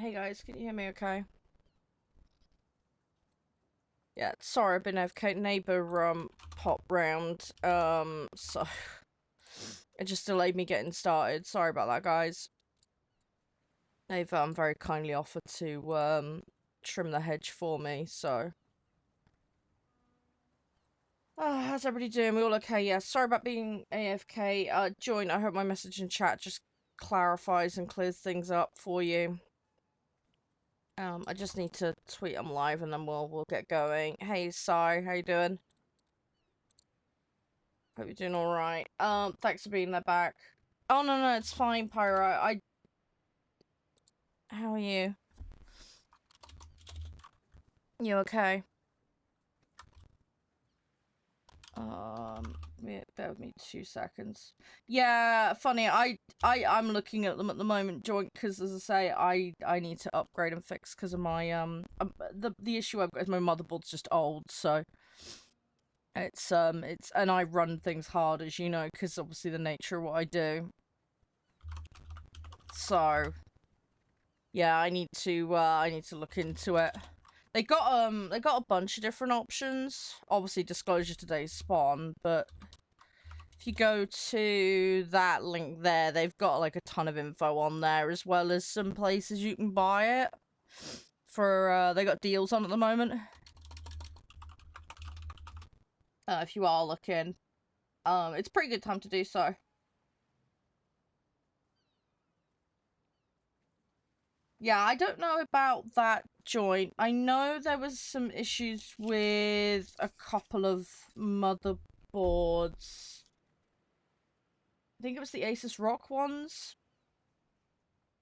Hey guys, can you hear me okay? Yeah, sorry, I've been AFK. Neighbor, popped round, so it just delayed me getting started. Sorry about that, guys. They've, very kindly offered to, trim the hedge for me, so. How's everybody doing? We all okay? Yeah, sorry about being AFK. Join, I hope my message in chat just clarifies and clears things up for you. I just need to tweet I'm live and then we'll get going. Hey, Sai, how you doing? Hope you're doing alright. Thanks for being there back. Oh, no, it's fine, Pyro. How are you? You okay? Yeah, bear with me 2 seconds. Yeah, funny, I'm looking at them at the moment, joint, because as I say, I need to upgrade and fix because of my, the issue I've got is my motherboard's just old, so. And I run things hard, as you know, because obviously the nature of what I do. So, yeah, I need to look into it. They got a bunch of different options. Obviously, disclosure today's spawn, but if you go to that link there, they've got like a ton of info on there, as well as some places you can buy it. For they got deals on at the moment. If you are looking, it's a pretty good time to do so. Yeah, I don't know about that joint. I know there was some issues with a couple of motherboards. I think it was the Asus ROG ones.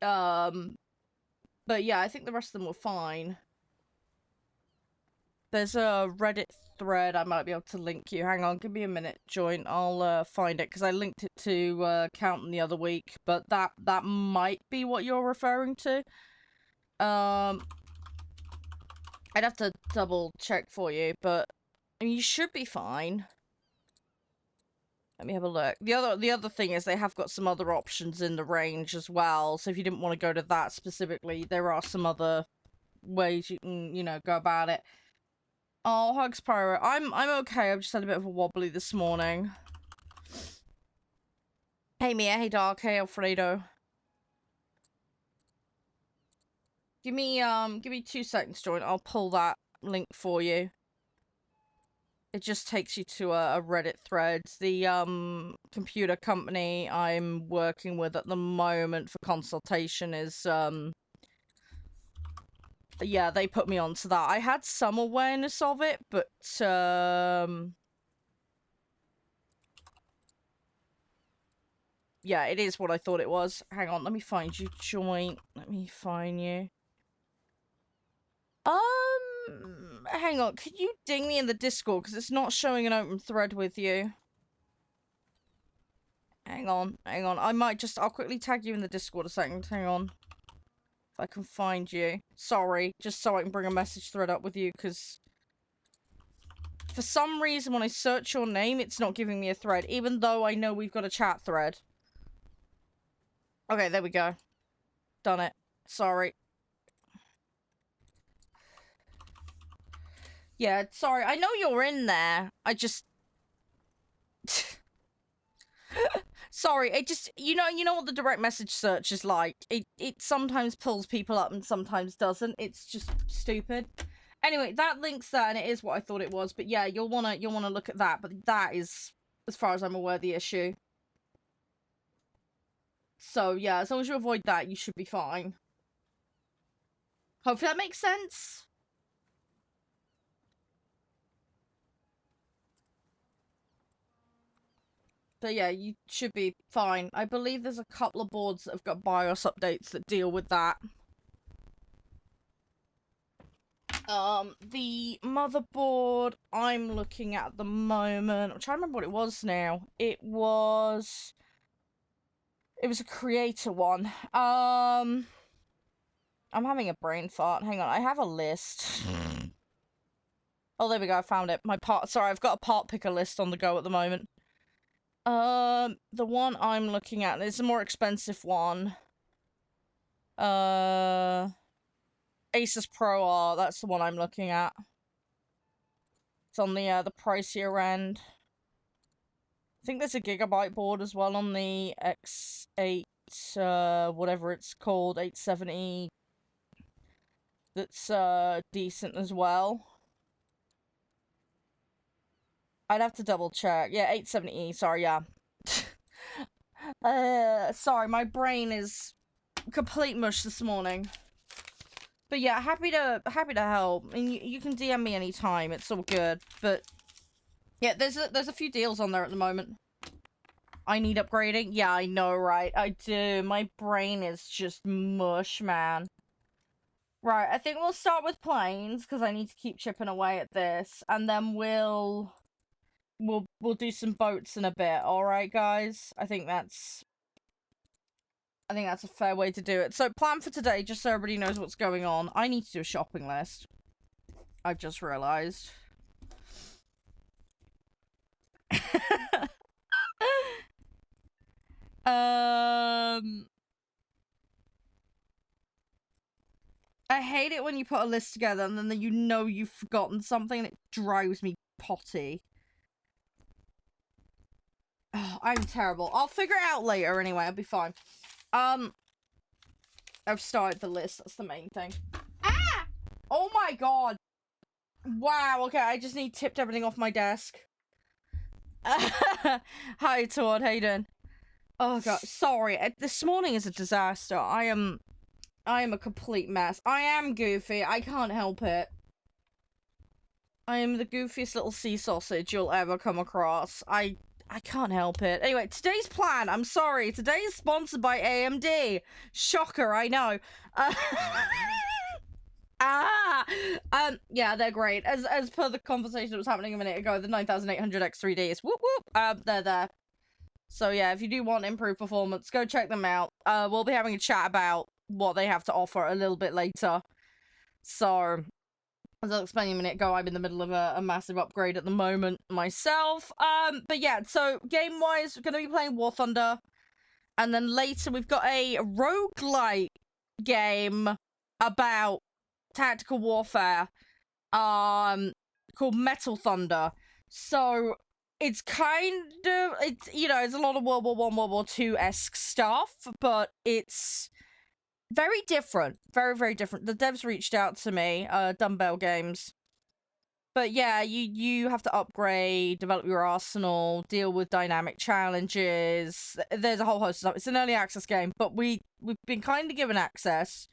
But yeah, I think the rest of them were fine. There's a Reddit thread I might be able to link you. Hang on, give me a minute, joint. I'll find it, because I linked it to Counting the other week, but that might be what you're referring to. I'd have to double check for you, but I mean, you should be fine. Let me have a look. The other thing is they have got some other options in the range as well. So if you didn't want to go to that specifically, there are some other ways you can, you know, go about it. Oh, hugs, Pyro. I'm okay. I've just had a bit of a wobbly this morning. Hey, Mia. Hey, Dark. Hey, Alfredo. Give me 2 seconds, joint. I'll pull that link for you. It just takes you to a Reddit thread. The computer company I'm working with at the moment for consultation is yeah, they put me onto that. I had some awareness of it, but yeah, it is what I thought it was. Hang on, let me find you, joint. Let me find you. Hang on, could you ding me in the Discord, because it's not showing an open thread with you. Hang on. I'll quickly tag you in the Discord a second. Hang on. If I can find you. Sorry, just so I can bring a message thread up with you, because for some reason when I search your name, it's not giving me a thread, even though I know we've got a chat thread. Okay, there we go. Done it. Sorry. Yeah, sorry. I know you're in there. I just... Sorry, it just... You know what the direct message search is like? It sometimes pulls people up and sometimes doesn't. It's just stupid. Anyway, that link's there, and it is what I thought it was. But yeah, you'll wanna look at that. But that is, as far as I'm aware, the issue. So yeah, as long as you avoid that, you should be fine. Hopefully that makes sense. But yeah, you should be fine. I believe there's a couple of boards that have got BIOS updates that deal with that. The motherboard I'm looking at the moment, I'm trying to remember what it was now. It was a creator one. I'm having a brain fart. Hang on, I have a list. Oh, there we go, I found it. Sorry, I've got a part picker list on the go at the moment. The one I'm looking at, it's a more expensive one. Asus Pro R, that's the one I'm looking at. It's on the pricier end. I think there's a Gigabyte board as well on the X8, whatever it's called, 870. That's, decent as well. I'd have to double check. Yeah, 870E, sorry, yeah. Sorry, my brain is complete mush this morning. But yeah, happy to help. I mean, you can DM me anytime. It's all good. But yeah, there's a few deals on there at the moment. I need upgrading. Yeah, I know, right? I do. My brain is just mush, man. Right, I think we'll start with planes because I need to keep chipping away at this, and then we'll do some boats in a bit. All right, guys. I think that's a fair way to do it. So, plan for today, just so everybody knows what's going on. I need to do a shopping list. I've just realized. I hate it when you put a list together and then you know you've forgotten something and it drives me potty. Oh, I'm terrible. I'll figure it out later anyway. I'll be fine. I've started the list. That's the main thing. Ah! Oh my god. Wow. Okay, I just need tipped everything off my desk. Hi, Todd. How you doing? Oh god. Sorry. This morning is a disaster. I am a complete mess. I am goofy. I can't help it. I am the goofiest little sea sausage you'll ever come across. I can't help it. Anyway, today's plan, I'm sorry, today is sponsored by AMD. Shocker, I know. Yeah, they're great. As per the conversation that was happening a minute ago, the 9800X3D is whoop whoop. They're there. So yeah, if you do want improved performance, go check them out. We'll be having a chat about what they have to offer a little bit later. So, as I'll explain a minute ago, I'm in the middle of a massive upgrade at the moment myself. But yeah, so game-wise, we're going to be playing War Thunder. And then later, we've got a roguelike game about tactical warfare, called Metal Thunder. So, it's kind of, it's a lot of World War I, World War II-esque stuff, but it's very different. Very, very different. The devs reached out to me, Dumbbell Games. But yeah, you have to upgrade, develop your arsenal, deal with dynamic challenges. There's a whole host of stuff. It's an early access game, but we've been kind of given access.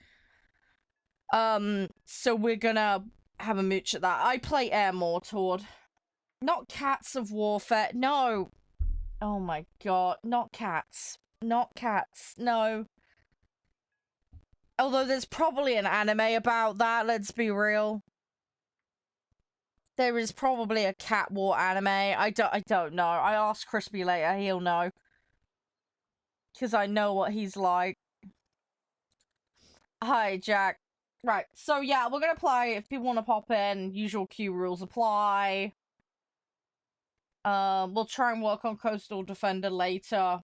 So we're gonna have a mooch at that. I play Air Mortord. Not Cats of Warfare. No. Oh my god. Not cats. Not cats. No. Although there's probably an anime about that, let's be real. There is probably a cat war anime. I don't know. I asked Crispy later, he'll know. Because I know what he's like. Hi, Jack. Right, so yeah, we're gonna play. If people want to pop in, usual queue rules apply. We'll try and work on Coastal Defender later.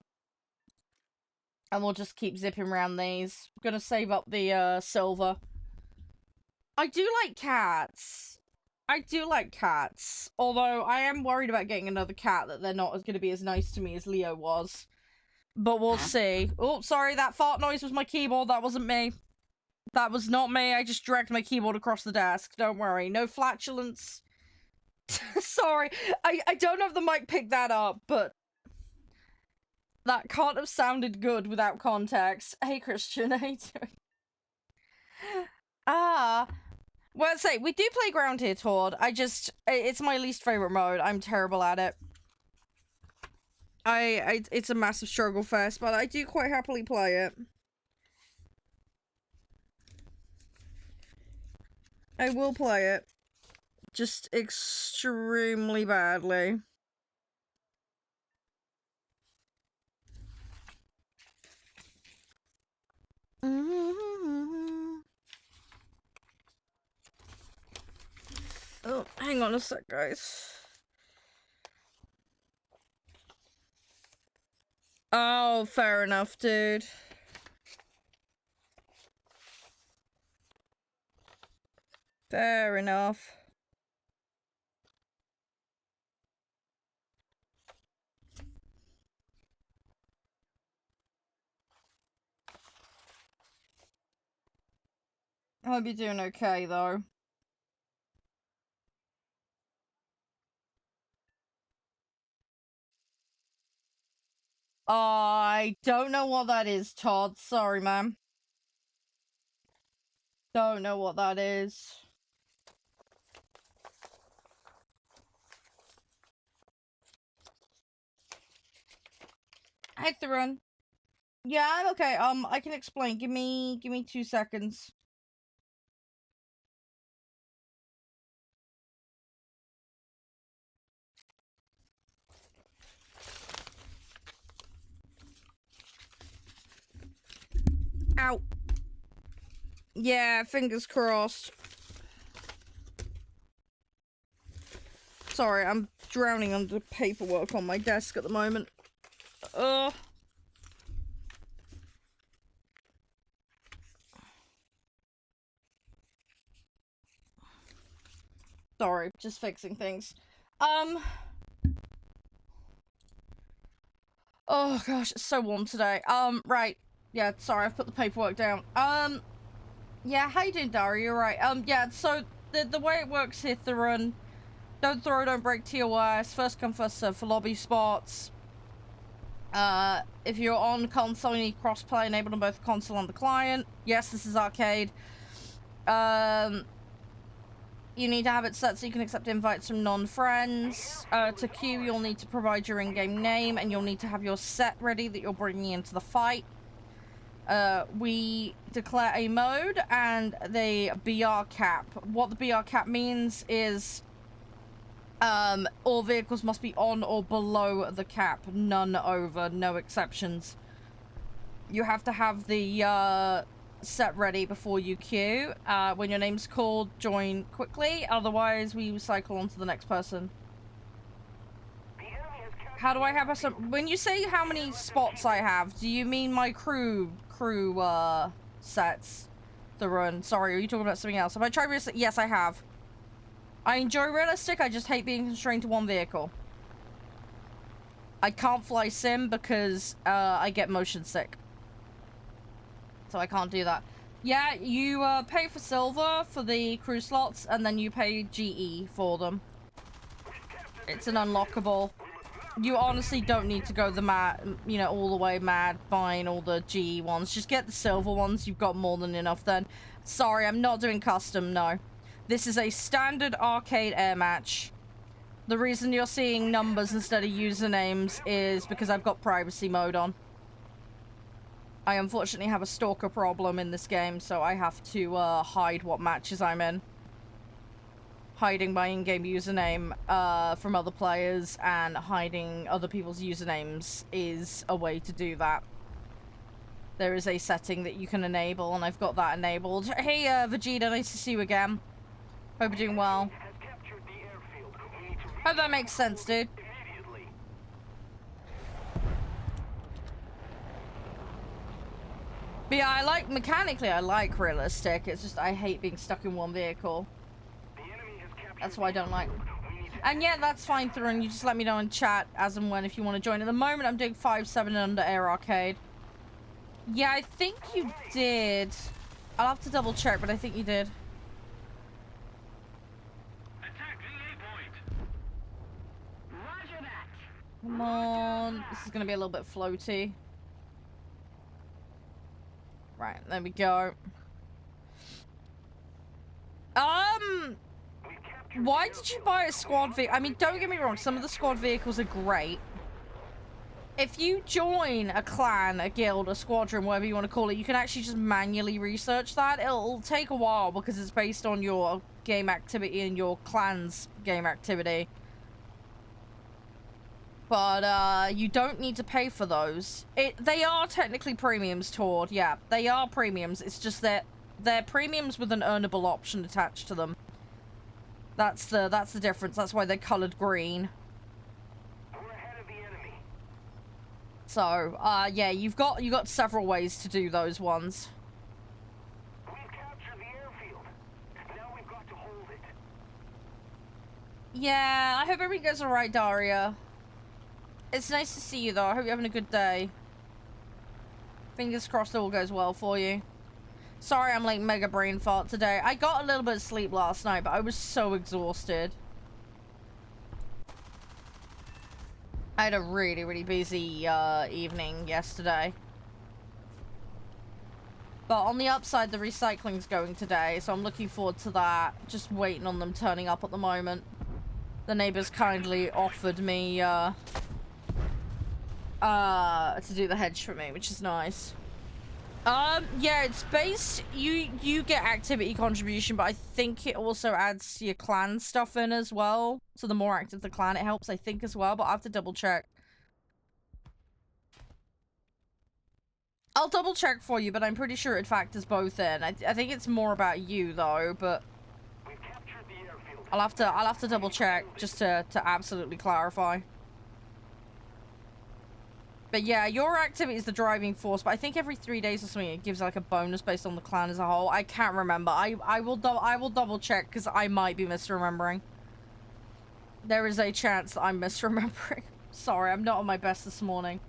And we'll just keep zipping around these. I'm gonna save up the, silver. I do like cats. I do like cats. Although, I am worried about getting another cat that they're not gonna be as nice to me as Leo was. But we'll see. Oh, sorry, that fart noise was my keyboard. That wasn't me. That was not me. I just dragged my keyboard across the desk. Don't worry. No flatulence. Sorry. I don't know if the mic picked that up, but that can't have sounded good without context. Hey, Christian, how you doing? Well, let's say, we do play ground here, Tord. It's my least favorite mode. I'm terrible at it. It's a massive struggle fest, but I do quite happily play it. I will play it. Just extremely badly. Oh, hang on a sec, guys. Oh, fair enough, dude. Fair enough. I hope you're doing okay, though. I don't know what that is, Todd. Sorry, ma'am. Don't know what that is. Hi, Thrun. Yeah, I'm okay. I can explain. Give me 2 seconds. Ow. Yeah, fingers crossed. Sorry, I'm drowning under paperwork on my desk at the moment. Sorry, just fixing things. Oh gosh, it's so warm today. Right. Yeah, sorry, I've put the paperwork down. Yeah, how you doing, Daria? You're right. Yeah, so the way it works here, the run, don't throw, don't break TOS, first come, first serve for lobby spots. If you're on console, you need crossplay enabled on both console and the client. Yes, this is arcade. You need to have it set so you can accept invites from non-friends. To queue, you'll need to provide your in-game name, and you'll need to have your set ready that you're bringing into the fight. We declare a mode and the BR cap. What the BR cap means is all vehicles must be on or below the cap. None over, no exceptions. You have to have the set ready before you queue. When your name's called, join quickly, otherwise we cycle on to the next person. How do I have some? When you say how many spots I have, do you mean my crew sets to run? Sorry, are you talking about something else? Have I tried realistic? Yes, I have. I enjoy realistic, I just hate being constrained to one vehicle. I can't fly sim because I get motion sick. So I can't do that. Yeah, you pay for silver for the crew slots, and then you pay GE for them. It's an unlockable. You honestly don't need to go the mad, you know, all the way mad buying all the GE ones. Just get the silver ones. You've got more than enough then. Sorry, I'm not doing custom, no. This is a standard arcade air match. The reason you're seeing numbers instead of usernames is because I've got privacy mode on. I unfortunately have a stalker problem in this game, so I have to hide what matches I'm in. Hiding my in-game username from other players and hiding other people's usernames is a way to do that. There is a setting that you can enable, and I've got that enabled. Hey, Vegeta, nice to see you again. Hope you're doing well. Hope that makes sense, dude. But yeah, I like, mechanically, I like realistic. It's just I hate being stuck in one vehicle. That's why I don't like. And yeah, that's fine, Thrun. You just let me know in chat as and when if you want to join. At the moment, I'm doing 5-7 and under Air Arcade. Yeah, I think you did. I'll have to double check, but I think you did. Attack the A point. Roger that. Come on. This is going to be a little bit floaty. Right, there we go. Why did you buy a squad vehicle? I mean, don't get me wrong, some of the squad vehicles are great. If you join a clan, a guild, a squadron, whatever you want to call it, you can actually just manually research that. It'll take a while because it's based on your game activity and your clan's game activity. But, you don't need to pay for those. They are technically premiums, Tord. Yeah, they are premiums. It's just that they're premiums with an earnable option attached to them. That's the difference. That's why they're colored green. We're ahead of the enemy. So, yeah, you've got several ways to do those ones. We've captured the airfield. Now we've got to hold Yeah, I hope everything goes alright, Daria. It's nice to see you, though. I hope you're having a good day. Fingers crossed it all goes well for you. Sorry I'm like mega brain fart today. I got a little bit of sleep last night, but I was so exhausted. I had a really, really busy evening yesterday. But on the upside, the recycling's going today, so I'm looking forward to that. Just waiting on them turning up at the moment. The neighbors kindly offered me to do the hedge for me, which is nice. Yeah, it's based, you get activity contribution, but I think it also adds your clan stuff in as well. So the more active the clan, it helps, I think, as well, but I have to double check. I'll double check for you, but I'm pretty sure it factors both in. I think it's more about you though, but I'll have to double check just to absolutely clarify. But yeah, your activity is the driving force, but I think every 3 days or something it gives like a bonus based on the clan as a whole. I can't remember. I will double check because I might be misremembering. There is a chance that I'm misremembering. Sorry, I'm not on my best this morning.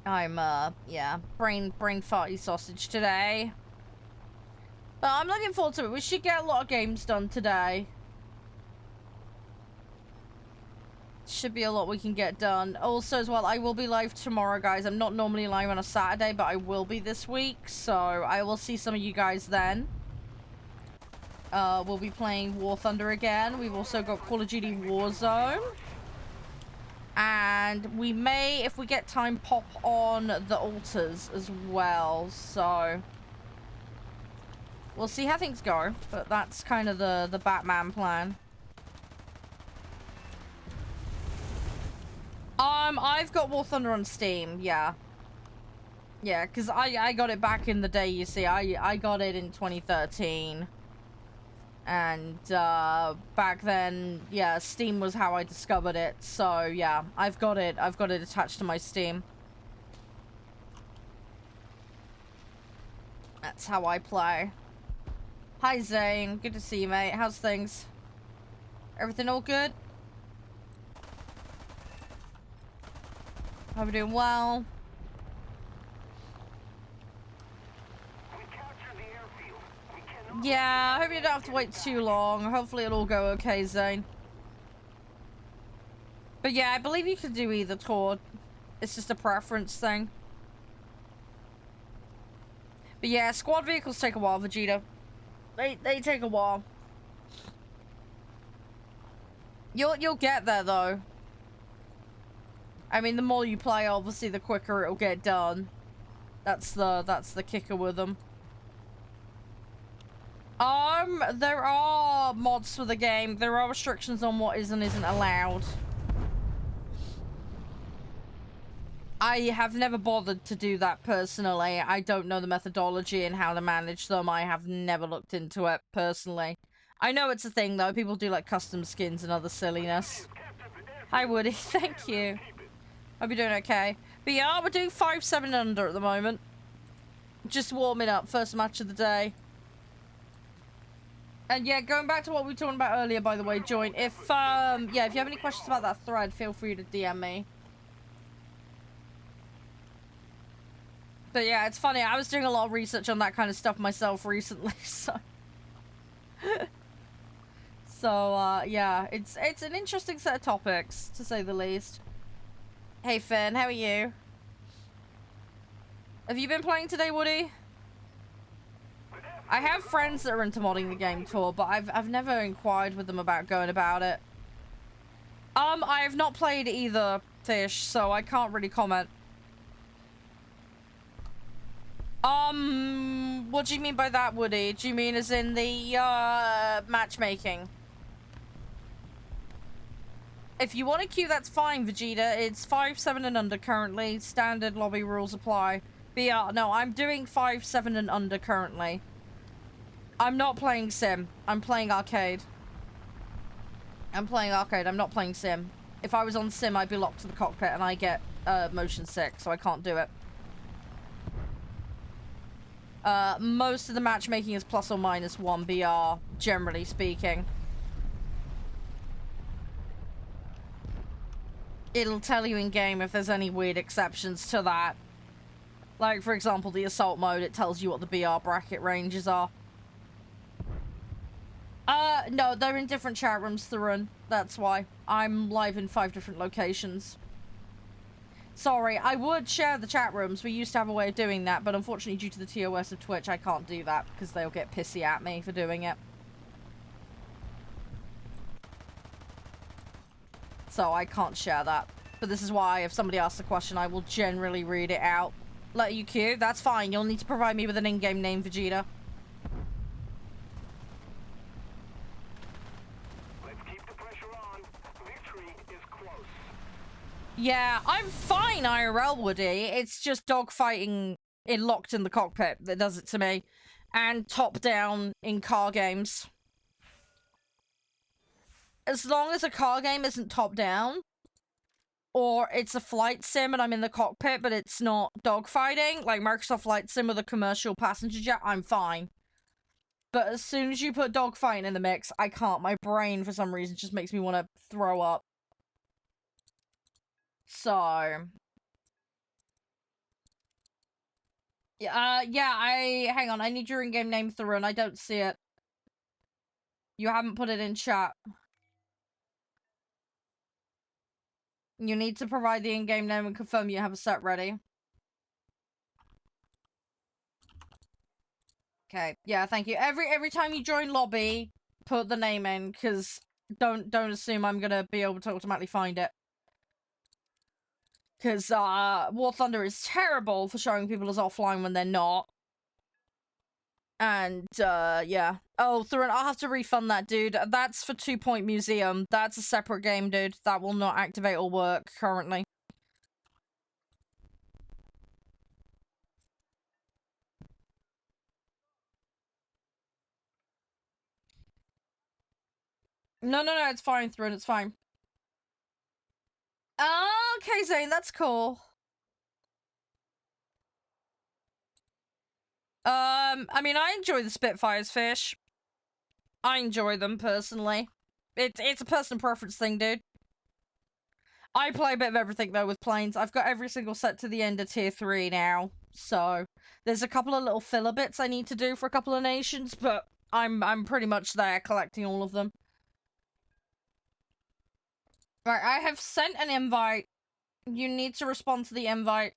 I'm yeah, brain farty sausage today. But I'm looking forward to it. We should get a lot of games done today. Should be a lot we can get done. Also, as well, I will be live tomorrow, guys. I'm not normally live on a Saturday, but I will be this week. So, I will see some of you guys then. We'll be playing War Thunder again. We've also got Call of Duty Warzone. And we may, if we get time, pop on the altars as well. So, we'll see how things go. But that's kind of the Batman plan. I've got War Thunder on Steam, yeah. Yeah, because I got it back in the day, you see. I got it in 2013. And, back then, yeah, Steam was how I discovered it. So, yeah, I've got it attached to my Steam. That's how I play. Hi, Zane. Good to see you, mate. How's things? Everything all good? Hope you're doing well. Yeah, I hope you don't have to wait too long. Hopefully it'll all go okay, Zane. But yeah, I believe you can do either tour. It's just a preference thing. But yeah, squad vehicles take a while, Vegeta. They take a while. You'll get there though. I mean, the more you play, obviously, the quicker it'll get done. That's the kicker with them. There are mods for the game. There are restrictions on what is and isn't allowed. I have never bothered to do that personally. I don't know the methodology and how to manage them. I have never looked into it personally. I know it's a thing though. People do like custom skins and other silliness. Hi, Woody. Thank you. Hope you're doing okay. But yeah, we're doing 5-7 under at the moment. Just warming up. First match of the day. And yeah, going back to what we were talking about earlier, by the way, join. If, yeah, if you have any questions about that thread, feel free to DM me. But yeah, it's funny. I was doing a lot of research on that kind of stuff myself recently, so... So, yeah, it's an interesting set of topics, to say the least. Hey, Finn, how are you? Have you been playing today, Woody? I have friends that are into modding the game tour, but I've never inquired with them about going about it. I have not played either, Fish, so I can't really comment. What do you mean by that, Woody? Do you mean as in the, matchmaking? If you want to queue, that's fine, Vegeta. It's 5-7 and under currently. Standard lobby rules apply. But yeah, no, I'm doing 5-7 and under currently. I'm not playing sim. I'm playing arcade. I'm playing arcade. I'm not playing sim. If I was on sim, I'd be locked to the cockpit and I get motion sick, so I can't do it. Most of the matchmaking is plus or minus 1 BR, generally speaking. It'll tell you in game if there's any weird exceptions to that. Like, for example, the assault mode, it tells you what the BR bracket ranges are. No, they're in different chat rooms to run. That's why. I'm live in 5 different locations. Sorry, I would share the chat rooms. We used to have a way of doing that, but unfortunately due to the TOS of Twitch, I can't do that because they'll get pissy at me for doing it. So I can't share that. But this is why if somebody asks a question, I will generally read it out. Let you queue? That's fine. You'll need to provide me with an in-game name, Vegeta. Let's keep the pressure on. Victory is close. Yeah, I'm fine, IRL Woody. It's just dogfighting locked in the cockpit that does it to me. And top-down in car games. As long as a car game isn't top-down, or it's a flight sim and I'm in the cockpit, but it's not dogfighting, like Microsoft Flight Sim with a commercial passenger jet, I'm fine. But as soon as you put dogfighting in the mix, I can't. My brain, for some reason, just makes me want to throw up. So... yeah, hang on, I need your in-game name, Tharun. I don't see it. You haven't put it in chat. You need to provide the in-game name and confirm you have a set ready. Okay, yeah, thank you. Every time you join lobby, put the name in, because don't assume I'm gonna be able to automatically find it. Because War Thunder is terrible for showing people as offline when they're not. And, yeah. Oh, Tharun, I'll have to refund that, dude. That's for 2 Point Museum. That's a separate game, dude. That will not activate or work currently. No, it's fine, Tharun, it's fine. Okay, Zane, that's cool. I mean, I enjoy the Spitfires fish. I enjoy them, personally. It's a personal preference thing, dude. I play a bit of everything, though, with planes. I've got every single set to the end of Tier 3 now, so... There's a couple of little filler bits I need to do for a couple of nations, but I'm pretty much there, collecting all of them. Right, I have sent an invite. You need to respond to the invite.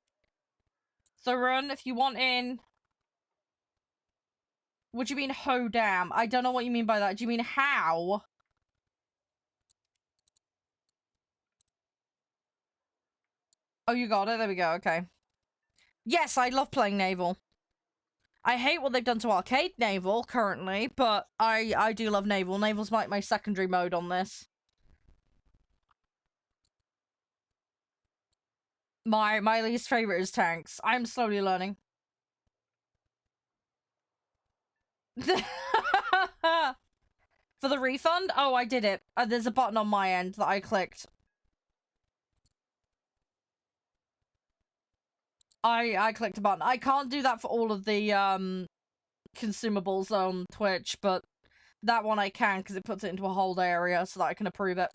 Tharun, if you want in... What do you mean, ho damn? I don't know what you mean by that. Do you mean how? Oh, you got it? There we go, okay. Yes, I love playing Naval. I hate what they've done to Arcade Naval, currently, but I do love Naval. Naval's like my secondary mode on this. My least favorite is tanks. I'm slowly learning. For the refund? Oh, I did it. There's a button on my end that I clicked. I clicked a button. I can't do that for all of the consumables on Twitch, but that one I can because it puts it into a hold area so that I can approve it.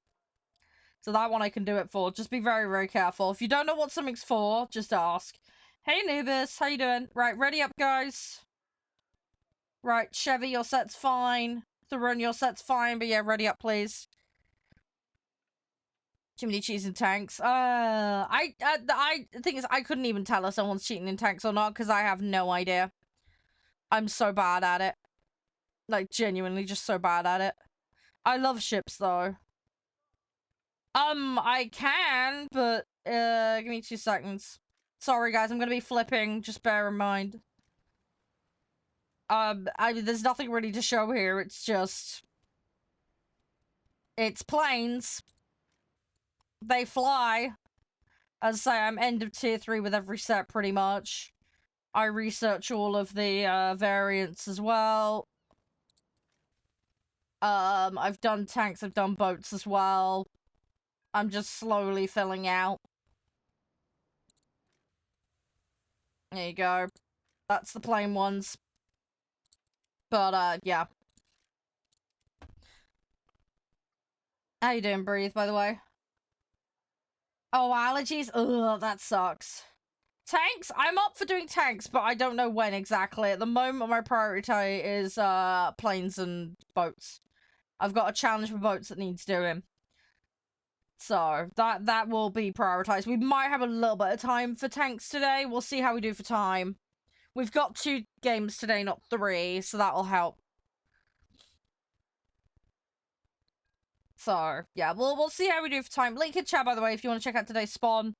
So that one I can do it for. Just be very, very careful. If you don't know what something's for, just ask. Hey, Anubis, how you doing? Right, ready up, guys. Right, Chevy, your set's fine. Tharun, your set's fine, but yeah, ready up, please. Too many cheats in tanks. The thing is, I couldn't even tell if someone's cheating in tanks or not, because I have no idea. I'm so bad at it. Like, genuinely just so bad at it. I love ships, though. I can, but, give me 2 seconds. Sorry, guys, I'm gonna be flipping, just bear in mind. There's nothing really to show here, it's just... It's planes. They fly. As I say, I'm end of Tier 3 with every set, pretty much. I research all of the, variants as well. I've done tanks, I've done boats as well. I'm just slowly filling out. There you go. That's the plain ones. But, yeah. How you doing, Breathe, by the way? Oh, allergies? Ugh, that sucks. Tanks? I'm up for doing tanks, but I don't know when exactly. At the moment, my priority is, planes and boats. I've got a challenge for boats that needs doing. So, that will be prioritized. We might have a little bit of time for tanks today. We'll see how we do for time. We've got 2 games today, not 3, so that'll help. So, yeah, we'll see how we do for time. Link in chat, by the way, if you want to check out today's spawn.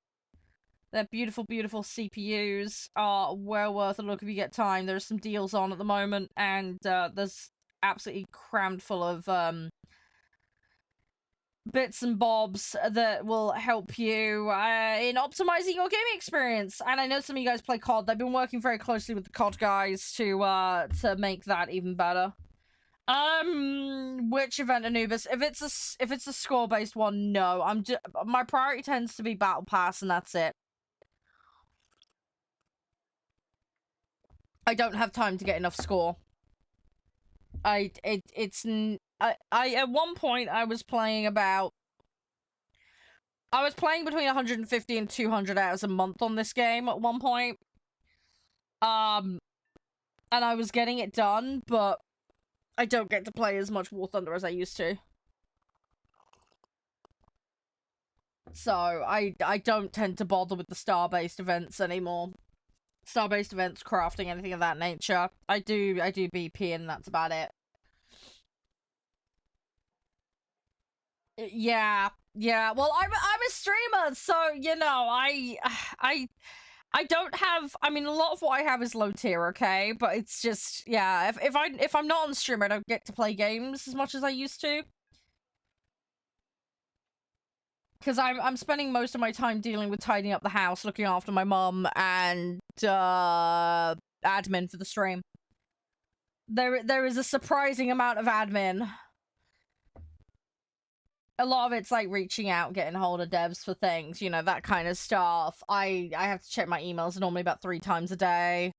They're beautiful, beautiful CPUs are well worth a look if you get time. There's some deals on at the moment, and there's absolutely crammed full of bits and bobs that will help you in optimizing your gaming experience. And I know some of you guys play COD. They've been working very closely with the COD guys to make that even better. Which event, Anubis? If it's a score-based one, no. My priority tends to be Battle Pass, and that's it. I don't have time to get enough score. At one point I was playing between 150 and 200 hours a month on this game at one point. And I was getting it done, but I don't get to play as much War Thunder as I used to. So I don't tend to bother with the star-based events anymore. Star-based events, crafting, anything of that nature. I do BP, and that's about it. Yeah. Well, I'm a streamer, so you know, I don't have. I mean, a lot of what I have is low tier, okay? But it's just, yeah. If I'm not on stream, I don't get to play games as much as I used to. Because I'm spending most of my time dealing with tidying up the house, looking after my mum, and admin for the stream. There is a surprising amount of admin. A lot of it's like reaching out, getting hold of devs for things, you know, that kind of stuff. I have to check my emails normally about 3 times a day.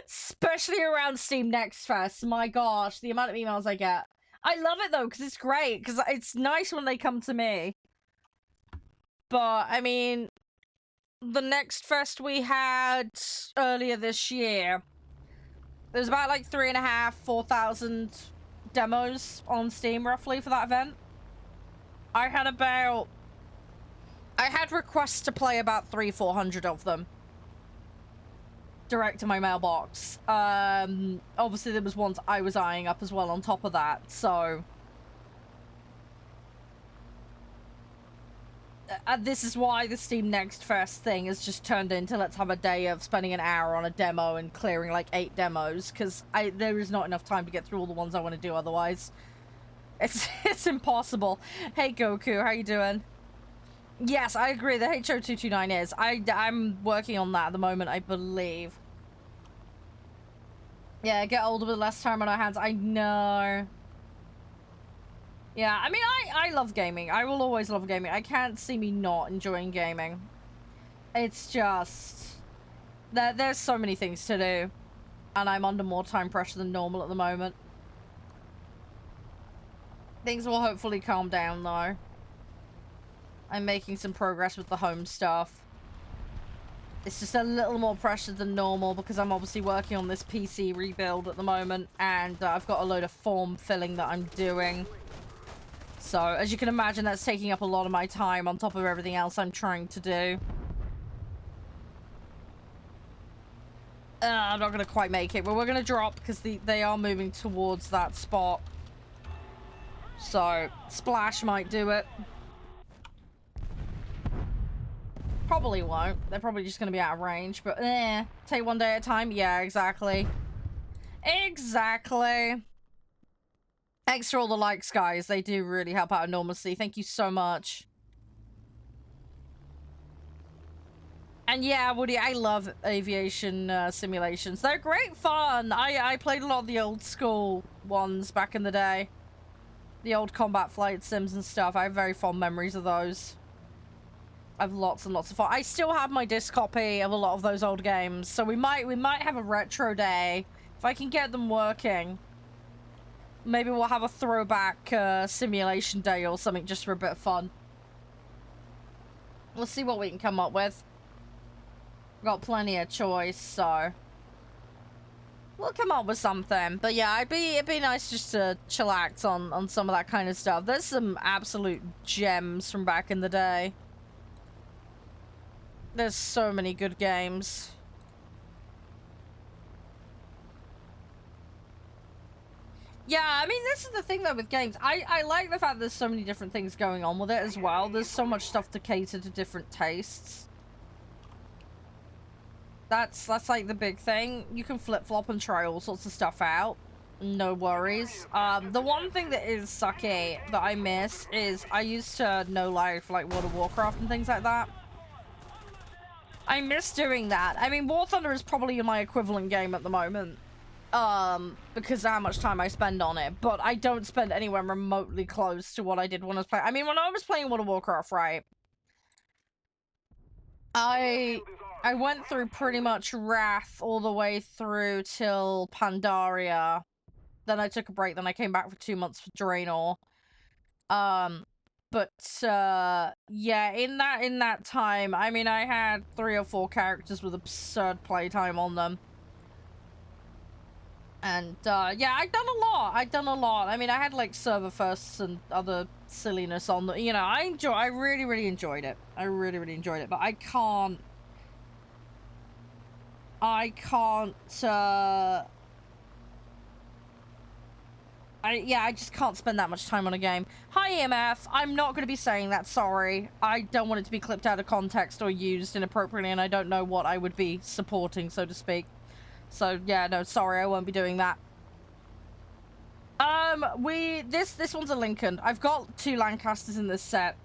Especially around Steam Next Fest. My gosh, the amount of emails I get. I love it though, because it's great, because it's nice when they come to me. But, I mean, the Next Fest we had earlier this year, there's about like 3,500, 4,000 demos on Steam roughly for that event. I had requests to play about 300-400 of them direct to my mailbox. Obviously there was ones I was eyeing up as well on top of that, so this is why the Steam Next Fest thing has just turned into let's have a day of spending an hour on a demo and clearing like 8 demos, because there is not enough time to get through all the ones I want to do otherwise. It's impossible. Hey Goku, how you doing? Yes, I agree, the HO229 is. I'm working on that at the moment, I believe. Yeah, get older with less time on our hands. I know. Yeah, I mean, I love gaming. I will always love gaming. I can't see me not enjoying gaming. It's just... There's so many things to do. And I'm under more time pressure than normal at the moment. Things will hopefully calm down, though. I'm making some progress with the home stuff. It's just a little more pressure than normal because I'm obviously working on this PC rebuild at the moment, and I've got a load of form filling that I'm doing. So, as you can imagine, that's taking up a lot of my time on top of everything else I'm trying to do. I'm not going to quite make it, but we're going to drop because they are moving towards that spot. So, Splash might do it. Probably won't. They're probably just going to be out of range, but take one day at a time. Yeah, exactly. Exactly. Thanks for all the likes, guys. They do really help out enormously. Thank you so much. And yeah, Woody, I love aviation simulations. They're great fun. I played a lot of the old school ones back in the day. The old combat flight sims and stuff. I have very fond memories of those. I've lots and lots of fun. I still have my disc copy of a lot of those old games, so we might have a retro day if I can get them working. Maybe we'll have a throwback simulation day or something just for a bit of fun. We'll see what we can come up with. Got plenty of choice, so we'll come up with something. But yeah, it'd be nice just to chillax on some of that kind of stuff. There's some absolute gems from back in the day. There's so many good games. Yeah, I mean, this is the thing though with games. I like the fact there's so many different things going on with it as well. There's so much stuff to cater to different tastes. That's like the big thing. You can flip-flop and try all sorts of stuff out. No worries. The one thing that is sucky that I miss is I used to know life like World of Warcraft and things like that. I miss doing that. I mean, War Thunder is probably my equivalent game at the moment. Because of how much time I spend on it. But I don't spend anywhere remotely close to what I did when I was playing. I mean, when I was playing World of Warcraft, right? I went through pretty much Wrath all the way through till Pandaria. Then I took a break, then I came back for 2 months for Draenor. Yeah, in that time, I mean, I had 3 or 4 characters with absurd playtime on them. And, yeah, I'd done a lot. I mean, I had, like, server firsts and other silliness on the, you know, I really, really enjoyed it. I really, really enjoyed it, but I can't, I just can't spend that much time on a game. Hi, EMF. I'm not going to be saying that, sorry. I don't want it to be clipped out of context or used inappropriately, and I don't know what I would be supporting, so to speak. So, yeah, no, sorry, I won't be doing that. This one's a Lincoln. I've got 2 Lancasters in this set.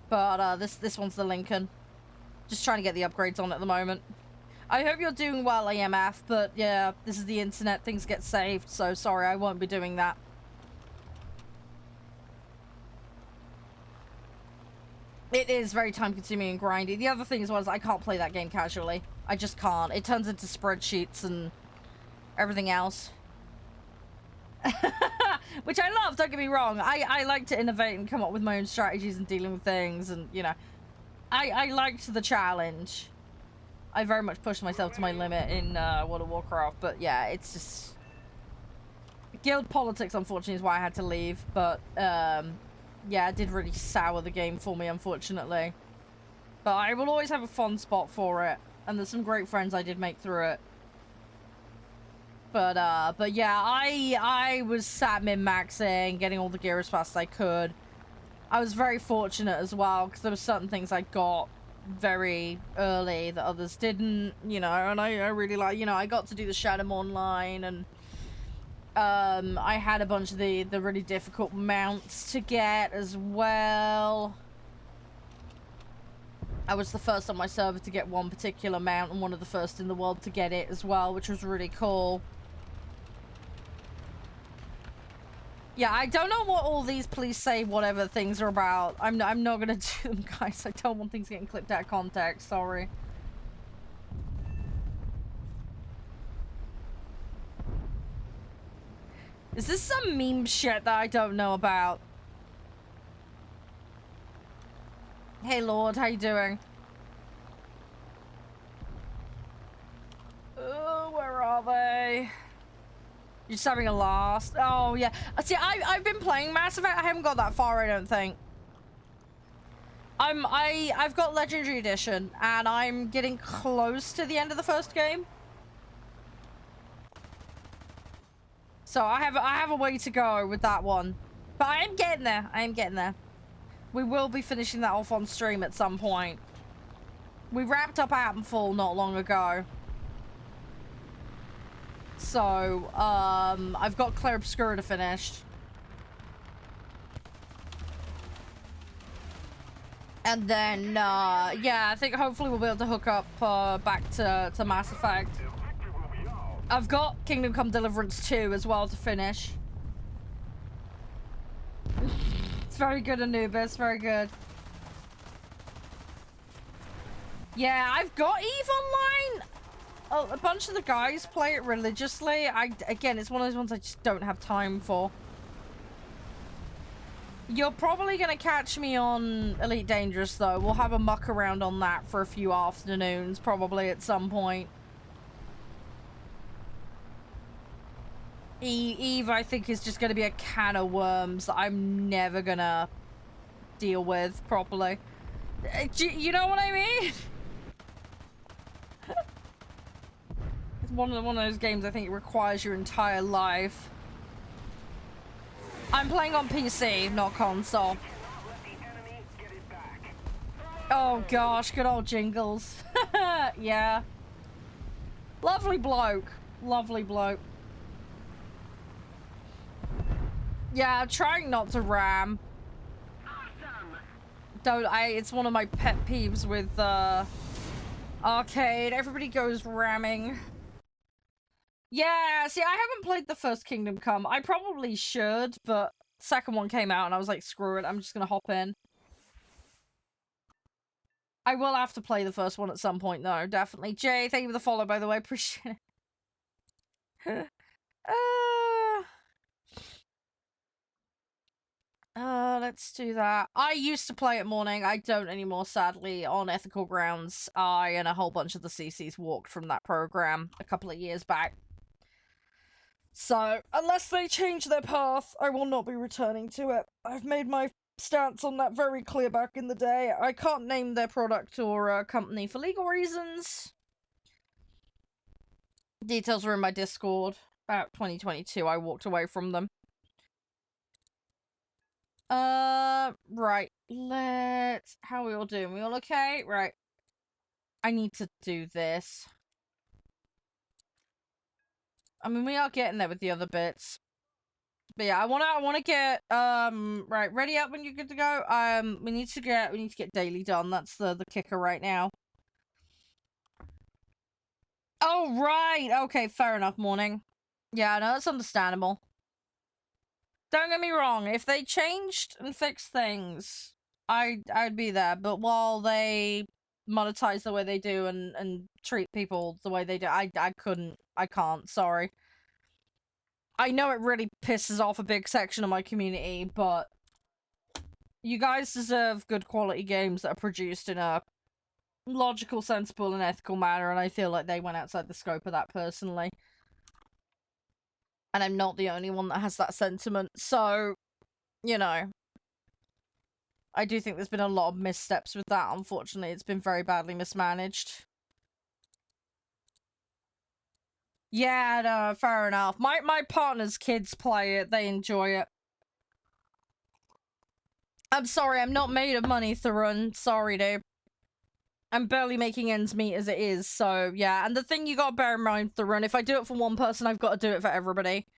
But, this one's the Lincoln. Just trying to get the upgrades on at the moment. I hope you're doing well, EMF, but yeah, this is the internet, things get saved, so sorry, I won't be doing that. It is very time-consuming and grindy. The other thing as well is I can't play that game casually. I just can't. It turns into spreadsheets and everything else. Which I love, don't get me wrong. I like to innovate and come up with my own strategies and dealing with things, and, you know. I liked the challenge. I very much pushed myself to my limit in World of Warcraft, but yeah, it's just... Guild politics, unfortunately, is why I had to leave, but, yeah, it did really sour the game for me, unfortunately. But I will always have a fond spot for it, and there's some great friends I did make through it. But yeah, I was sat min-maxing, getting all the gear as fast as I could. I was very fortunate as well, because there were certain things I got very early that others didn't, you know, and I really like, you know, I got to do the Shadowmourne line, and I had a bunch of the really difficult mounts to get as well. I was the first on my server to get one particular mount and one of the first in the world to get it as well, which was really cool. Yeah, I don't know what all these please say whatever things are about. I'm not gonna do them, guys. I don't want things getting clipped out of context. Sorry. Is this some meme shit that I don't know about? Hey, Lord, how you doing? Oh, where are they? You're just having a lost. Oh, yeah. See, I've been playing Mass Effect. I haven't got that far, I don't think. I've got Legendary Edition, and I'm getting close to the end of the first game. So I have a way to go with that one. But I am getting there. I am getting there. We will be finishing that off on stream at some point. We wrapped up Appenfall not long ago. So, I've got Clair Obscura finished. And then, yeah, I think hopefully we'll be able to hook up, back to Mass Effect. I've got Kingdom Come Deliverance 2 as well to finish. very good, Anubis. Very good. Yeah, I've got EVE Online. Oh, a bunch of the guys play it religiously. Again, it's one of those ones I just don't have time for. You're probably going to catch me on Elite Dangerous, though. We'll have a muck around on that for a few afternoons, probably at some point. EVE, I think, is just going to be a can of worms that I'm never going to deal with properly. You know what I mean? It's one of those games I think it requires your entire life. I'm playing on PC, not console. Oh gosh, good old Jingles. Yeah. Lovely bloke. Lovely bloke. Yeah, trying not to ram. It's one of my pet peeves with arcade. Everybody goes ramming. Yeah, see, I haven't played the first Kingdom Come. I probably should, but second one came out and I was like, screw it, I'm just gonna hop in. I will have to play the first one at some point, though, definitely. Jay, thank you for the follow, by the way. Appreciate it. Let's do that. I used to play it morning. I don't anymore, sadly, on ethical grounds. I and a whole bunch of the CCs walked from that program a couple of years back. So, unless they change their path, I will not be returning to it. I've made my stance on that very clear back in the day. I can't name their product or company for legal reasons. Details are in my Discord. About 2022, I walked away from them. Right. How are we all doing? We all okay? Right. I need to do this. I mean, we are getting there with the other bits. But yeah, I wanna get, right, ready up when you're good to go. We need to get daily done. That's the kicker right now. Oh, right. Okay, fair enough, morning. Yeah, no, that's understandable. Don't get me wrong, if they changed and fixed things, I'd be there. But while they monetize the way they do and treat people the way they do, I can't, sorry. I know it really pisses off a big section of my community, but you guys deserve good quality games that are produced in a logical, sensible, and ethical manner, and I feel like they went outside the scope of that personally. And I'm not the only one that has that sentiment, so, you know. I do think there's been a lot of missteps with that, unfortunately. It's been very badly mismanaged. Yeah, no, fair enough. My partner's kids play it. They enjoy it. I'm sorry, I'm not made of money, Tharun. Sorry, dude. I'm barely making ends meet as it is, so yeah. And the thing you gotta bear in mind, Tharun, if I do it for one person, I've got to do it for everybody.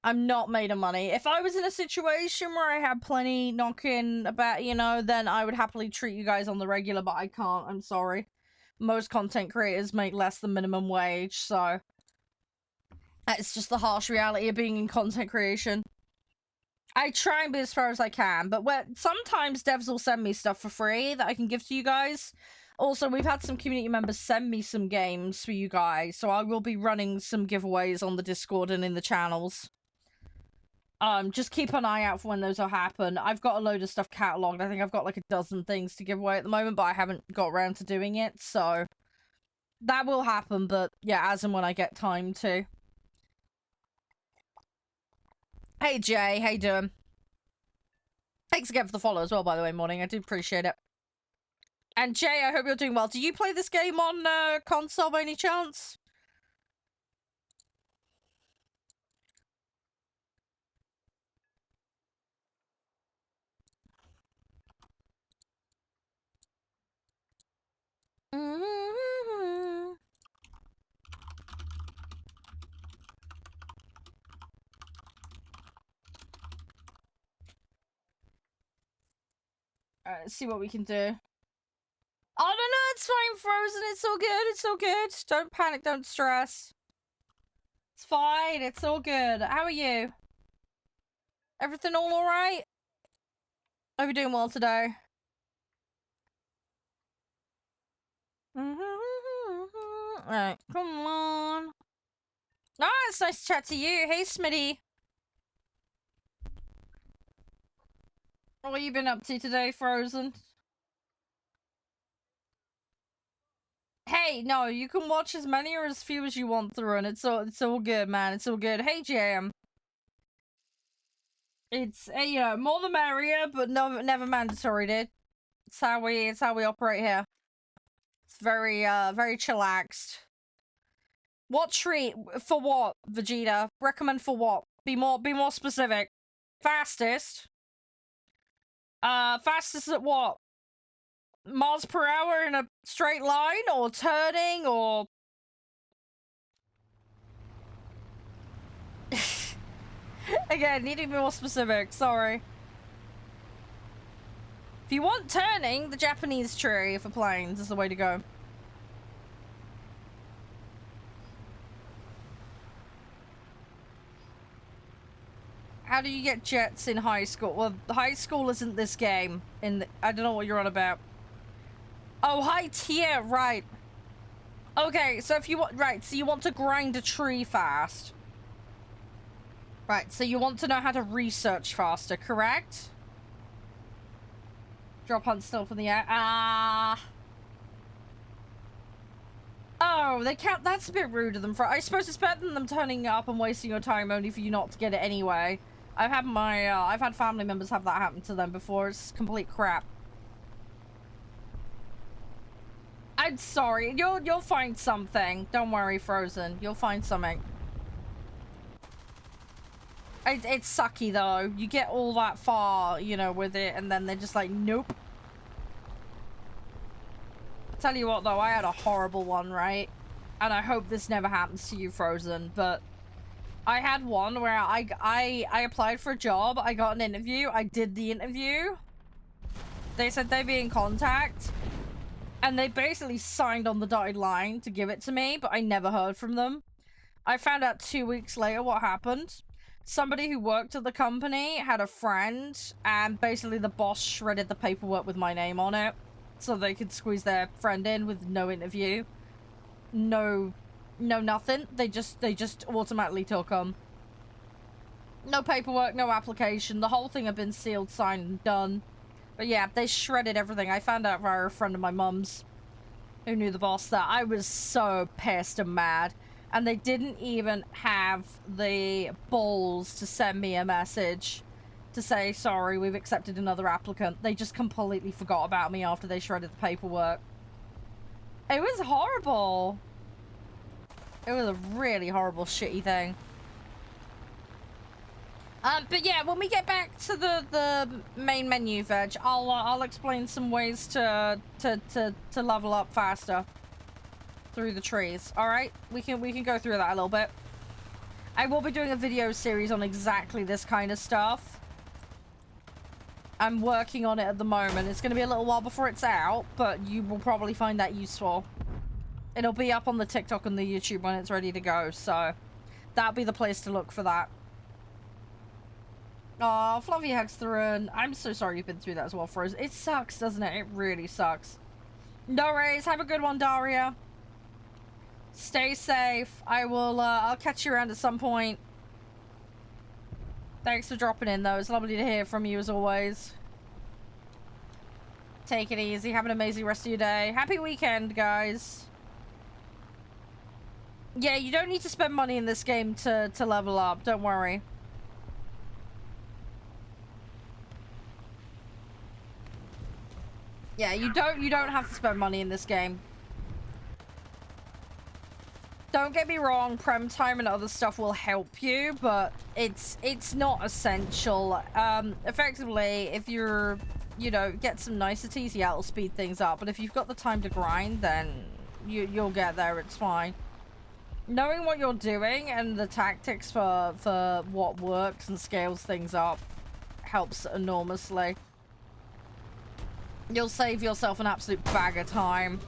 I'm not made of money. If I was in a situation where I had plenty knocking about, you know, then I would happily treat you guys on the regular, but I can't. I'm sorry. Most content creators make less than minimum wage, so it's just the harsh reality of being in content creation. I try and be as fair as I can, but sometimes devs will send me stuff for free that I can give to you guys. Also, we've had some community members send me some games for you guys, so I will be running some giveaways on the Discord and in the channels. Just keep an eye out for when those will happen. I've got a load of stuff catalogued. I think I've got like a dozen things to give away at the moment, but I haven't got around to doing it, so that will happen, but yeah, as and when I get time to. Hey Jay, how you doing? Thanks again for the follow as well, by the way, morning. I do appreciate it. And Jay, I hope you're doing well. Do you play this game on console by any chance? Alright, let's see what we can do. Oh, no, it's fine, Frozen. It's all good. It's all good. Don't panic. Don't stress. It's fine. It's all good. How are you? Everything all alright? Hope you're doing well today. Alright, come on. Ah, it's nice to chat to you. Hey, Smitty. What have you been up to today, Frozen? Hey, no, you can watch as many or as few as you want through, and it's all good, man. It's all good. Hey, Jam. It's you know, more the merrier, but no, never mandatory, dude. It's how we operate here. It's very chillaxed. What treat for what, Vegeta? Recommend for what? Be more specific. Fastest. Fastest at what? Miles per hour in a straight line, or turning, or again, need to be more specific. Sorry. If you want turning, the Japanese tree for planes is the way to go. How do you get jets in high school? Well, high school isn't this game. I don't know what you're on about. Oh, high tier, right. Okay, so if you want, right, so you want to grind a tree fast. Right, so you want to know how to research faster, correct? Drop hunt still from the air. Oh, they count. That's a bit rude of them. I suppose it's better than them turning up and wasting your time only for you not to get it anyway. I've had family members have that happen to them before. It's complete crap. I'm sorry. You'll find something. Don't worry, Frozen. You'll find something. It's sucky though. You get all that far, you know, with it, and then they're just like, nope. Tell you what though, I had a horrible one, right? And I hope this never happens to you, Frozen, but I had one where I applied for a job, I got an interview, I did the interview. They said they'd be in contact, and they basically signed on the dotted line to give it to me, but I never heard from them. I found out 2 weeks later what happened. Somebody who worked at the company had a friend, and basically the boss shredded the paperwork with my name on it, so they could squeeze their friend in with no interview. No nothing. They just automatically took them. No paperwork, no application. The whole thing had been sealed, signed, and done. But yeah, they shredded everything. I found out via a friend of my mum's who knew the boss that I was so pissed and mad. And they didn't even have the balls to send me a message to say, sorry, we've accepted another applicant. They just completely forgot about me after they shredded the paperwork. It was horrible. It was a really horrible, shitty thing. But yeah, when we get back to the main menu, Veg, I'll explain some ways to level up faster through the trees. All right, we can go through that a little bit. I will be doing a video series on exactly this kind of stuff. I'm working on it at the moment. It's going to be a little while before it's out, but you will probably find that useful. It'll be up on the TikTok and the YouTube when it's ready to go, so that'll be the place to look for that. Aw, Fluffy hugs through, and I'm so sorry you've been through that as well, Frozen. It sucks, doesn't it? It really sucks. No worries. Have a good one, Daria. Stay safe. I'll catch you around at some point. Thanks for dropping in, though. It's lovely to hear from you, as always. Take it easy. Have an amazing rest of your day. Happy weekend, guys. Yeah, you don't need to spend money in this game to level up. Don't worry. Yeah, you don't have to spend money in this game. Don't get me wrong, prem time and other stuff will help you, but it's not essential. Effectively, if you're, you know, get some niceties, yeah, it'll speed things up. But if you've got the time to grind, then you'll get there. It's fine. Knowing what you're doing and the tactics for what works and scales things up helps enormously. You'll save yourself an absolute bag of time.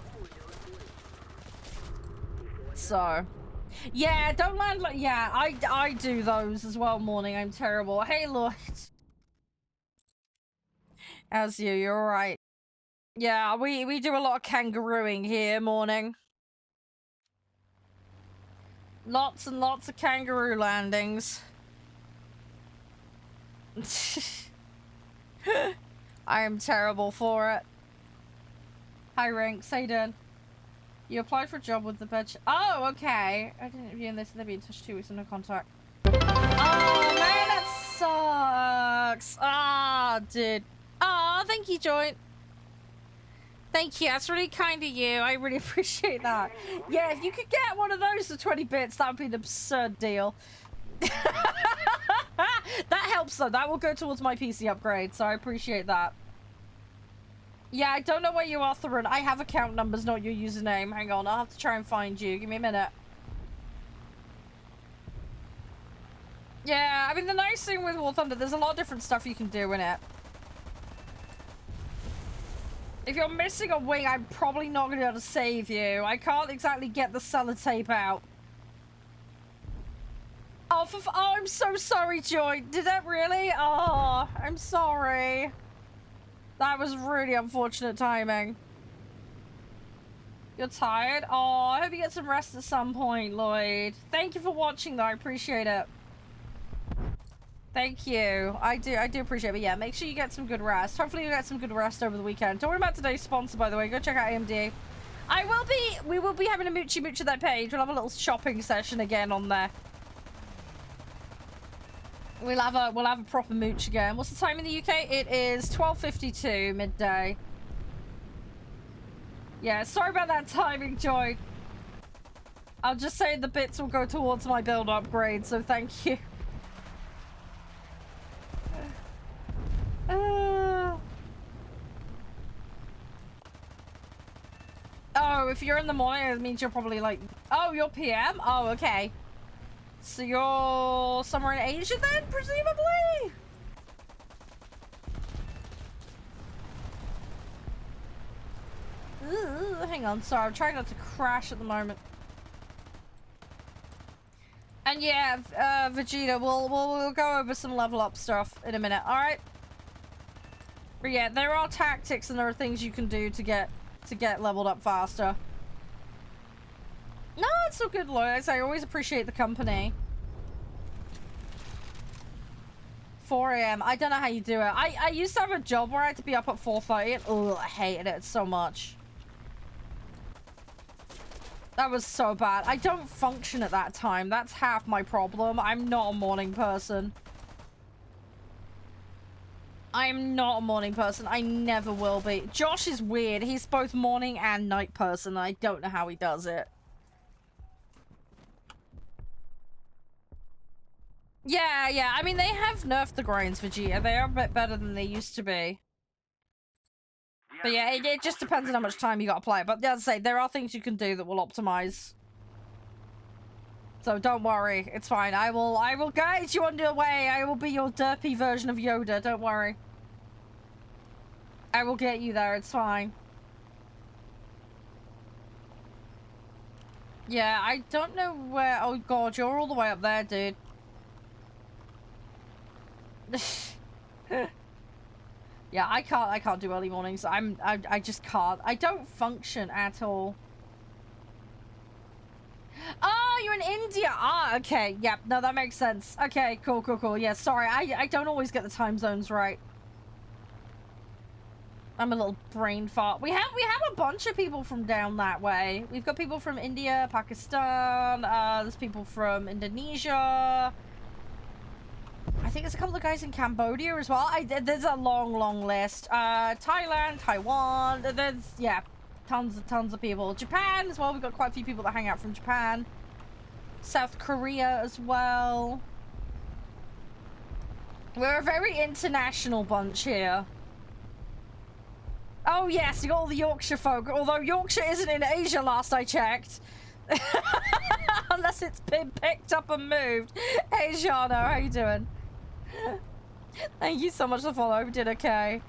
So, yeah, don't land like, yeah, I do those as well, Morning. I'm terrible. Hey, Lloyd. As you're right. Yeah, we do a lot of kangarooing here, morning. Lots and lots of kangaroo landings. I am terrible for it. Hi, Rinks. How you doing? You applied for a job with the bed. Oh, okay. I didn't interview in this. They'll be in touch 2 weeks. No contact. Oh, man, that sucks. Ah, dude. Ah, thank you, Joint. Thank you. That's really kind of you. I really appreciate that. Yeah, if you could get one of those for 20 bits, that would be an absurd deal. That helps, though. That will go towards my PC upgrade, so I appreciate that. Yeah, I don't know where you are, Tharun. I have account numbers, not your username. Hang on, I'll have to try and find you. Give me a minute. Yeah, I mean, the nice thing with War Thunder, there's a lot of different stuff you can do in it. If you're missing a wing, I'm probably not going to be able to save you. I can't exactly get the sellotape out. Oh, oh, I'm so sorry, Joy. Did that really? Oh, I'm sorry. That was really unfortunate timing. You're tired? Oh, I hope you get some rest at some point, Lloyd. Thank you for watching, though. I appreciate it. Thank you. I do appreciate it. But yeah, make sure you get some good rest. Hopefully you get some good rest over the weekend. Don't worry about today's sponsor, by the way. Go check out AMD. We will be having a Moochie Mooch of that page. We'll have a little shopping session again on there. We'll have a proper mooch again. What's the time in the UK? It is 12:52 midday. Yeah, sorry about that timing, Joy. I'll just say the bits will go towards my build upgrade, so thank you. Oh, if you're in the morning, it means you're probably like... Oh, you're PM? Oh, okay. So you're somewhere in Asia then, presumably? Ooh, hang on, sorry, I'm trying not to crash at the moment. And yeah, Vegeta, we'll go over some level up stuff in a minute, alright? But yeah, there are tactics and there are things you can do to get leveled up faster. No, it's so good, Lois. I always appreciate the company. 4 AM. I don't know how you do it. I used to have a job where I had to be up at 4:30 and ugh, I hated it so much. That was so bad. I don't function at that time. That's half my problem. I'm not a morning person. I'm not a morning person. I never will be. Josh is weird. He's both morning and night person. I don't know how he does it. Yeah. I mean, they have nerfed the grinds, Vegeta. They are a bit better than they used to be. But yeah, it just depends on how much time you gotta play. But as I say, there are things you can do that will optimize. So don't worry, it's fine. I will guide you on your way. I will be your derpy version of Yoda. Don't worry. I will get you there. It's fine. Yeah, I don't know where. Oh god, you're all the way up there, dude. Yeah, I can't do early mornings. I just can't. I don't function at all. Oh, you're in India. Ah, okay. Yep. No, that makes sense. Okay, cool. Yeah, sorry. I don't always get the time zones right. I'm a little brain fart. We have a bunch of people from down that way. We've got people from India, Pakistan, there's people from Indonesia. I think there's a couple of guys in Cambodia as well. There's a long list. Thailand, Taiwan, there's, yeah, tons of people. Japan as well, we've got quite a few people that hang out from Japan. South Korea as well. We're a very international bunch here. Oh yes, you got all the Yorkshire folk, although Yorkshire isn't in Asia last I checked. Unless it's been picked up and moved. Hey Shano, how you doing? Thank you so much for the follow. We did okay.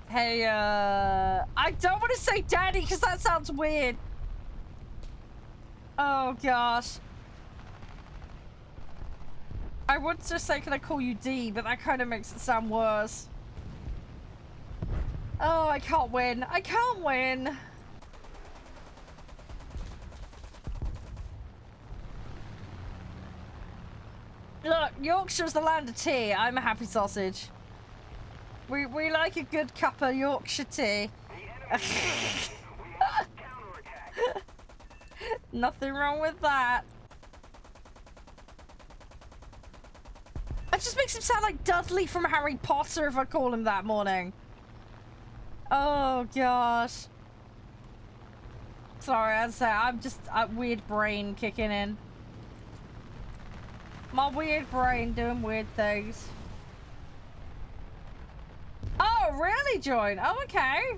Hey, I don't want to say daddy because that sounds weird. Oh gosh. I would just say, can I call you D, but that kind of makes it sound worse. Oh, I can't win. I can't win. Look, Yorkshire's the land of tea. I'm a happy sausage. We like a good cup of Yorkshire tea. Nothing wrong with that. It just makes him sound like Dudley from Harry Potter if I call him that morning. Oh gosh. Sorry, I'd say I'm just a weird brain kicking in. My weird brain doing weird things. Oh, really, Join? Oh, okay.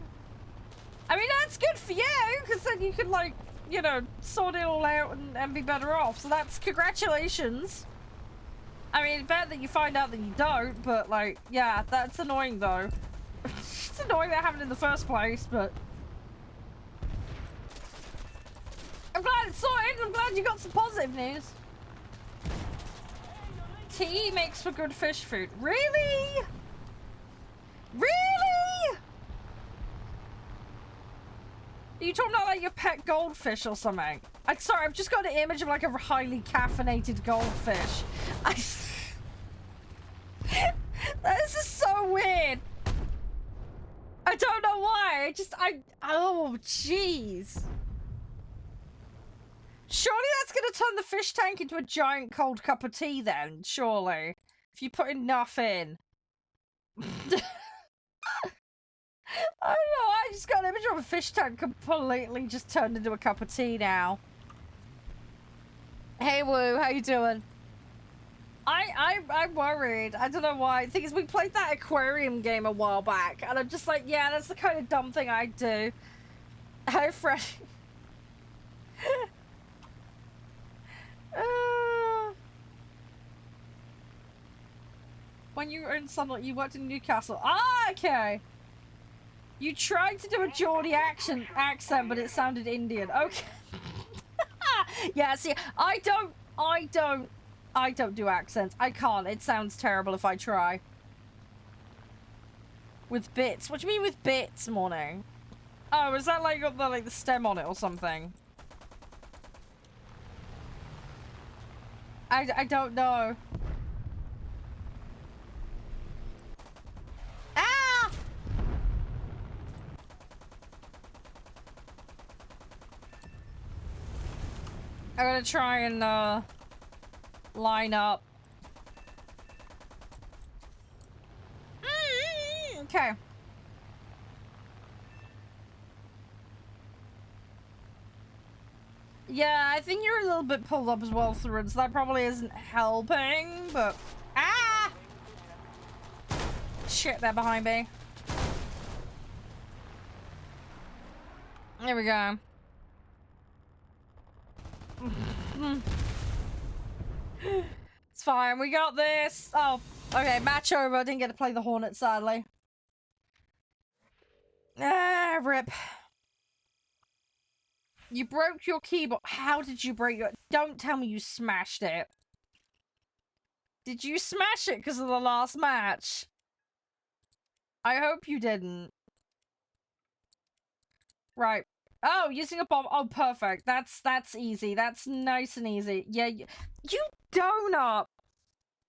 I mean, that's good for you, because then you can, like, you know, sort it all out and be better off. So that's congratulations. I mean, bad that you find out that you don't, but, like, yeah, that's annoying, though. It's annoying that happened in the first place, but... I'm glad it's sorted. I'm glad you got some positive news. Tea makes for good fish food. Really? Really? Are you talking about like your pet goldfish or something? I'm sorry, I've just got an image of like a highly caffeinated goldfish. This is so weird. I don't know why. Oh, jeez. Surely that's going to turn the fish tank into a giant cold cup of tea then, surely. If you put enough in. I don't know, I just got an image of a fish tank completely just turned into a cup of tea now. Hey Woo, how you doing? I'm worried. I don't know why. The thing is, we played that aquarium game a while back, and I'm just like, yeah, that's the kind of dumb thing I'd do. How fresh. When you were in Sunlight, you worked in Newcastle. Ah, okay. You tried to do a Geordie accent, but it sounded Indian. Okay. Yeah, see, I don't do accents. I can't. It sounds terrible if I try. With bits. What do you mean with bits, Morning? Oh, is that like got the stem on it or something? I don't know. Ah! I'm gonna try and line up. Okay. Yeah, I think you're a little bit pulled up as well, Thrin, so that probably isn't helping, but... Ah! Shit, they're behind me. There we go. It's fine, we got this. Oh, okay, match over. I didn't get to play the Hornet, sadly. Ah, rip. You broke your keyboard. How did you break your... Don't tell me you smashed it. Did you smash it because of the last match? I hope you didn't. Right. Oh, using a bomb. Oh, perfect. That's easy. That's nice and easy. Yeah, you donut.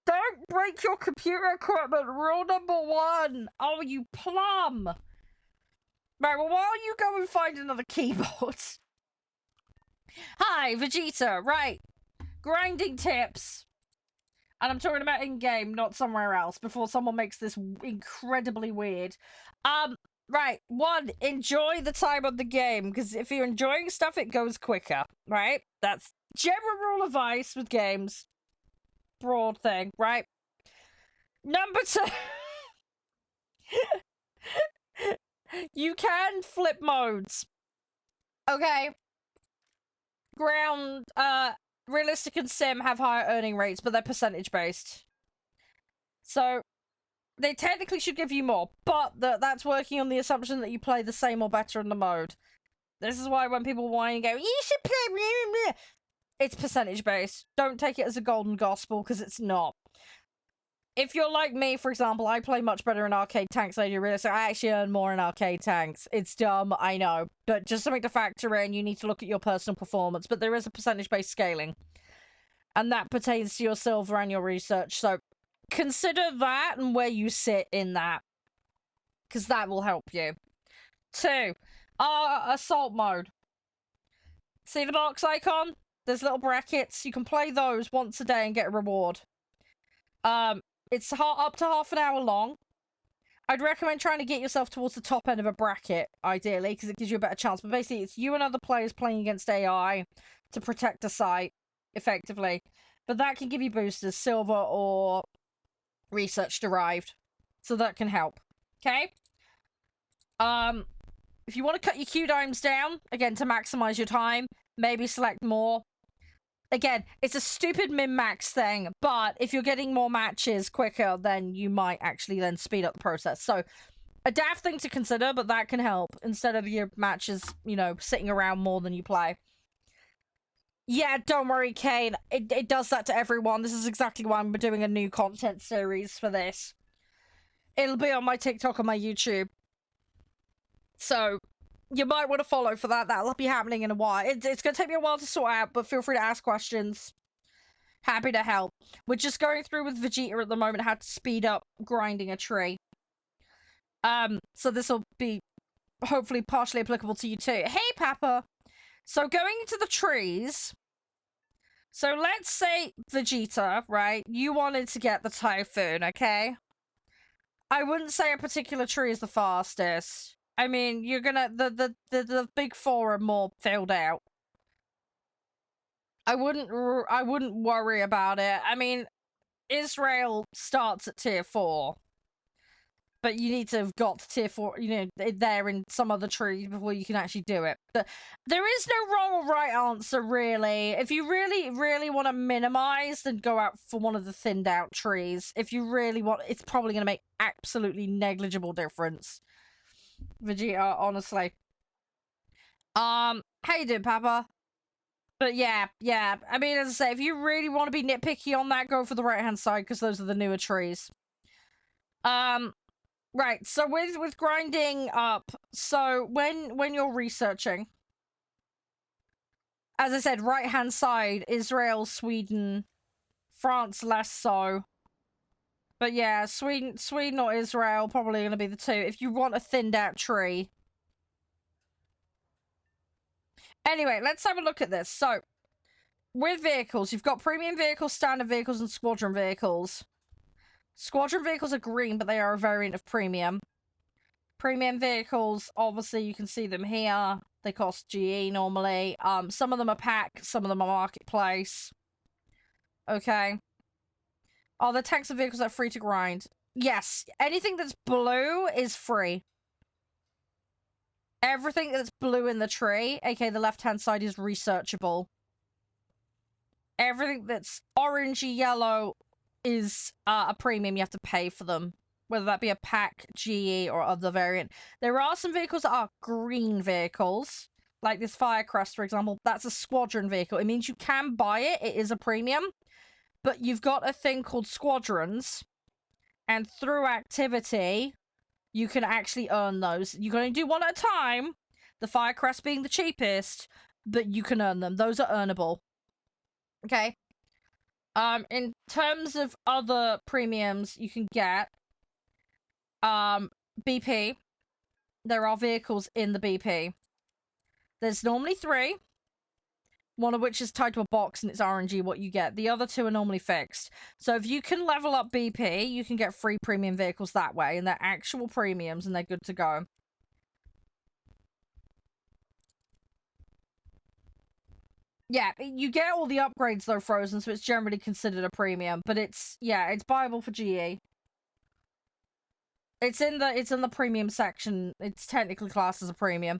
Don't break your computer equipment. Rule number 1. Oh, you plum. Right, well, while you go and find another keyboard. Hi, Vegeta. Right. Grinding tips. And I'm talking about in-game, not somewhere else, before someone makes this incredibly weird. Right. 1, enjoy the time of the game, because if you're enjoying stuff, it goes quicker, right? That's general rule of ice with games. Broad thing, right? Number 2. You can flip modes. Okay. Ground, Realistic and Sim have higher earning rates, but they're percentage based. So, they technically should give you more, but that's working on the assumption that you play the same or better in the mode. This is why when people whine and go, you should play... It's percentage based. Don't take it as a golden gospel, because it's not. if you're like me, for example, I play much better in arcade tanks than I do real, so I actually earn more in arcade tanks. It's dumb, I know. But just something to factor in, you need to look at your personal performance. But there is a percentage-based scaling. And that pertains to your silver and your research. So consider that and where you sit in that. Because that will help you. 2. Assault mode. See the box icon? There's little brackets. You can play those once a day and get a reward. It's up to half an hour long. I'd recommend trying to get yourself towards the top end of a bracket, ideally, because it gives you a better chance. But basically, it's you and other players playing against AI to protect a site, effectively. But that can give you boosters, silver or research derived. So that can help. Okay? If you want to cut your Q dimes down, again, to maximize your time, maybe select more. Again, it's a stupid min-max thing, but if you're getting more matches quicker, then you might actually then speed up the process. So, a daft thing to consider, but that can help, instead of your matches, you know, sitting around more than you play. Yeah, don't worry, Kane. It does that to everyone. This is exactly why I'm doing a new content series for this. It'll be on my TikTok and my YouTube. So, you might want to follow for that. That'll be happening in a while. It's going to take me a while to sort out, but feel free to ask questions. Happy to help. We're just going through with Vegeta at the moment how to speed up grinding a tree. So this will be hopefully partially applicable to you too. Hey, Papa! So going into the trees... So let's say, Vegeta, right? You wanted to get the Typhoon, okay? I wouldn't say a particular tree is the fastest. I mean, you're gonna... The big 4 are more filled out. I wouldn't worry about it. I mean, Israel starts at tier 4. But you need to have got to tier 4, you know, there in some other tree before you can actually do it. But there is no wrong or right answer, really. If you really, really want to minimize, then go out for one of the thinned out trees. If you really want, it's probably going to make absolutely negligible difference. Vegeta, honestly. How you doing, Papa? But yeah. I mean, as I say, if you really want to be nitpicky on that, go for the right-hand side, because those are the newer trees. Right, so with grinding up, so when you're researching, as I said, right-hand side, Israel, Sweden, France less so. But yeah, Sweden or Israel probably going to be the 2, if you want a thinned-out tree. Anyway, let's have a look at this. So, with vehicles, you've got premium vehicles, standard vehicles, and squadron vehicles. Squadron vehicles are green, but they are a variant of premium. Premium vehicles, obviously, you can see them here. They cost GE normally. Some of them are pack, some of them are marketplace. Okay. Oh, the tanks and vehicles are free to grind. Yes, anything that's blue is free. Everything that's blue in the tree, aka the left-hand side, is researchable. Everything that's orangey yellow is a premium. You have to pay for them. Whether that be a pack, GE, or other variant. There are some vehicles that are green vehicles. Like this Firecrest, for example. That's a squadron vehicle. It means you can buy it. It is a premium. But you've got a thing called squadrons. And through activity, you can actually earn those. You can only do one at a time. The Firecrest being the cheapest. But you can earn them. Those are earnable. Okay. In terms of other premiums you can get, BP, there are vehicles in the BP. There's normally 3, one of which is tied to a box and it's RNG what you get. The other 2 are normally fixed. So if you can level up BP, you can get free premium vehicles that way, and they're actual premiums and they're good to go. Yeah, you get all the upgrades though, Frozen, so it's generally considered a premium. But it's, yeah, it's buyable for GE. It's in the premium section. It's technically classed as a premium.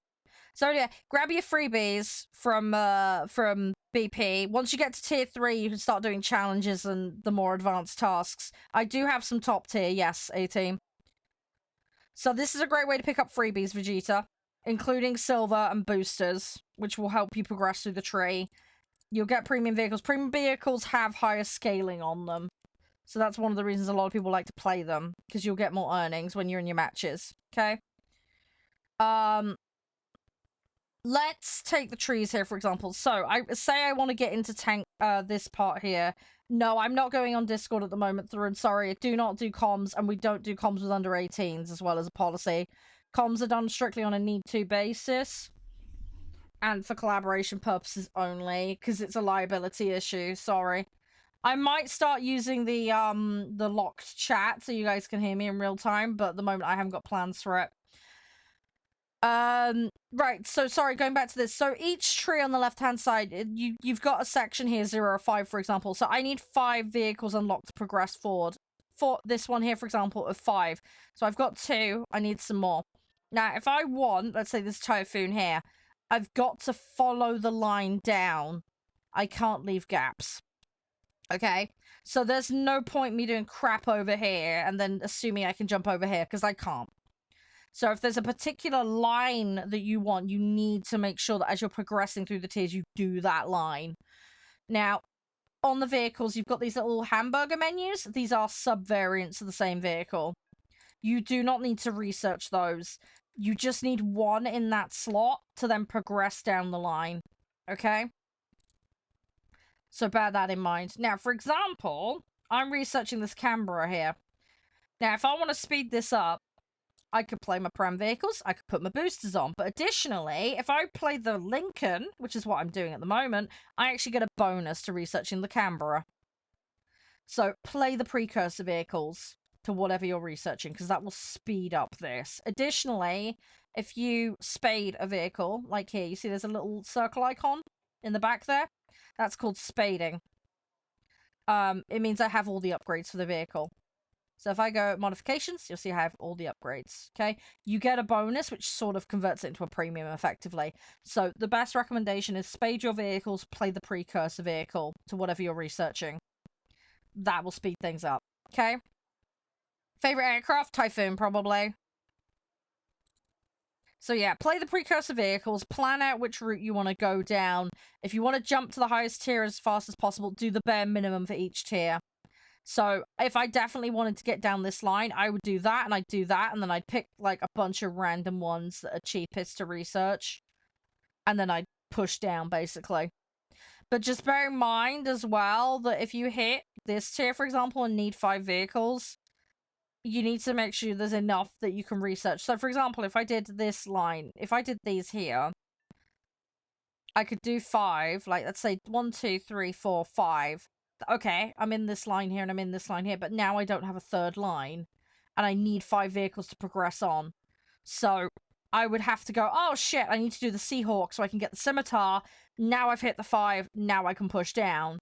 So yeah, grab your freebies from BP. Once you get to tier 3, you can start doing challenges and the more advanced tasks. I do have some top tier, yes, 18. So this is a great way to pick up freebies, Vegeta, including silver and boosters, which will help you progress through the tree. You'll get premium vehicles. Premium vehicles have higher scaling on them. So that's one of the reasons a lot of people like to play them, because you'll get more earnings when you're in your matches. Okay. Let's take the trees here, for example. So I say I want to get into this part here. No, I'm not going on Discord at the moment, Thrun. Sorry, I do not do comms, and we don't do comms with under 18s as well as a policy. Comms are done strictly on a need-to basis and for collaboration purposes only, because it's a liability issue. Sorry. I might start using the locked chat so you guys can hear me in real time, but at the moment I haven't got plans for it. Right, so sorry, going back to this. So each tree on the left-hand side, you've got a section here, 0 or 5, for example. So I need 5 vehicles unlocked to progress forward. For this one here, for example, of 5. So I've got 2, I need some more. Now, if I want, let's say this Typhoon here, I've got to follow the line down. I can't leave gaps. Okay? So there's no point me doing crap over here and then assuming I can jump over here, because I can't. So if there's a particular line that you want, you need to make sure that as you're progressing through the tiers, you do that line. Now, on the vehicles, you've got these little hamburger menus. These are sub-variants of the same vehicle. You do not need to research those. You just need one in that slot to then progress down the line. Okay? So bear that in mind. Now, for example, I'm researching this Canberra here. Now, if I want to speed this up, I could play my Prem vehicles, I could put my boosters on. But additionally, if I play the Lincoln, which is what I'm doing at the moment, I actually get a bonus to researching the Canberra. So play the precursor vehicles to whatever you're researching, because that will speed up this. Additionally, if you spade a vehicle, like here, you see there's a little circle icon in the back there? That's called spading. It means I have all the upgrades for the vehicle. So if I go modifications, you'll see I have all the upgrades, okay? You get a bonus, which sort of converts it into a premium, effectively. So the best recommendation is spade your vehicles, play the precursor vehicle to whatever you're researching. That will speed things up, okay? Favorite aircraft? Typhoon, probably. So yeah, play the precursor vehicles, plan out which route you want to go down. If you want to jump to the highest tier as fast as possible, do the bare minimum for each tier. So if I definitely wanted to get down this line, I would do that, and I'd do that, and then I'd pick, like, a bunch of random ones that are cheapest to research. And then I'd push down, basically. But just bear in mind, as well, that if you hit this tier, for example, and need 5 vehicles, you need to make sure there's enough that you can research. So, for example, if I did this line, if I did these here, I could do 5, like, let's say 1, 2, 3, 4, 5. Okay, I'm in this line here and I'm in this line here, but now I don't have a third line, and I need 5 vehicles to progress on. So I would have to go, oh shit, I need to do the Seahawk so I can get the Scimitar. Now I've hit the 5, now I can push down.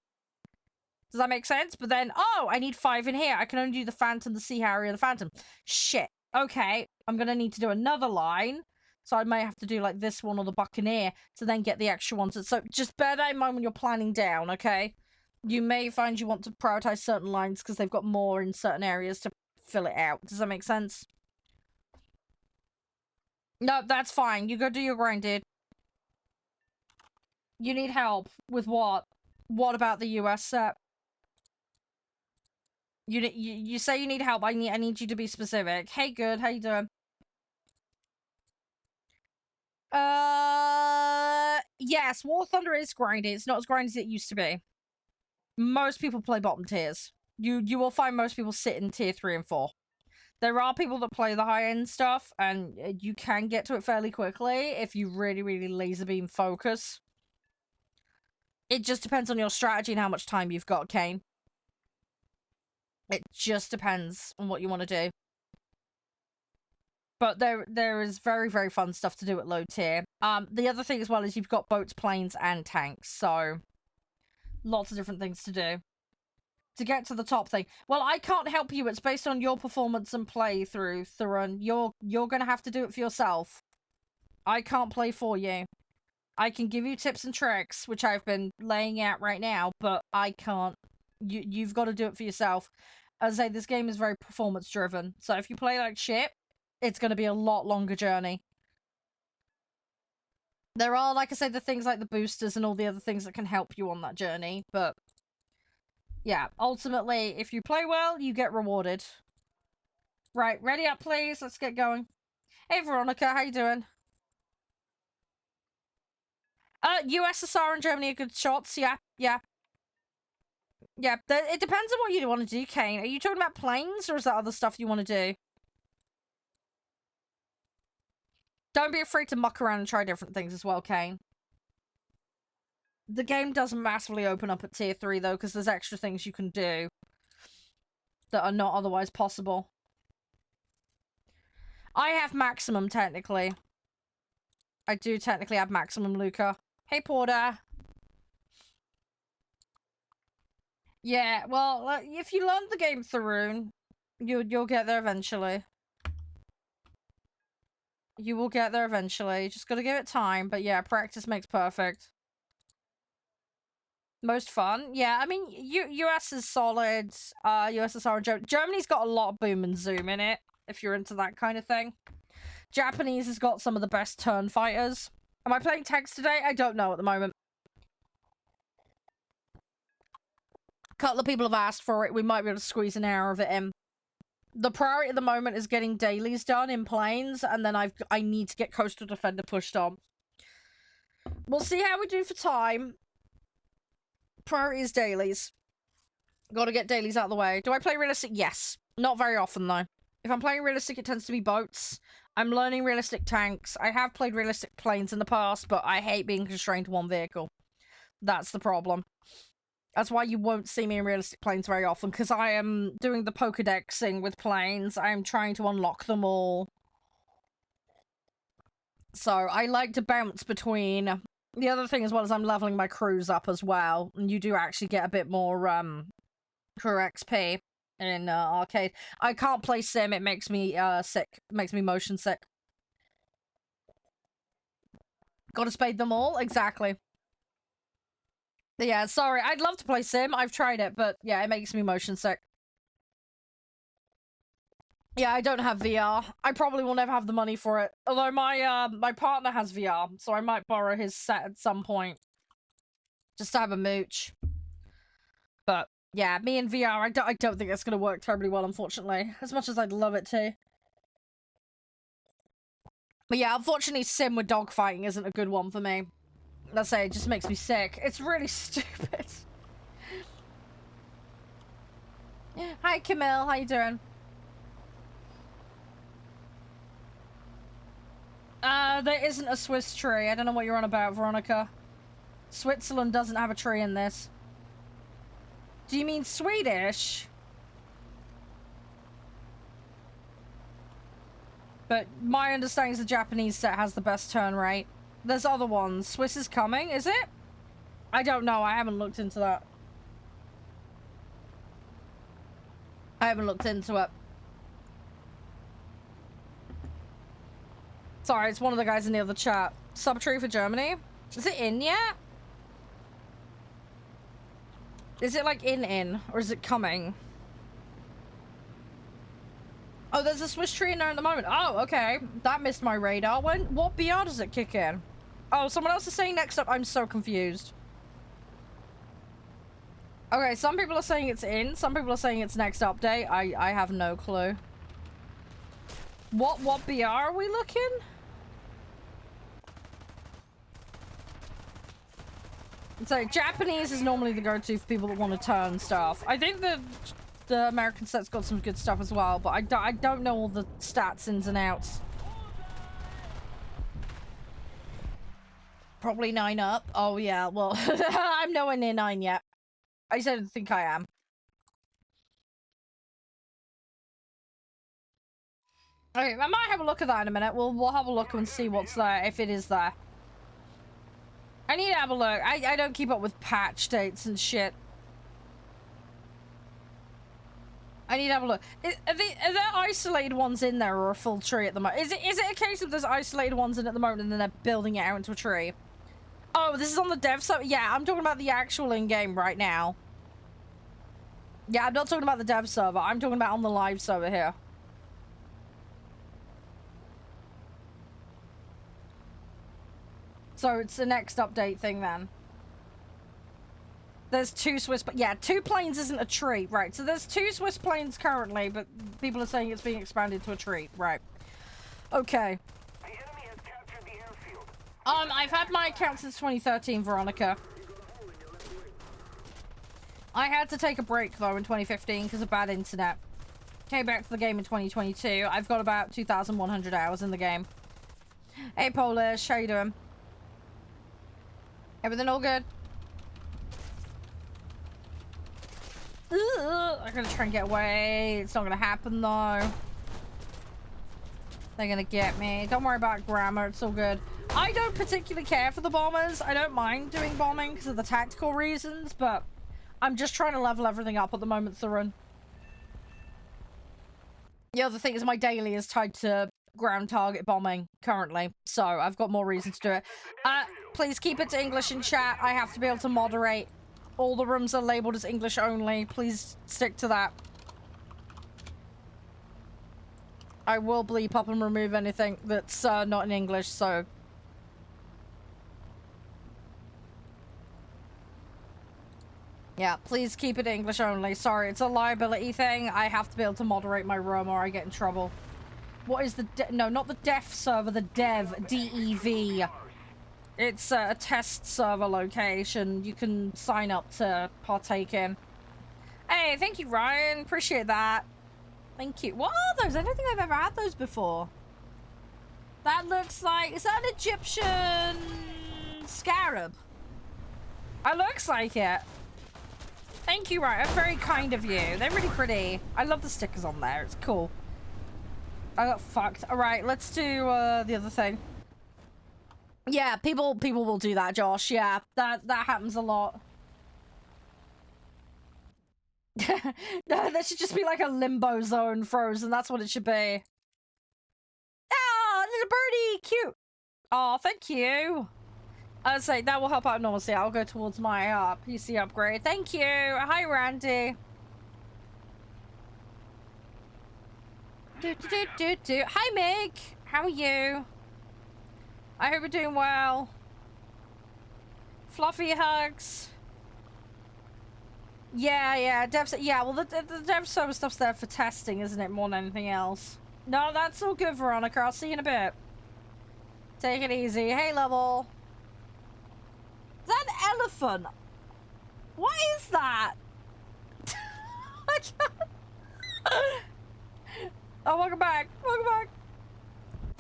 Does that make sense? But then, oh, I need 5 in here. I can only do the Phantom, the Sea Harrier, the Phantom. Shit. Okay, I'm gonna need to do another line. So I may have to do like this one or the Buccaneer to then get the extra ones. So just bear that in mind when you're planning down, okay? You may find you want to prioritize certain lines because they've got more in certain areas to fill it out. Does that make sense? No, that's fine. You go do your grind, dude. You need help with what? What about the US set? You say you need help. I need you to be specific. Hey, good. How you doing? Yes, War Thunder is grindy. It's not as grindy as it used to be. Most people play bottom tiers. You will find most people sit in tier 3 and 4. There are people that play the high-end stuff, and you can get to it fairly quickly if you really, really laser beam focus. It just depends on your strategy and how much time you've got, Kane. It just depends on what you want to do. But there is very, very fun stuff to do at low tier. The other thing as well is you've got boats, planes, and tanks, so lots of different things to do to get to the top thing. Well, I can't help you. It's based on your performance and playthrough, Thurun. You're gonna have to do it for yourself. I can't play for you. I can give you tips and tricks, which I've been laying out right now, but I can't. You've got to do it for yourself. As I say, this game is very performance driven, so if you play like shit, it's going to be a lot longer journey. There are, like I say, the things like the boosters and all the other things that can help you on that journey, but Yeah, ultimately, if you play well, you get rewarded. Right, ready up, please. Let's get going. Hey, Veronica, how you doing? USSR and Germany are good shots. Yeah, yeah. Yeah, it depends on what you want to do, Kane. Are you talking about planes, or is that other stuff you want to do? Don't be afraid to muck around and try different things as well, Kane. The game does massively open up at tier 3, though, because there's extra things you can do that are not otherwise possible. I have maximum, technically. I do technically have maximum, Luca. Hey, Porter. Yeah, well, if you learn the game through, you'll get there eventually. You will get there eventually. Just gotta give it time, but yeah, practice makes perfect. Most fun? Yeah, I mean, US is solid. USSR and Germany's got a lot of boom and zoom in it, if you're into that kind of thing. Japanese has got some of the best turn fighters. Am I playing tanks today? I don't know at the moment. A couple of people have asked for it. We might be able to squeeze an hour of it in. The priority at the moment is getting dailies done in planes, and then I need to get Coastal Defender pushed on. We'll see how we do for time. Priority is dailies. Gotta get dailies out of the way. Do I play realistic? Yes. Not very often, though. If I'm playing realistic, it tends to be boats. I'm learning realistic tanks. I have played realistic planes in the past, but I hate being constrained to one vehicle. That's the problem. That's why you won't see me in realistic planes very often, because I am doing the Pokedexing with planes. I am trying to unlock them all. So I like to bounce between. The other thing as well is I'm leveling my crews up as well, and you do actually get a bit more crew XP in arcade. I can't play sim. It makes me sick. It makes me motion sick. Gotta spade them all? Exactly. Yeah, sorry. I'd love to play sim. I've tried it, but yeah, it makes me motion sick. Yeah, I don't have VR. I probably will never have the money for it. Although my partner has VR, so I might borrow his set at some point. Just to have a mooch. But yeah, me and VR, I don't think it's going to work terribly well, unfortunately. As much as I'd love it to. But yeah, unfortunately, sim with dogfighting isn't a good one for me. Let's say it just makes me sick. It's really stupid. Hi, Camille. How you doing? There isn't a Swiss tree. I don't know what you're on about, Veronica. Switzerland doesn't have a tree in this. Do you mean Swedish? But my understanding is the Japanese set has the best turn rate. There's other ones. Swiss is coming, is it? I don't know. I haven't looked into that. I haven't looked into it. Sorry, it's one of the guys in the other chat. Subtree for Germany? Is it in yet? Is it like in? Or is it coming? Oh, there's a Swiss tree in there at the moment. Oh, okay. That missed my radar. What BR does it kick in? Oh, someone else is saying next up. I'm so confused. Okay, some people are saying it's in. Some people are saying it's next update. I have no clue. What BR are we looking? So Japanese is normally the go-to for people that want to turn stuff. I think the American set's got some good stuff as well, but I don't know all the stats ins and outs. Probably 9 up. Oh yeah, well, I'm nowhere near 9 yet. I don't think I am. Okay, I might have a look at that in a minute. We'll have a look and see what's there, if it is there. I need to have a look. I don't keep up with patch dates and shit. I need to have a look. Are there isolated ones in there or a full tree at the moment? Is it a case of there's isolated ones in at the moment and then they're building it out into a tree? Oh, this is on the dev server? Yeah, I'm talking about the actual in-game right now. Yeah, I'm not talking about the dev server. I'm talking about on the live server here. So it's the next update thing then. There's 2 Swiss... Yeah, 2 planes isn't a tree. Right, so there's 2 Swiss planes currently, but people are saying it's being expanded to a tree. Right. Okay. The enemy has captured the airfield. I've had my account since 2013, Veronica. I had to take a break, though, in 2015 because of bad internet. Came back to the game in 2022. I've got about 2,100 hours in the game. Hey, Polish. How you doing? Everything all good? Ugh, I'm gonna try and get away. It's not gonna happen, though. They're gonna get me. Don't worry about grammar. It's all good. I don't particularly care for the bombers. I don't mind doing bombing because of the tactical reasons, but I'm just trying to level everything up at the moment, Thurun. The other thing is my daily is tied to ground target bombing currently, so I've got more reason to do it. Please keep it to English in chat. I have to be able to moderate. All the rooms are labeled as English only. Please stick to that. I will bleep up and remove anything that's not in English, so... Yeah, please keep it English only. Sorry, it's a liability thing. I have to be able to moderate my room or I get in trouble. What is the... No, not the dev server, the dev. D-E-V. It's a test server location you can sign up to partake in. Hey, thank you, Ryan. Appreciate that. Thank you. What are those? I don't think I've ever had those before. That looks like... Is that an Egyptian scarab? It looks like it. Thank you, Ryan. Very kind of you. They're really pretty. I love the stickers on there. It's cool. I got fucked. All right, let's do the other thing. Yeah, people will do that, Josh. Yeah, that happens a lot. No, there should just be like a limbo zone frozen. That's what it should be. Ah, little birdie, cute. Oh, thank you. I'd say that will help out enormously. I'll go towards my PC upgrade. Thank you. Hi, Randy. Hi, Meg. How are you? I hope you're doing well. Fluffy hugs. Yeah, well, the dev server stuff's there for testing, isn't it, more than anything else? No, that's all good, Veronica. I'll see you in a bit. Take it easy. Hey, Level. Is that an elephant? What is that? I can't... Oh, welcome back. Welcome back.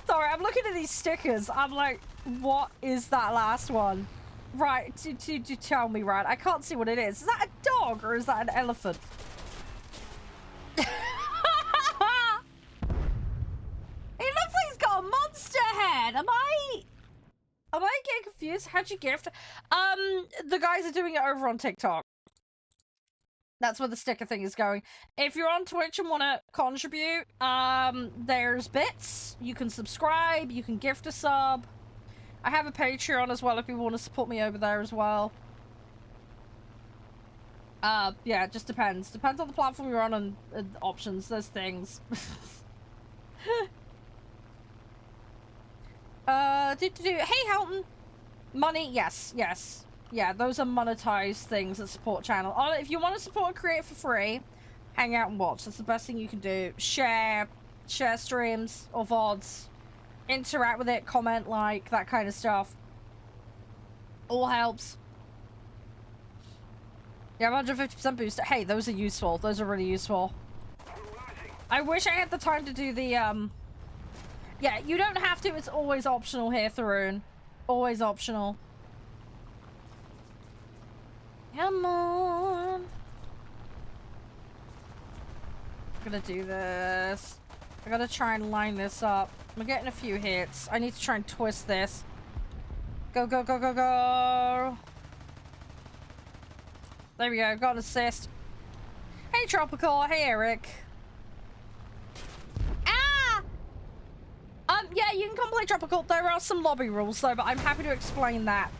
Sorry, I'm looking at these stickers. I'm like, what is that last one? Right, to tell me, right? I can't see what it is. Is that a dog or is that an elephant? It looks like he's got a monster head. Am I getting confused? How'd you gift? The guys are doing it over on TikTok. That's where the sticker thing is going. If you're on Twitch and want to contribute, there's bits. You can subscribe. You can gift a sub. I have a Patreon as well if you want to support me over there as well. Yeah, it just depends. Depends on the platform you're on and options. There's things. Hey, Helton. Money, yes. Yeah, those are monetized things that support channel. If you want to support a creator for free, hang out and watch. That's the best thing you can do. Share streams or VODs. Interact with it, comment, like, that kind of stuff. All helps. Yeah, 150% boost. Hey, those are useful. Those are really useful. I wish I had the time to do the, Yeah, you don't have to. It's always optional here, Tharoon. Always optional. Come on. I'm gonna do this. I gotta try and line this up. I'm getting a few hits. I need to try and twist this. Go, go, go, go, go. There we go. Got an assist. Hey, Tropical. Hey, Eric. Ah! Yeah, you can come play Tropical. There are some lobby rules, though, but I'm happy to explain that.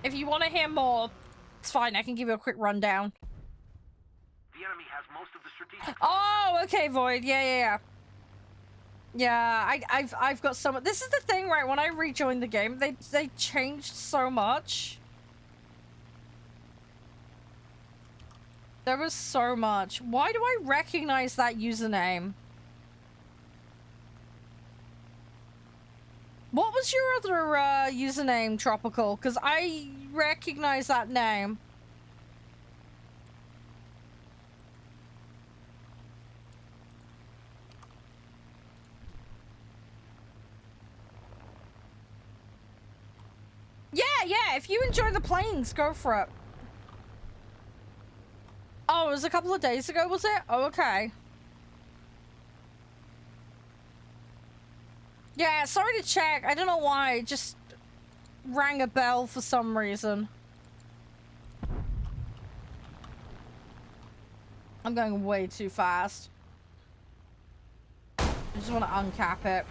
If you want to hear more, it's fine. I can give you a quick rundown. The enemy has most of the strategic... Oh, okay, Void. Yeah. Yeah, I've got so much. This is the thing, right? When I rejoined the game, they changed so much. There was so much. Why do I recognize that username? What was your other username, Tropical? Because I recognize that name. Yeah, if you enjoy the planes, go for it. Oh, it was a couple of days ago, was it? Oh, okay. Yeah, sorry to check. I don't know why. It just rang a bell for some reason. I'm going way too fast. I just want to uncap it.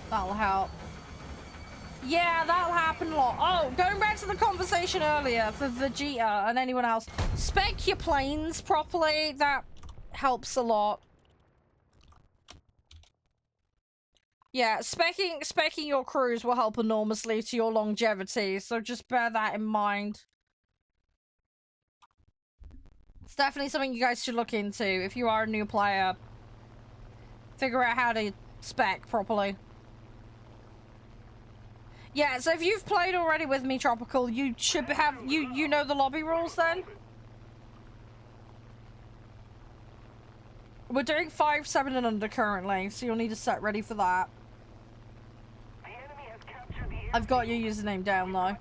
That'll help. Yeah, that'll happen a lot. Oh, going back to the conversation earlier for Vegeta and anyone else. Spec your planes properly. That helps a lot. Yeah, specking your crews will help enormously to your longevity, so just bear that in mind. It's definitely something you guys should look into if you are a new player. Figure out how to spec properly. Yeah, so if you've played already with me, Tropical, you should have you know the lobby rules then? We're doing 5, 7 and under currently, so you'll need to set ready for that. I've got your username down though.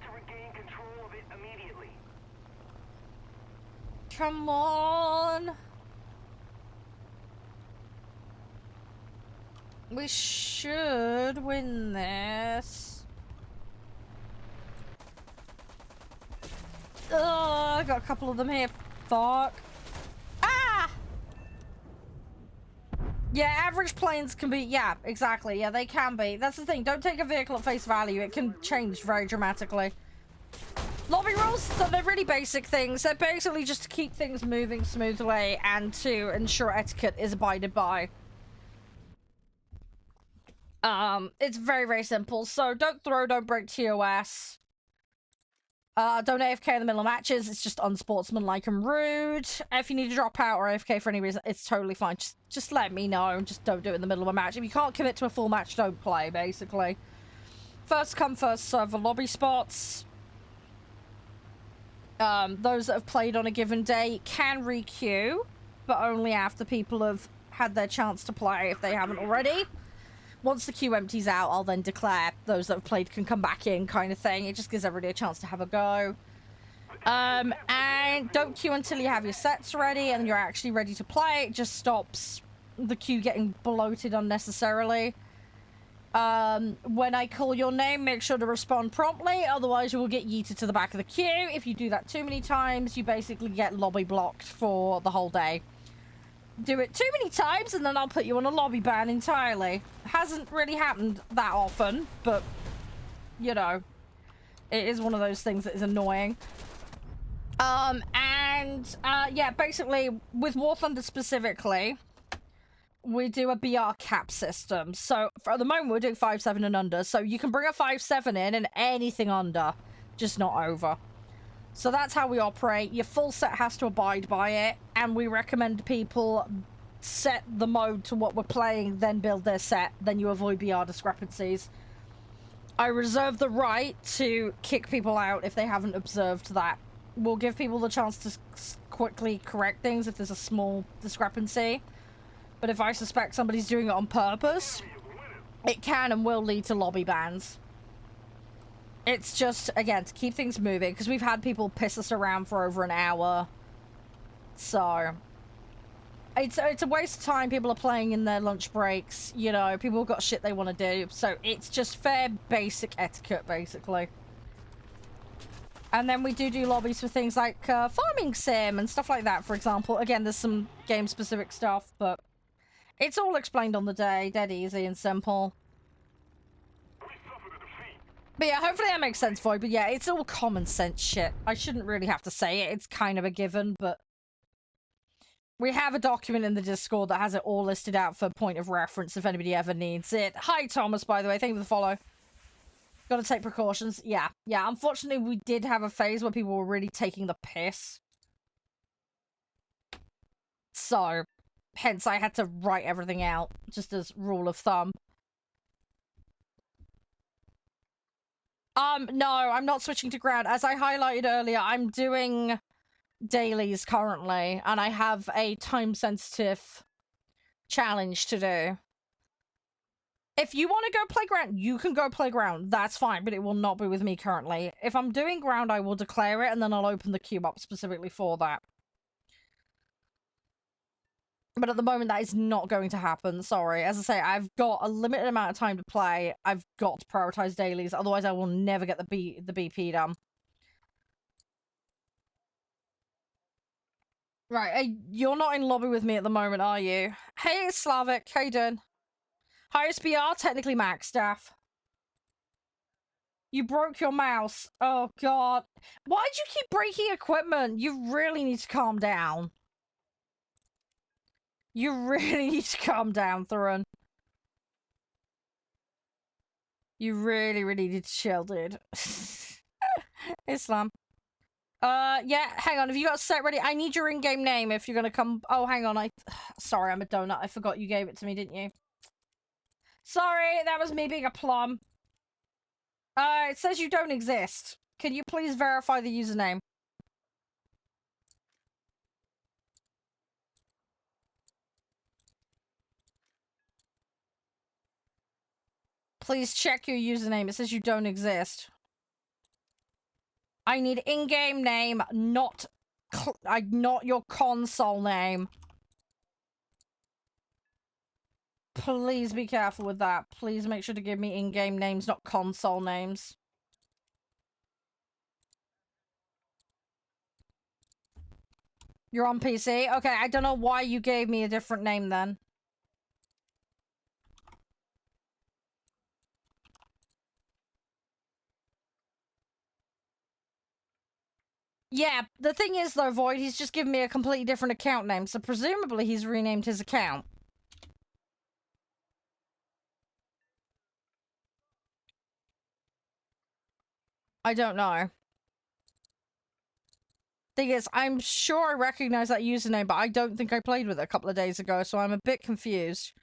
Come on. We should win this. Ugh, I got a couple of them here. Fuck. Ah! Yeah, average planes can be... Yeah, exactly. Yeah, they can be. That's the thing. Don't take a vehicle at face value. It can change very dramatically. Lobby rules, so they're really basic things. They're basically just to keep things moving smoothly and to ensure etiquette is abided by. It's very, very simple. So don't throw, don't break TOS. Don't AFK in the middle of matches. It's just unsportsmanlike and rude. If you need to drop out or AFK for any reason, it's totally fine. Just let me know. Just don't do it in the middle of a match. If you can't commit to a full match, don't play, basically. First come, first serve for lobby spots. Those that have played on a given day can re-queue, but only after people have had their chance to play if they haven't already. Once the queue empties out, I'll then declare those that have played can come back in, kind of thing. It just gives everybody a chance to have a go. And don't queue until you have your sets ready and you're actually ready to play. It just stops the queue getting bloated unnecessarily. When I call your name, make sure to respond promptly, otherwise you will get yeeted to the back of the queue. If you do that too many times, you basically get lobby blocked for the whole day. Do it too many times and then I'll put you on a lobby ban entirely. Hasn't really happened that often, but you know, it is one of those things that is annoying. Yeah, basically with War Thunder specifically, we do a BR cap system. So for the moment we're doing 5, 7 and under, so you can bring a 5, 7 in and anything under, just not over. So that's how we operate. Your full set has to abide by it, and we recommend people set the mode to what we're playing, then build their set, then you avoid BR discrepancies. I reserve the right to kick people out if they haven't observed that. We'll give people the chance to quickly correct things if there's a small discrepancy. But if I suspect somebody's doing it on purpose, it can and will lead to lobby bans. It's just, again, to keep things moving, because we've had people piss us around for over an hour. So, it's a waste of time. People are playing in their lunch breaks, you know, people have got shit they want to do. So, it's just fair, basic etiquette, basically. And then we do lobbies for things like farming sim and stuff like that, for example. Again, there's some game-specific stuff, but it's all explained on the day, dead easy and simple. But yeah, hopefully that makes sense for you. But yeah, it's all common sense shit. I shouldn't really have to say it. It's kind of a given, but we have a document in the Discord that has it all listed out for point of reference if anybody ever needs it. Hi, Thomas, by the way. Thank you for the follow. Gotta take precautions. Yeah. Unfortunately, we did have a phase where people were really taking the piss So, hence I had to write everything out, just as rule of thumb. No, I'm not switching to ground. As I highlighted earlier, I'm doing dailies currently, and I have a time-sensitive challenge to do. If you want to go play ground, you can go play ground. That's fine, but it will not be with me currently. If I'm doing ground, I will declare it, and then I'll open the queue up specifically for that. But at the moment, that is not going to happen. Sorry. As I say, I've got a limited amount of time to play. I've got to prioritize dailies. Otherwise, I will never get the BP done. Right. You're not in lobby with me at the moment, are you? Hey, Slavic. How you doing? Highest BR, technically max staff. You broke your mouse. Oh, God. Why'd you keep breaking equipment? You really need to calm down. You really need to calm down, Thurun. You really need to chill, dude. Islam. Yeah, hang on. Have you got set ready? I need your in-game name if you're gonna come. Oh, hang on. Sorry, I'm a donut. I forgot you gave it to me, didn't you? Sorry, that was me being a plum. It says you don't exist. Can you please verify the username? Please check your username. It says you don't exist. I need in-game name, not your console name. Please be careful with that. Please make sure to give me in-game names, not console names. You're on PC? Okay, I don't know why you gave me a different name then. Yeah, the thing is though, Void, he's just given me a completely different account name, so presumably he's renamed his account. I don't know. Thing is, I'm sure I recognize that username, but I don't think I played with it a couple of days ago, so I'm a bit confused.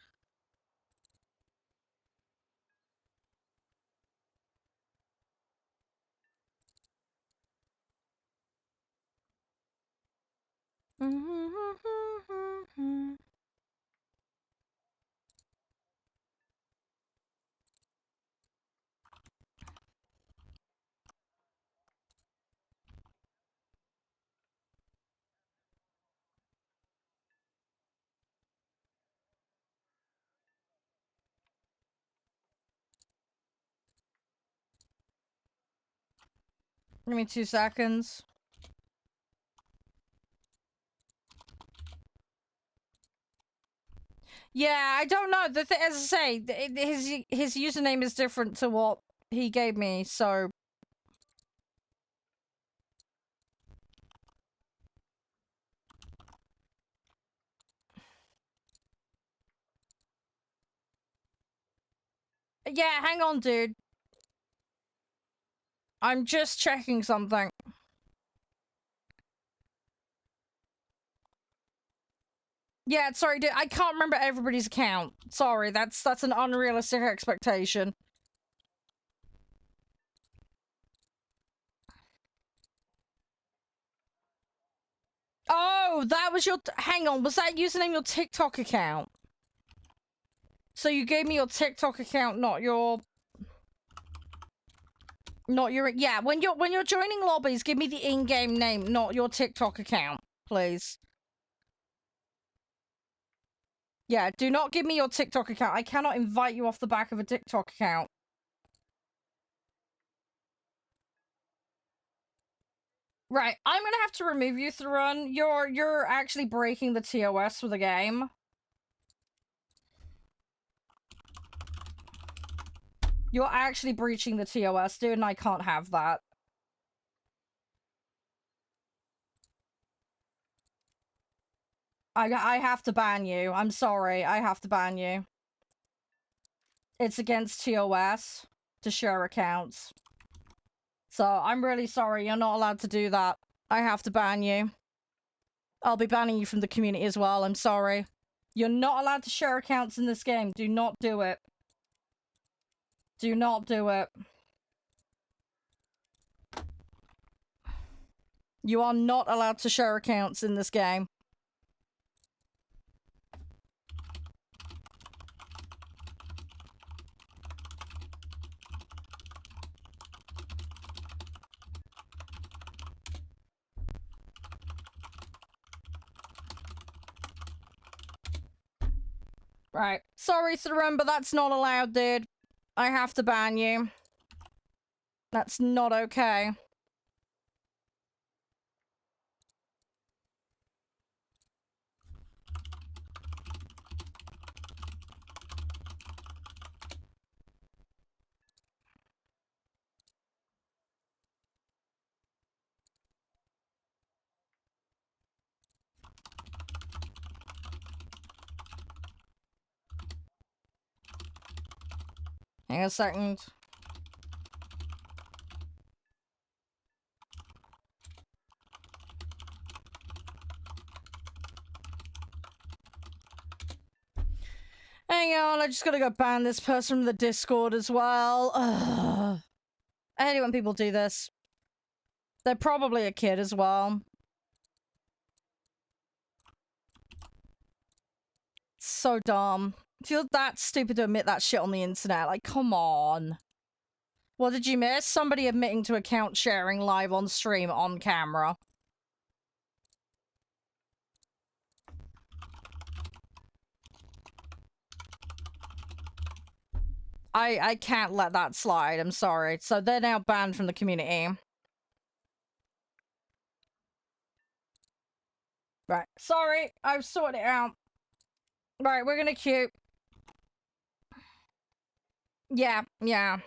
Give me 2 seconds. Yeah, I don't know. As I say, his username is different to what he gave me, so... Yeah, hang on, dude. I'm just checking something. Yeah, sorry, dude. I can't remember everybody's account. Sorry, that's an unrealistic expectation. Oh, that was your... Hang on, was that username your TikTok account? So you gave me your TikTok account, not your... Yeah, when you're joining lobbies, give me the in-game name, not your TikTok account, please. Yeah, do not give me your TikTok account. I cannot invite you off the back of a TikTok account. Right, I'm gonna have to remove you, Thrun. You're actually breaking the TOS for the game. You're actually breaching the TOS, dude, and I can't have that. I have to ban you. I'm sorry. I have to ban you. It's against TOS to share accounts. So, I'm really sorry. You're not allowed to do that. I have to ban you. I'll be banning you from the community as well. I'm sorry. You're not allowed to share accounts in this game. Do not do it. Do not do it. You are not allowed to share accounts in this game. Right. Sorry, Theron, but that's not allowed, dude. I have to ban you. That's not okay. Hang on a second. Hang on, I just gotta go ban this person from the Discord as well. Ugh. I hate it when people do this. They're probably a kid as well. So dumb. I feel that stupid to admit that shit on the internet. Like, come on. What did you miss? Somebody admitting to account sharing live on stream on camera. I can't let that slide. I'm sorry. So they're now banned from the community. Right. Sorry. I've sorted it out. Right, we're gonna queue. Yeah, yeah.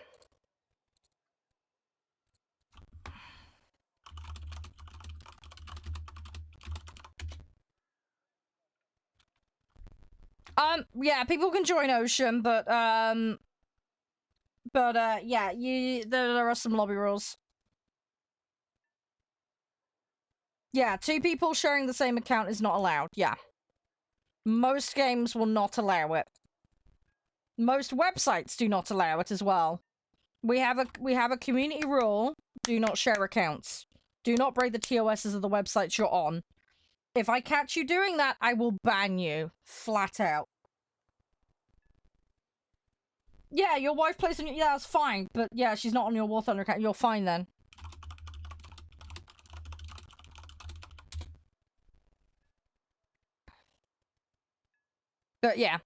Yeah, people can join Ocean, but, yeah, there are some lobby rules. Yeah, 2 people sharing the same account is not allowed, yeah. Most games will not allow it. Most websites do not allow it as well. We have a community rule, do not share accounts. Do not break the TOSs of the websites you're on. If I catch you doing that, I will ban you. Flat out. Yeah, your wife plays on your... Yeah, that's fine. But yeah, she's not on your warthunder account. You're fine then. But yeah.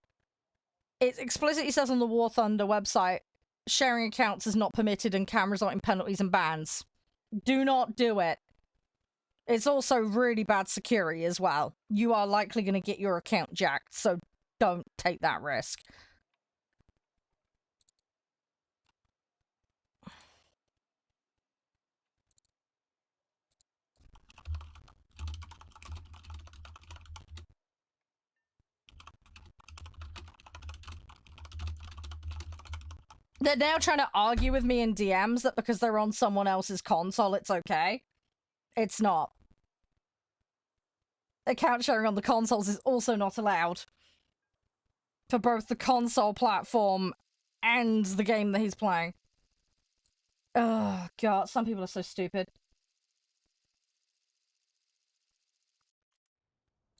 It explicitly says on the warthunder website, sharing accounts is not permitted and can result in penalties and bans. Do not do it. It's also really bad security as well. You are likely going to get your account jacked, so don't take that risk. They're now trying to argue with me in DMs that because they're on someone else's console, it's okay. It's not. Account sharing on the consoles is also not allowed. For both the console platform and the game that he's playing. Oh, God. Some people are so stupid.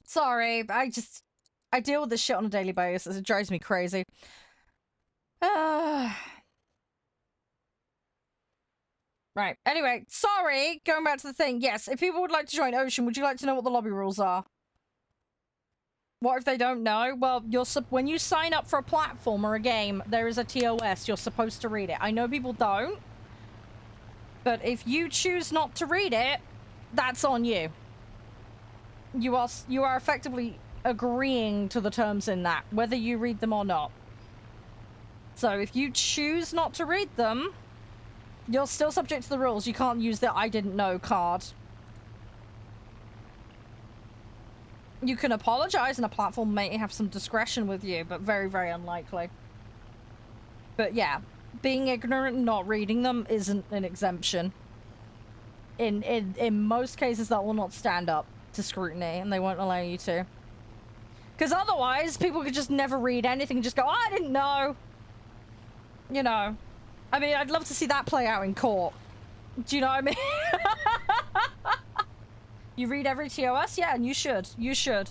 Sorry, I deal with this shit on a daily basis. It drives me crazy. Right. Anyway, sorry. Going back to the thing. Yes, if people would like to join Ocean, would you like to know what the lobby rules are? What if they don't know? Well, when you sign up for a platform or a game, there is a TOS. You're supposed to read it. I know people don't. But if you choose not to read it, that's on you. You are effectively agreeing to the terms in that, whether you read them or not. So if you choose not to read them, you're still subject to the rules. You can't use the I didn't know card. You can apologize and a platform may have some discretion with you, but very, very unlikely. But yeah, being ignorant and not reading them isn't an exemption. In most cases, that will not stand up. to scrutiny, and they won't allow you to. Because otherwise, people could just never read anything and just go, oh, I didn't know. You know. I mean, I'd love to see that play out in court. Do you know what I mean? You read every TOS? Yeah, and you should. You should.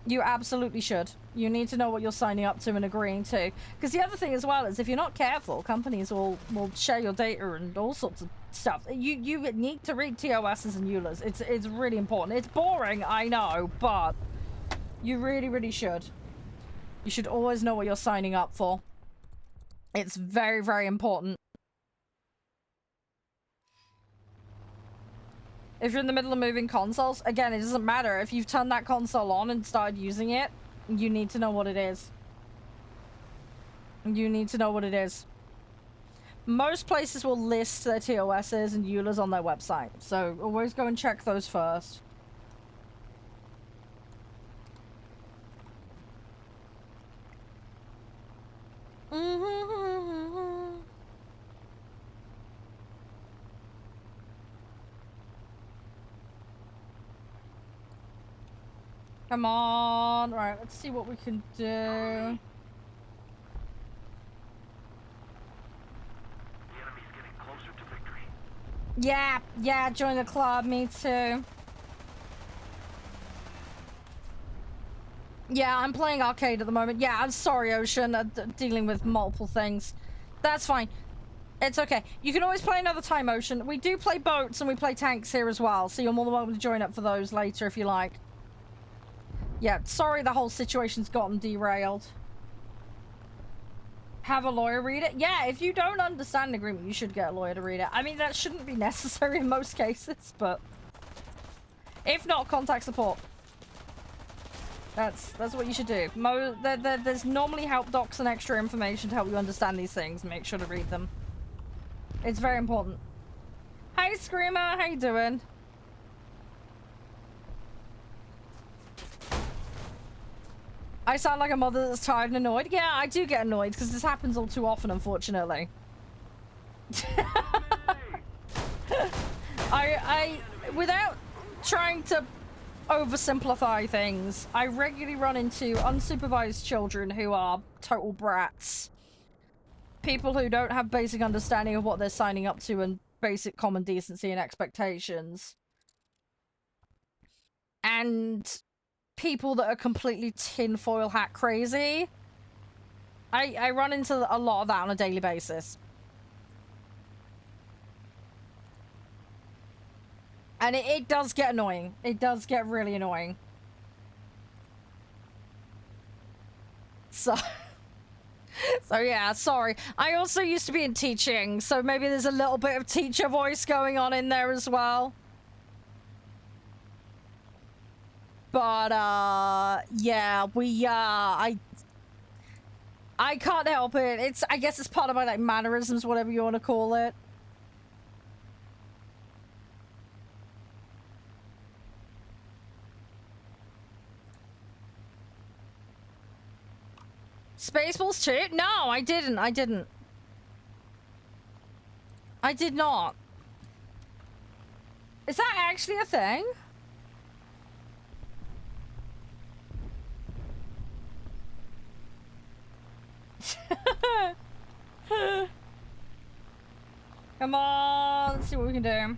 You absolutely should. You need to know what you're signing up to and agreeing to. Because the other thing as well is if you're not careful, companies will share your data and all sorts of stuff. You need to read TOSs and EULAs. It's really important. It's boring, I know, but you really, really should. You should always know what you're signing up for. It's very, very important. If you're in the middle of moving consoles, again, it doesn't matter. If you've turned that console on and started using it, you need to know what it is. You need to know what it is. Most places will list their TOSs and EULAs on their website, so always go and check those first. Come on. Right, let's see what we can do. The enemy's getting closer to victory. Yeah, join the club. Me too. Yeah, I'm playing arcade at the moment. Yeah, I'm sorry, Ocean. Dealing with multiple things. That's fine. It's okay. You can always play another time, Ocean. We do play boats and we play tanks here as well, so you're more than welcome to join up for those later if you like. Yeah, sorry the whole situation's gotten derailed. Have a lawyer read it? Yeah, if you don't understand the agreement, you should get a lawyer to read it. I mean, that shouldn't be necessary in most cases, but if not, contact support. That's what you should do. There's normally help docs and extra information to help you understand these things. Make sure to read them. It's very important. Hey, Screamer, how you doing? I sound like a mother that's tired and annoyed. Yeah, I do get annoyed because this happens all too often, unfortunately. Without trying to oversimplify things, I regularly run into unsupervised children who are total brats. People who don't have basic understanding of what they're signing up to and basic common decency and expectations. And people that are completely tinfoil hat crazy. I run into a lot of that on a daily basis. And it does get annoying. It does get really annoying. So yeah, sorry. I also used to be in teaching, so maybe there's a little bit of teacher voice going on in there as well. But, yeah, I can't help it. I guess it's part of my, like, mannerisms, whatever you want to call it. Spaceballs too? No, I didn't. I did not. Is that actually a thing? Come on, let's see what we can do.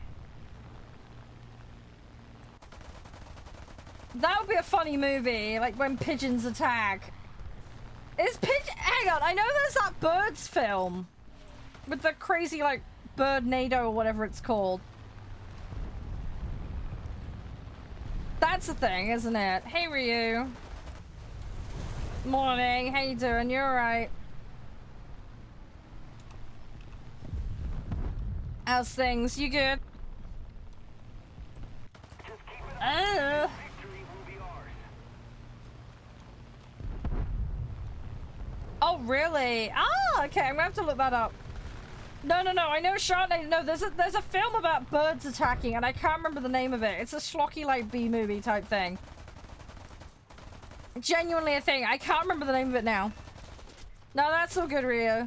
That would be a funny movie, like when pigeons attack. Hang on, I know there's that birds film with the crazy, like, bird-nado or whatever it's called. That's a thing, isn't it? Hey, Ryu. Morning, how you doing? You alright? How's things? You good? Just keep it up. Victory will be ours. Oh, really? Ah, okay. I'm gonna have to look that up. No. I know Charede. No, there's a film about birds attacking, and I can't remember the name of it. It's a schlocky, like, B-movie type thing. Genuinely a thing. I can't remember the name of it now. No, that's all good, Rio.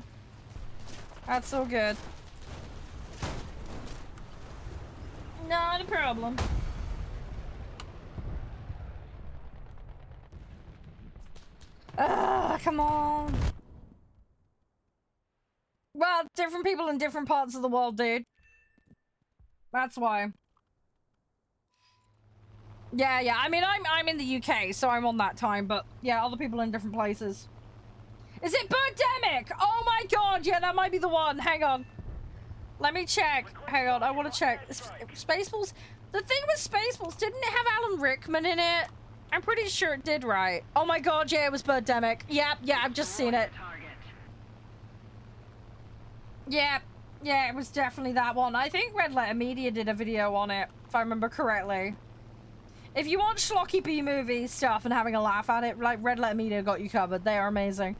That's all good. Not a problem. Come on. Well, different people in different parts of the world, dude. That's why. Yeah. I mean, I'm in the UK, so I'm on that time, but yeah, other people in different places. Is it Birdemic? Oh my god, yeah, that might be the one. Hang on. Let me check. Hang on, I want to check. Spaceballs? The thing with Spaceballs, didn't it have Alan Rickman in it? I'm pretty sure it did, right? Oh my god, yeah, it was Birdemic. Yeah, I've just seen it. Yeah, it was definitely that one. I think Red Letter Media did a video on it, if I remember correctly. If you want schlocky B-movie stuff and having a laugh at it, like, Red Letter Media got you covered. They are amazing.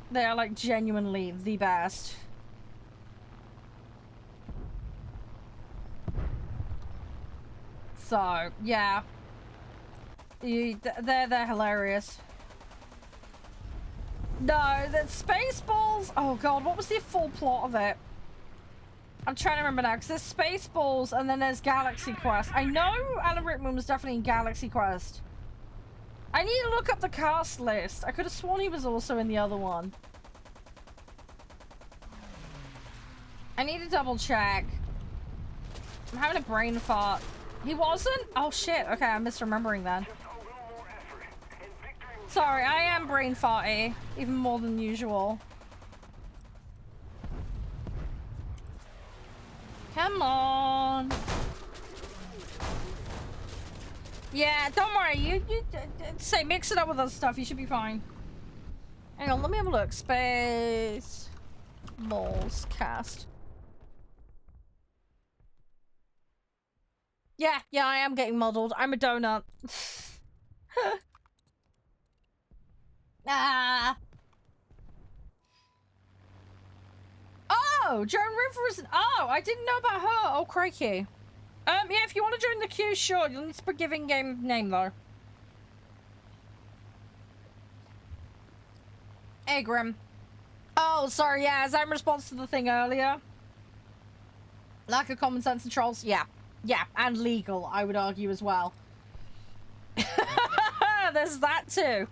They are, like, genuinely the best. So, yeah. They're hilarious. No, that Spaceballs... Oh god, what was the full plot of it? I'm trying to remember now, because there's Spaceballs and then there's Galaxy Quest. I know Alan Rickman was definitely in Galaxy Quest. I need to look up the cast list. I could have sworn he was also in the other one. I need to double check. I'm having a brain fart. He wasn't? Oh shit, okay, I'm misremembering then. Sorry, I am brain farty, even more than usual. Come on. Yeah, don't worry. You say mix it up with other stuff. You should be fine. Hang on, let me have a look. Space Balls cast. Yeah, I am getting muddled. I'm a donut. Ah. Oh, Joan Rivers. Oh, I didn't know about her. Oh, crikey. Yeah, if you want to join the queue, sure. You'll need to put giving game name, though. Hey, Grim. Oh, sorry, yeah, as I'm response to the thing earlier. Lack of common sense and trolls, yeah. Yeah, and legal, I would argue as well. There's that, too.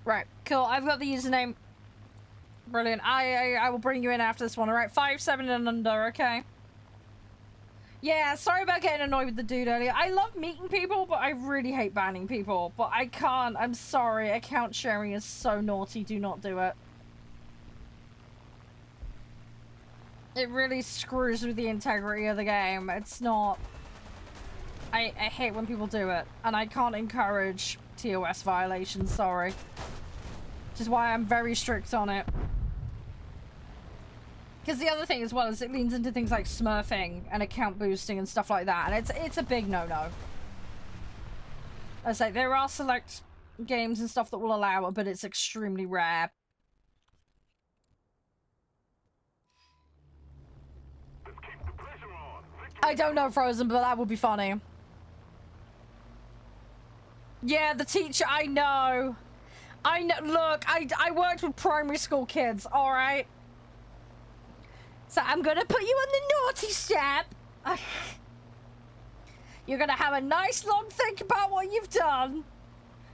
Right, cool. I've got the username. Brilliant. I will bring you in after this one, alright? 5, 7 and under, okay? Yeah, sorry about getting annoyed with the dude earlier. I love meeting people, but I really hate banning people. But I can't. I'm sorry. Account sharing is so naughty. Do not do it. It really screws with the integrity of the game. It's not... I hate when people do it. And I can't encourage TOS violations, sorry. Which is why I'm very strict on it. Because the other thing as well is it leans into things like smurfing and account boosting and stuff like that. And it's a big no-no. I say there are select games and stuff that will allow it, but it's extremely rare. I don't know Frozen, but that would be funny. Yeah, the teacher, I know. Look, I worked with primary school kids, alright? So I'm gonna put you on the naughty step. You're gonna have a nice long think about what you've done.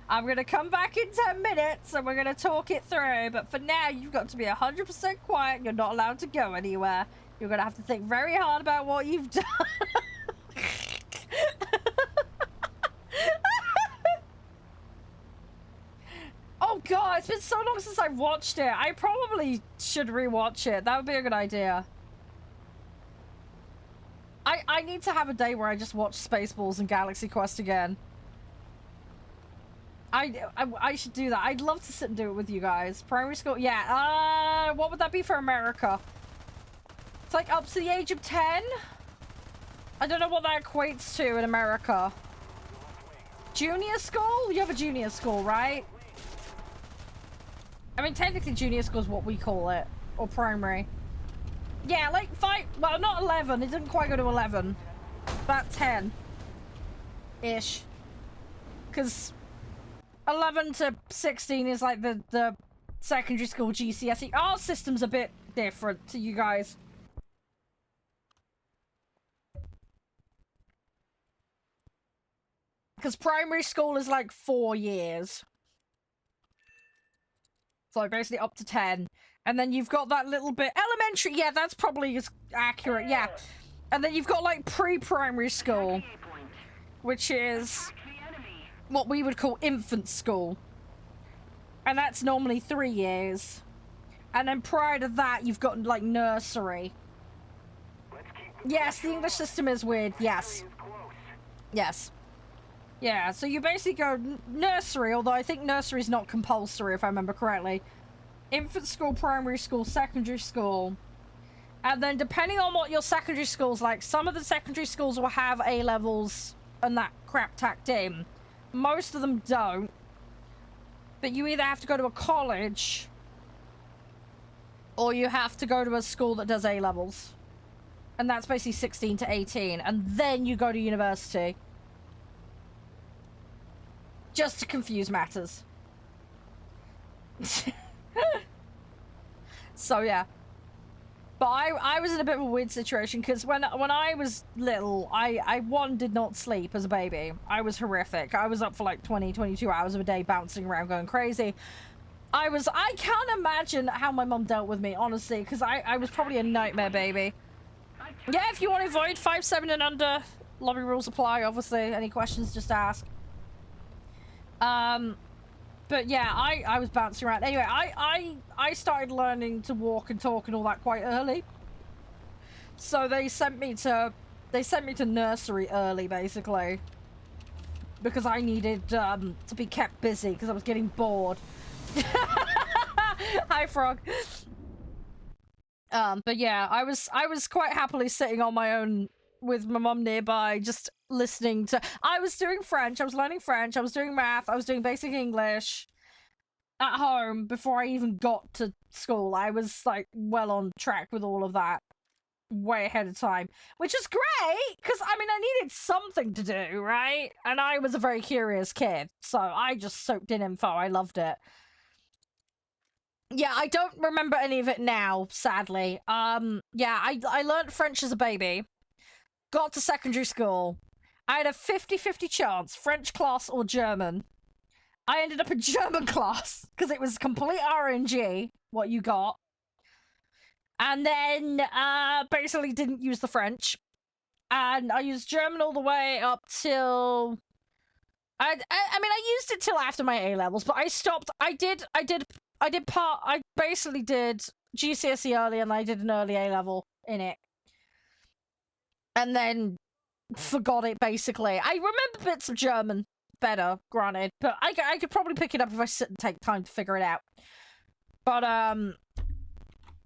I'm gonna come back in 10 minutes and we're gonna talk it through. But for now, you've got to be 100% quiet. You're not allowed to go anywhere. You're gonna have to think very hard about what you've done. Oh god, it's been so long since I've watched it. I probably should rewatch it. That would be a good idea. I need to have a day where I just watch Spaceballs and Galaxy Quest again. I should do that. I'd love to sit and do it with you guys. Primary school, yeah. What would that be for America? It's like up to the age of 10? I don't know what that equates to in America. Junior school? You have a junior school, right? I mean, technically junior school is what we call it. Or primary. Yeah, like 5... Well, not 11. It didn't quite go to 11. About 10-ish. Because 11 to 16 is like the secondary school GCSE. Our system's a bit different to you guys. Because primary school is like 4 years. So basically up to 10. And then you've got that little bit... Elementary, yeah, that's probably as accurate, yeah. And then you've got like pre-primary school, which is what we would call infant school. And that's normally 3 years. And then prior to that, you've got like nursery. Yes, the English system is weird, yes. Yes. Yeah, so you basically go nursery, although I think nursery is not compulsory, if I remember correctly. Infant school, primary school, secondary school. And then depending on what your secondary school's like, some of the secondary schools will have A-levels and that crap tacked in. Most of them don't. But you either have to go to a college, or you have to go to a school that does A-levels. And that's basically 16 to 18. And then you go to university. Just to confuse matters. So yeah. But I was in a bit of a weird situation because when I was little, I did not sleep as a baby. I was horrific. I was up for like 20, 22 hours of a day bouncing around going crazy. I can't imagine how my mum dealt with me, honestly, because I was probably a nightmare baby. Yeah, if you want to avoid 5, 7 and under, lobby rules apply, obviously. Any questions, just ask. But yeah, I was bouncing around. Anyway, I started learning to walk and talk and all that quite early. So they sent me to nursery early, basically. Because I needed to be kept busy because I was getting bored. Hi, Frog. But yeah, I was quite happily sitting on my own with my mum nearby, just listening to... I was doing French, I was learning French, I was doing math, I was doing basic English at home before I even got to school. I was, like, well on track with all of that way ahead of time, which is great, because, I mean, I needed something to do, right? And I was a very curious kid, so I just soaked in info. I loved it. Yeah, I don't remember any of it now, sadly. Yeah, I learned French as a baby. Got to secondary school. I had a 50-50 chance, French class or German. I ended up in German class, because it was complete RNG, what you got. And then, basically didn't use the French. And I used German all the way up till... I mean, I used it till after my A-levels, but I stopped. I basically did GCSE early, and I did an early A-level in it. And then forgot it, basically. I remember bits of German better, granted, but I could probably pick it up if I sit and take time to figure it out. But,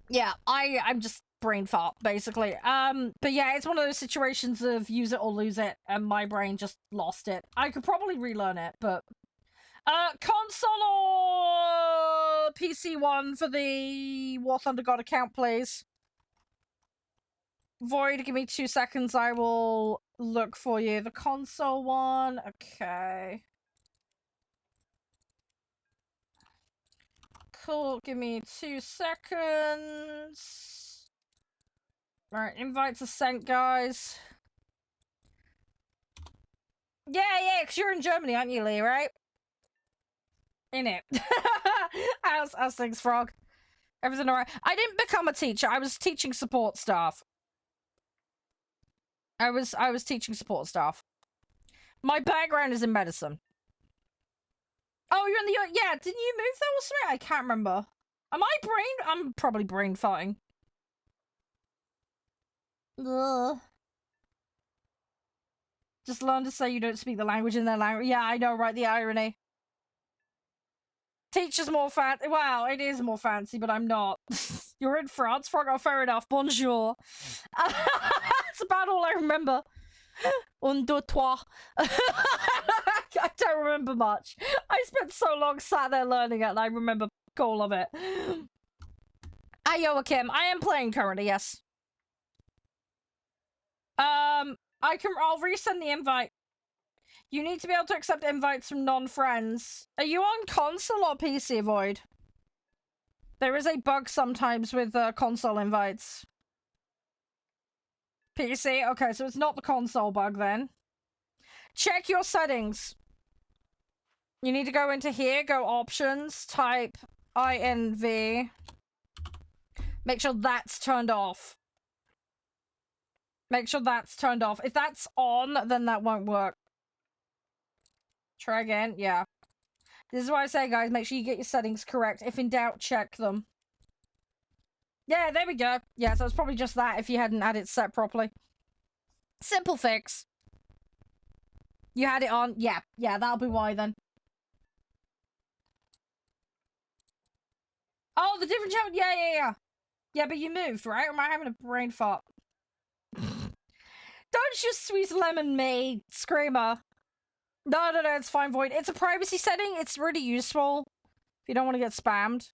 yeah, I'm just brain fart, basically. But yeah, it's one of those situations of use it or lose it, and my brain just lost it. I could probably relearn it, but... console or PC one for the War Thunder God account, please. Void, give me 2 seconds, I will look for you. The console one, okay. Cool, give me 2 seconds. Alright, invites are sent, guys. Yeah, because you're in Germany, aren't you, Lee, right? In it. How's things, Frog? Everything alright? I didn't become a teacher, I was teaching support staff. I was teaching support staff. My background is in medicine. Oh, you're in the... Yeah, didn't you move though or something? I can't remember. I'm probably brain farting. Ugh. Just learn to say you don't speak the language in their language. Yeah, I know, right? The irony. Teacher's more fancy. Wow, it is more fancy, but I'm not. You're in France, Frog? Oh, fair enough. Bonjour. That's about all I remember. Un, deux, trois. I don't remember much. I spent so long sat there learning it, and I remember all of it. Hi, Joachim. I am playing currently, yes. I'll resend the invite. You need to be able to accept invites from non-friends. Are you on console or PC, Void? There is a bug sometimes with console invites. PC? Okay, so it's not the console bug then. Check your settings. You need to go into here, go options, type INV. Make sure that's turned off. Make sure that's turned off. If that's on, then that won't work. Try again. Yeah. This is why I say, guys, make sure you get your settings correct. If in doubt, check them. Yeah, there we go. Yeah, so it's probably just that if you hadn't had it set properly. Simple fix. You had it on? Yeah. Yeah, that'll be why then. Oh, the different channel? Yeah. Yeah, but you moved, right? Or am I having a brain fart? Don't you sweet lemon me, Screamer. No, it's fine, Void. It's a privacy setting. It's really useful if you don't want to get spammed.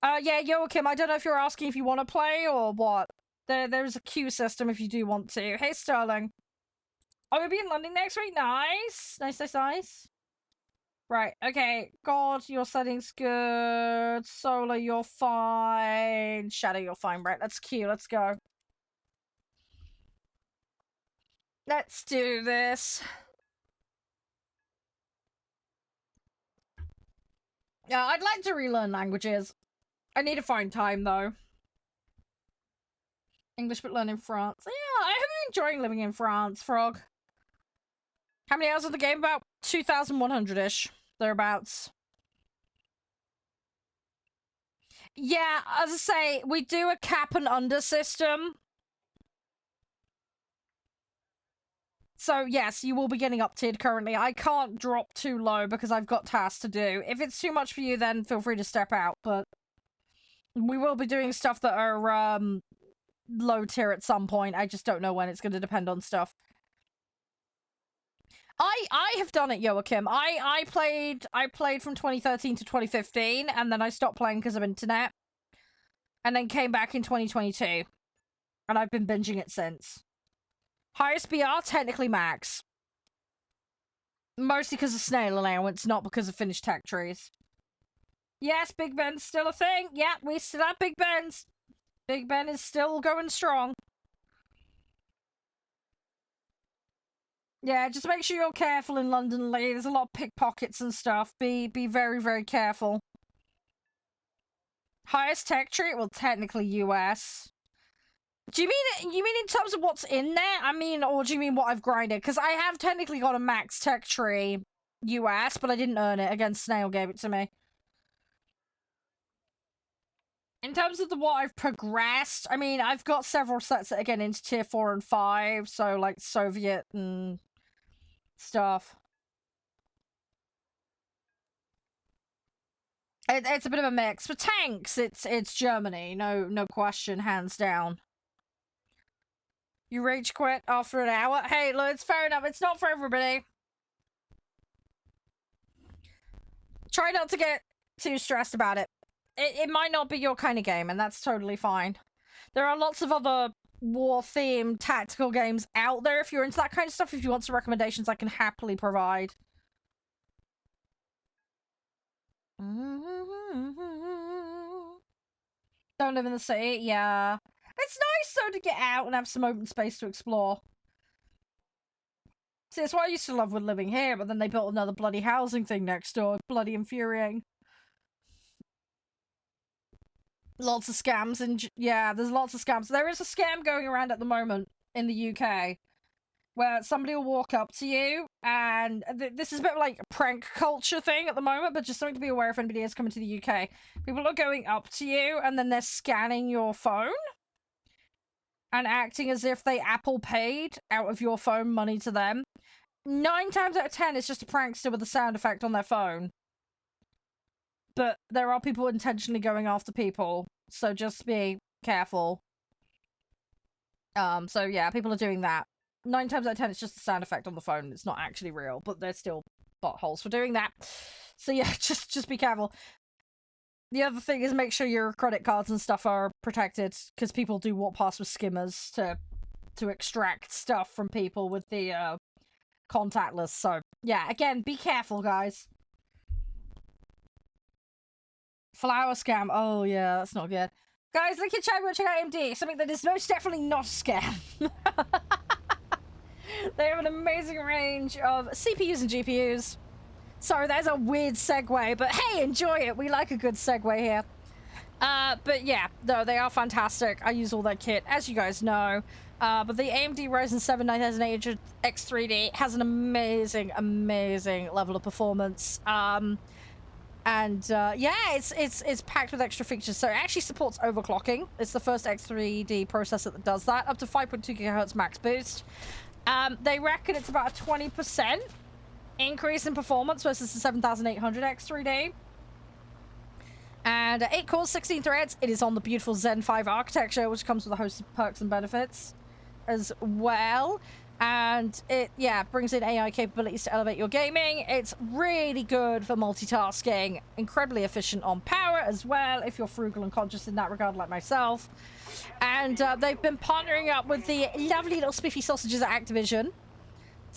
Yeah, Joachim, I don't know if you're asking if you want to play or what. There's a queue system if you do want to. Hey, Sterling. Oh, you'll be in London next week? Nice. Nice. Right, okay. God, your settings good. Solar, you're fine. Shadow, you're fine. Right, that's Q. Let's go. Let's do this. Yeah, I'd like to relearn languages. I need to find time, though. English, but learn in France. Yeah, I have been enjoying living in France, Frog. How many hours of the game? About 2,100-ish. Thereabouts. Yeah, as I say, we do a cap and under system. So, yes, you will be getting up-tiered currently. I can't drop too low because I've got tasks to do. If it's too much for you, then feel free to step out, but we will be doing stuff that are, low tier at some point. I just don't know when. It's going to depend on stuff. I have done it, Joachim. I played from 2013 to 2015, and then I stopped playing because of internet. And then came back in 2022. And I've been binging it since. Highest BR, technically max. Mostly because of snail allowance, not because of finished tech trees. Yes, Big Ben's still a thing. Yeah, we still have Big Ben's. Big Ben is still going strong. Yeah, just make sure you're careful in London, Lee. There's a lot of pickpockets and stuff. Be very, very careful. Highest tech tree? Well, technically US. Do you mean in terms of what's in there? I mean, or do you mean what I've grinded? Because I have technically got a max tech tree US, but I didn't earn it. Again, Snail gave it to me. In terms of what I've progressed, I mean, I've got several sets that are getting into tier 4 and 5, so like Soviet and stuff. It's a bit of a mix. For tanks, it's Germany, no question, hands down. You rage quit after an hour? Hey, look, it's fair enough. It's not for everybody. Try not to get too stressed about it. It might not be your kind of game, and that's totally fine. There are lots of other war-themed tactical games out there if you're into that kind of stuff. If you want some recommendations, I can happily provide. Don't live in the city? Yeah. It's nice, though, to get out and have some open space to explore. See, that's what I used to love with living here, but then they built another bloody housing thing next door. Bloody infuriating. Lots of scams, and yeah, there's lots of scams. There is a scam going around at the moment in the UK where somebody will walk up to you, and this is a bit of like a prank culture thing at the moment, but just something to be aware if anybody is coming to the UK. People are going up to you, and then they're scanning your phone and acting as if they Apple paid out of your phone money to them. 9 times out of 10, it's just a prankster with a sound effect on their phone. But there are people intentionally going after people, so just be careful. So yeah, people are doing that. 9 times out of 10, it's just a sound effect on the phone. It's not actually real, but there's still buttholes for doing that. So yeah, just be careful. The other thing is make sure your credit cards and stuff are protected, because people do walk past with skimmers to extract stuff from people with the contactless. So yeah, again, be careful, guys. Flower scam. Oh yeah, that's not good. Guys, look at chat. We'll check out AMD. Something that is most definitely not a scam. They have an amazing range of CPUs and GPUs. Sorry, that's a weird segue, but hey, enjoy it. We like a good segue here. But yeah, no, they are fantastic. I use all that kit, as you guys know. But the AMD Ryzen 7 9800 X3D has an amazing, amazing level of performance. Yeah, it's packed with extra features. So it actually supports overclocking. It's the first X3D processor that does that, up to 5.2 gigahertz max boost. They reckon it's about a 20% increase in performance versus the 7800 X3D. And 8 cores, 16 threads. It is on the beautiful Zen 5 architecture, which comes with a host of perks and benefits as well. And it, yeah, brings in AI capabilities to elevate your gaming. It's really good for multitasking, incredibly efficient on power as well, if you're frugal and conscious in that regard like myself. And they've been partnering up with the lovely little spiffy sausages at Activision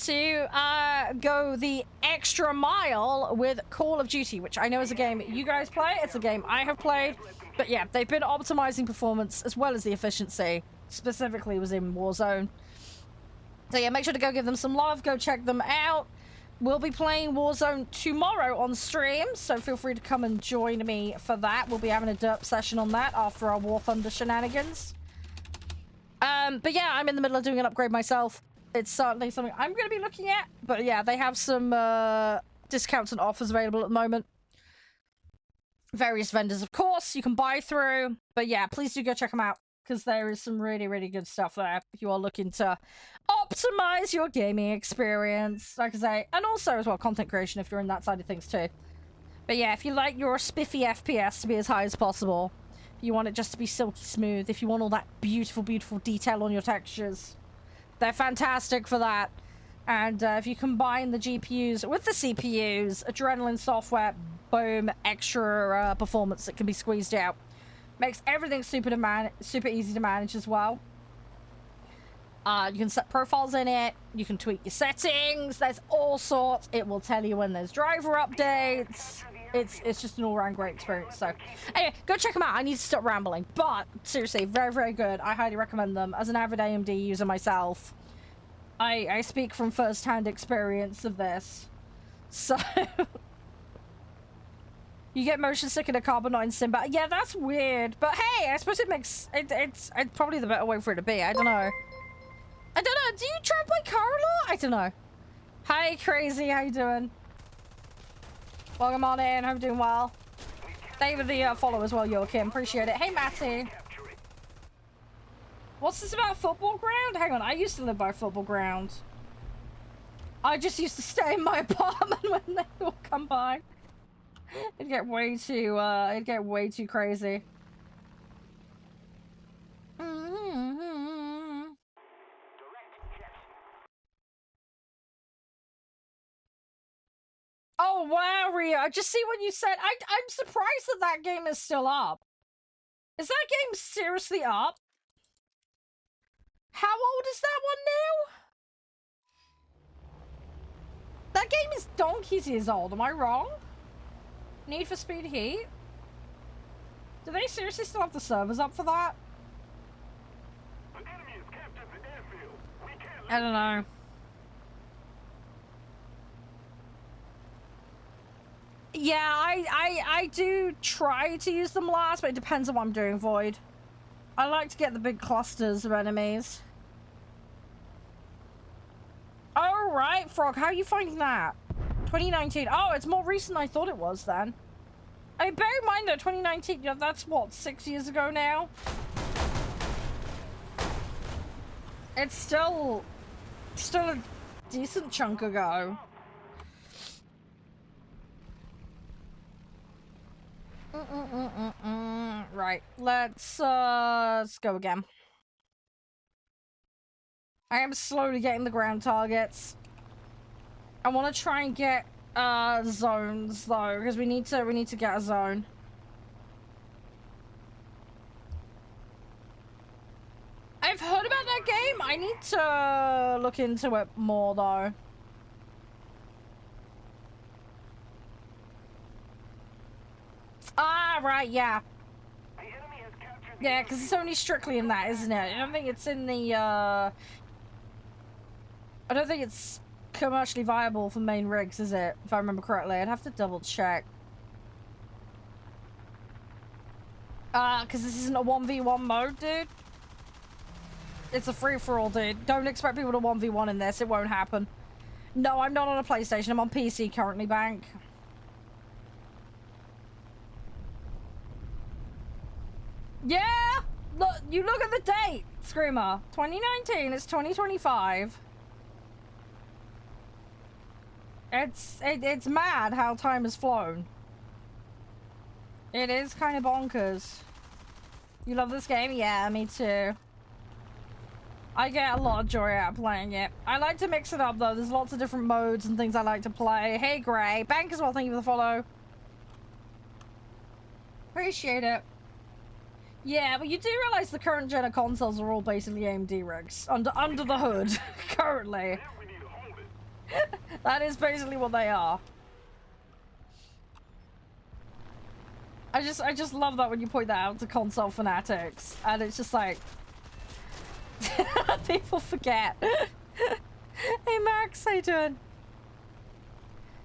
to go the extra mile with Call of Duty, which I know is a game you guys play. It's a game I have played. But yeah, they've been optimizing performance as well as the efficiency, specifically was in Warzone. So yeah, make sure to go give them some love. Go check them out. We'll be playing Warzone tomorrow on stream, so feel free to come and join me for that. We'll be having a derp session on that after our warthunder shenanigans. But yeah, I'm in the middle of doing an upgrade myself. It's certainly something I'm going to be looking at. But yeah, they have some discounts and offers available at the moment. Various vendors, of course, you can buy through. But yeah, please do go check them out, because there is some really, really good stuff there if you are looking to optimize your gaming experience, like I say. And also, as well, content creation if you're in that side of things too. But yeah, if you like your spiffy FPS to be as high as possible, if you want it just to be silky smooth, if you want all that beautiful, beautiful detail on your textures, they're fantastic for that. And if you combine the GPUs with the CPUs, Adrenaline software, boom, extra performance that can be squeezed out. Makes everything super easy to manage as well. You can set profiles in it. You can tweak your settings. There's all sorts. It will tell you when there's driver updates. It's just an all-round great experience. So anyway, go check them out. I need to stop rambling. But seriously, very, very good. I highly recommend them. As an avid AMD user myself, I speak from first-hand experience of this. So you get motion sick in a car, but not in Simba. Yeah, that's weird. But hey, I suppose it makes it's probably the better way for it to be. I don't know. I don't know. Do you try and play car a lot? I don't know. Hi, Crazy. How you doing? Welcome on in. Hope you're doing well. Thank you for the follow as well, Joachim. Appreciate it. Hey, Matty. What's this about football ground? Hang on. I used to live by a football ground. I just used to stay in my apartment when they all come by. It'd get way too crazy. Oh wow, Ria! I just see what you said. I'm surprised that that game is still up. Is that game seriously up? How old is that one now? That game is donkeys years old. Am I wrong? Need for Speed Heat? Do they seriously still have the servers up for that? I don't know. Yeah, I do try to use them last, but it depends on what I'm doing, Void. I like to get the big clusters of enemies. Oh, right, Frog, how are you finding that? 2019. Oh, it's more recent than I thought it was then. I mean, bear in mind though, 2019, yeah, that's what, 6 years ago now? It's still a decent chunk ago. Right, let's go again. I am slowly getting the ground targets. I want to try and get zones though, because we need to get a zone. I've heard about that game. I need to look into it more though. Ah, right, yeah. Yeah, because it's only strictly in that, isn't it? I don't think it's in the, I I don't think it's commercially viable for main rigs, is it? If I remember correctly. I'd have to double check. Because this isn't a 1v1 mode, dude. It's a free-for-all, dude. Don't expect people to 1v1 in this. It won't happen. No, I'm not on a PlayStation. I'm on PC currently, Bank. Yeah! Look, you look at the date, Screamer. 2019, it's 2025. It's mad how time has flown. It is kind of bonkers. You love this game? Yeah, me too. I get a lot of joy out of playing it. I like to mix it up though. There's lots of different modes and things I like to play. Hey Gray, Bank as well, thank you for the follow. Appreciate it. Yeah, but you do realize the current gen of consoles are all basically AMD rigs under the hood currently. That is basically what they are. I just love that when you point that out to console fanatics, and it's just like people forget. Hey Max, how you doing?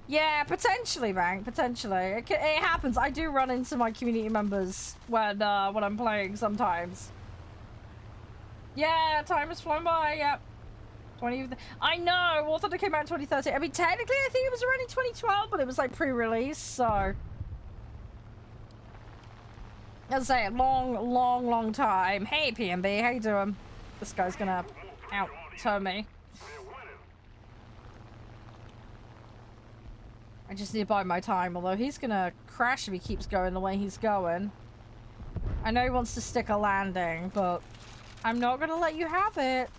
Yeah, potentially, Bank. Potentially, it happens. I do run into my community members when I'm playing sometimes. Yeah, time has flown by. Yep. 20. I know. Warthunder came out in 2013. I mean, technically, I think it was around in 2012, but it was like pre-release, so. As I say, long time. Hey, PMB, how you doing? This guy's gonna out-turn me. I just need to buy my time, although he's gonna crash if he keeps going the way he's going. I know he wants to stick a landing, but I'm not gonna let you have it.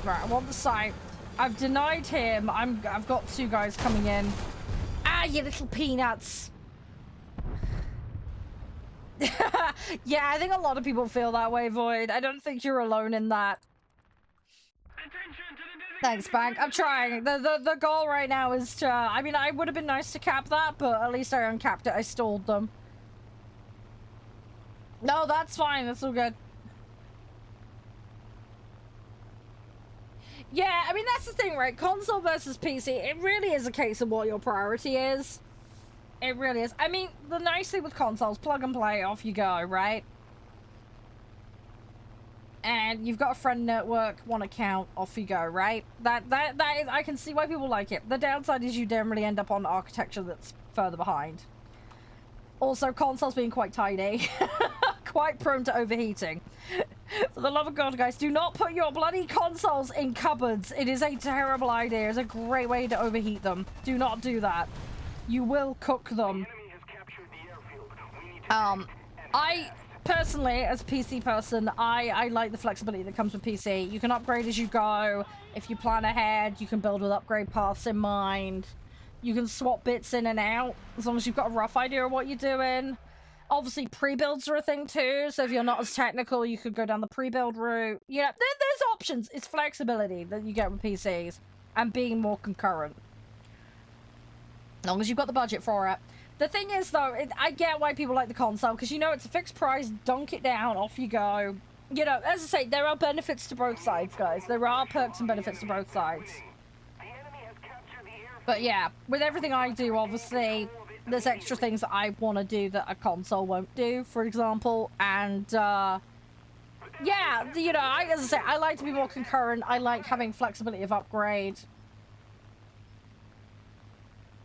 Right, I want the site. I've denied him. I've got two guys coming in. Ah, you little peanuts. Yeah, I think a lot of people feel that way, Void. I don't think you're alone in that. Thanks, Bank. I'm trying. The goal right now is to... I mean, I would have been nice to cap that, but at least I uncapped it. I stalled them. No, that's fine. That's all good. Yeah, I mean, that's the thing, right? Console versus PC, it really is a case of what your priority is. It really is. I mean, the nice thing with consoles, plug and play, off you go, right? And you've got a friend network, one account, off you go, right? That is, I can see why people like it. The downside is you generally end up on architecture that's further behind. Also, consoles being quite tiny. Quite prone to overheating. For the love of God, guys, do not put your bloody consoles in cupboards. It is a terrible idea. It's a great way to overheat them. Do not do that. You will cook them. I personally, as a PC person, I like the flexibility that comes with PC. You can upgrade as you go. If you plan ahead, you can build with upgrade paths in mind. You can swap bits in and out as long as you've got a rough idea of what you're doing. Obviously, pre-builds are a thing too, so if you're not as technical, you could go down the pre-build route. Yeah, there's options. It's flexibility that you get with PCs and being more concurrent. As long as you've got the budget for it. The thing is, though, I get why people like the console, because you know it's a fixed price, dunk it down, off you go. You know, as I say, there are benefits to both sides, guys. There are perks and benefits to both sides. But yeah, with everything I do, obviously, there's extra things that I want to do that a console won't do, for example. And, yeah, you know, as I say, I like to be more concurrent. I like having flexibility of upgrade.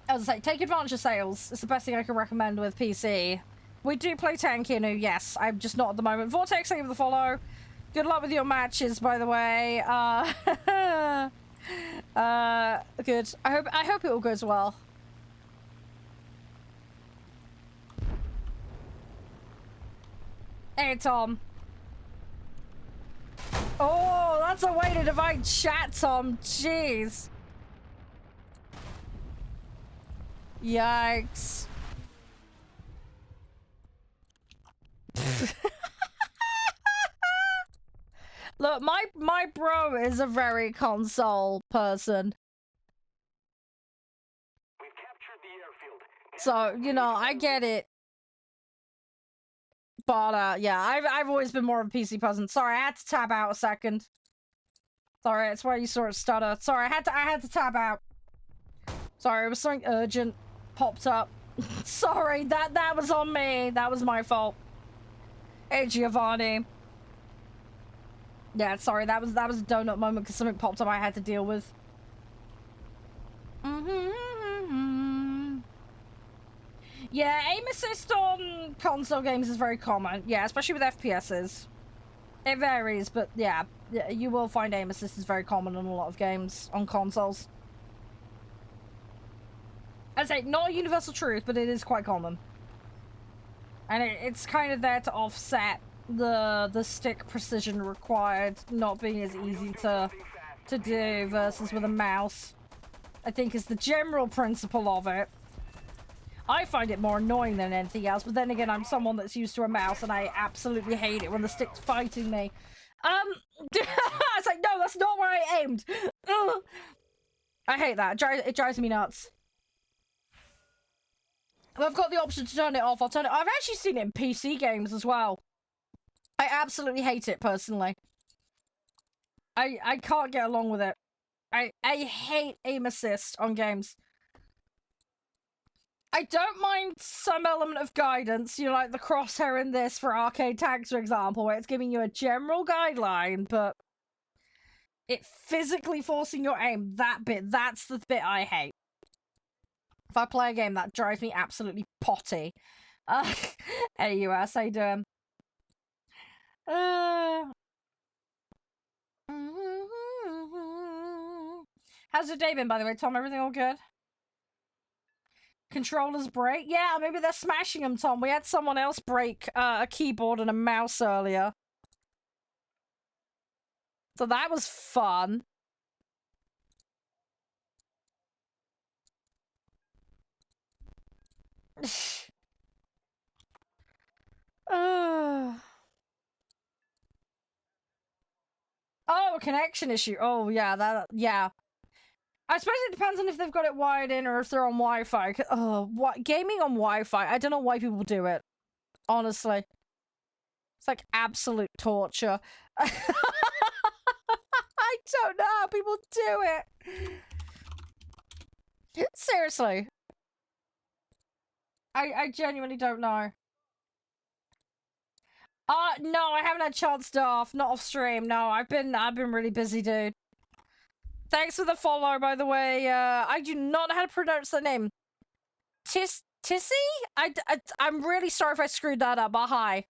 As I say, take advantage of sales. It's the best thing I can recommend with PC. We do play Tankinu, yes. I'm just not at the moment. Vortex, thank you for the follow. Good luck with your matches, by the way. Good. I hope it all goes well. Hey, Tom. Oh, that's a way to divide chat, Tom. Jeez. Yikes. Look, my bro is a very console person. So, you know, I get it. But yeah, I've always been more of a PC person. Sorry, I had to tab out a second. Sorry, that's why you sort of stutter. Sorry, I had to tab out. Sorry, it was something urgent popped up. Sorry, that was on me. That was my fault. Hey, Giovanni. Yeah, sorry, that was a donut moment because something popped up I had to deal with. Yeah, aim assist on console games is very common. Yeah, especially with FPSs. It varies, but yeah, you will find aim assist is very common on a lot of games on consoles. I say, not a universal truth, but it is quite common. And it's kind of there to offset the stick precision required not being as easy to do versus with a mouse. I think is the general principle of it. I find it more annoying than anything else, but then again, I'm someone that's used to a mouse and I absolutely hate it when the stick's fighting me. It's like, no, that's not where I aimed. Ugh. I hate that. It drives me nuts. If I've got the option to turn it off, I'll turn it. I've actually seen it in PC games as well. I absolutely hate it personally. I can't get along with it. I hate aim assist on games. I don't mind some element of guidance, you know, like the crosshair in this for arcade tags, for example, where it's giving you a general guideline, but it physically forcing your aim, that's the bit I hate. If I play a game, that drives me absolutely potty. Hey, US, how you doing? How's your day been, by the way, Tom? Everything all good? Controllers break? Yeah, maybe they're smashing them, Tom. We had someone else break a keyboard and a mouse earlier. So that was fun. Oh, a connection issue. Oh, yeah, yeah. I suppose it depends on if they've got it wired in or if they're on Wi-Fi. Oh, what gaming on Wi-Fi? I don't know why people do it. Honestly, it's like absolute torture. I don't know how people do it. Seriously, I genuinely don't know. No, I haven't had a chance to not off stream. No, I've been really busy, dude. Thanks for the follow, by the way. I do not know how to pronounce the name. Tissy? I'm really sorry if I screwed that up, but hi.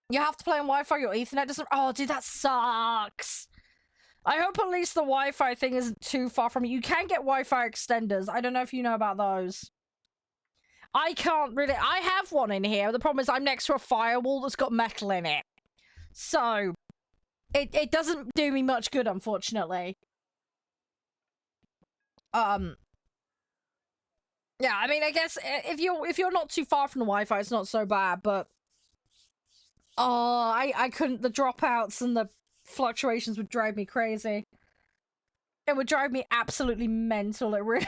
You have to play on Wi-Fi, your Ethernet doesn't... Oh, dude, that sucks. I hope at least the Wi-Fi thing isn't too far from you. You can get Wi-Fi extenders. I don't know if you know about those. I can't really... I have one in here. The problem is I'm next to a firewall that's got metal in it. So... It doesn't do me much good, unfortunately. Yeah, I mean, I guess if you're not too far from the Wi-Fi, it's not so bad, but... Oh, I couldn't... The dropouts and the fluctuations would drive me crazy. It would drive me absolutely mental, it really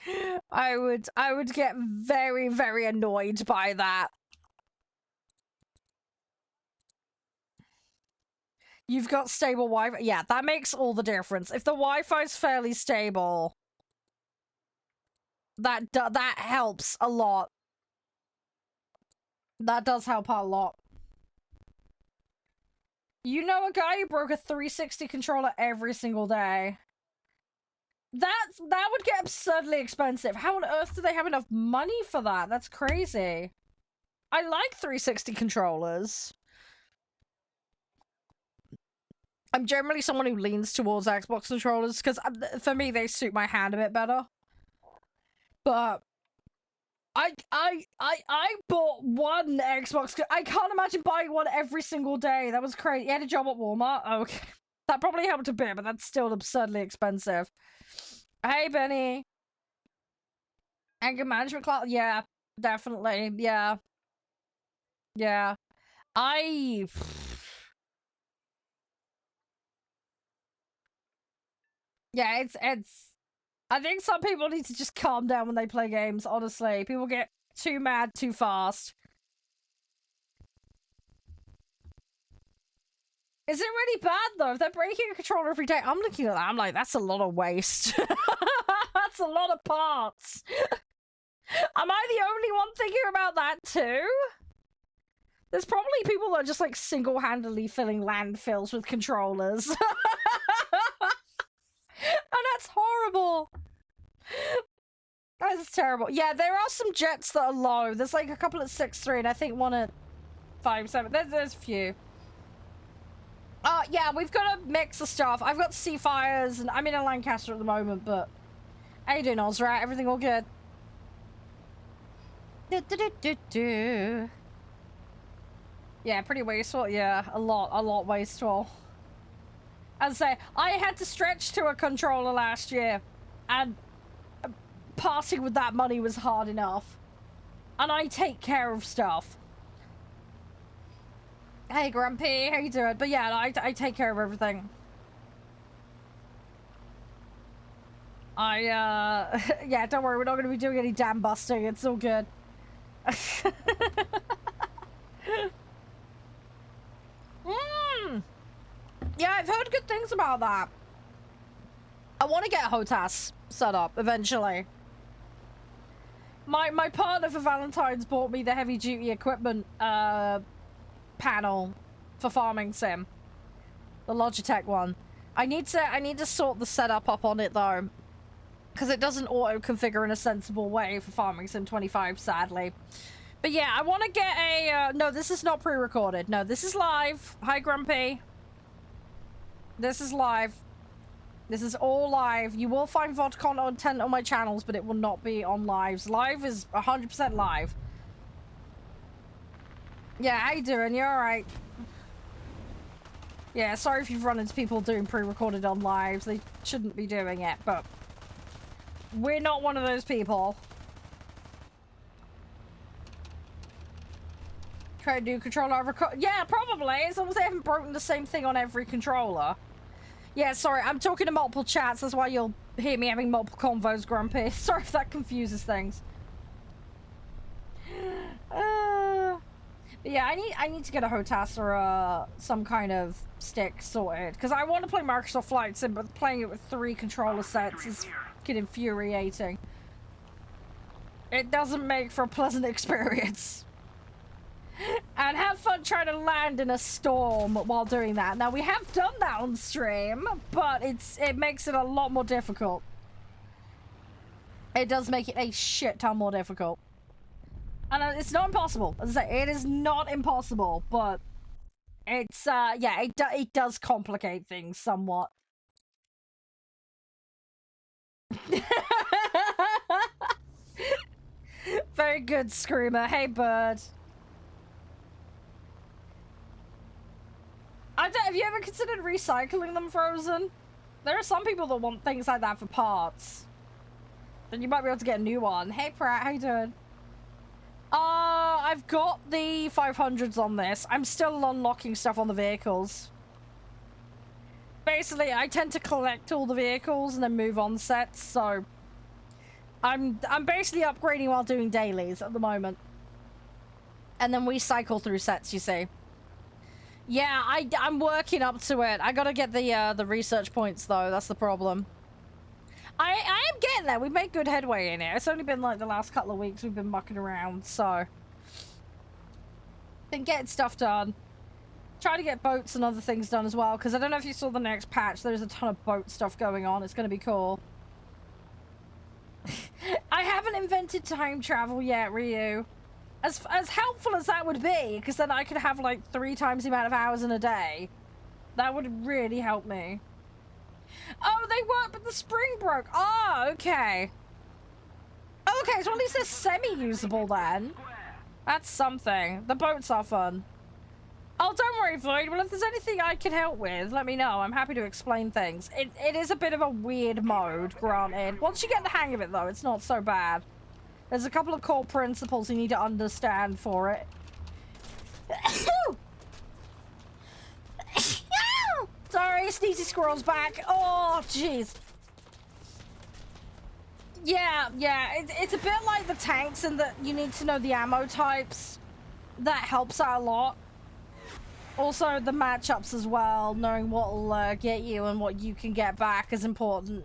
would. I would get very, very annoyed by that. You've got stable Wi-Fi. Yeah, that makes all the difference. If the Wi-Fi's fairly stable, that helps a lot. That does help out a lot. You know a guy who broke a 360 controller every single day. That would get absurdly expensive. How on earth do they have enough money for that? That's crazy. I like 360 controllers. I'm generally someone who leans towards Xbox controllers because for me they suit my hand a bit better. But I bought one Xbox. I can't imagine buying one every single day. That was crazy. You had a job at Walmart? Oh, okay. That probably helped a bit, but that's still absurdly expensive. Hey, Benny. Anger management class? Yeah, definitely. Yeah. Yeah. Yeah, it's I think some people need to just calm down when they play games, honestly. People get too mad too fast. Is it really bad, though? If they're breaking a controller every day, I'm looking at that, I'm like, that's a lot of waste. That's a lot of parts. Am I the only one thinking about that, too? There's probably people that are just, like, single-handedly filling landfills with controllers. And that's horrible. That's terrible. Yeah, there are some jets that are low. There's, like, a couple at 6.3, and I think one at 5.7. There's a few. Yeah, we've got a mix of stuff. I've got Seafires, and I'm in a Lancaster at the moment, but... How you doing, Ozrat? Everything all good? Yeah, pretty wasteful. Yeah, a lot wasteful. As I say, I had to stretch to a controller last year, and parting with that money was hard enough. And I take care of stuff. Hey, Grumpy, how you doing? But yeah, I take care of everything. Yeah, don't worry, we're not going to be doing any dam busting. It's all good. Yeah, I've heard good things about that. I want to get HOTAS set up eventually. My partner for Valentine's bought me the heavy duty equipment panel for farming sim, the Logitech one. I need to sort the setup up on it though, because it doesn't auto configure in a sensible way for farming sim 25, sadly. But yeah, I want to get a no, this is not pre-recorded. No, this is live. Hi, Grumpy. This is live. This is all live. You will find VOD content on my channels, but it will not be on lives. Live is 100% live. Yeah, how you doing? You alright? Yeah, sorry if you've run into people doing pre-recorded on lives. They shouldn't be doing it, but we're not one of those people. Try to do controller yeah, probably. As long as they haven't broken the same thing on every controller. Yeah, sorry, I'm talking to multiple chats. That's why you'll hear me having multiple convos, Grumpy. Sorry if that confuses things. Yeah, I need to get a HOTAS or some kind of stick sorted, because I want to play Microsoft Flight Sim, but playing it with 3 controller sets is fucking infuriating. It doesn't make for a pleasant experience. And have fun trying to land in a storm while doing that. Now, we have done that on stream, but it makes it a lot more difficult. It does make it a shit ton more difficult. And it's not impossible. As I say, it is not impossible, but it's, yeah, it does complicate things somewhat. Very good, Screamer. Hey, Bird. Have you ever considered recycling them, Frozen? There are some people that want things like that for parts. Then you might be able to get a new one. Hey, Pratt, how you doing? I've got the 500s on this. I'm still unlocking stuff on the vehicles. Basically, I tend to collect all the vehicles and then move on sets, so... I'm basically upgrading while doing dailies at the moment. And then we cycle through sets, you see. Yeah, I'm working up to it. I gotta get the research points though. That's the problem. I am getting there. We've made good headway in it. It's only been like the last couple of weeks we've been mucking around, so been getting stuff done. Try to get boats and other things done as well, because I don't know if you saw the next patch. There's a ton of boat stuff going on. It's gonna be cool. I haven't invented time travel yet, Ryu. As helpful as that would be, because then I could have like 3 times the amount of hours in a day. That would really help me. Oh, they work, but the spring broke. Oh, okay. Okay, so at least they're semi-usable then. That's something. The boats are fun. Oh, don't worry, Void. Well, if there's anything I can help with, let me know. I'm happy to explain things. It is a bit of a weird mode, granted. Once you get the hang of it, though, it's not so bad. There's a couple of core principles you need to understand for it. Sorry, Sneezy Squirrel's back. Oh, jeez. Yeah, yeah, it's a bit like the tanks in that you need to know the ammo types. That helps out a lot. Also, the matchups as well, knowing what'll get you and what you can get back is important.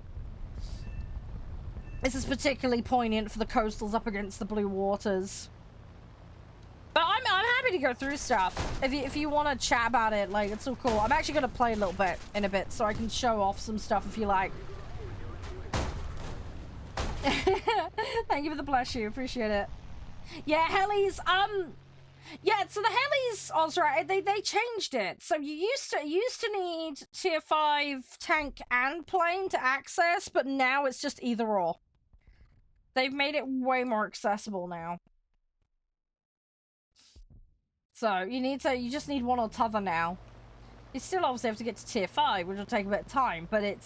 This is particularly poignant for the coastals up against the blue waters. But I'm happy to go through stuff. If you want to chat about it, like, it's all cool. I'm actually going to play a little bit in a bit so I can show off some stuff if you like. Thank you for the bless you. Appreciate it. Yeah, helis, yeah, so the helis, Ozra, they changed it. So you used to need tier 5 tank and plane to access, but now it's just either or. They've made it way more accessible now. So you just need one or t'other now. You still obviously have to get to tier 5, which will take a bit of time, but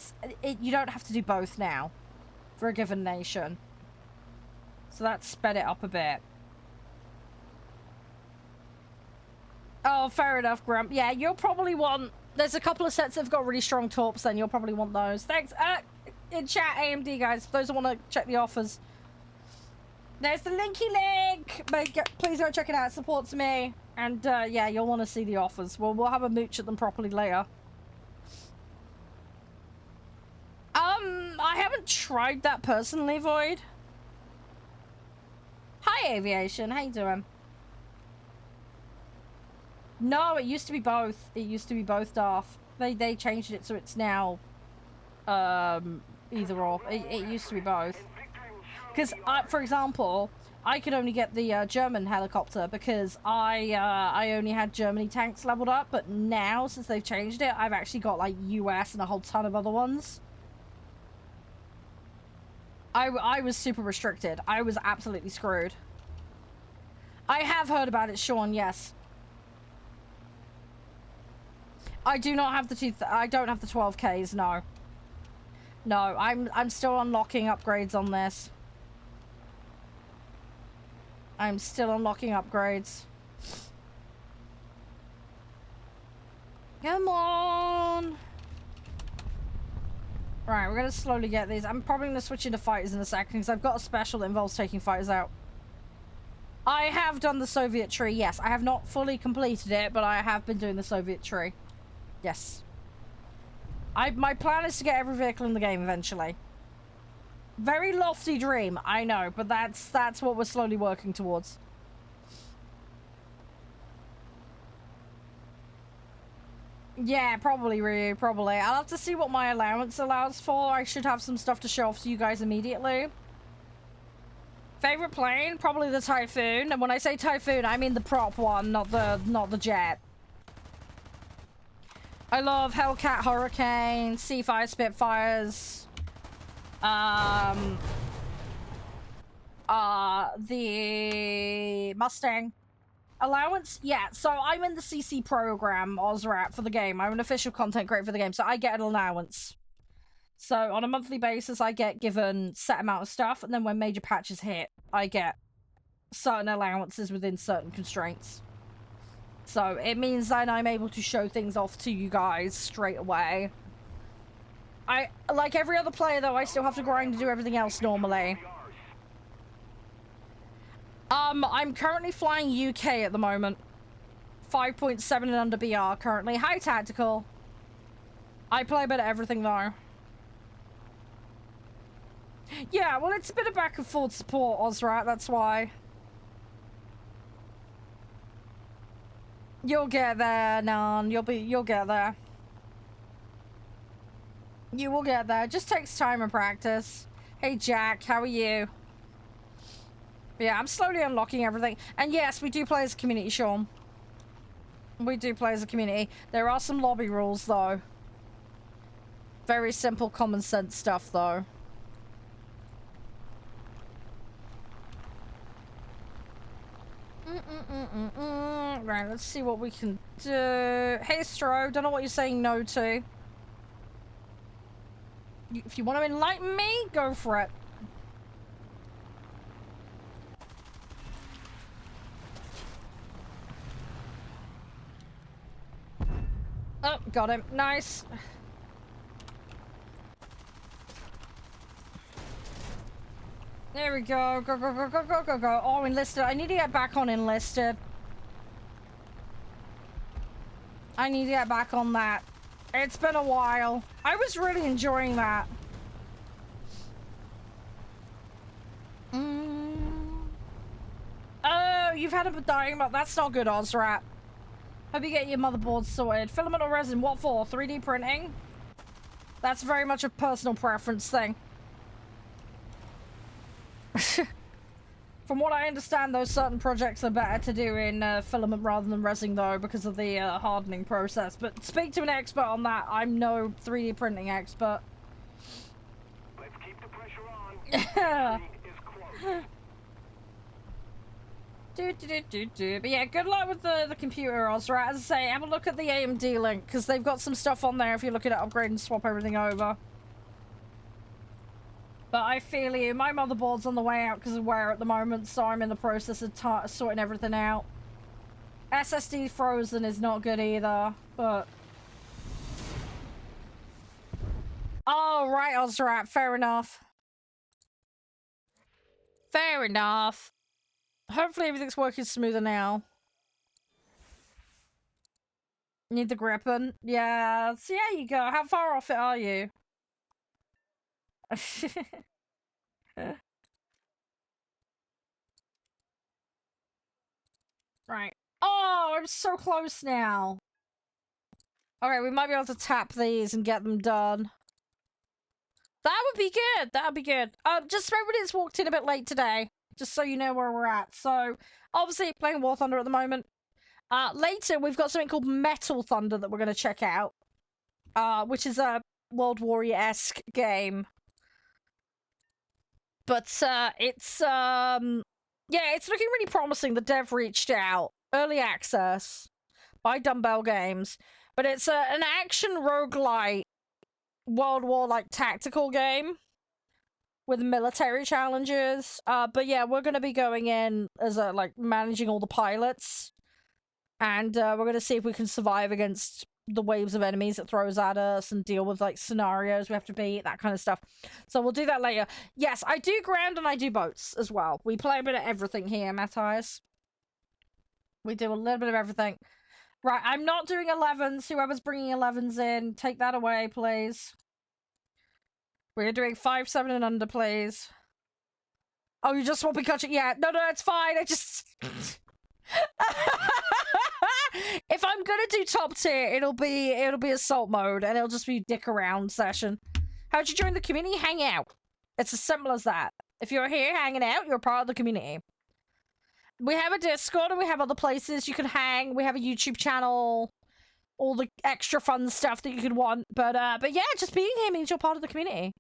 you don't have to do both now for a given nation. So that sped it up a bit. Oh, fair enough, Grump. Yeah, you'll probably want... There's a couple of sets that have got really strong torps, then you'll probably want those. Thanks. In chat, AMD, guys, for those who want to check the offers. There's the linky link. But please go check it out. It supports me. And, yeah, you'll want to see the offers. We'll have a mooch at them properly later. I haven't tried that personally, Void. Hi, Aviation. How you doing? No, it used to be both. It used to be both, Darth. They changed it so it's now either or. It used to be both. Because, for example, I could only get the German helicopter because I only had Germany tanks leveled up. But now, since they've changed it, I've actually got like US and a whole ton of other ones. I was super restricted. I was absolutely screwed. I have heard about it, Sean, yes. I do not have the I don't have the 12Ks, no. No, I'm still unlocking upgrades on this. I'm still unlocking upgrades. Come on! Right, we're gonna slowly get these. I'm probably gonna switch into fighters in a second because I've got a special that involves taking fighters out. I have done the Soviet tree, yes. I have not fully completed it, but I have been doing the Soviet tree. Yes. My plan is to get every vehicle in the game eventually. Very lofty dream, I know, but that's what we're slowly working towards. Yeah, probably, Ryu, probably. I'll have to see what my allowance allows for. I should have some stuff to show off to you guys immediately. Favorite plane? Probably the Typhoon. And when I say Typhoon, I mean the prop one, not the jet. I love Hellcat Hurricane, C5 Spitfires, the Mustang. Allowance? Yeah, so I'm in the CC program, Ozrat, for the game. I'm an official content creator for the game, so I get an allowance. So on a monthly basis, I get given set amount of stuff, and then when major patches hit, I get certain allowances within certain constraints. So it means that I'm able to show things off to you guys straight away. Like every other player, though, I still have to grind to do everything else normally. I'm currently flying UK at the moment. 5.7 and under BR currently. Hi, Tactical. I play a bit of everything, though. Yeah, well, it's a bit of back and forth support, Ozrat, that's why. You'll get there, Nan. You'll get there. You will get there. It just takes time and practice. Hey, Jack, how are you? Yeah, I'm slowly unlocking everything. And yes, we do play as a community, Sean. We do play as a community. There are some lobby rules, though. Very simple, common sense stuff, though. Right, let's see what we can do. Hey, Stro, don't know what you're saying no to. If you want to enlighten me, go for it. Oh, got him. Nice. There we go. Go, go, go, go, go, go, go. Oh, enlisted. I need to get back on enlisted. I need to get back on that. It's been a while. I was really enjoying that. Oh, you've had a dying, but that's not good, Ozrat. Hope you get your motherboard sorted. Filament or resin? What for? 3D printing? That's very much a personal preference thing. From what I understand, those certain projects are better to do in filament rather than resin, though, because of the hardening process. But speak to an expert on that. I'm no 3D printing expert. Let's keep the pressure on. But yeah, good luck with the computer, Ozra. As I say, have a look at the AMD link, because they've got some stuff on there if you're looking at upgrade and swap everything over. But I feel you. My motherboard's on the way out because of wear at the moment, so I'm in the process of sorting everything out. SSD frozen is not good either, but... Oh, right, Ozrat. Fair enough. Fair enough. Hopefully everything's working smoother now. Need the gripping? Yeah, so there you go. How far off it are you? Right. Oh, I'm so close now. Okay, we might be able to tap these and get them done. That would be good. That would be good. Just for everybody that's walked in a bit late today, just so you know where we're at. So, obviously, playing War Thunder at the moment. Later, we've got something called Metal Thunder that we're going to check out. Which is a World Warrior-esque game. But, yeah, it's looking really promising. The dev reached out. Early access by Dumbbell Games. But it's an action roguelite World War-like tactical game with military challenges. But yeah, we're going to be going in as managing all the pilots. And we're going to see if we can survive against the waves of enemies it throws at us and deal with scenarios we have to beat, that kind of stuff. So we'll do that later. Yes, I do ground and I do boats as well. We play a bit of everything here, Matthias. We do a little bit of everything. Right, I'm not doing 11s. Whoever's bringing 11s in, take that away, please. We're doing 5, 7 and under, please. Oh, you just won't be catching? Yeah, no, it's fine. I just... If I'm gonna do top tier, it'll be assault mode, and it'll just be dick around session. How'd you join the community? Hang out. It's as simple as that. If you're here hanging out, you're part of the community. We have a Discord and we have other places you can hang. We have a YouTube channel, all the extra fun stuff that you could want. But yeah, just being here means you're part of the community.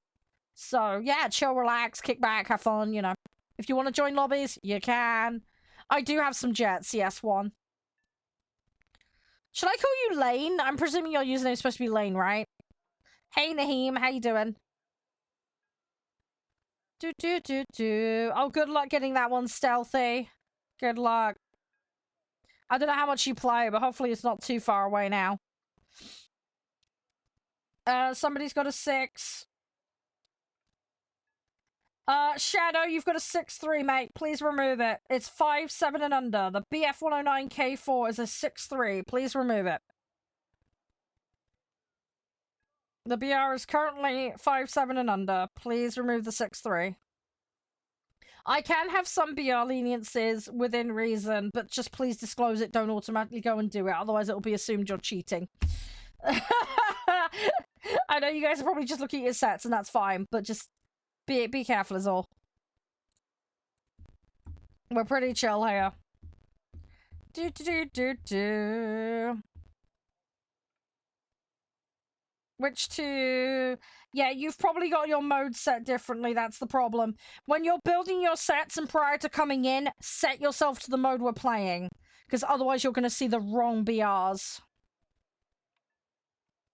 So yeah, chill, relax, kick back, have fun. You know, if you want to join lobbies, you can. I do have some jets. Yes, one. Should I call you Lane? I'm presuming your username is supposed to be Lane, right? Hey, Naheem, how you doing? Oh, good luck getting that one stealthy. Good luck. I don't know how much you play, but hopefully it's not too far away now. Somebody's got a 6. Shadow, you've got a 6-3, mate. Please remove it. It's 5, 7 and under. The BF109K4 is a 6-3. Please remove it. The BR is currently 5, 7 and under. Please remove the 6-3. I can have some BR leniencies within reason, but just please disclose it. Don't automatically go and do it. Otherwise, it'll be assumed you're cheating. I know you guys are probably just looking at your sets, and that's fine, but just be careful is all. We're pretty chill here. Which to... Yeah, you've probably got your mode set differently, that's the problem. When you're building your sets and prior to coming in, set yourself to the mode we're playing. Because otherwise you're going to see the wrong BRs.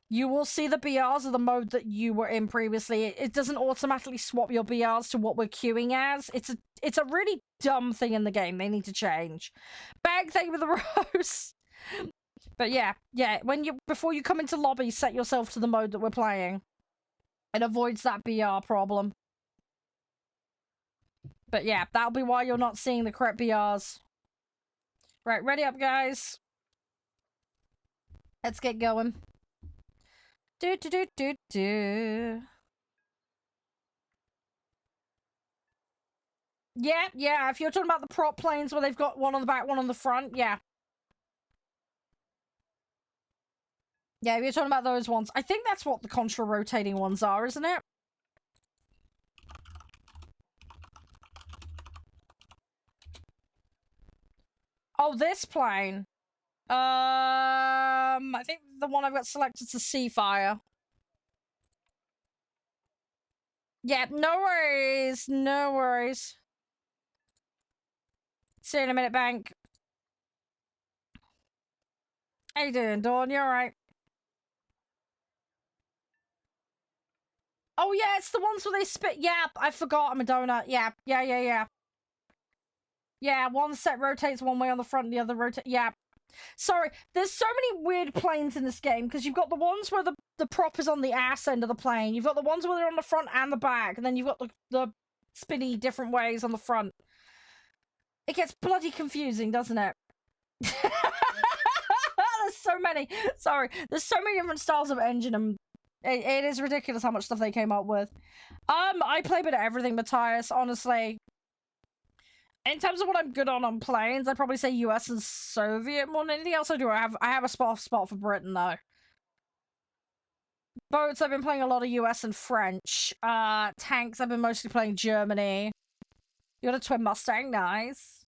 You will see the BRs of the mode that you were in previously. It doesn't automatically swap your BRs to what we're queuing as. It's a really dumb thing in the game. They need to change. Bag, thank you for the rose. But yeah, before you come into lobby, set yourself to the mode that we're playing. It avoids that BR problem. But yeah, that'll be why you're not seeing the correct BRs. Right, ready up, guys. Let's get going. Do do do do do. Yeah, yeah. If you're talking about the prop planes where they've got one on the back, one on the front, yeah. Yeah, if you're talking about those ones. I think that's what the contra-rotating ones are, isn't it? Oh, this plane. I think the one I've got selected is the Seafire. Yeah, no worries. No worries. See you in a minute, Bank. How you doing, Dawn? You alright? Oh, yeah, it's the ones where they spit. Yeah, I forgot I'm a donut. Yeah, yeah, yeah, yeah. Yeah, one set rotates one way on the front, and the other rotates. Yeah. Sorry, there's so many weird planes in this game, because you've got the ones where the prop is on the ass end of the plane. You've got the ones where they're on the front and the back, and then you've got the spinny different ways on the front. It gets bloody confusing, doesn't it? There's so many. Sorry, there's so many different styles of engine, and it is ridiculous how much stuff they came up with. I play a bit of everything, Matthias, honestly. In terms of what I'm good on planes, I'd probably say US and Soviet more than anything else I do. I have a spot for Britain, though. Boats, I've been playing a lot of US and French. Tanks, I've been mostly playing Germany. You got a twin Mustang, nice.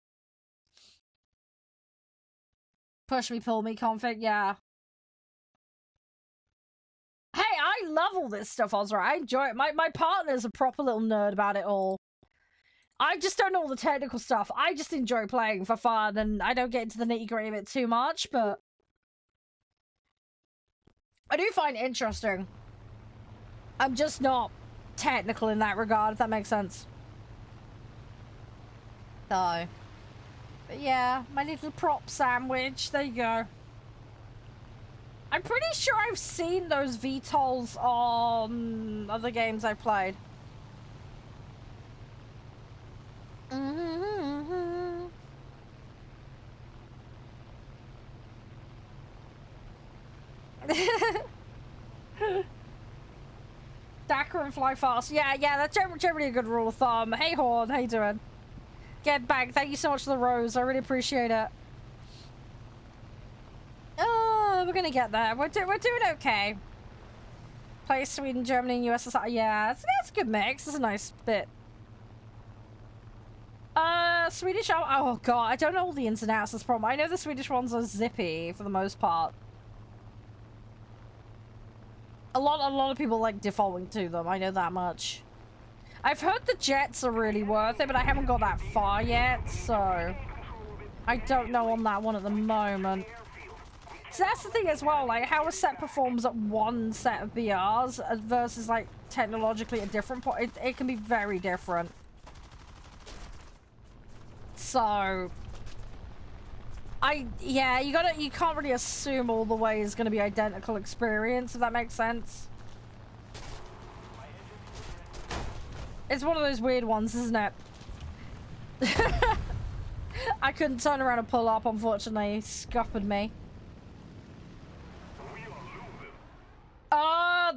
Push me, pull me, config, yeah. Hey, I love all this stuff, Ozra. I enjoy it. My partner's a proper little nerd about it all. I just don't know all the technical stuff. I just enjoy playing for fun, and I don't get into the nitty-gritty of it too much, but I do find it interesting. I'm just not technical in that regard, if that makes sense. So, but yeah, my little prop sandwich. There you go. I'm pretty sure I've seen those VTOLs on other games I've played. Dakar and fly fast. Yeah, that's generally a good rule of thumb. Hey, Horn, how you doing? Get back. Thank you so much for the rose. I really appreciate it. Oh, we're gonna get there. We're doing okay. Play Sweden, Germany, and USSR. Yeah, it's a good mix. It's a nice bit. Swedish. Oh god, I don't know all the ins and outs of this problem. I know the Swedish ones are zippy for the most part. A lot of people like defaulting to them. I know that much. I've heard the jets are really worth it, but I haven't got that far yet, so I don't know on that one at the moment. So that's the thing as well, like how a set performs at one set of BRs versus like technologically at different point. It can be very different. So yeah, you can't really assume all the way is going to be identical experience, if that makes sense. It's one of those weird ones, isn't it? I couldn't turn around and pull up, unfortunately. He scuppered me.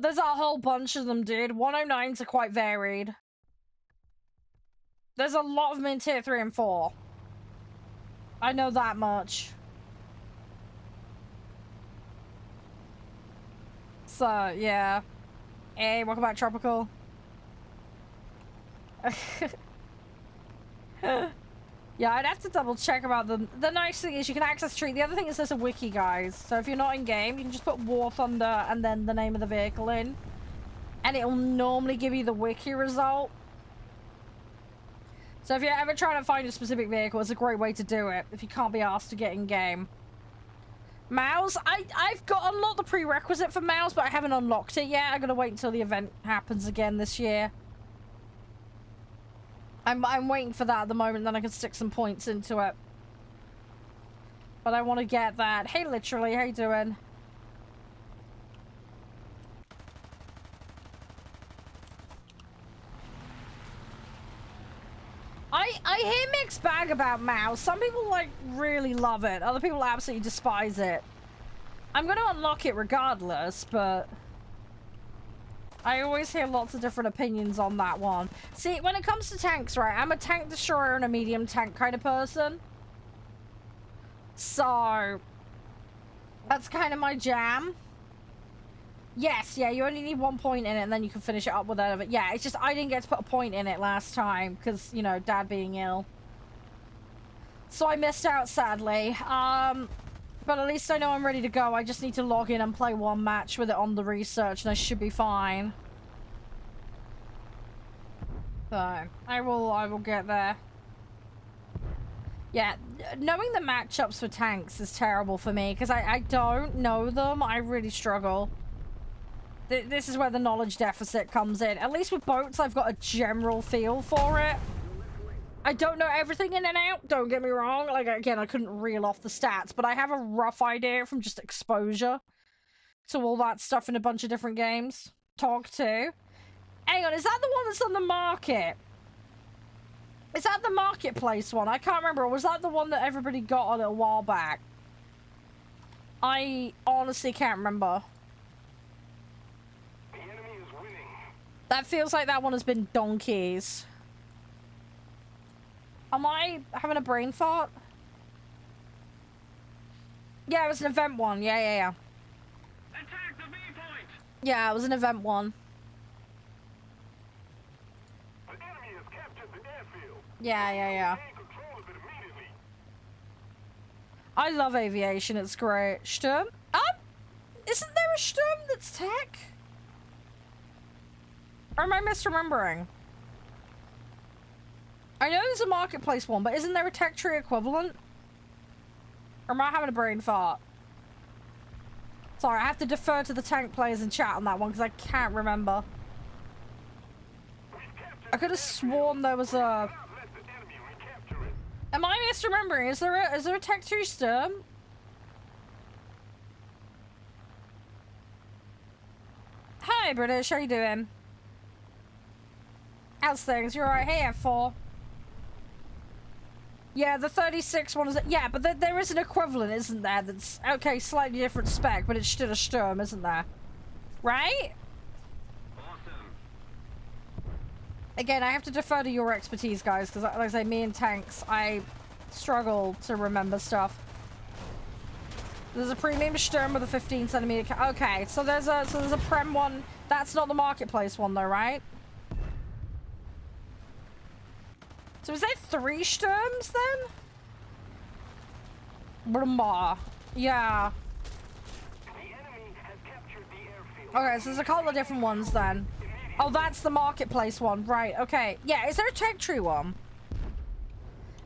There's a whole bunch of them, dude. 109s are quite varied. There's a lot of them in tier 3 and 4. I know that much. So, yeah. Hey, welcome back, Tropical. Yeah, I'd have to double check about them. The nice thing is you can access tree. The other thing is there's a wiki, guys. So if you're not in game, you can just put Warthunder and then the name of the vehicle in. And it'll normally give you the wiki result. So if you're ever trying to find a specific vehicle, it's a great way to do it if you can't be asked to get in game. Mouse, I've got unlocked the prerequisite for Mouse, but I haven't unlocked it yet. I'm gonna wait until the event happens again this year. I'm waiting for that at the moment, then I can stick some points into it. But I want to get that. Hey, literally, how you doing? I hear mixed bag about Mouse. Some people, like, really love it. Other people absolutely despise it. I'm gonna unlock it regardless, but... I always hear lots of different opinions on that one. See, when it comes to tanks, right, I'm a tank destroyer and a medium tank kind of person. So... that's kind of my jam. Yes, yeah, you only need 1 point in it and then you can finish it up with it. Yeah, it's just I didn't get to put a point in it last time because, you know, Dad being ill. So I missed out, sadly. But at least I know I'm ready to go. I just need to log in and play one match with it on the research and I should be fine. So, I will get there. Yeah, knowing the matchups for tanks is terrible for me because I don't know them. I really struggle. This is where the knowledge deficit comes in. At least with boats, I've got a general feel for it. I don't know everything in and out, don't get me wrong. Like, again, I couldn't reel off the stats, but I have a rough idea from just exposure to all that stuff in a bunch of different games. Talk to. Hang on, is that the one that's on the market? Is that the marketplace one? I can't remember. Or was that the one that everybody got on it a while back? I honestly can't remember. That feels like that one has been donkeys. Am I having a brain fart? Yeah, it was an event one. Yeah. Attack the V-point! Yeah, it was an event one. The enemy has captured the airfield. Yeah. Gain control of it immediately. I love aviation. It's great. Sturm? Isn't there a Sturm that's tech? Or am I misremembering? I know there's a marketplace one, but isn't there a tech tree equivalent? Or am I having a brain fart? Sorry, I have to defer to the tank players in chat on that one because I can't remember. I could have sworn there was a... Am I misremembering? Is there a tech tree Sturm? Hi, British. How you doing? How's things? You're right. Hey, F4. Yeah, the 36 one is... Yeah, but there is an equivalent, isn't there? That's... Okay, slightly different spec, but it's still a Sturm, isn't there? Right? Awesome. Again, I have to defer to your expertise, guys, because, like I say, me and tanks, I struggle to remember stuff. There's a premium Sturm with a 15cm... Okay, so there's a Prem one. That's not the marketplace one, though, right? So is there 3 Sturms then? Brumba. Yeah. The enemy has captured the airfield. Okay, so there's a couple of different ones then. Oh, that's the marketplace one. Right, okay. Yeah, is there a tech tree one?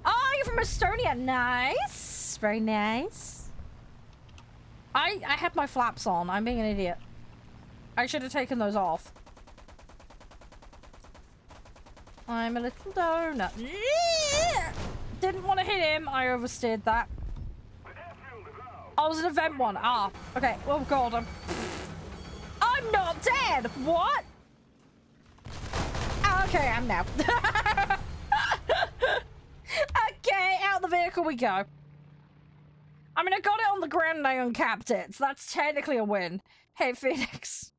Oh, you're from Estonia. Nice. Very nice. I had my flaps on. I'm being an idiot. I should have taken those off. I'm a little donut. Didn't want to hit him. I oversteered that. Oh, it was an event one. Ah, okay. Oh, God. I'm not dead. What? Okay, I'm now. Okay, out the vehicle we go. I mean, I got it on the ground and I uncapped it, so that's technically a win. Hey, Phoenix.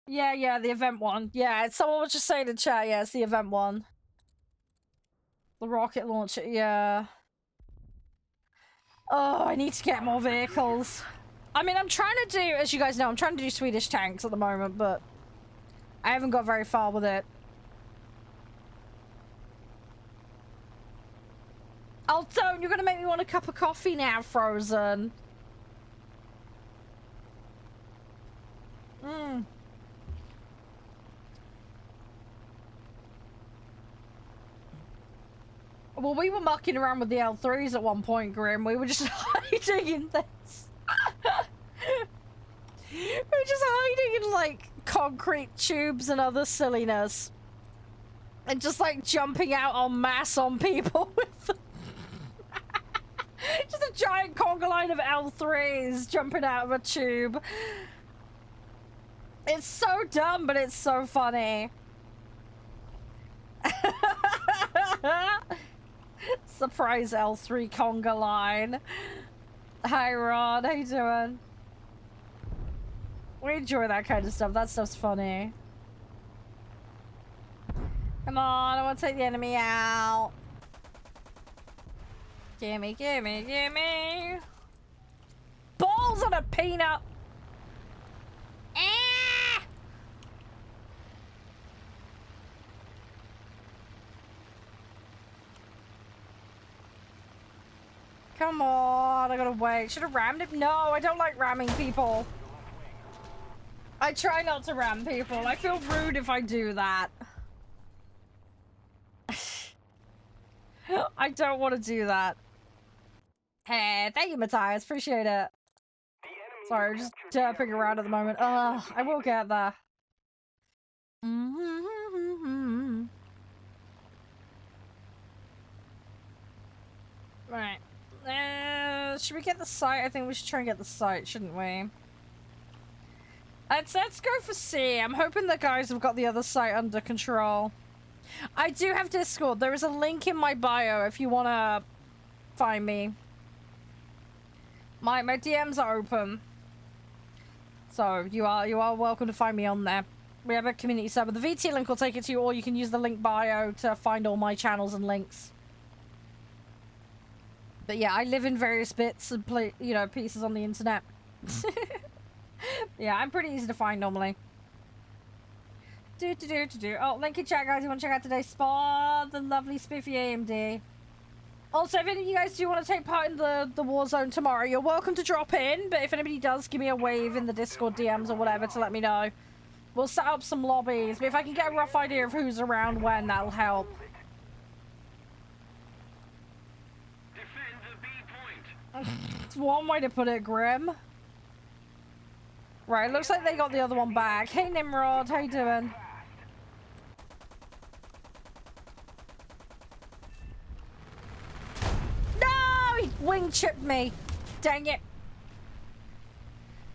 Yeah, the event one. Yeah, someone was just saying in chat, yeah, it's the event one. The rocket launcher, yeah. Oh, I need to get more vehicles. I mean, I'm trying to do, as you guys know, I'm trying to do Swedish tanks at the moment, but I haven't got very far with it. Oh, don't! You're gonna make me want a cup of coffee now, Frozen. Well, we were mucking around with the L3s at one point, Grim. We were just hiding in this. We were just hiding in, like, concrete tubes and other silliness. And just, like, jumping out en masse on people with them. Just a giant conga line of L3s jumping out of a tube. It's so dumb, but it's so funny. Surprise L3 conga line. Hi, Ron. How you doing? We enjoy that kind of stuff. That stuff's funny. Come on, I want to take the enemy out. Gimme, gimme, gimme. Balls on a peanut. Ah! Come on, I gotta wait. Should have rammed him? No, I don't like ramming people. I try not to ram people. I feel rude if I do that. I don't want to do that. Hey, thank you, Matthias. Appreciate it. Sorry, I'm just derping around at the moment. Ugh, I will get there. Right. Should we get the site? I think we should try and get the site, shouldn't we? Let's go for C. I'm hoping the guys have got the other site under control. I do have Discord. There is a link in my bio if you want to find me. My DMs are open. So you are welcome to find me on there. We have a community server. The VT link will take it to you, or you can use the link bio to find all my channels and links. But yeah, I live in various bits and pieces on the internet. Yeah, I'm pretty easy to find normally. Oh, link in chat, guys. You want to check out today's spot? The lovely spiffy AMD. Also, if any of you guys do want to take part in the Warzone tomorrow, you're welcome to drop in. But if anybody does, give me a wave in the Discord DMs or whatever to let me know. We'll set up some lobbies. But if I can get a rough idea of who's around when, that'll help. Defend the B point. It's one way to put it, Grim. Right, looks like they got the other one back. Hey, Nimrod. How you doing? He wing chipped me. Dang it.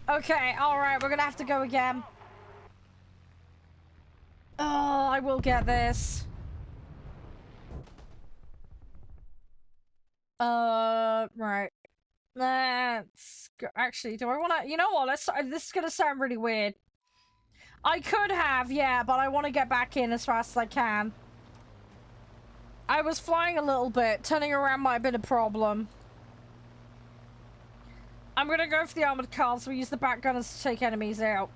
Okay, alright, we're gonna have to go again. Oh, I will get this. Right. Let's go. Actually, do I want to... You know what? This is gonna sound really weird. I could have, yeah, but I want to get back in as fast as I can. I was flying a little bit. Turning around might have been a problem. I'm gonna go for the armored car, so we use the back gunners to take enemies out.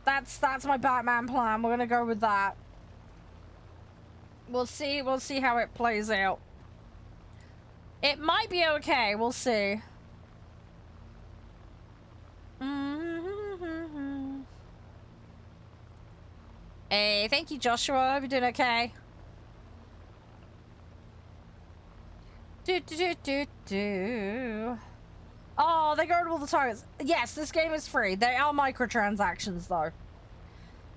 That's my Batman plan. We're gonna go with that. We'll see how it plays out. It might be okay. We'll see. Hey, thank you, Joshua. Hope you're doing okay. Oh, they go to all the targets. Yes, this game is free. They are microtransactions, though.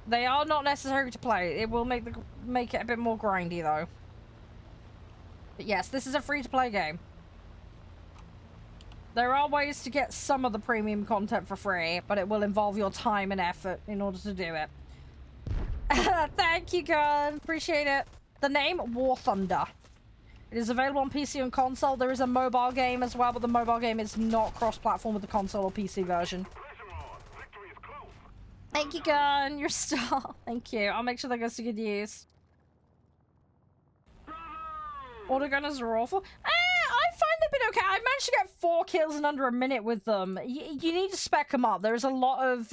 They are not necessary to play. It will make it a bit more grindy, though. But yes, this is a free-to-play game. There are ways to get some of the premium content for free, but it will involve your time and effort in order to do it. Thank you, Gun. Appreciate it. The name, warthunder. It is available on PC and console. There is a mobile game as well, but the mobile game is not cross-platform with the console or PC version. Thank you, Gun. You're a star. Thank you. I'll make sure that goes to good use. Autogunners are awful. I find they've been okay. I managed to get 4 kills in under a minute with them. You need to spec them up. There's a lot of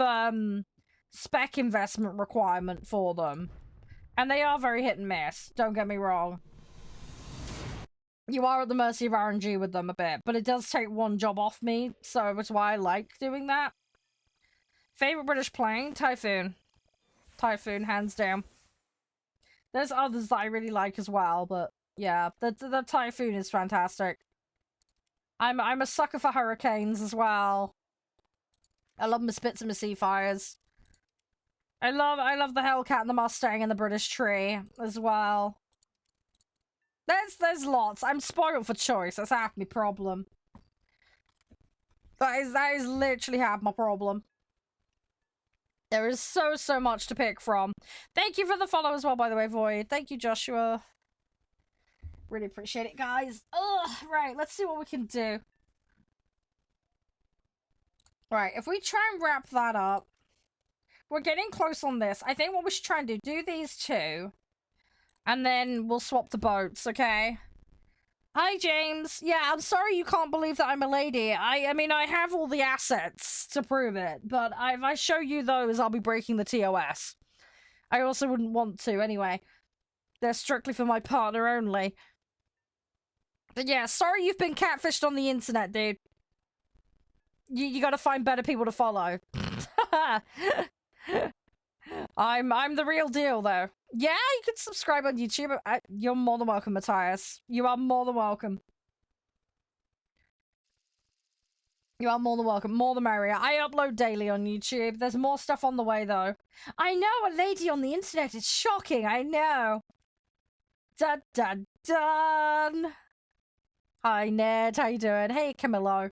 spec investment requirement for them. And they are very hit and miss. Don't get me wrong. You are at the mercy of RNG with them a bit, but it does take one job off me, so that's why I like doing that. Favorite British plane? Typhoon. Typhoon, hands down. There's others that I really like as well, but yeah, the Typhoon is fantastic. I'm a sucker for Hurricanes as well. I love my Spits and my Seafires. I love the Hellcat and the Mustang and the British Tree as well. There's lots. I'm spoiled for choice. That's half my problem. That is literally half my problem. There is so much to pick from. Thank you for the follow as well, by the way, Void. Thank you, Joshua. Really appreciate it, guys. Ugh, right, let's see what we can do. Right, if we try and wrap that up, we're getting close on this. I think what we should try and do these two, and then we'll swap the boats, okay? Hi, James. Yeah, I'm sorry you can't believe that I'm a lady. I mean, I have all the assets to prove it, but if I show you those, I'll be breaking the TOS. I also wouldn't want to, anyway. They're strictly for my partner only. But yeah, sorry you've been catfished on the internet, dude. You gotta find better people to follow. I'm the real deal, though. Yeah, you can subscribe on YouTube. You're more than welcome, Matthias. You are more than welcome. You are more than welcome. More the merrier. I upload daily on YouTube. There's more stuff on the way, though. I know, a lady on the internet. It's shocking. I know. Dun, dun, dun. Hi, Ned. How you doing? Hey, Camillo.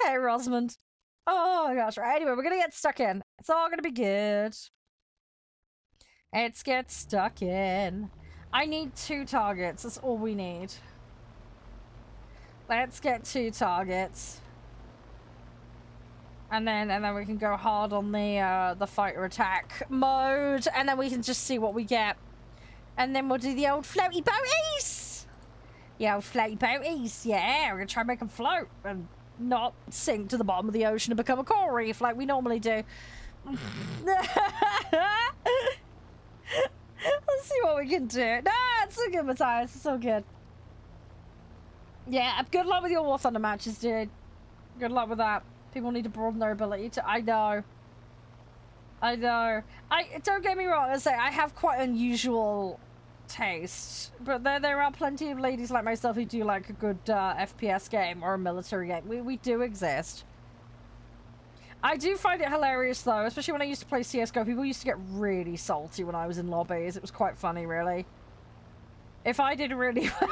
Hey, Rosamond. Oh my gosh. Right, anyway, we're gonna get stuck in. It's all gonna be good. Let's get stuck in. I need 2 targets. That's all we need. Let's get 2 targets. And then we can go hard on the fighter attack mode, and then we can just see what we get. And then we'll do the old floaty boaties! The old floaty boaties, yeah, we're gonna try and make them float and not sink to the bottom of the ocean and become a coral reef like we normally do. Let's see what we can do. No, it's so good, Matthias. It's so good. Yeah, good luck with your warthunder matches, dude. Good luck with that. People need to broaden their ability to... I know. Don't get me wrong, I say I have quite unusual taste, but there are plenty of ladies like myself who do like a good FPS game or a military game. We do exist. I do find it hilarious though, especially when I used to play CSGO. People used to get really salty when I was in lobbies. It was quite funny, really. If I did really well,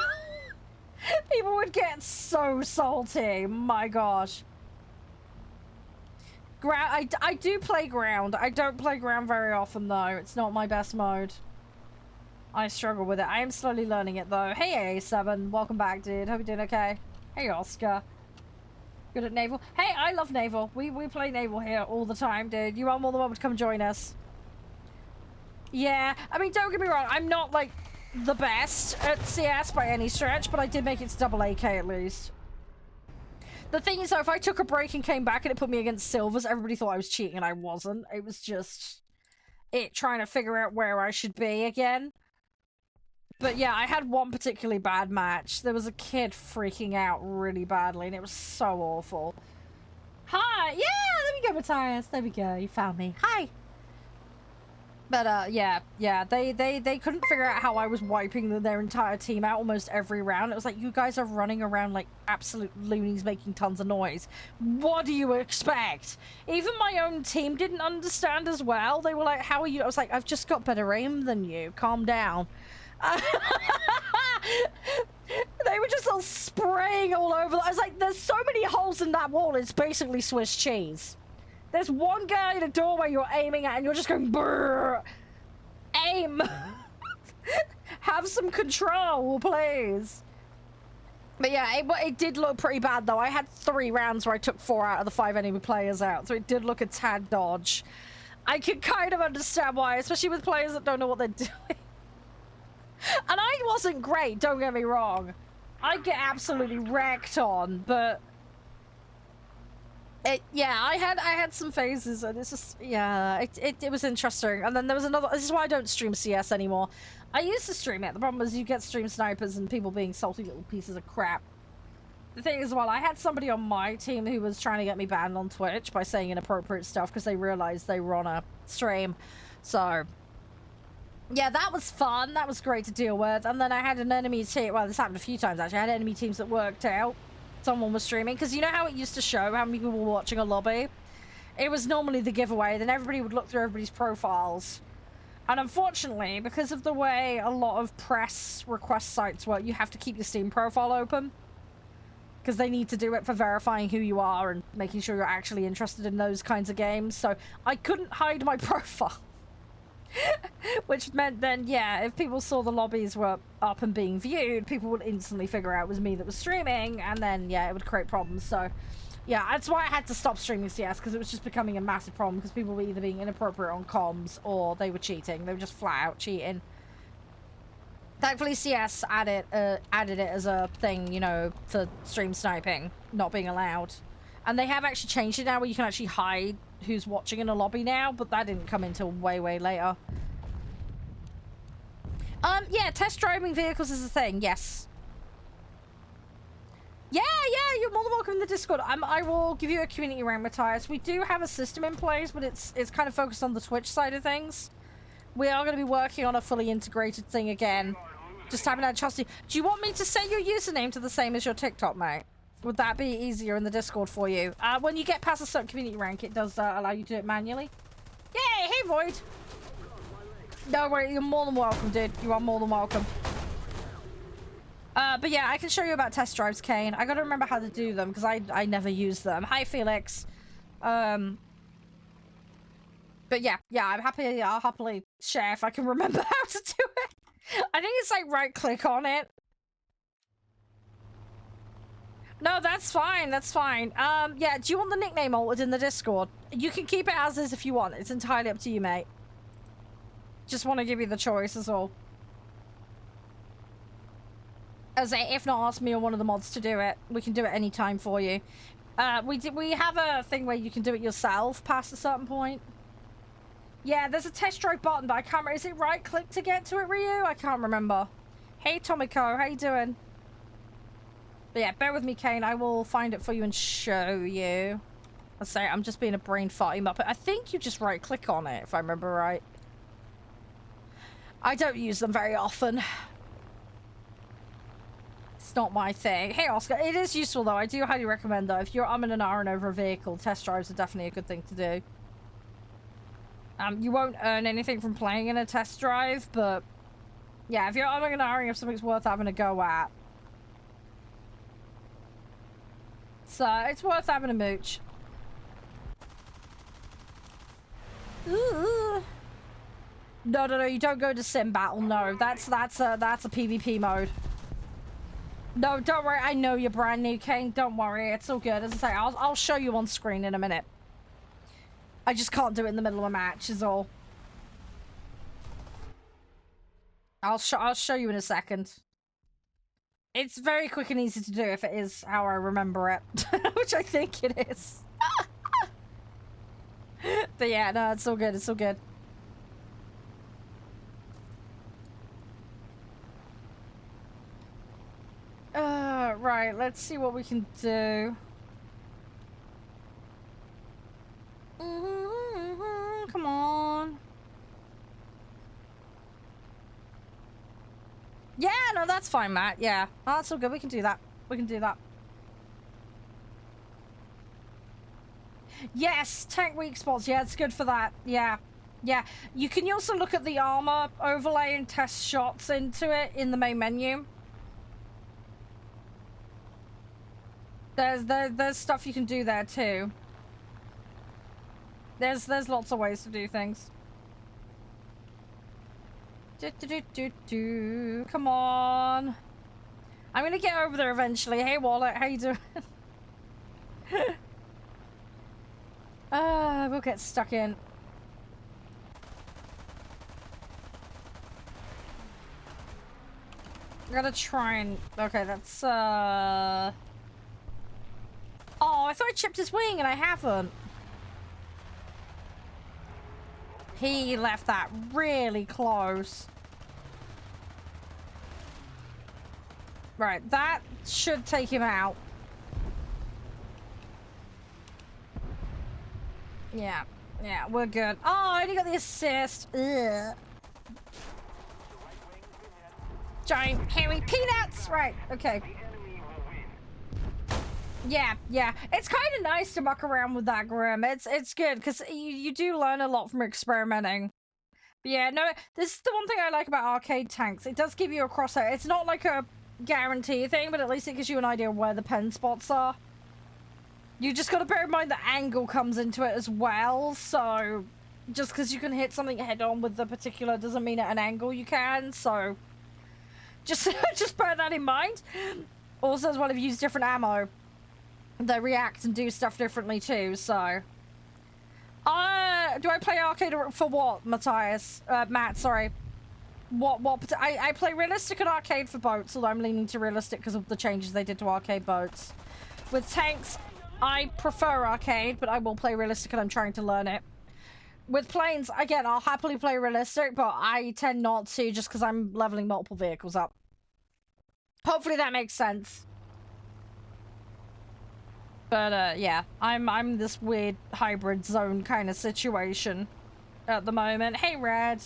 people would get so salty. My gosh. I do play ground. I don't play ground very often though. It's not my best mode. I struggle with it. I am slowly learning it though. Hey A7, welcome back, dude. Hope you're doing okay. Hey Oscar. Good at naval. Hey, I love naval. We play naval here all the time, dude. You are more than welcome to come join us. Yeah, I mean, don't get me wrong. I'm not like the best at CS by any stretch, but I did make it to double AK at least. The thing is, though, if I took a break and came back and it put me against silvers, everybody thought I was cheating and I wasn't. It was just it trying to figure out where I should be again. But yeah, I had one particularly bad match. There was a kid freaking out really badly and it was so awful. Hi! Yeah, there we go, Matthias. There we go. You found me. Hi! But yeah, they couldn't figure out how I was wiping their entire team out almost every round. It was like, you guys are running around like absolute loonies making tons of noise. What do you expect? Even my own team didn't understand as well. They were like, how are you? I was like, I've just got better aim than you. Calm down. They were just all spraying all over. I was like, there's so many holes in that wall, it's basically Swiss cheese. There's one guy in a doorway you're aiming at and you're just going brrr. Aim. Have some control, please. But yeah, it did look pretty bad though. I had 3 rounds where I took 4 out of the 5 enemy players out, so it did look a tad dodge. I can kind of understand why, especially with players that don't know what they're doing. And I wasn't great, don't get me wrong. I get absolutely wrecked on, but yeah, I had some phases, and it's just, yeah, it was interesting. And then there was another. This is why I don't stream CS anymore. I used to stream it. The problem is you get stream snipers and people being salty little pieces of crap. The thing is, well, I had somebody on my team who was trying to get me banned on Twitch by saying inappropriate stuff because they realized they were on a stream. So yeah, that was fun. That was great to deal with. And then I had an enemy team. Well, this happened a few times actually. I had enemy teams that worked out. Someone was streaming, because you know how it used to show how many people were watching a lobby? It was normally the giveaway, then everybody would look through everybody's profiles. And unfortunately, because of the way a lot of press request sites work, you have to keep your Steam profile open. because they need to do it for verifying who you are and making sure you're actually interested in those kinds of games. So I couldn't hide my profile. Which meant then, yeah, if people saw the lobbies were up and being viewed, people would instantly figure out it was me that was streaming, and then, yeah, it would create problems. So, yeah, that's why I had to stop streaming CS, because it was just becoming a massive problem, because people were either being inappropriate on comms, or they were cheating. They were just flat out cheating. Thankfully, CS added it as a thing, you know, for stream sniping not being allowed. And they have actually changed it now where you can actually hide who's watching in a lobby now, but that didn't come until way, way later. Yeah, test driving vehicles is a thing, yes. Yeah, you're more than welcome in the Discord. I will give you a community rank, Matthias. We do have a system in place, but it's kind of focused on the Twitch side of things. We are going to be working on a fully integrated thing again. Just haven't had a chance to. Do you want me to set your username to the same as your TikTok, mate? Would that be easier in the Discord for you? When you get past a certain community rank, it does allow you to do it manually. Yay! Hey, Void! No worry, you're more than welcome, dude. You are more than welcome. But yeah, I can show you about test drives, Kane. I gotta remember how to do them, because I never use them. Hi, Felix. But yeah, I'll happily share if I can remember how to do it. I think it's like right-click on it. No, that's fine. That's fine. Yeah, do you want the nickname altered in the Discord? You can keep it as is if you want. It's entirely up to you, mate. Just want to give you the choice, is all. As if not, ask me or one of the mods to do it. We can do it anytime for you. We have a thing where you can do it yourself past a certain point. Yeah, there's a test drive button, but I can't remember. Is it right-click to get to it, Ryu? I can't remember. Hey, Tomiko, how you doing? But yeah, bear with me, Kane. I will find it for you and show you. Let's say I'm just being a brain farty muppet. I think you just right-click on it, if I remember right. I don't use them very often. It's not my thing. Hey, Oscar. It is useful, though. I do highly recommend, though. If you're umming and ahhing over a vehicle, test drives are definitely a good thing to do. You won't earn anything from playing in a test drive, but... yeah, if you're umming and ahhing if something's worth having a go at. So, it's worth having a mooch. Ooh. No, you don't go to sim battle. No, that's a PvP mode. No, don't worry. I know you're brand new, Kane. Don't worry. It's all good. As I say, I'll show you on screen in a minute. I just can't do it in the middle of a match, is all. I'll show you in a second. It's very quick and easy to do if it is how I remember it, which I think it is. But yeah, no, it's all good. It's all good. Right, let's see what we can do. Come on. Yeah, no, that's fine, Matt. Yeah, oh, that's all good. We can do that. We can do that. Yes, tank weak spots. Yeah, it's good for that. Yeah. Yeah. You can also look at the armor overlay and test shots into it in the main menu. There's stuff you can do there too. There's lots of ways to do things. Come on. I'm gonna get over there eventually. Hey, Wallet, how you doing? We'll get stuck in. I gotta try and... okay, that's, oh, I thought I chipped his wing and I haven't. He left that really close. Right, that should take him out. Yeah, we're good. Oh, I only got the assist. Ugh. Giant hairy peanuts! Right, okay. Yeah. It's kind of nice to muck around with that, Grim. It's good, because you do learn a lot from experimenting. But yeah, no, this is the one thing I like about arcade tanks. It does give you a crosshair. It's not like a guarantee thing, but at least it gives you an idea of where the pen spots are. You just gotta bear in mind that angle comes into it as well, so just because you can hit something head on with the particular doesn't mean at an angle you can, so just just bear that in mind. Also, as well, if you use different ammo, they react and do stuff differently too, so. Do I play arcade for what, Matthias? Matt, sorry. I play realistic and arcade for boats, although I'm leaning to realistic because of the changes they did to arcade boats. With tanks, I prefer arcade, but I will play realistic and I'm trying to learn it. With planes, again, I'll happily play realistic, but I tend not to just because I'm leveling multiple vehicles up. Hopefully that makes sense. But, yeah, I'm this weird hybrid zone kind of situation at the moment. Hey, Red.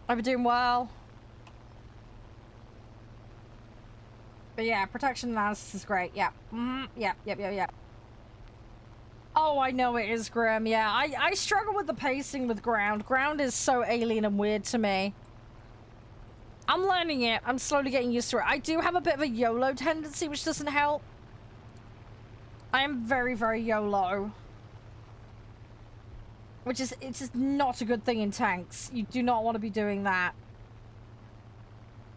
I've been doing well. But yeah, protection analysis is great. Yeah. Yep. Oh, I know it is grim. Yeah, I struggle with the pacing with ground. Ground is so alien and weird to me. I'm learning it. I'm slowly getting used to it. I do have a bit of a YOLO tendency, which doesn't help. I am very, very YOLO. It's just not a good thing in tanks. You do not want to be doing that.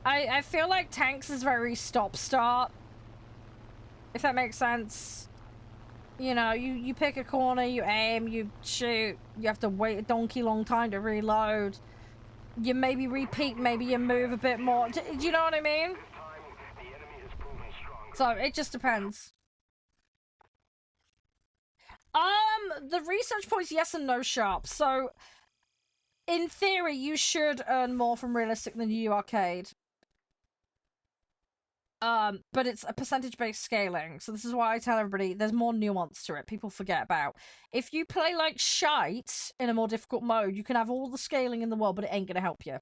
I feel like tanks is very stop-start. If that makes sense. You know, you pick a corner, you aim, you shoot. You have to wait a donkey long time to reload. You maybe repeat, maybe you move a bit more. Do you know what I mean? So, it just depends. The research points yes and no sharp. So, in theory, you should earn more from realistic than you do arcade. But it's a percentage-based scaling. So this is why I tell everybody there's more nuance to it. People forget about. If you play like shite in a more difficult mode, you can have all the scaling in the world, but it ain't gonna help you.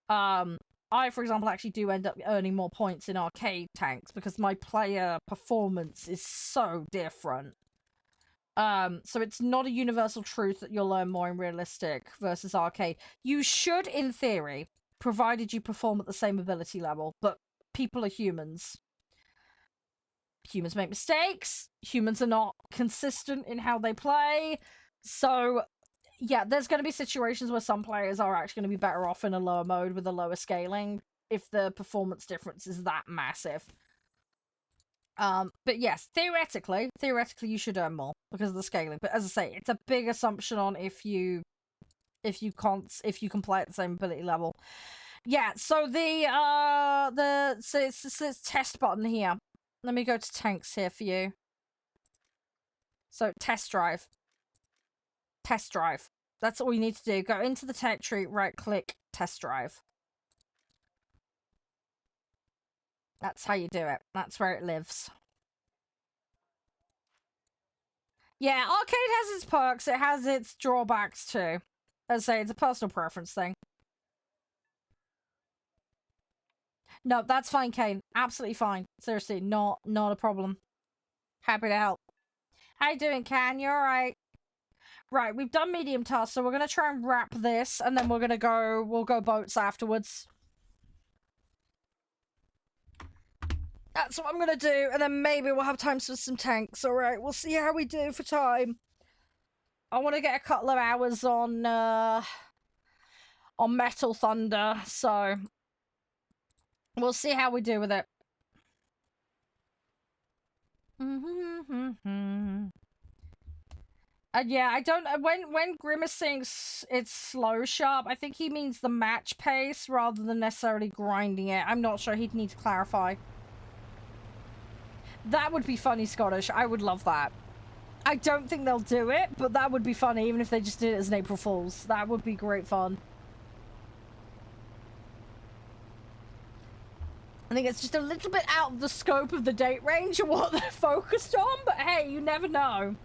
I, for example, actually do end up earning more points in arcade tanks because my player performance is so different. So it's not a universal truth that you'll learn more in realistic versus arcade. You should, in theory, provided you perform at the same ability level, but people are humans. Humans make mistakes. Humans are not consistent in how they play. So, yeah, there's going to be situations where some players are actually going to be better off in a lower mode with a lower scaling if the performance difference is that massive. But yes, theoretically you should earn more because of the scaling. But as I say, it's a big assumption on if you can play at the same ability level. Yeah, so so it's this test button here. Let me go to tanks here for you. So test drive. Test drive. That's all you need to do. Go into the tech tree, right click, test drive. That's how you do it. That's where it lives. Yeah, arcade has its perks. It has its drawbacks too. As I say, it's a personal preference thing. No, that's fine, Kane. Absolutely fine. Seriously, not a problem. Happy to help. How you doing, Can? You alright? Right, we've done medium tasks, so we're gonna try and wrap this, and then we'll go boats afterwards. That's what I'm gonna do, and then maybe we'll have time for some tanks. Alright, we'll see how we do for time. I want to get a couple of hours on Metal Thunder, so we'll see how we do with it. And yeah, I don't when Grimace sings it's slow sharp, I think he means the match pace rather than necessarily grinding it. I'm not sure, he'd need to clarify. That would be funny, Scottish. I would love that. I don't think they'll do it, but that would be funny, even if they just did it as an April Fool's. That would be great fun. I think it's just a little bit out of the scope of the date range of what they're focused on, but hey, you never know.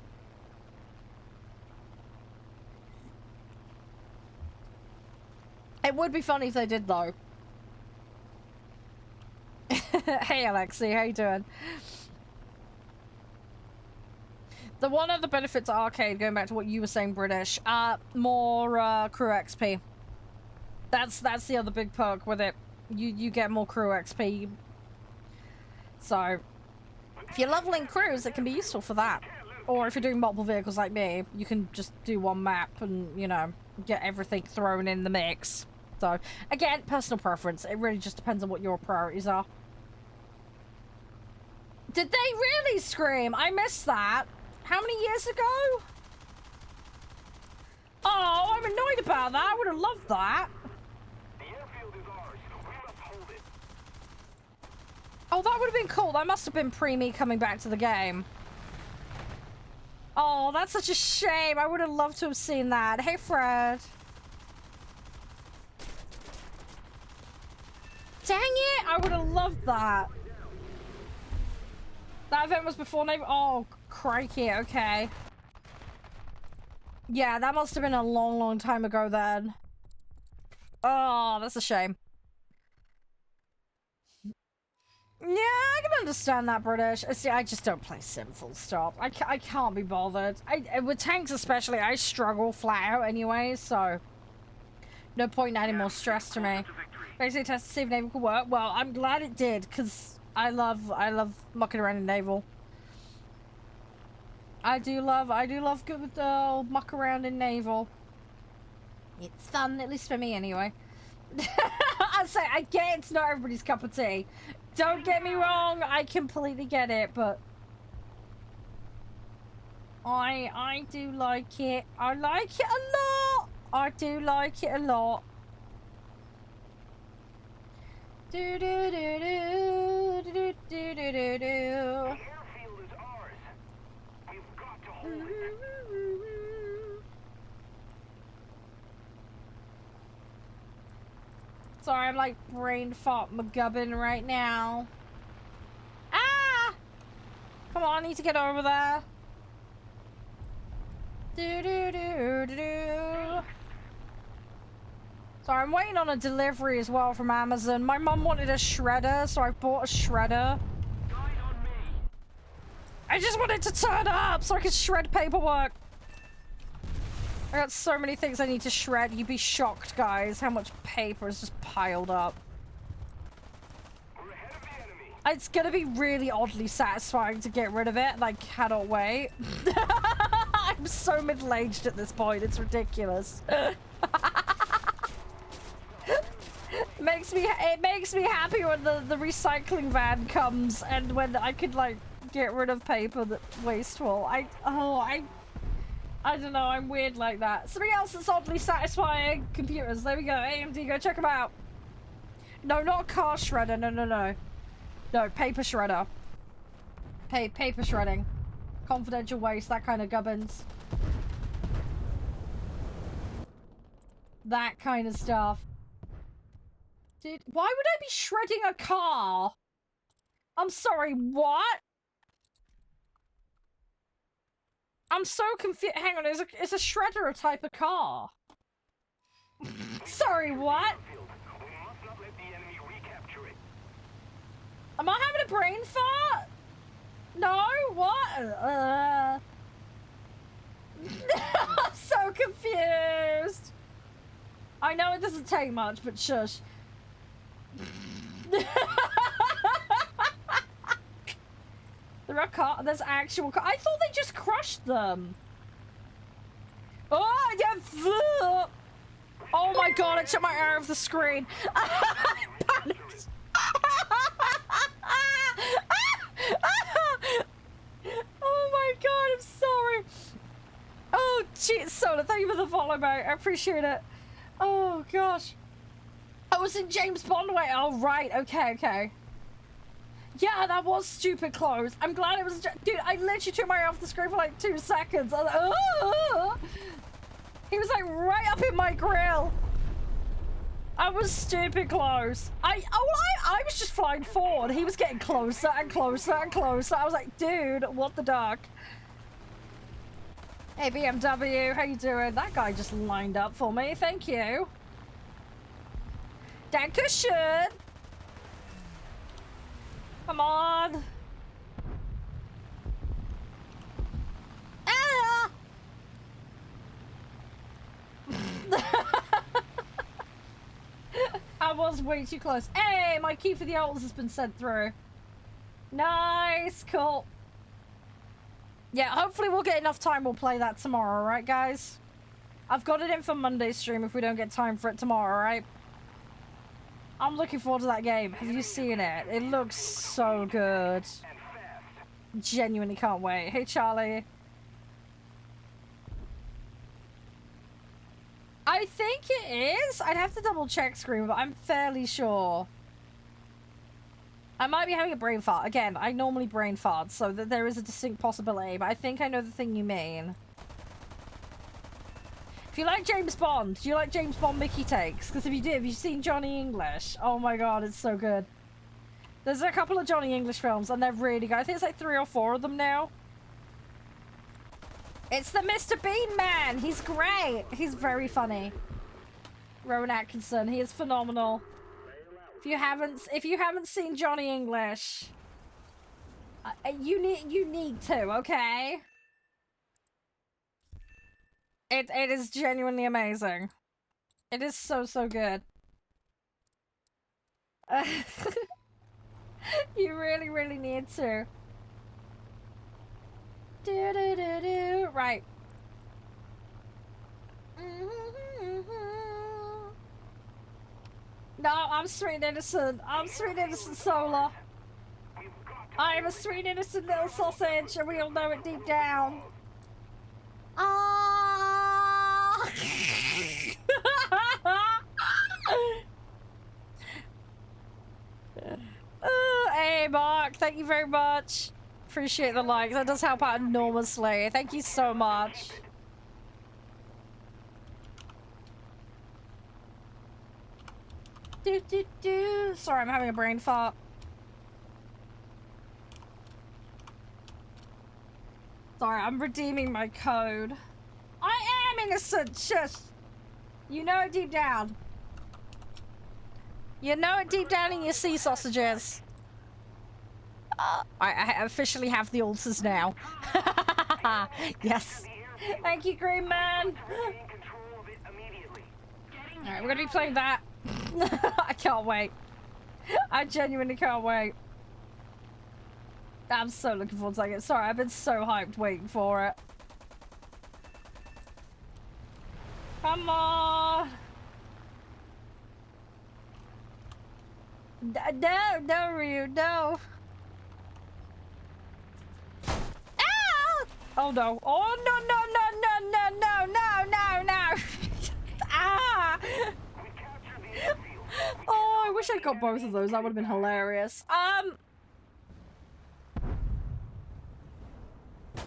It would be funny if they did, though. Hey, Alexi, how you doing? The one other benefit to arcade, going back to what you were saying, British, more crew XP. That's the other big perk with it. You get more crew XP. So, if you're leveling crews, it can be useful for that. Or if you're doing multiple vehicles like me, you can just do one map and, you know, get everything thrown in the mix. So, again, personal preference. It really just depends on what your priorities are. Did they really scream? I missed that. How many years ago? Oh, I'm annoyed about that. I would have loved that. The airfield is ours. We must hold it. Oh, that would have been cool. That must have been pre-me coming back to the game. Oh, that's such a shame. I would have loved to have seen that. Hey, Fred. Dang it! I would have loved that. That event was before Navy. Oh, crikey. Okay. Yeah, that must have been a long, long time ago then. Oh, that's a shame. Yeah, I can understand that, British. See, I just don't play Sim full stop. I can't be bothered. With tanks especially, I struggle flat out anyway, so... No point in adding more stress to me. Basically, test to see if Naval could work. Well, I'm glad it did, because I love mucking around in Naval. I do love good muck around in Naval. It's fun, at least for me anyway. I say, I get it's not everybody's cup of tea. Don't get me wrong, I completely get it, but I do like it. I like it a lot. I do like it a lot. Do do do do do do do do do. The airfield is ours. We've got to hold it. Sorry, I'm like brain fart McGubbin right now. Ah! Come on, I need to get over there. Do do do do do. So I'm waiting on a delivery as well from Amazon. My mum wanted a shredder, so I bought a shredder. I just wanted to turn up so I could shred paperwork. I got so many things I need to shred. You'd be shocked, guys, how much paper is just piled up. We're ahead of the enemy. It's gonna be really oddly satisfying to get rid of it. Like, cannot wait. I'm so middle-aged at this point. It's ridiculous. It makes me happy when the recycling van comes and when I could like get rid of paper that's wasteful. I don't know, I'm weird like that. Something else that's oddly satisfying. Computers, there we go. AMD, go check them out. No, not a car shredder, no. No, paper shredder. Hey, paper shredding. Confidential waste, that kind of gubbins. That kind of stuff. Why would I be shredding a car? I'm sorry, what? I'm so confused. Hang on, is a shredder a type of car? Sorry, what? We must not let the enemy recapture it. Am I having a brain fart? No? What? I'm so confused. I know it doesn't take much, but shush. There are there's actual I thought they just crushed them. Oh, yeah. Oh my god, I took my eye off the screen. I panicked. Oh my god, I'm sorry. Oh, cheat soda, thank you for the follow, mate. I appreciate it. Oh gosh. I was in James Bond way. Oh, right. Okay. Yeah, that was stupid close. I'm glad it was... Dude, I literally took my eye off the screen for like 2 seconds. I was like, oh! He was like right up in my grill. I was stupid close. I was just flying forward. He was getting closer and closer and closer. I was like, dude, what the duck? Hey, BMW, how you doing? That guy just lined up for me. Thank you. Dankeschön. Come on. Ah! I was was way too close. Hey, my key for the altars has been sent through. Nice, cool. Yeah, hopefully we'll get enough time. We'll play that tomorrow, right, guys? I've got it in for Monday's stream if we don't get time for it tomorrow, right? I'm looking forward to that game. Have you seen it? It looks so good. Genuinely can't wait. Hey, Charlie. I think it is. I'd have to double check screen, but I'm fairly sure. I might be having a brain fart. Again, I normally brain fart, so that there is a distinct possibility, but I think I know the thing you mean. If you like James Bond, do you like James Bond Mickey takes? Because if you do, have you seen Johnny English? Oh my god, it's so good. There's a couple of Johnny English films, and they're really good. I think it's like 3 or 4 of them now. It's the Mr. Bean man! He's great! He's very funny. Rowan Atkinson, he is phenomenal. If you haven't seen Johnny English, you need to, okay? It is genuinely amazing. It is so good. You really need to. Right. No, I'm sweet innocent. I'm sweet innocent Solar. I am a sweet innocent little sausage, and we all know it deep down. Ah! Hey, Mark, thank you very much. Appreciate the like. That does help out enormously. Thank you so much. Sorry, I'm having a brain fart. Sorry, I'm redeeming my code. I am innocent, shush. You know it deep down. You know it deep down in your sea sausages. I officially have the altars now. Yes. Thank you, Green Man. Alright, we're gonna be playing that. I can't wait. I genuinely can't wait. I'm so looking forward to it. Sorry, I've been so hyped waiting for it. Come on. No, Ryu, no. Ah! Oh no. Oh no. Ah! Oh, I wish I'd got both of those. That would have been hilarious.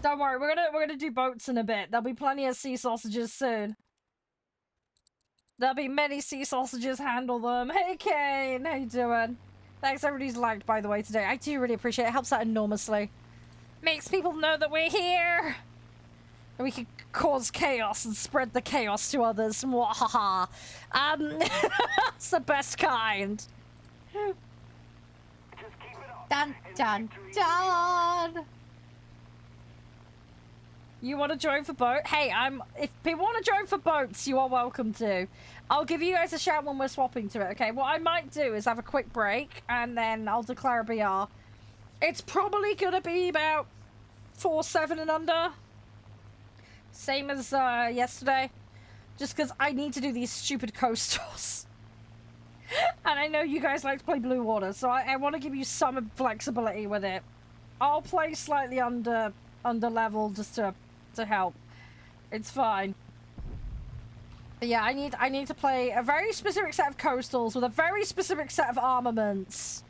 Don't worry, we're gonna do boats in a bit. There'll be plenty of sea sausages soon. There'll be many sea sausages, handle them. Hey Kane, how you doing? Thanks everybody's liked, by the way, today. I do really appreciate it. It helps out enormously. Makes people know that we're here. And we can cause chaos and spread the chaos to others. Mwahaha. It's the best kind. Dun dun dun. You want to join for boat? Hey, if people want to join for boats, you are welcome to. I'll give you guys a shout when we're swapping to it, okay? What I might do is have a quick break, and then I'll declare a BR. It's probably gonna be about 4-7 and under. Same as yesterday. Just because I need to do these stupid coastals. And I know you guys like to play Blue Water, so I want to give you some flexibility with it. I'll play slightly under level just to help. It's fine. But yeah, I need to play a very specific set of coastals with a very specific set of armaments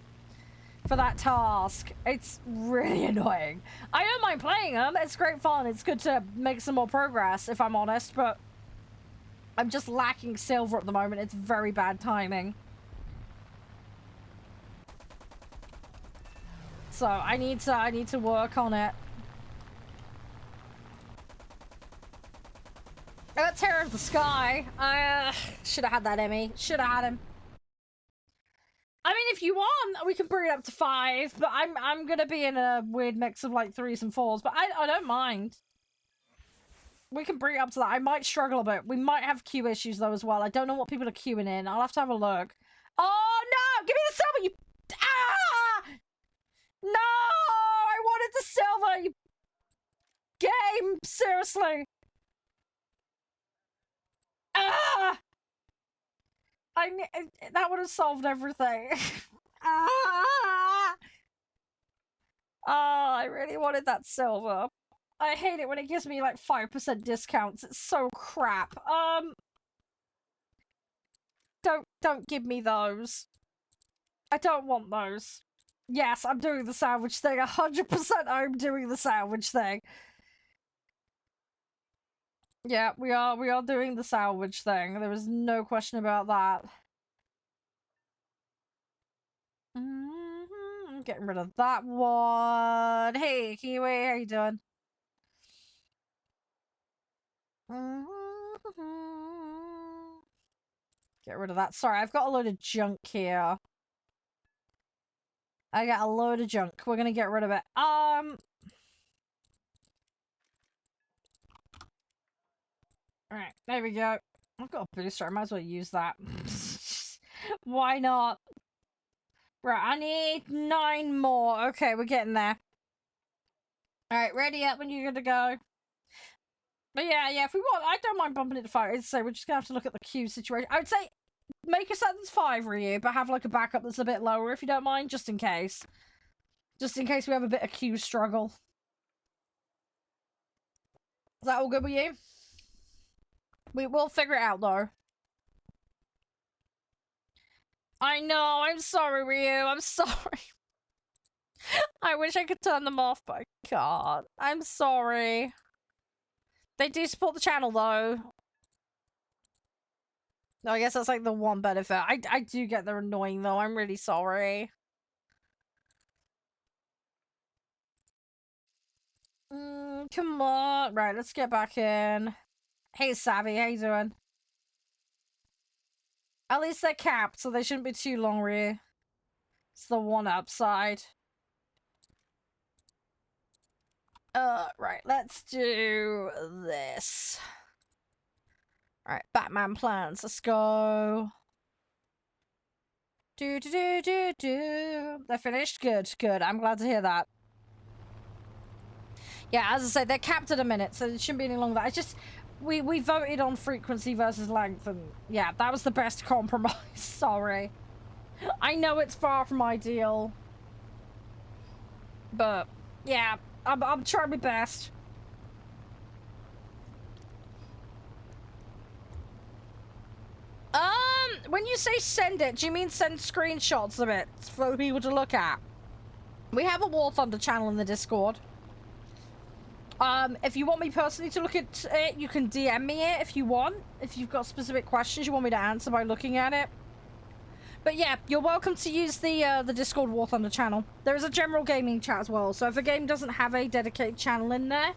for that task. It's really annoying. I don't mind playing them. It's great fun. It's good to make some more progress, if I'm honest, but I'm just lacking silver at the moment. It's very bad timing. So I need to work on it. I got Terror of the Sky. I should have had that Emmy. Should have had him. I mean, if you want, we can bring it up to 5, but I'm gonna be in a weird mix of like 3s and 4s, but I don't mind. We can bring it up to that. I might struggle a bit. We might have queue issues though as well. I don't know what people are queuing in. I'll have to have a look. Oh no! Give me the silver, you... Ah! No! I wanted the silver, you... Game! Seriously! Ah! That would have solved everything. Ah! Oh, I really wanted that silver. I hate it when it gives me like 5% discounts. It's so crap. Don't give me those. I don't want those. Yes, I'm doing the sandwich thing. 100% I'm doing the sandwich thing. Yeah, we are doing the sandwich thing. There is no question about that. I'm getting rid of that one. Hey, Kiwi, how you doing? Get rid of that. Sorry, I've got a load of junk here. I got a load of junk. We're gonna get rid of it. Alright, there we go. I've got a booster. I might as well use that. Why not? Right, I need 9 more. Okay, we're getting there. Alright, ready up when you're gonna go. But yeah, if we want, I don't mind bumping it to 5. So we're just gonna have to look at the queue situation. I would say make a sentence 5, Ryu, but have like a backup that's a bit lower if you don't mind, just in case. Just in case we have a bit of queue struggle. Is that all good with you? We will figure it out though. I know, I'm sorry, Ryu, I'm sorry. I wish I could turn them off, but I can't. I'm sorry. They do support the channel though. No, I guess that's like the one benefit. I do get they're annoying though, I'm really sorry. Come on. Right, let's get back in. Hey, Savvy, how you doing? At least they're capped, so they shouldn't be too long, Ryu. It's the one upside. Right, let's do this. Alright, Batman plans. Let's go. Do. They're finished? Good. I'm glad to hear that. Yeah, as I said, they're capped at a minute, so it shouldn't be any longer. I just... We voted on frequency versus length, and yeah, that was the best compromise. Sorry. I know it's far from ideal. But, yeah, I'm trying my best. When you say send it, do you mean send screenshots of it for people to look at? We have a War Thunder channel in the Discord. If you want me personally to look at it, you can DM me it if you want. If you've got specific questions you want me to answer by looking at it. But yeah, you're welcome to use the Discord War Thunder channel. There is a general gaming chat as well, so if a game doesn't have a dedicated channel in there,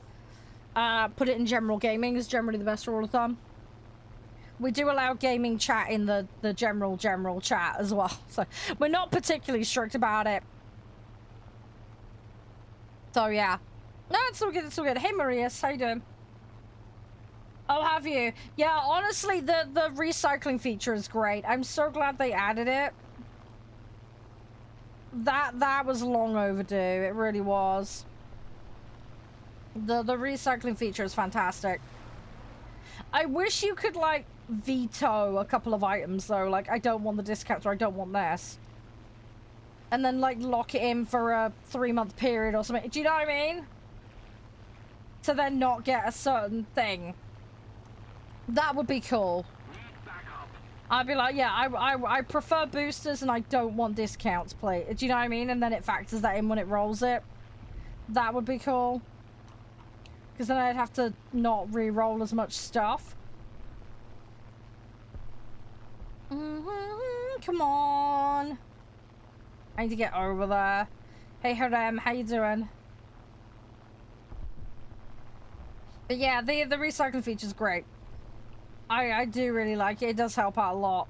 put it in general gaming is generally the best rule of thumb. We do allow gaming chat in the general chat as well, so we're not particularly strict about it. So yeah. No, it's all good, it's all good. Hey Marius, how you doing? Oh, have you? Yeah, honestly, the recycling feature is great. I'm so glad they added it. That was long overdue. It really was. The recycling feature is fantastic. I wish you could, like, veto a couple of items, though. Like, I don't want the discounts or I don't want this. And then, like, lock it in for a 3-month period or something. Do you know what I mean? To then not get a certain thing. That would be cool. I'd be like, yeah, I prefer boosters and I don't want discounts, please. Do you know what I mean? And then it factors that in when it rolls it. That would be cool. Because then I'd have to not re-roll as much stuff. Come on. I need to get over there. Hey, Harem, how you doing? But yeah, the recycling feature is great. I do really like it. It does help out a lot.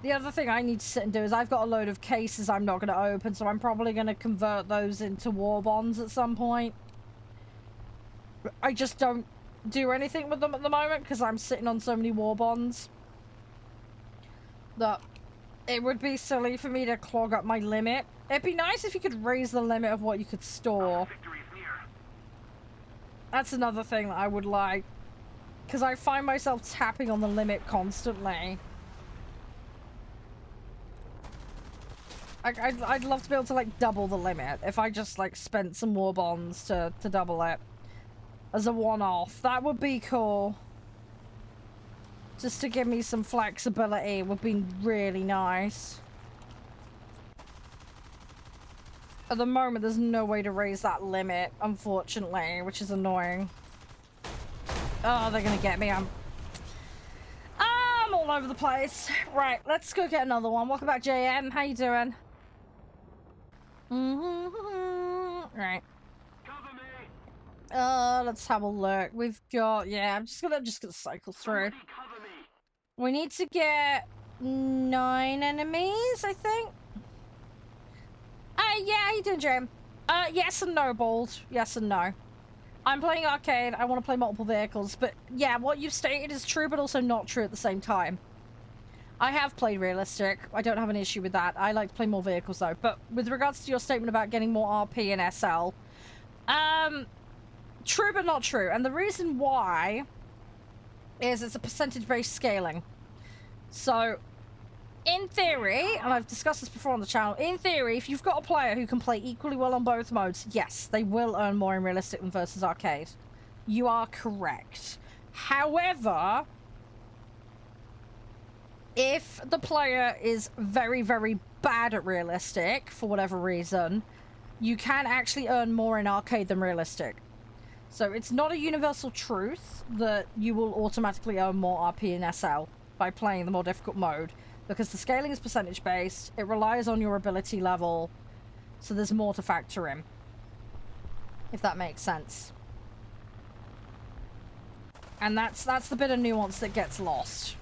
The other thing I need to sit and do is I've got a load of cases I'm not going to open, so I'm probably going to convert those into war bonds at some point. I just don't do anything with them at the moment because I'm sitting on so many war bonds. that it would be silly for me to clog up my limit. It'd be nice if you could raise the limit of what you could store. Victory is near. That's another thing that I would like. Because I find myself tapping on the limit constantly. I'd love to be able to, like, double the limit. If I just, like, spent some war bonds to double it. As a one-off. That would be cool. Just to give me some flexibility would be really nice. At the moment, there's no way to raise that limit, unfortunately, which is annoying. Oh, they're gonna get me. I'm all over the place. Right, let's go get another one. Welcome back, JM. How you doing? Right. Cover me. Let's have a look. We've got, yeah, I'm just gonna cycle through. Somebody cover me. We need to get 9 enemies, I think. Yeah, how you doing, Jim? Yes and no, Bald. Yes and no. I'm playing arcade. I want to play multiple vehicles, but yeah, what you've stated is true, but also not true at the same time. I have played realistic. I don't have an issue with that. I like to play more vehicles, though. But with regards to your statement about getting more RP and SL, true but not true. And the reason why is it's a percentage-based scaling. So, in theory, and I've discussed this before on the channel, in theory, if you've got a player who can play equally well on both modes, yes, they will earn more in realistic than versus arcade. You are correct. However, if the player is very, very bad at realistic, for whatever reason, you can actually earn more in arcade than realistic. So it's not a universal truth that you will automatically earn more RP in SL by playing the more difficult mode, because the scaling is percentage based, it relies on your ability level, so there's more to factor in, if that makes sense. And that's the bit of nuance that gets lost.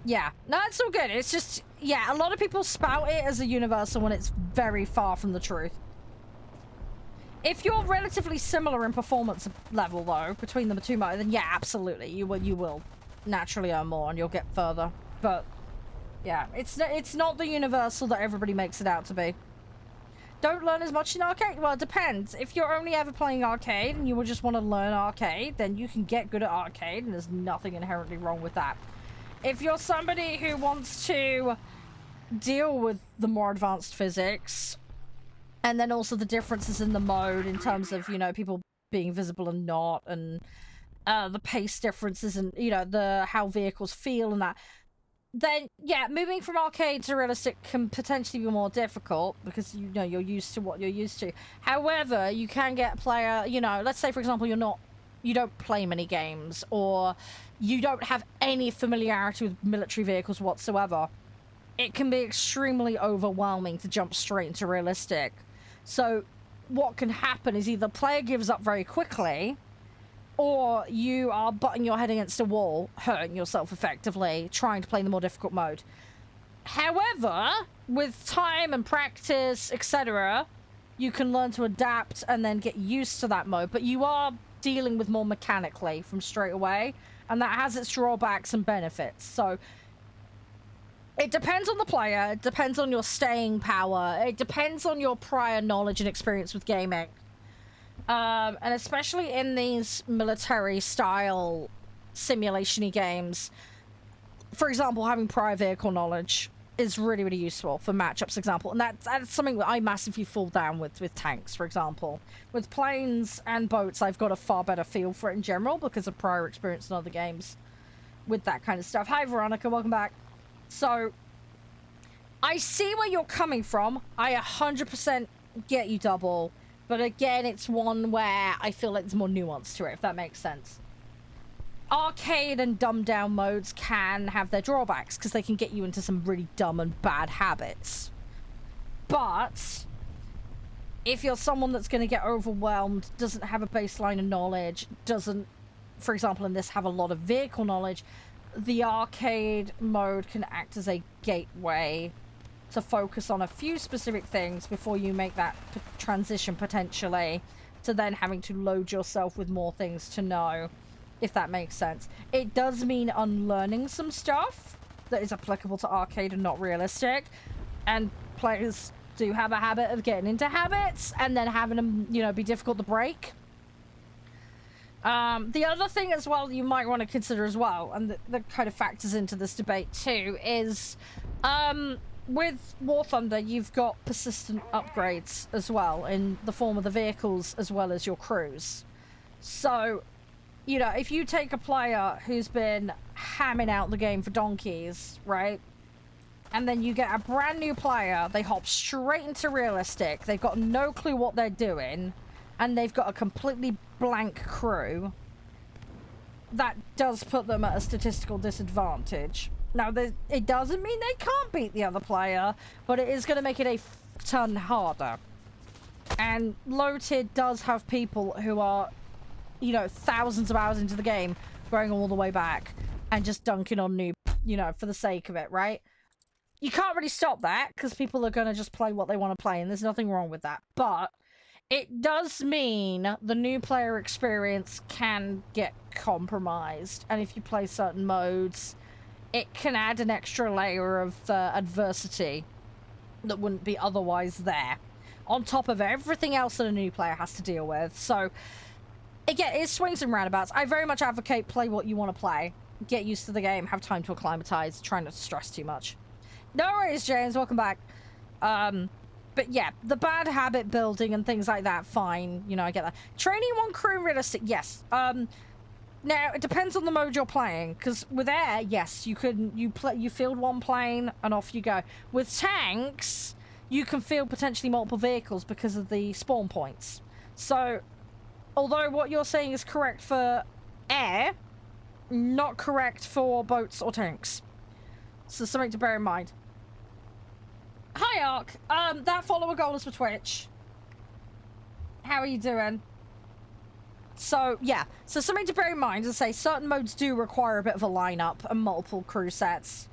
Yeah, no, it's all good. It's just, yeah, a lot of people spout it as a universal when it's very far from the truth. If you're relatively similar in performance level, though, between the two modes, then yeah, absolutely, you will naturally earn more and you'll get further. But yeah, it's not the universal that everybody makes it out to be. Don't learn as much in arcade. Well, it depends. If you're only ever playing arcade and you will just want to learn arcade, then you can get good at arcade, and there's nothing inherently wrong with that. If you're somebody who wants to deal with the more advanced physics, and then also the differences in the mode in terms of, you know, people being visible and not, and the pace differences, and, you know, how vehicles feel and that, then yeah, moving from arcade to realistic can potentially be more difficult because, you know, you're used to what you're used to. However, you can get a player, you know, let's say for example you don't play many games, or you don't have any familiarity with military vehicles whatsoever. It can be extremely overwhelming to jump straight into realistic. So what can happen is either player gives up very quickly, or you are butting your head against a wall, hurting yourself effectively, trying to play the more difficult mode. However, with time and practice, etc., you can learn to adapt and then get used to that mode, but you are dealing with more mechanically from straight away, and that has its drawbacks and benefits. So it depends on the player, it depends on your staying power, it depends on your prior knowledge and experience with gaming. And especially in these military style simulation-y games, for example, having prior vehicle knowledge is really, really useful for matchups, example. And that's something that I massively fall down with tanks, for example. With planes and boats, I've got a far better feel for it in general because of prior experience in other games with that kind of stuff. Hi, Veronica, welcome back. So, I see where you're coming from. I 100% get you, Double. But again, it's one where I feel like there's more nuance to it, if that makes sense. Arcade and dumbed down modes can have their drawbacks because they can get you into some really dumb and bad habits. But if you're someone that's going to get overwhelmed, doesn't have a baseline of knowledge, doesn't, for example, in this, have a lot of vehicle knowledge, the arcade mode can act as a gateway to focus on a few specific things before you make that transition potentially to then having to load yourself with more things to know, if that makes sense. It does mean unlearning some stuff, that is applicable to arcade and not realistic. And players do have a habit of getting into habits and then having them, you know, be difficult to break. The other thing as well you might want to consider as well, and that kind of factors into this debate too, is with War Thunder, you've got persistent upgrades as well in the form of the vehicles as well as your crews. So, you know, if you take a player who's been hamming out the game for donkeys, right? And then you get a brand new player, they hop straight into realistic, they've got no clue what they're doing, and they've got a completely blank crew, that does put them at a statistical disadvantage. Now, it doesn't mean they can't beat the other player, but it is going to make it a ton harder. And low-tier does have people who are, you know, thousands of hours into the game, going all the way back, and just dunking on noob, you know, for the sake of it, right? You can't really stop that, because people are going to just play what they want to play, and there's nothing wrong with that. But it does mean the new player experience can get compromised, and if you play certain modes, it can add an extra layer of adversity that wouldn't be otherwise there, on top of everything else that a new player has to deal with. So, again, it swings and roundabouts. I very much advocate play what you want to play. Get used to the game, have time to acclimatize, try not to stress too much. No worries, James, welcome back. But yeah, the bad habit building and things like that, fine. You know, I get that. Training one crew realistic, yes. Now, it depends on the mode you're playing, because with air, yes, you field one plane and off you go. With tanks, you can field potentially multiple vehicles because of the spawn points. So, although what you're saying is correct for air, not correct for boats or tanks. So, something to bear in mind. Hi, Ark. That follower goal is for Twitch. How are you doing? So, yeah. So, something to bear in mind is, say, certain modes do require a bit of a lineup and multiple crew sets.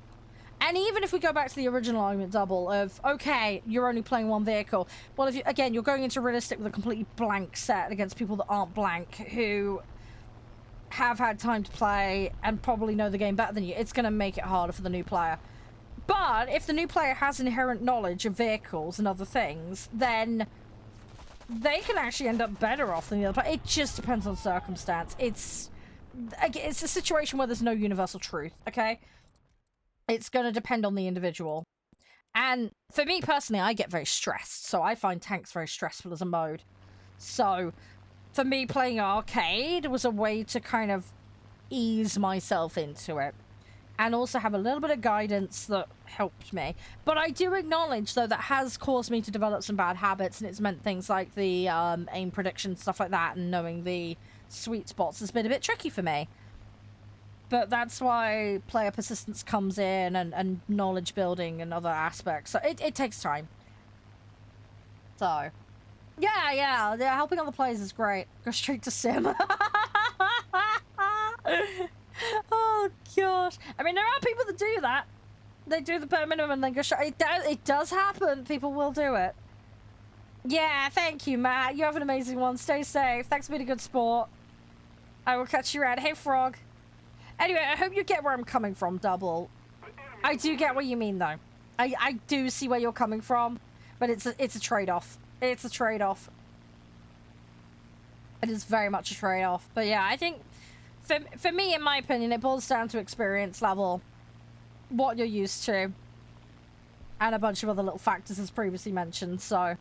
And even if we go back to the original argument double of, okay, you're only playing one vehicle. Well, if you, again, you're going into realistic with a completely blank set against people that aren't blank, who have had time to play and probably know the game better than you, it's going to make it harder for the new player. But if the new player has inherent knowledge of vehicles and other things, then they can actually end up better off than the other player. It just depends on circumstance. It's a situation where there's no universal truth, okay? It's going to depend on the individual. And for me personally, I get very stressed, so I find tanks very stressful as a mode. So for me, playing arcade was a way to kind of ease myself into it. And also have a little bit of guidance that helped me. But I do acknowledge, though, that has caused me to develop some bad habits, and it's meant things like the aim prediction, stuff like that, and knowing the sweet spots has been a bit tricky for me. But that's why player persistence comes in, and knowledge building and other aspects. So it takes time. So, yeah, helping other players is great. Go straight to sim. Oh gosh. I mean, there are people that do that. They do the bare minimum and then go straight. It does happen. People will do it. Yeah, thank you, Matt. You have an amazing one. Stay safe. Thanks for being a good sport. I will catch you around. Hey, Frog. Anyway, I hope you get where I'm coming from, Double. I do get what you mean, though. I do see where you're coming from, but it's a trade-off. It's a trade-off. It is very much a trade-off. But yeah, I think for me, in my opinion, it boils down to experience level, what you're used to, and a bunch of other little factors as previously mentioned. So,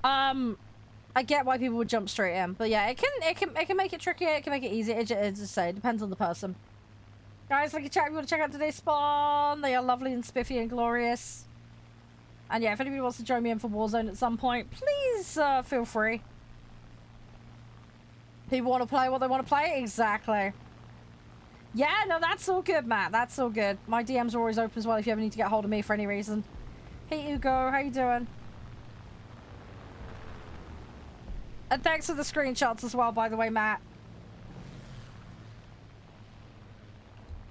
I get why people would jump straight in, but yeah, it can make it trickier, it can make it easier. It just say, it depends on the person. Guys, like a chat, if you want to check out today's spawn, they are lovely and spiffy and glorious. And yeah, if anybody wants to join me in for Warzone at some point, please feel free. People want to play what they want to play? Exactly. Yeah, no, that's all good, Matt. That's all good. My DMs are always open as well if you ever need to get a hold of me for any reason. Hey, Hugo. How you doing? And thanks for the screenshots as well, by the way, Matt.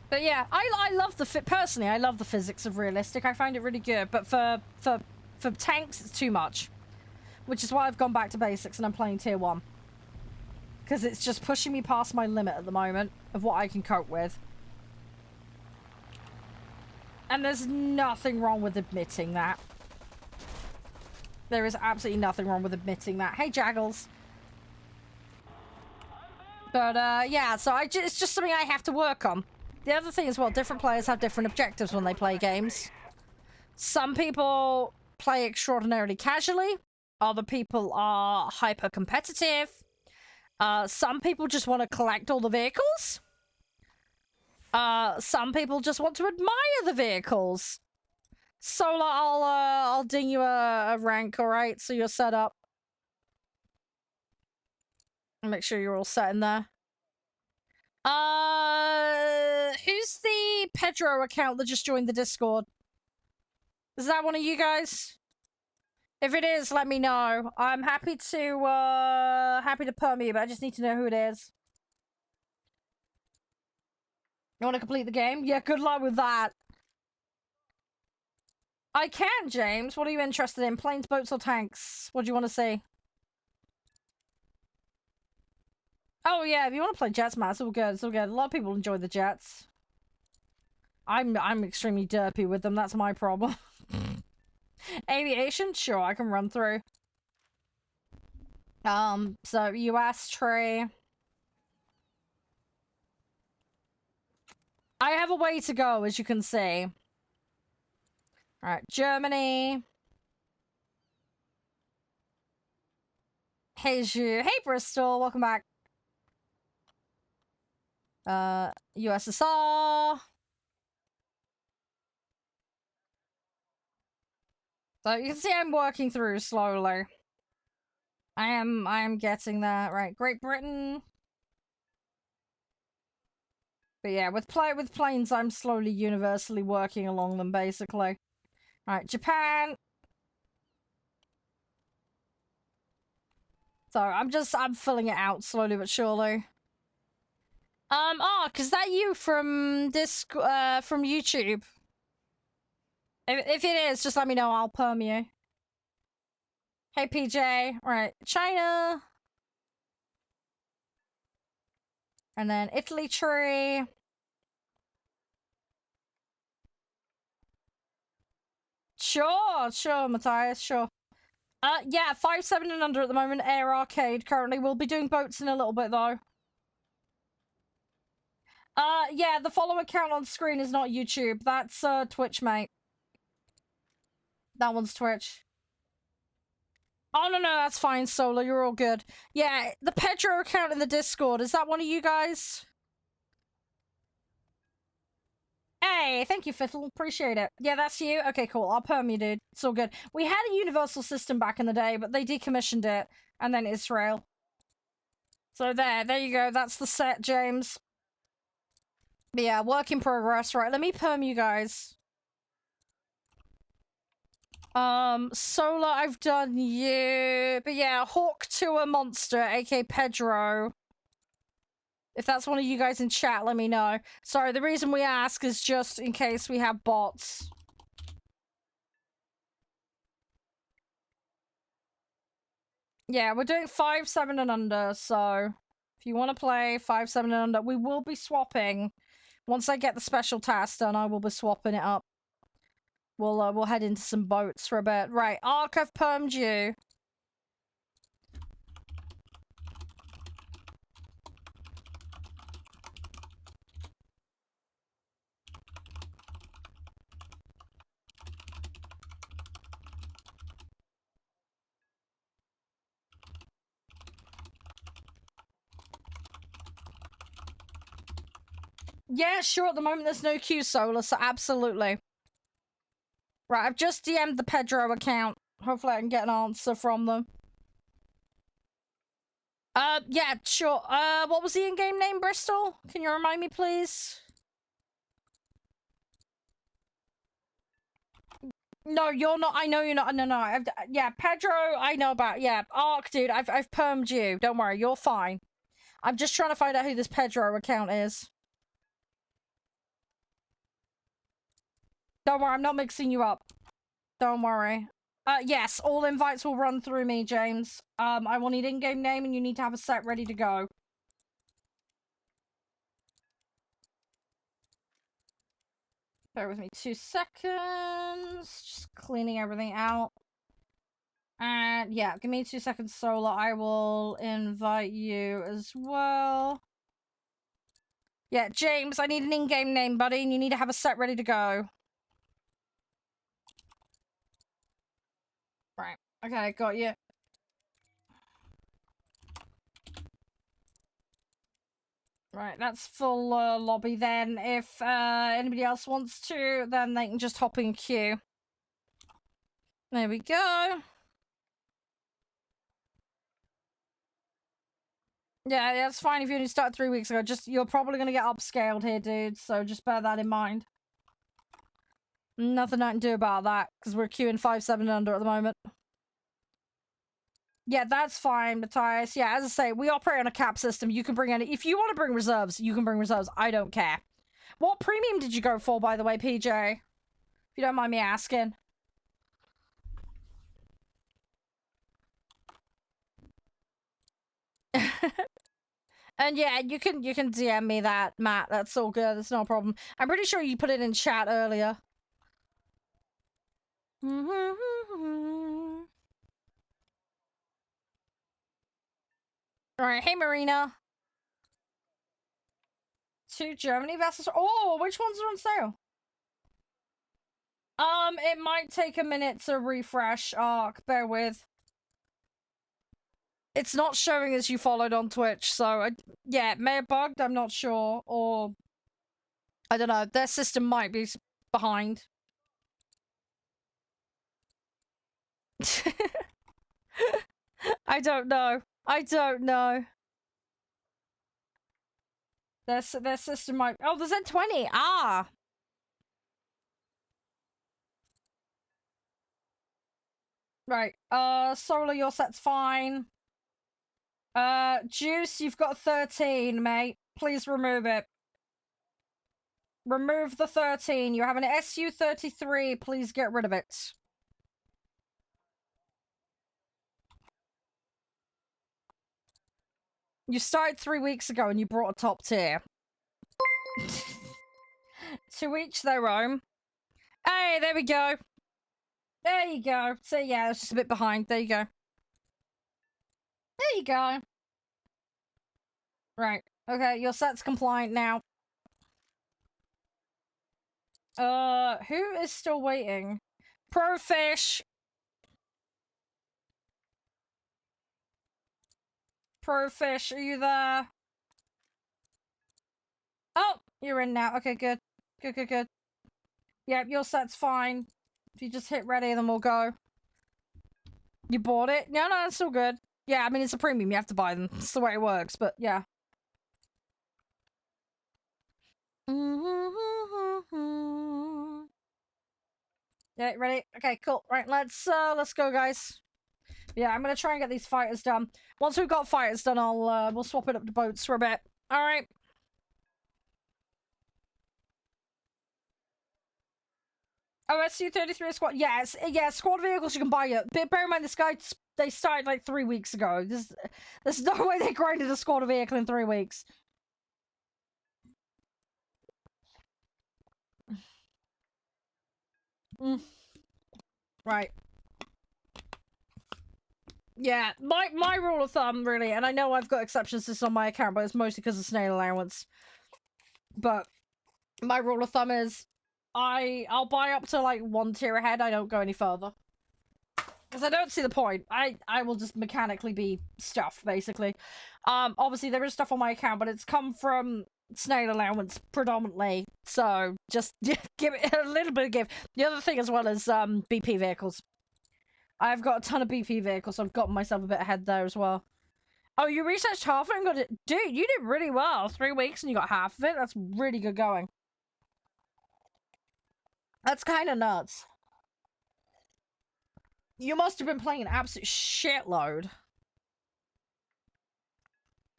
But yeah, I love personally, I love the physics of realistic. I find it really good. But for tanks, it's too much. Which is why I've gone back to basics and I'm playing tier 1. Because it's just pushing me past my limit at the moment of what I can cope with. And there's nothing wrong with admitting that. There is absolutely nothing wrong with admitting that. Hey, Jaggles. But, yeah, so it's just something I have to work on. The other thing is, well, different players have different objectives when they play games. Some people play extraordinarily casually. Other people are hyper-competitive. Some people just want to collect all the vehicles. Some people just want to admire the vehicles. Solar, I'll ding you a rank, alright? So you're set up. Make sure you're all set in there. Who's the Pedro account that just joined the Discord? Is that one of you guys? If it is, let me know. I'm happy to perm you, but I just need to know who it is. You want to complete the game? Yeah, good luck with that. I can, James. What are you interested in? Planes, boats, or tanks? What do you want to see? Oh yeah, if you want to play jets, man, it's all good. It's all good. A lot of people enjoy the jets. I'm extremely derpy with them. That's my problem. Aviation? Sure, I can run through. So US tree. I have a way to go, as you can see. Alright, Germany. Hey, Zhu. Hey, Bristol. Welcome back. USSR. So you can see I'm working through slowly. I am getting that right. Great Britain. But yeah, with planes, I'm slowly universally working along them, basically. Right, Japan. So I'm filling it out slowly but surely. Ark, is that you from from YouTube? If it is, just let me know, I'll perm you. Hey, PJ. Right, China. And then Italy tree. Sure, Matthias, sure. Yeah, 5-7 and under at the moment, Air Arcade currently. We'll be doing boats in a little bit, though. Yeah, the follow account on screen is not YouTube. That's, Twitch, mate. That one's Twitch. Oh, no, that's fine, Solar. You're all good. Yeah, the Pedro account in the Discord. Is that one of you guys? Hey, thank you, Fiddle. Appreciate it. Yeah, that's you? Okay, cool. I'll perm you, dude. It's all good. We had a universal system back in the day, but they decommissioned it. And then Israel. So there you go. That's the set, James. But yeah, work in progress. Right, let me perm you guys. Solar, I've done you. But yeah, Hawk to a monster, aka Pedro. If that's one of you guys in chat, let me know. Sorry, the reason we ask is just in case we have bots. Yeah, we're doing 5-7 and under, so if you want to play 5-7 and under, we will be swapping. Once I get the special task done, I will be swapping it up. We'll head into some boats for a bit. Right, Ark, I've permed you. Yeah, sure, at the moment there's no queue, Solar, so absolutely. Right, I've just DM'd the Pedro account. Hopefully I can get an answer from them. Yeah, sure. What was the in-game name, Bristol? Can you remind me, please? No, you're not. I know you're not. No. Yeah, Pedro, I know about. Yeah, Ark, dude, I've permed you. Don't worry, you're fine. I'm just trying to find out who this Pedro account is. Don't worry, I'm not mixing you up. Don't worry. Yes, all invites will run through me, James. I will need in-game name and you need to have a set ready to go. Bear with me 2 seconds. Just cleaning everything out. And yeah, give me 2 seconds, Solar. I will invite you as well. Yeah, James, I need an in-game name, buddy, and you need to have a set ready to go. Right. Okay, got you. Right, that's full lobby then. If anybody else wants to, then they can just hop in queue. There we go. Yeah, that's fine if you only started 3 weeks ago. Just, you're probably gonna get upscaled here, dude, so just bear that in mind. Nothing I can do about that, because we're queuing 5, 7, and under at the moment. Yeah, that's fine, Matthias. Yeah, as I say, we operate on a cap system. You can bring any... If you want to bring reserves, you can bring reserves. I don't care. What premium did you go for, by the way, PJ? If you don't mind me asking. And yeah, you can DM me that, Matt. That's all good. That's no problem. I'm pretty sure you put it in chat earlier. Alright, hey Marina. 2 Germany vessels. Oh, which ones are on sale? It might take a minute to refresh, Ark. Bear with. It's not showing as you followed on Twitch, so yeah, it may have bugged, I'm not sure, or I don't know, their system might be behind. I don't know. I don't know. Their system might... Oh, the Z20! Ah! Right, Solar, your set's fine. Juice, you've got 13, mate. Please remove it. Remove the 13. You have an SU-33. Please get rid of it. You started 3 weeks ago and you brought a top tier. To each their own. Hey, there we go. There you go. So yeah, it's just a bit behind. There you go. There you go. Right. Okay, your set's compliant now. Who is still waiting? Profish! Profish, are you there? Oh, you're in now. Okay, good. Good, good, good. Yep, your set's fine. If you just hit ready, then we'll go. You bought it? No, no, it's all good. Yeah, I mean, it's a premium. You have to buy them. It's the way it works, but yeah. Yeah, ready? Okay, cool. Right, let's go, guys. Yeah, I'm gonna try and get these fighters done. Once we've got fighters done, we'll swap it up to boats for a bit. Alright. Oh, SU-33 squad. Yeah, yeah, squad vehicles you can buy it. Bear in mind, this guy, they started like 3 weeks ago. There's no way they grinded a squad vehicle in 3 weeks. Right. Yeah, my rule of thumb, really, and I know I've got exceptions to this on my account, but it's mostly because of snail allowance. But my rule of thumb is I'll buy up to like 1 tier ahead. I don't go any further. Because I don't see the point. I will just mechanically be stuffed, basically. Obviously there is stuff on my account, but it's come from snail allowance predominantly. So just give it a little bit of give. The other thing as well is BP vehicles. I've got a ton of BP vehicles, so I've gotten myself a bit ahead there as well. Oh, you researched half of it and got it? Dude, you did really well. 3 weeks and you got half of it? That's really good going. That's kind of nuts. You must have been playing an absolute shitload.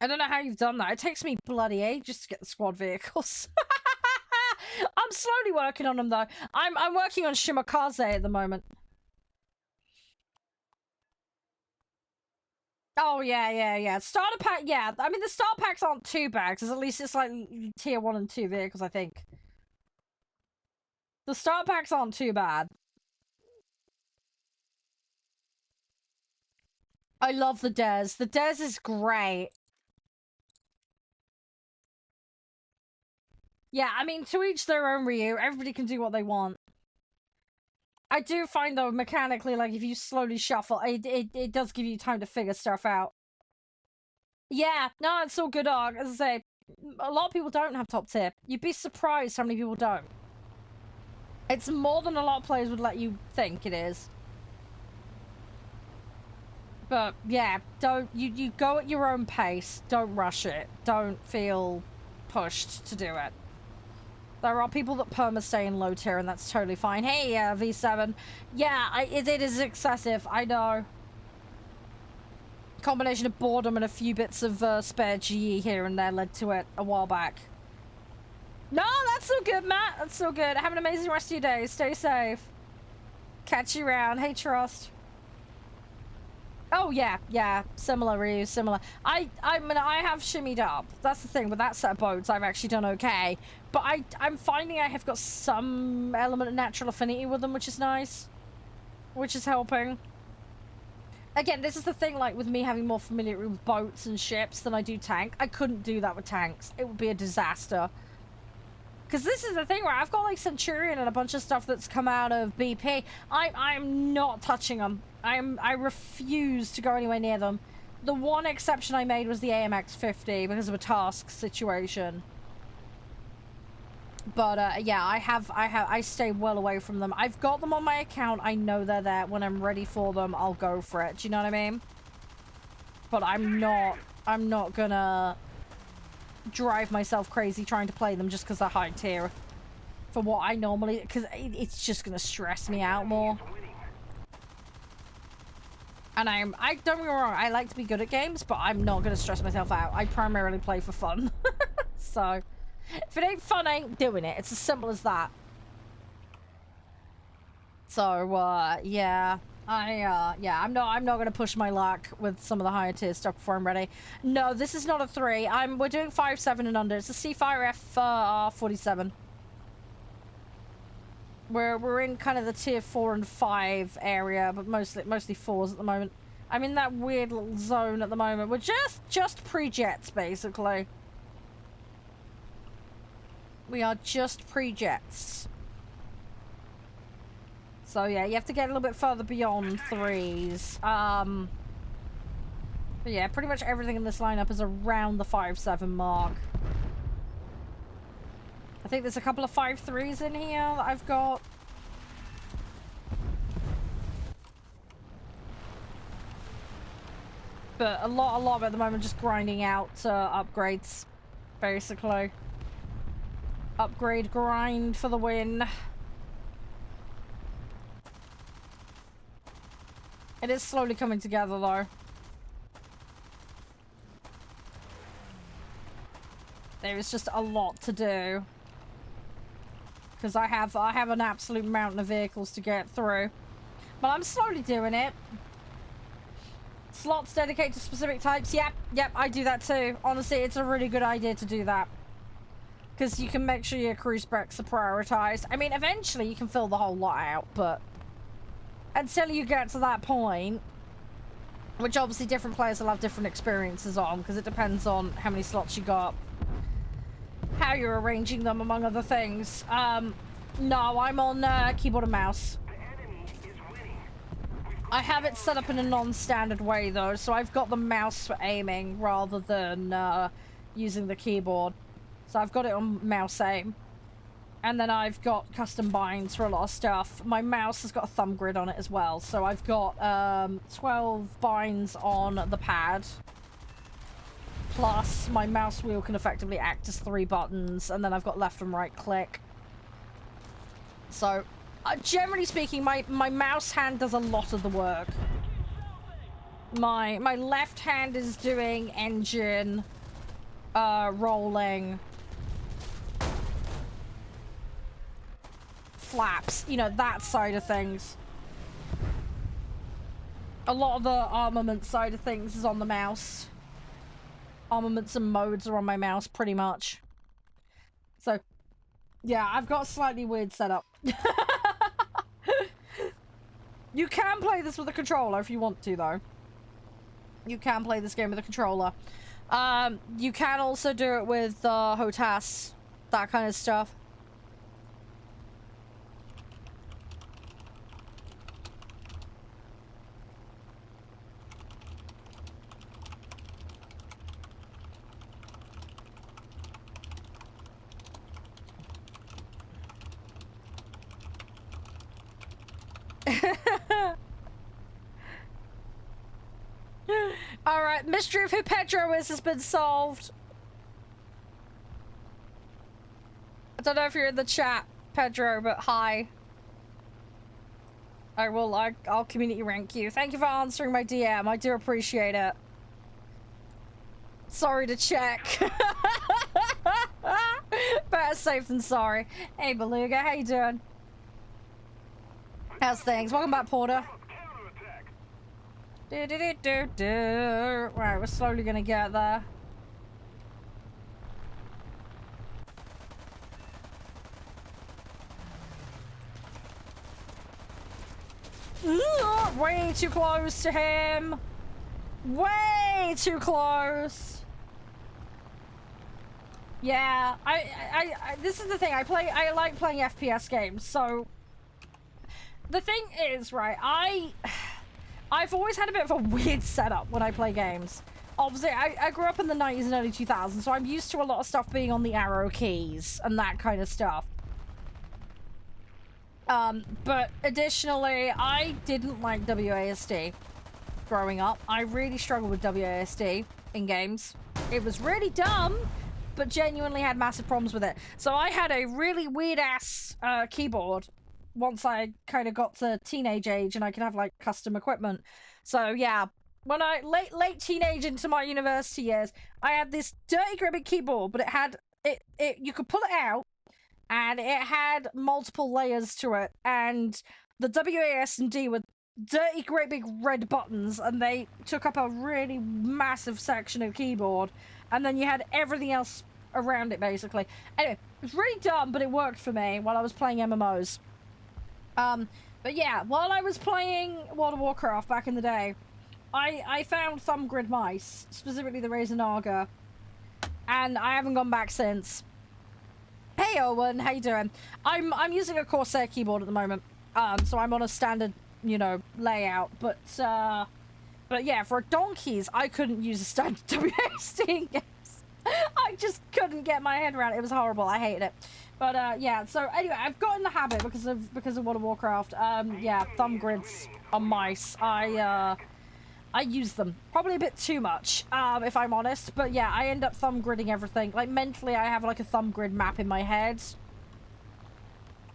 I don't know how you've done that. It takes me bloody ages to get the squad vehicles. I'm slowly working on them, though. I'm working on Shimakaze at the moment. Oh, yeah. Starter pack, yeah. I mean, the starter packs aren't too bad, because at least it's like tier 1 and 2 vehicles, I think. The star packs aren't too bad. I love the Des. The Des is great. Yeah, I mean, to each their own, Ryu. Everybody can do what they want. I do find, though, mechanically, like, if you slowly shuffle, it does give you time to figure stuff out. Yeah, no, it's all good, Arg. As I say, a lot of people don't have top tier. You'd be surprised how many people don't. It's more than a lot of players would let you think it is. But, yeah, you go at your own pace. Don't rush it. Don't feel pushed to do it. There are people that perma-stay in low tier, and that's totally fine. Hey, V7. Yeah, it is excessive, I know. Combination of boredom and a few bits of spare GE here and there led to it a while back. No, that's so good, Matt. That's so good. Have an amazing rest of your day. Stay safe. Catch you around. Hey, Trust. Oh, yeah. Similar, Ryu, similar. I mean, I have shimmied up. That's the thing. With that set of boats, I've actually done okay. But I'm finding I have got some element of natural affinity with them, which is nice. Which is helping. Again, this is the thing, like, with me having more familiarity with boats and ships than I do tank. I couldn't do that with tanks. It would be a disaster. Because this is the thing where I've got, like, Centurion and a bunch of stuff that's come out of BP. I'm not touching them. I refuse to go anywhere near them. The one exception I made was the AMX-50 because of a task situation. But, yeah, I stay well away from them. I've got them on my account. I know they're there. When I'm ready for them, I'll go for it. Do you know what I mean? But I'm not gonna drive myself crazy trying to play them just because they're high tier. For what I normally... Because it's just gonna stress me out more. And I don't get me wrong, I like to be good at games, but I'm not gonna stress myself out. I primarily play for fun. So... If it ain't fun, I ain't doing it. It's as simple as that. So, yeah. I'm not gonna push my luck with some of the higher tier stuff before I'm ready. No, this is not a 3. We're doing 5, 7 and under. It's a Seafire R47. We're in kind of the tier 4 and 5 area, but mostly 4s at the moment. I'm in that weird little zone at the moment. We're just pre-jets, basically. We are just pre-jets. So yeah, you have to get a little bit further beyond 3s. But yeah, pretty much everything in this lineup is around the 5-7 mark. I think there's a couple of 5-3s in here that I've got. But a lot of it at the moment just grinding out upgrades, basically. Upgrade grind for the win. It is slowly coming together though. There is just a lot to do. Because I have an absolute mountain of vehicles to get through. But I'm slowly doing it. Slots dedicated to specific types. Yep, I do that too. Honestly, it's a really good idea to do that. Because you can make sure your crew specs are prioritized. I mean, eventually you can fill the whole lot out, but until you get to that point, which obviously different players will have different experiences on, because it depends on how many slots you got, how you're arranging them, among other things. No, I'm on keyboard and mouse. I have it set up in a non-standard way, though, so I've got the mouse for aiming rather than using the keyboard. So I've got it on mouse aim. And then I've got custom binds for a lot of stuff. My mouse has got a thumb grid on it as well. So I've got 12 binds on the pad. Plus, my mouse wheel can effectively act as 3 buttons. And then I've got left and right click. So, generally speaking, my mouse hand does a lot of the work. My left hand is doing engine, rolling, flaps, you know, that side of things. A lot of the armament side of things is on the mouse. Armaments and modes are on my mouse, pretty much. So, Yeah, I've got a slightly weird setup. You can play this with a controller if you want to, though. You can play this game with a controller. You can also do it with HOTAS, that kind of stuff. Alright, mystery of who Pedro is has been solved. I don't know if you're in the chat, Pedro, but hi. I'll community rank you. Thank you for answering my DM. I do appreciate it. Sorry to check. Better safe than sorry. Hey, Beluga, how you doing? How's things? Welcome back, Porter. Right, we're slowly gonna get there. Ugh, way too close to him. Way too close. Yeah, this is the thing. I like playing FPS games. So the thing is, right, I've always had a bit of a weird setup when I play games. Obviously, I grew up in the 90s and early 2000s, so I'm used to a lot of stuff being on the arrow keys and that kind of stuff. But additionally, I didn't like WASD growing up. I really struggled with WASD in games. It was really dumb, but genuinely had massive problems with it. So I had a really weird-ass keyboard once I kind of got to teenage age and I could have like custom equipment. So yeah, when I late teenage into my university years, I had this dirty great keyboard, but it had you could pull it out and it had multiple layers to it, and the WASD were dirty great big red buttons, and they took up a really massive section of keyboard, and then you had everything else around it basically. Anyway, it was really dumb, but it worked for me while I was playing MMOs. But yeah, while I was playing World of Warcraft back in the day, I found thumb grid mice, specifically the Razer Naga, and I haven't gone back since. Hey Owen, how you doing? I'm using a Corsair keyboard at the moment, so I'm on a standard, you know, layout, but yeah, for donkeys, I couldn't use a standard WASD in games. I just couldn't get my head around it. It was horrible. I hated it. But yeah, so anyway, I've got in the habit because of World of Warcraft. Yeah, thumb grids on mice. I use them probably a bit too much, if I'm honest. But yeah, I end up thumb gridding everything. Like mentally, I have like a thumb grid map in my head.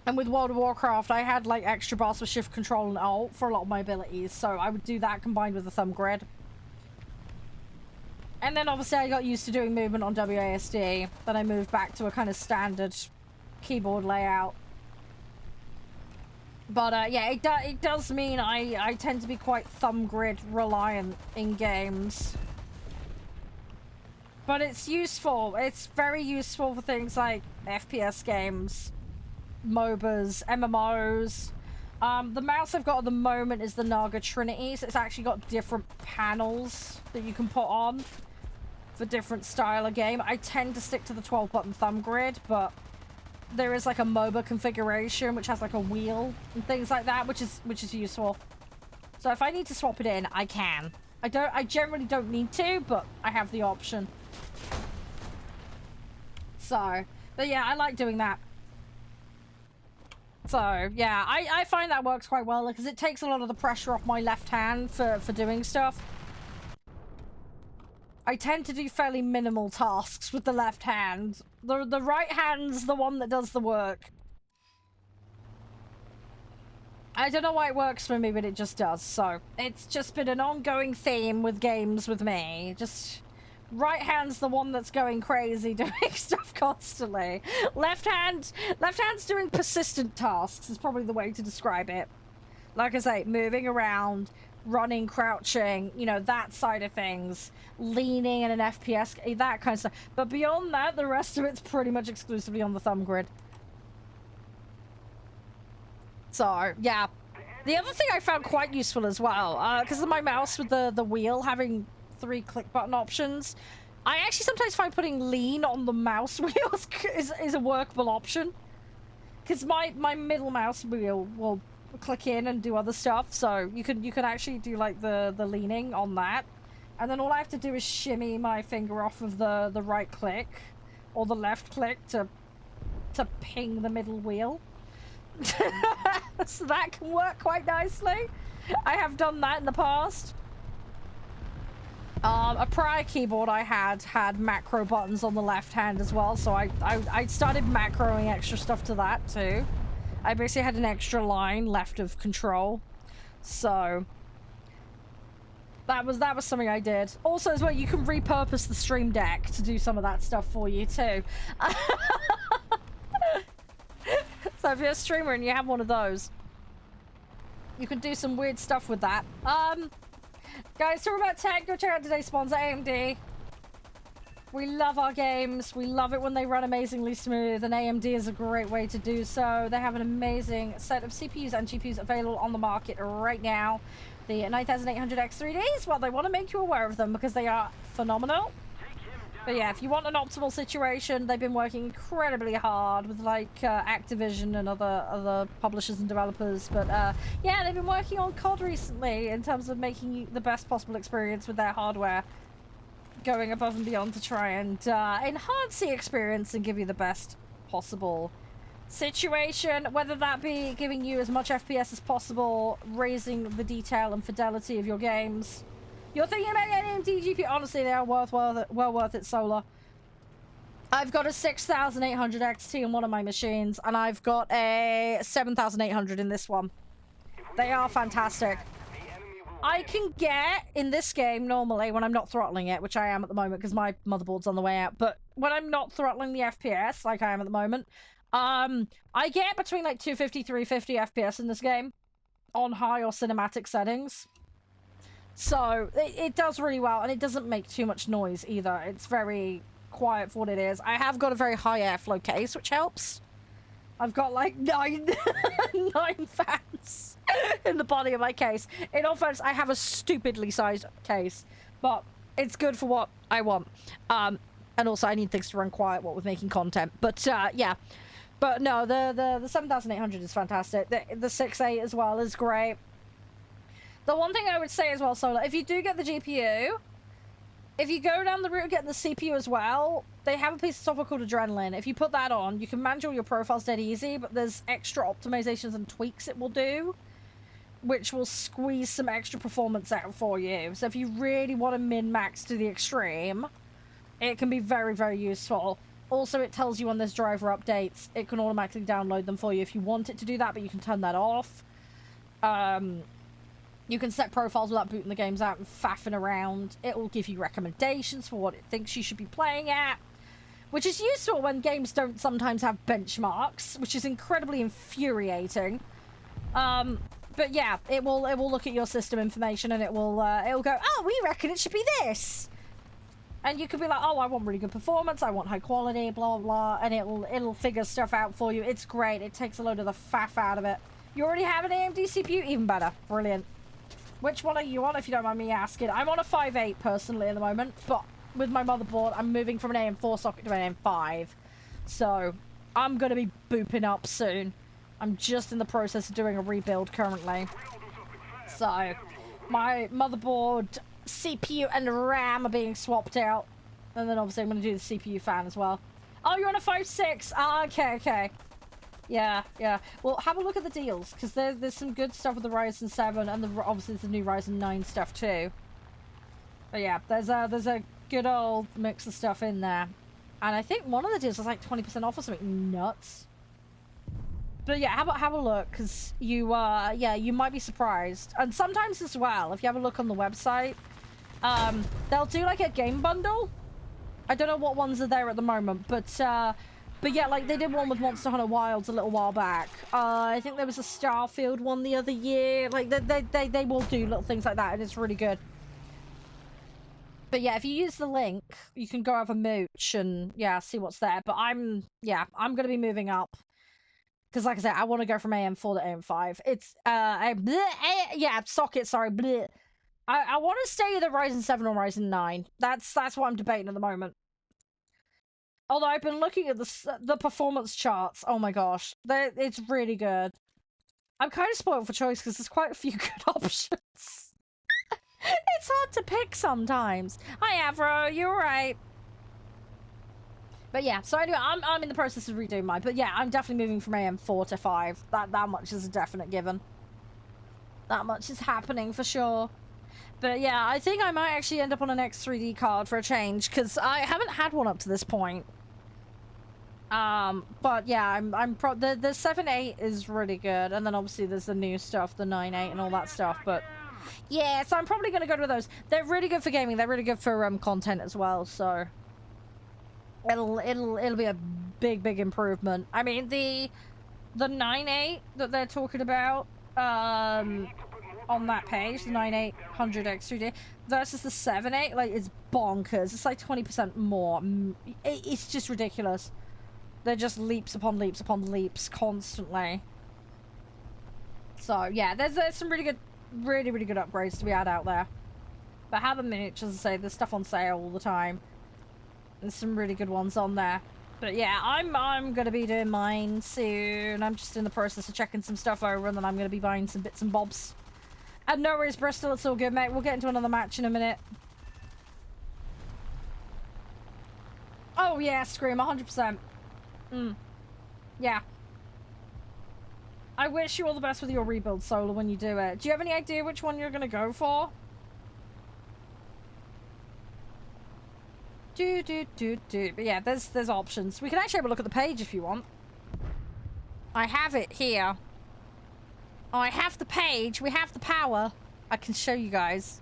And with World of Warcraft, I had like extra bars for shift, control, and alt for a lot of my abilities. So I would do that combined with the thumb grid. And then obviously I got used to doing movement on WASD. Then I moved back to a kind of standard keyboard layout. But yeah, it does mean I tend to be quite thumb grid reliant in games. But it's useful. It's very useful for things like FPS games, MOBAs, MMOs. The mouse I've got at the moment is the Naga Trinity, so it's actually got different panels that you can put on for different style of game. I tend to stick to the 12-button thumb grid, but there is like a MOBA configuration which has like a wheel and things like that, which is useful. So if I need to swap it in, I can. I generally don't need to, but I have the option. So, but yeah, I like doing that. So yeah, I find that works quite well because it takes a lot of the pressure off my left hand for doing stuff. I tend to do fairly minimal tasks with the left hand. The right hand's the one that does the work. I don't know why it works for me, but it just does. So it's just been an ongoing theme with games with me. Just right hand's the one that's going crazy doing stuff constantly. Left hand's doing persistent tasks is probably the way to describe it. Like I say, moving around, running, crouching, you know, that side of things, leaning in an FPS, that kind of stuff. But beyond that, the rest of it's pretty much exclusively on the thumb grid. So, yeah. The other thing I found quite useful as well, because of my mouse with the wheel having 3 click button options, I actually sometimes find putting lean on the mouse wheels is a workable option. Because my middle mouse wheel will click in and do other stuff, so you can actually do like the leaning on that. And then all I have to do is shimmy my finger off of the right click or the left click to ping the middle wheel. So that can work quite nicely. I have done that in the past. A prior keyboard I had macro buttons on the left hand as well, so I started macroing extra stuff to that too. I basically had an extra line left of control, so that was something I did. Also, as well, you can repurpose the Stream Deck to do some of that stuff for you too. So if you're a streamer and you have one of those, you can do some weird stuff with that. Guys, talk about tech. Go check out today's sponsor, AMD. We love our games. We love it when they run amazingly smooth, and AMD is a great way to do so. They have an amazing set of CPUs and GPUs available on the market right now. The 9800X3Ds, well, they want to make you aware of them because they are phenomenal. But yeah, if you want an optimal situation, they've been working incredibly hard with like Activision and other publishers and developers. But yeah, they've been working on COD recently in terms of making you the best possible experience with their hardware, going above and beyond to try and enhance the experience and give you the best possible situation, whether that be giving you as much FPS as possible, raising the detail and fidelity of your games. You're thinking about getting AMD GPU? Honestly, they are well worth it, Solar. I've got a 6800 XT in one of my machines, and I've got a 7800 in this one. They are fantastic. I can get, in this game, normally, when I'm not throttling it, which I am at the moment because my motherboard's on the way out, but when I'm not throttling the FPS, like I am at the moment, I get between like 250, 350 FPS in this game on high or cinematic settings. So, it does really well, and it doesn't make too much noise either. It's very quiet for what it is. I have got a very high airflow case, which helps. I've got like 9 fans in the body of my case. In all fairness, I have a stupidly sized case, but it's good for what I want. And also, I need things to run quiet, what with making content. But, yeah. But no, the 7800 is fantastic. The 6.8 as well is great. The one thing I would say as well, Solar, if you do get the GPU, if you go down the route of getting the CPU as well, they have a piece of software called Adrenaline. If you put that on, you can manage all your profiles dead easy, but there's extra optimizations and tweaks it will do, which will squeeze some extra performance out for you. So if you really want to min-max to the extreme, it can be very, very useful. Also, it tells you when there's driver updates. It can automatically download them for you if you want it to do that, but you can turn that off. You can set profiles without booting the games out and faffing around. It will give you recommendations for what it thinks you should be playing at, which is useful when games don't sometimes have benchmarks, which is incredibly infuriating. But yeah, it will look at your system information and it will go, oh, we reckon it should be this. And you could be like, oh, I want really good performance, I want high quality, blah, blah, and it'll figure stuff out for you. It's great. It takes a load of the faff out of it. You already have an AMD CPU? Even better. Brilliant. Which one are you on, if you don't mind me asking? I'm on a 5.8 personally at the moment, but with my motherboard, I'm moving from an AM4 socket to an AM5. So, I'm going to be booping up soon. I'm just in the process of doing a rebuild currently. So, my motherboard, CPU, and RAM are being swapped out. And then obviously I'm going to do the CPU fan as well. Oh, you're on a 5.6? Ah, okay, okay. Yeah, yeah. Well, have a look at the deals, because there's some good stuff with the Ryzen 7, and obviously the new Ryzen 9 stuff too. But yeah, there's a good old mix of stuff in there. And I think one of the deals was like 20% off or something nuts. But yeah, have a look, because you, yeah, you might be surprised. And sometimes as well, if you have a look on the website, they'll do like a game bundle. I don't know what ones are there at the moment, but yeah, like they did one with Monster Hunter Wilds a little while back. I think there was a Starfield one the other year. Like they will do little things like that, and it's really good. But yeah, if you use the link, you can go have a mooch and yeah, see what's there. But I'm gonna be moving up Because like I said, I want to go from AM4 to AM5. It's yeah, socket, sorry, bleh. I want to stay either Ryzen 7 or Ryzen 9. That's what I'm debating at the moment. Although I've been looking at the performance charts. Oh my gosh, it's really good. I'm kind of spoiled for choice because there's quite a few good options. It's hard to pick sometimes. Hi Avro, you're right. But yeah, so anyway, I'm in the process of redoing mine. But yeah, I'm definitely moving from AM4 to 5. That much is a definite given. That much is happening for sure. But yeah, I think I might actually end up on an X3D card for a change because I haven't had one up to this point. But yeah, the 7.8 is really good, and then obviously there's the new stuff, the 9.8 and all that stuff. But yeah, so I'm probably gonna go to those. They're really good for gaming. They're really good for content as well. So it'll be a big improvement. I mean the 9.8 that they're talking about on that page, the 9800 X3D versus the 7.8, like it's bonkers. It's like 20% more. It's just ridiculous. They're just leaps upon leaps upon leaps constantly. So yeah, there's some really good upgrades to be had out there. But have a minute, as I say, there's stuff on sale all the time. There's some really good ones on there. But yeah, I'm gonna be doing mine soon. I'm just in the process of checking some stuff over, and then I'm gonna be buying some bits and bobs. And no worries, Bristol, it's all good, mate. We'll get into another match in a minute. Oh yeah, Scream, 100%. Yeah. I wish you all the best with your rebuild, Solar, when you do it. Do you have any idea which one you're gonna go for? But yeah, there's options. We can actually have a look at the page if you want. I have it here. Oh, I have the page. We have the power. I can show you guys.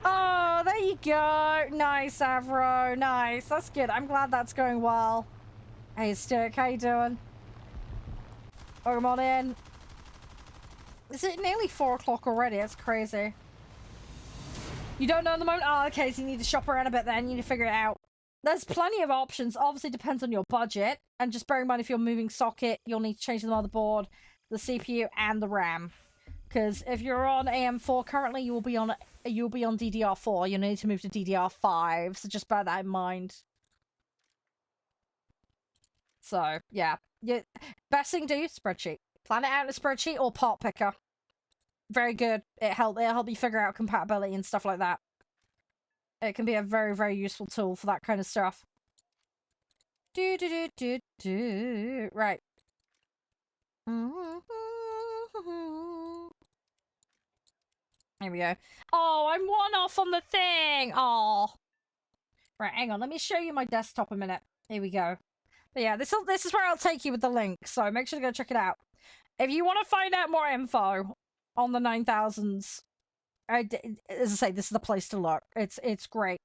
Oh, there you go. Nice, Avro. Nice. That's good. I'm glad that's going well. Hey, Stirk, how you doing? Welcome on in. Is it nearly 4 o'clock already? That's crazy. You don't know at the moment? Oh, okay, so you need to shop around a bit then. You need to figure it out. There's plenty of options. Obviously, depends on your budget. And just bear in mind, if you're moving socket, you'll need to change the motherboard, the CPU, and the RAM. Because if you're on AM4 currently, you'll be on DDR4. You need to move to DDR5. So just bear that in mind. So yeah, best thing to do, spreadsheet. Plan it out in a spreadsheet or part picker. Very good. It'll help you figure out compatibility and stuff like that. It can be a very useful tool for that kind of stuff. Right. Here we go. Oh, I'm 1 off on the thing. Oh. Right, hang on. Let me show you my desktop a minute. Here we go. But yeah, this is where I'll take you with the link. So make sure to go check it out. If you want to find out more info on the 9000s, as I say, this is the place to look. It's great.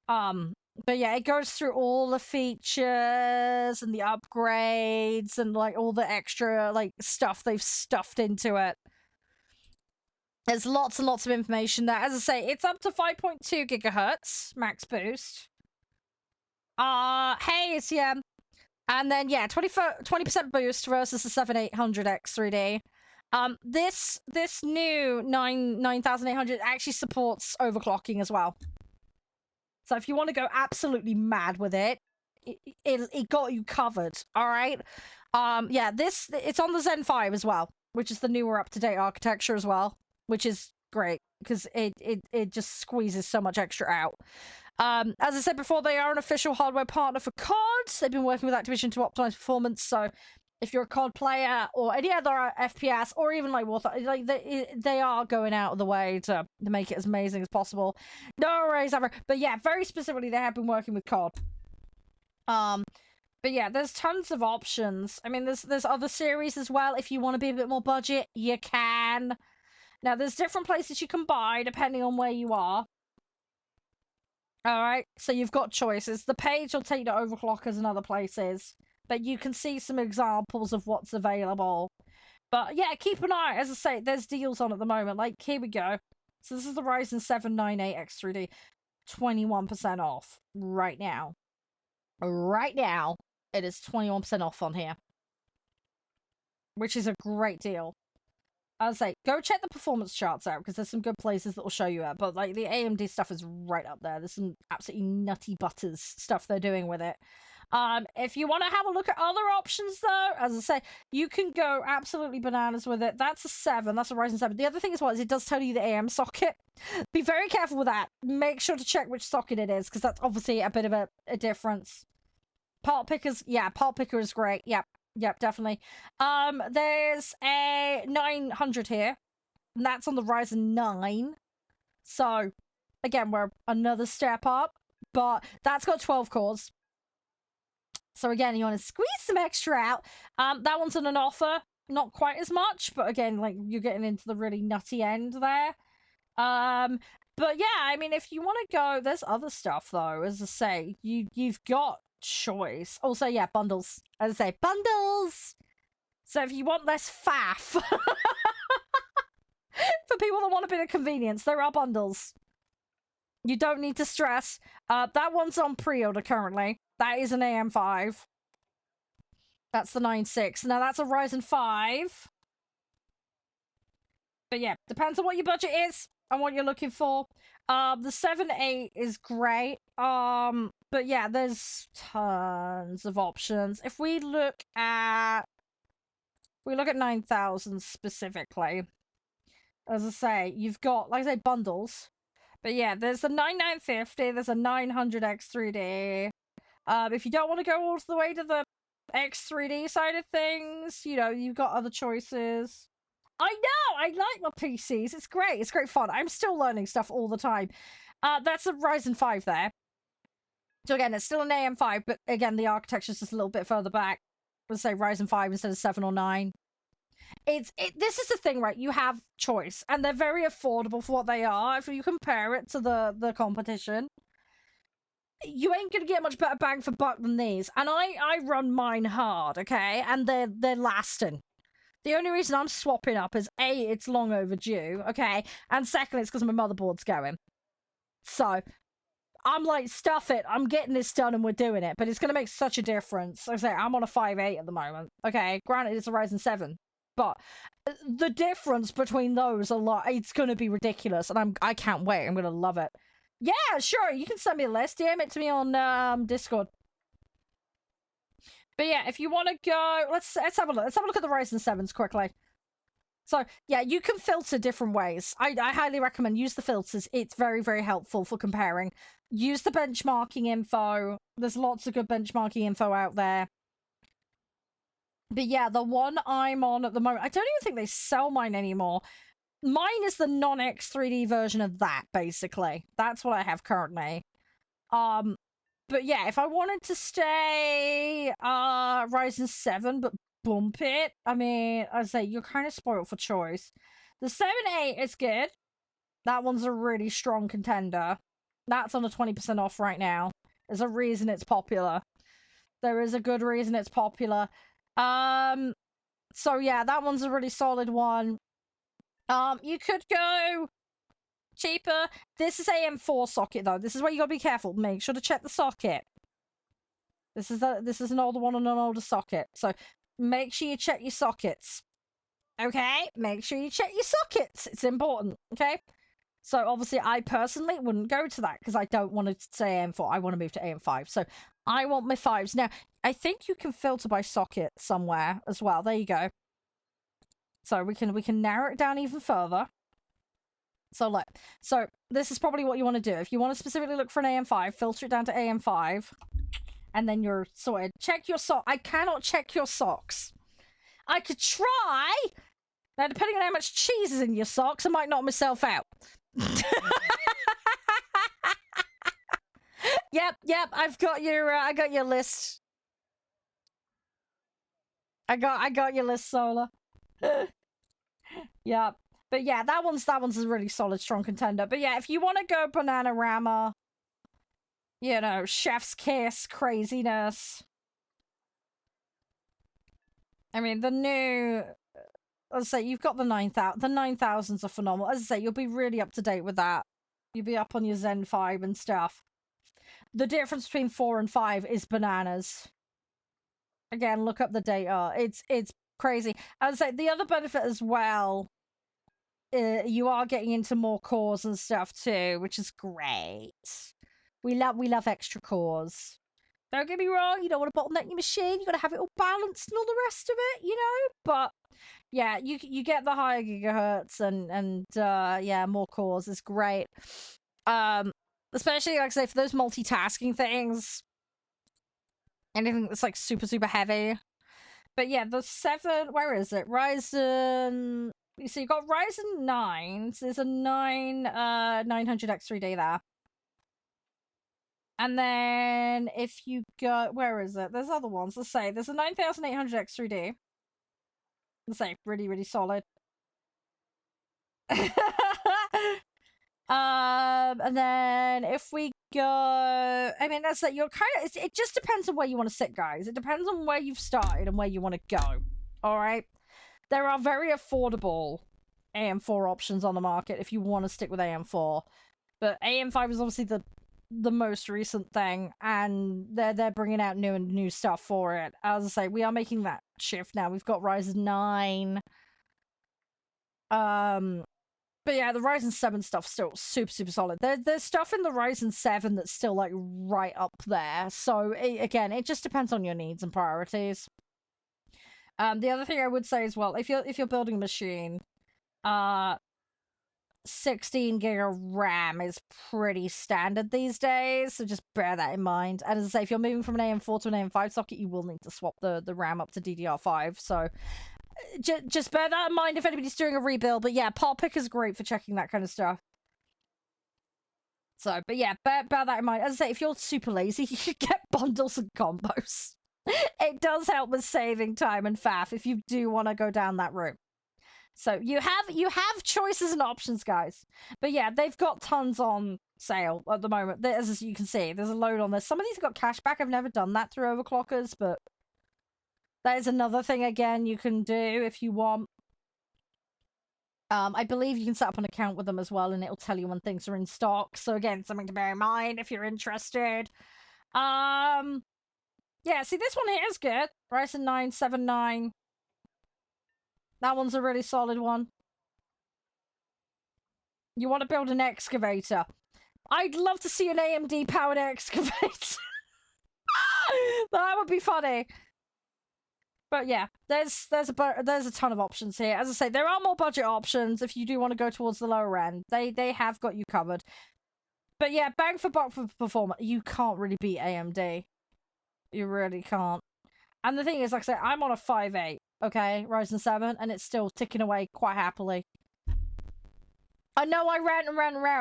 But yeah, it goes through all the features and the upgrades and like all the extra like stuff they've stuffed into it. There's lots and lots of information there. As I say, it's up to 5.2 gigahertz max boost. Hey, it's yeah. And then yeah, 20% boost versus the 7800 X3D. This new 9800 actually supports overclocking as well. So if you want to go absolutely mad with it, it got you covered. All right. Yeah, it's on the Zen 5 as well, which is the newer up-to-date architecture as well, which is great because it just squeezes so much extra out. As I said before, they are an official hardware partner for COD. They've been working with Activision to optimize performance. So if you're a COD player or any other FPS or even like warthunder, like they are going out of the way to make it as amazing as possible. No worries ever. But yeah, very specifically, they have been working with COD. But yeah, there's tons of options. I mean, there's other series as well. If you want to be a bit more budget, you can. Now, there's different places you can buy depending on where you are. Alright, so you've got choices. The page will take you to overclockers and other places, but you can see some examples of what's available. But yeah, keep an eye. As I say, there's deals on at the moment. Like, here we go. So this is the Ryzen 7 98 X3D. 21% off right now. Right now, it is 21% off on here, which is a great deal. I'll say, go check the performance charts out because there's some good places that will show you it. But like the AMD stuff is right up there. There's some absolutely nutty butters stuff they're doing with it. If you want to have a look at other options, though, as I say, you can go absolutely bananas with it. That's a 7. That's a Ryzen 7. The other thing as well is it does tell you the AM socket. Be very careful with that. Make sure to check which socket it is because that's obviously a bit of a difference. Part pickers, yeah, part picker is great. Yep, definitely. There's a 900 here, and that's on the Ryzen 9. So, again, we're another step up, but that's got 12 cores. So again, you want to squeeze some extra out. That one's on an offer, not quite as much, but again, like you're getting into the really nutty end there. But yeah, I mean, if you want to go, there's other stuff though. As I say, you've got choice. Also, yeah, bundles. As I say, bundles. So if you want less faff, for people that want a bit of convenience, there are bundles. You don't need to stress. That one's on pre-order currently. That is an AM5. That's the 9.6. Now that's a Ryzen 5. But yeah, depends on what your budget is and what you're looking for. The 7.8 is great. But yeah, there's tons of options. If we look at 9,000 specifically, as I say, you've got, like I say, bundles. But yeah, there's the 9950, there's a 900 X3D. If you don't want to go all the way to the X3D side of things, you know, you've got other choices. I know! I like my PCs. It's great. It's great fun. I'm still learning stuff all the time. That's a Ryzen 5 there. So again, it's still an AM5, but again, the architecture's just a little bit further back. Let's say Ryzen 5 instead of 7 or 9. This is the thing, right? You have choice, and they're very affordable for what they are. If you compare it to the competition, you ain't gonna get much better bang for buck than these. And I run mine hard, okay? And they're lasting. The only reason I'm swapping up is A, it's long overdue, okay? And second, it's because my motherboard's going. So I'm like, stuff it. I'm getting this done and we're doing it. But it's going to make such a difference. Like I say, I'm on a 5.8 at the moment. Okay, granted, it's a Ryzen 7. But the difference between those it's going to be ridiculous. And I can't wait. I'm going to love it. Yeah, sure. You can send me a list. DM it to me on Discord. But yeah, if you want to go, let's have a look. Let's have a look at the Ryzen 7s quickly. So, yeah, you can filter different ways. I highly recommend use the filters. It's very, very helpful for comparing. Use the benchmarking info. There's lots of good benchmarking info out there. But yeah, the one I'm on at the moment, I don't even think they sell mine anymore. Mine is the non-X3D version of that, basically. That's what I have currently. But yeah, if I wanted to stay Ryzen 7, but bump it, I mean, I say you're kind of spoiled for choice. The 7.8 is good. That one's a really strong contender. That's on a 20% off right now. There's a reason it's popular. There is a good reason it's popular. So yeah, that one's a really solid one. You could go cheaper. This is AM4 socket though. This is where you gotta be careful. Make sure to check the socket. This is an older one on an older socket. So make sure you check your sockets. Okay? Make sure you check your sockets. It's important. Okay? So obviously I personally wouldn't go to that because I don't want to say AM4. I want to move to AM5. So I want my 5s. Now, I think you can filter by socket somewhere as well. There you go. So we can narrow it down even further. So look, so this is probably what you want to do. If you want to specifically look for an AM5, filter it down to AM5, and then you're sorted. Check your sock. I cannot check your socks. I could try. Now, depending on how much cheese is in your socks, I might knock myself out. Yep. I've got your. I got your list. I got your list, Solar. Yeah. But yeah, that one's a really solid, strong contender. But yeah, if you want to go Bananarama, you know, chef's kiss craziness. I mean, the new, as I say, you've got the 9,000. The 9,000s are phenomenal. As I say, you'll be really up to date with that. You'll be up on your Zen 5 and stuff. The difference between 4 and 5 is bananas. Again, look up the data. It's crazy. I'd say the other benefit as well, you are getting into more cores and stuff too, which is great. We love extra cores. Don't get me wrong, you don't want to bottleneck your machine, you gotta have it all balanced and all the rest of it, you know? But yeah, you get the higher gigahertz and yeah, more cores is great. Especially like I say for those multitasking things. Anything that's like super, super heavy. But yeah, the 7, where is it? Ryzen, so you got Ryzen 9, so there's a 900X3D there. And then if you go, where is it? There's other ones. Let's say there's a 9800X3D. Let's say really, really solid. And then if we go, I mean, that's like you're kind of. It just depends on where you want to sit, guys. It depends on where you've started and where you want to go. All right, there are very affordable AM4 options on the market if you want to stick with AM4, but AM5 is obviously the most recent thing, and they're bringing out new stuff for it. As I say, we are making that shift now. We've got Ryzen 9. But yeah, the Ryzen 7 stuff's still super, super solid. There's stuff in the Ryzen 7 that's still like right up there. So again, it just depends on your needs and priorities. The other thing I would say as well, if you're building a machine, 16 gig of RAM is pretty standard these days, so just bear that in mind. And as I say, if you're moving from an AM4 to an AM5 socket, you will need to swap the RAM up to DDR5. So just bear that in mind if anybody's doing a rebuild. But yeah, Part Picker is great for checking that kind of stuff. So, but yeah, bear that in mind. As I say, if you're super lazy, you should get bundles and combos. It does help with saving time and faff if you do want to go down that route. So you have choices and options, guys. But yeah, they've got tons on sale at the moment. As you can see, there's a load on this. Some of these have got cash back. I've never done that through overclockers, but that is another thing, again, you can do if you want. I believe you can set up an account with them as well, and it'll tell you when things are in stock. So again, something to bear in mind if you're interested. Yeah, see, this one here is good. Ryzen 9 79. That one's a really solid one. You want to build an excavator. I'd love to see an AMD-powered excavator. That would be funny. But yeah, there's a ton of options here. As I say, there are more budget options if you do want to go towards the lower end. They have got you covered. But yeah, bang for buck for performance. You can't really beat AMD. You really can't. And the thing is, like I say, I'm on a 5.8, okay, Ryzen 7, and it's still ticking away quite happily. I know I rant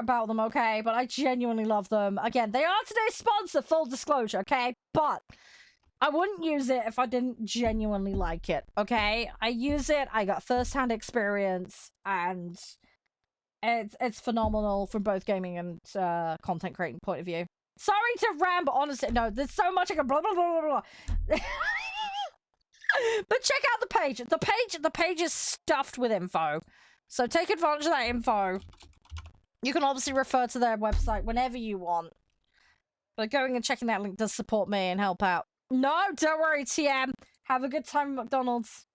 about them, okay, but I genuinely love them. Again, they are today's sponsor, full disclosure, okay? But I wouldn't use it if I didn't genuinely like it, okay? I use it, I got first-hand experience, and it's phenomenal from both gaming and content creating point of view. Sorry to ramble, honestly, no, there's so much I can blah, blah, blah, blah, blah. But check out the page. The page is stuffed with info. So take advantage of that info. You can obviously refer to their website whenever you want. But going and checking that link does support me and help out. No, don't worry, TM. Have a good time at McDonald's.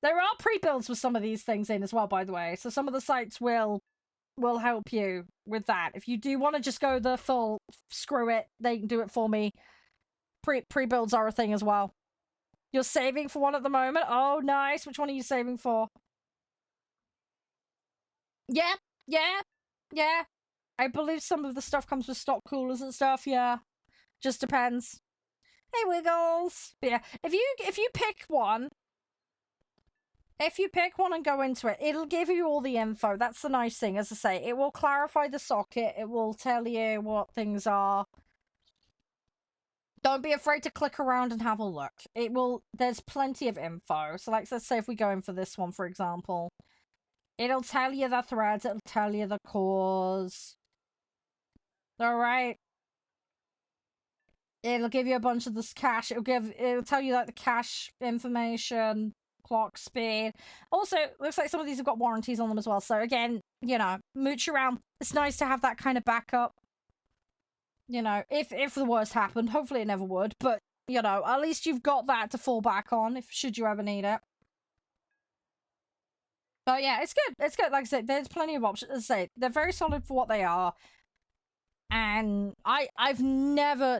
There are pre-builds with some of these things in as well, by the way. So some of the sites will help you with that. If you do want to just go the full screw it, they can do it for me. Pre-builds are a thing as well. You're saving for one at the moment? Oh, nice. Which one are you saving for? Yeah. I believe some of the stuff comes with stock coolers and stuff, yeah. Just depends. Hey, Wiggles. But yeah, if you pick one, and go into it, it'll give you all the info. That's the nice thing. As I say, it will clarify the socket. It will tell you what things are. Don't be afraid to click around and have a look. There's plenty of info. So like, let's say if we go in for this one, for example, it'll tell you the threads, it'll tell you the cores. Alright. It'll give you a bunch of this cache. It'll tell you like the cache information. clock speed. Also, looks like some of these have got warranties on them as well. So again, you know, mooch around. It's nice to have that kind of backup. You know, if the worst happened, hopefully it never would, but you know, at least you've got that to fall back on if should you ever need it. But yeah, it's good. It's good. Like I said, there's plenty of options. As I say, they're very solid for what they are. And I've never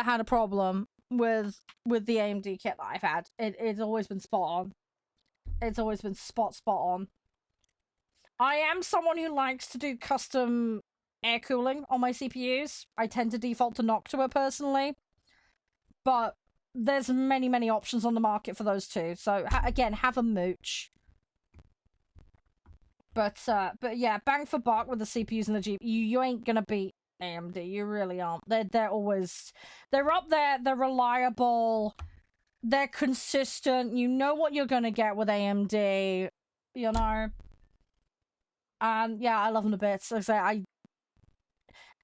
had a problem with the AMD kit that I've had. It's always been spot on. It's always been spot on. I am someone who likes to do custom air cooling on my CPUs. I tend to default to Noctua personally, but there's many options on the market for those too. So again, have a mooch. But yeah, bang for buck with the CPUs and the GPU, you ain't gonna beat AMD. You really aren't. They're always, they're up there. They're reliable. They're consistent. You know what you're gonna get with AMD. You know. And yeah, I love them a bit. So the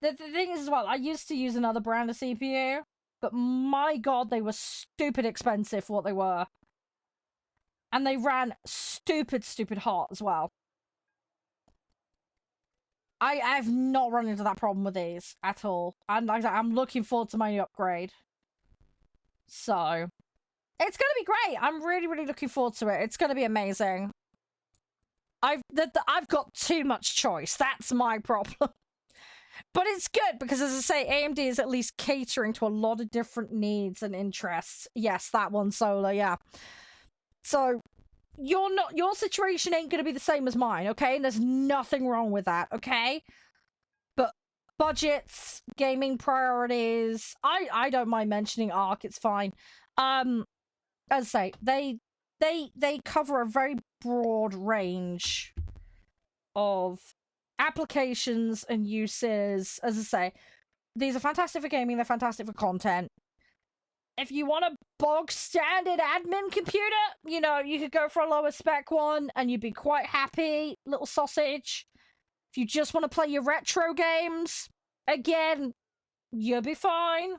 thing is as well, I used to use another brand of CPU, but my god, they were stupid expensive for what they were. And they ran stupid hot as well. I've not run into that problem with these at all. And like I'm looking forward to my new upgrade. So, it's gonna be great. I'm really looking forward to it. It's gonna be amazing. I've got too much choice. That's my problem. But it's good because, as I say, AMD is at least catering to a lot of different needs and interests. Yes, that one, Solar, yeah. So, your situation ain't gonna be the same as mine, okay? And there's nothing wrong with that, okay? But budgets, gaming priorities, I don't mind mentioning Arc, it's fine. As I say, they cover a very broad range of applications and uses. As I say, these are fantastic for gaming, they're fantastic for content. If you want a bog standard admin computer, you know, you could go for a lower spec one and you'd be quite happy, little sausage. If you just want to play your retro games, again, you'll be fine.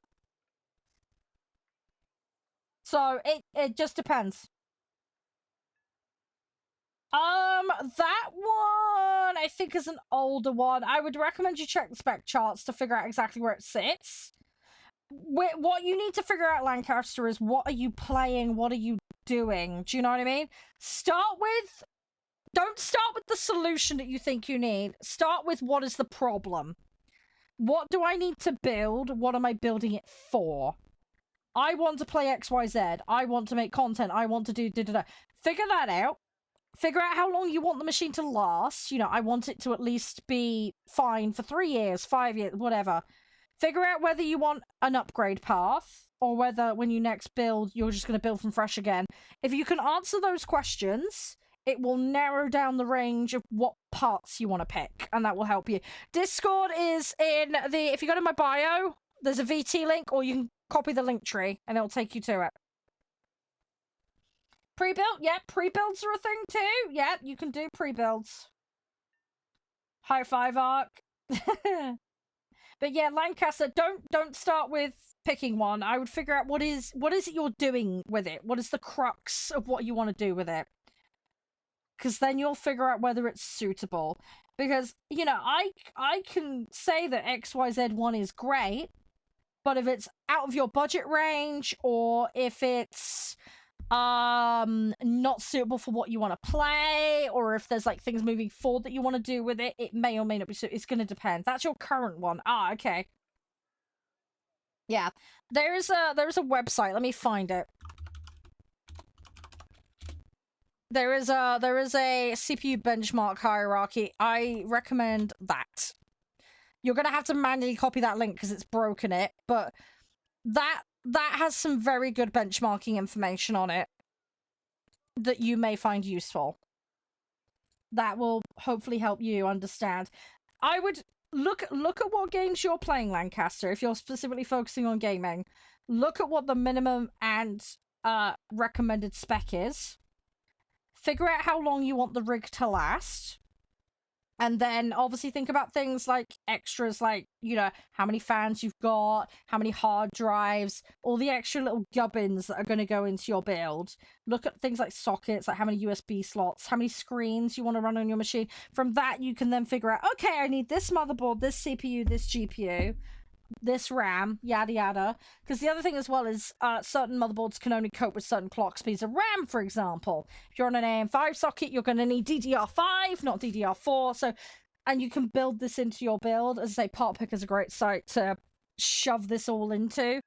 So it just depends. That one I think is an older one. I would recommend you check the spec charts to figure out exactly where it sits. What you need to figure out, Lancaster, is what are you playing? What are you doing? Do you know what I mean? Don't start with the solution that you think you need. Start with what is the problem. What do I need to build? What am I building it for? I want to play XYZ. I want to make content. I want to do da-da-da. Figure that out. Figure out how long you want the machine to last. You know, I want it to at least be fine for 3 years, 5 years, whatever. Figure out whether you want an upgrade path or whether when you next build, you're just going to build from fresh again. If you can answer those questions, it will narrow down the range of what parts you want to pick, and that will help you. Discord is in the... If you go to my bio, there's a VT link, or you can copy the link tree, and it'll take you to it. Pre-built? Yeah, pre-builds are a thing too. Yeah, you can do pre-builds. High five, Arc. But yeah, Lancaster, don't start with picking one. I would figure out what is it you're doing with it. What is the crux of what you want to do with it? Because then you'll figure out whether it's suitable. Because, you know, I can say that XYZ1 is great, but if it's out of your budget range, or if it's not suitable for what you want to play, or if there's like things moving forward that you want to do with it, it may or may not be suitable. It's going to depend. That's your current one. Ah, okay. Yeah, there's a website. Let me find it. There is a CPU benchmark hierarchy. I recommend that. You're gonna have to manually copy that link because it's broken it, but that has some very good benchmarking information on it that you may find useful. That will hopefully help you understand. I would look at what games you're playing, Lancaster. If you're specifically focusing on gaming, look at what the minimum and recommended spec is. Figure out how long you want the rig to last. And then obviously think about things like extras, like, you know, how many fans you've got, how many hard drives, all the extra little gubbins that are going to go into your build. Look at things like sockets, like how many USB slots, how many screens you want to run on your machine. From that, you can then figure out, okay, I need this motherboard, this CPU, this GPU, this RAM, yada yada. Because the other thing as well is certain motherboards can only cope with certain clock speeds of RAM, for example. If you're on an AM5 socket, you're going to need DDR5, not DDR4. So, and you can build this into your build. As I say, Part Picker is a great site to shove this all into.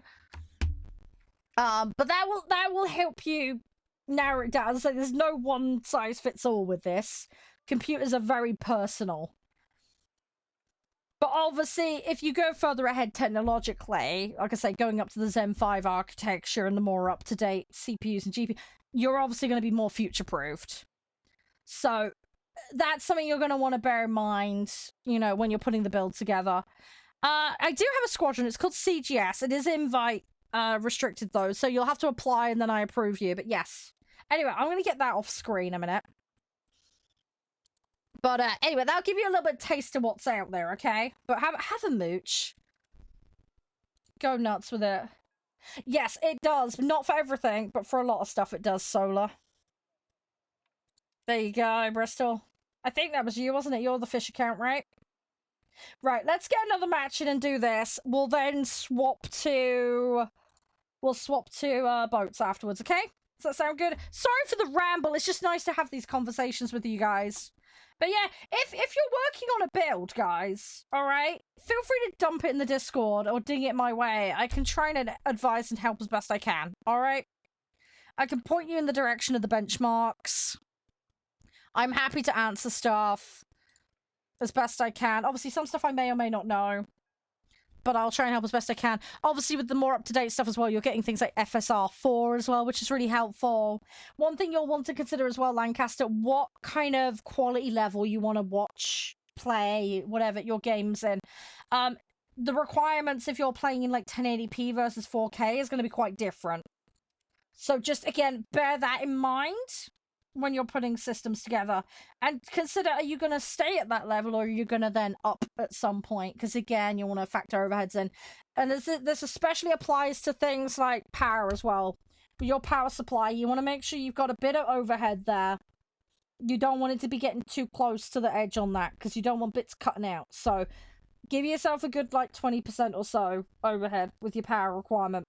But that will help you narrow it down. As I say, there's no one size fits all with this. Computers are very personal. But obviously, if you go further ahead technologically, like I say, going up to the Zen 5 architecture and the more up-to-date CPUs and GPUs, you're obviously going to be more future-proofed. So that's something you're going to want to bear in mind, you know, when you're putting the build together. I do have a squadron. It's called CGS. It is invite restricted, though, so you'll have to apply and then I approve you. But yes. Anyway, I'm going to get that off screen a minute. But anyway, that'll give you a little bit of taste of what's out there, okay? But have a mooch. Go nuts with it. Yes, it does. Not for everything, but for a lot of stuff it does, Solar. There you go, Bristol. I think that was you, wasn't it? You're the fish account, right? Right, let's get another match in and do this. We'll then swap to... We'll swap to boats afterwards, okay? Does that sound good? Sorry for the ramble. It's just nice to have these conversations with you guys. But yeah, if you're working on a build, guys, alright, feel free to dump it in the Discord or ding it my way. I can try and advise and help as best I can, alright? I can point you in the direction of the benchmarks. I'm happy to answer stuff as best I can. Obviously, some stuff I may or may not know, but I'll try and help as best I can. Obviously, with the more up-to-date stuff as well, you're getting things like FSR4 as well, which is really helpful. One thing you'll want to consider as well, Lancaster, what kind of quality level you want to watch, play, whatever your game's in. The requirements, if you're playing in like 1080p versus 4K, is going to be quite different. So just, again, bear that in mind when you're putting systems together, and consider, are you going to stay at that level or are you going to then up at some point? Because again, you want to factor overheads in, and this especially applies to things like power as well. With your power supply, you want to make sure you've got a bit of overhead there. You don't want it to be getting too close to the edge on that, because you don't want bits cutting out. So give yourself a good like 20% or so overhead with your power requirement,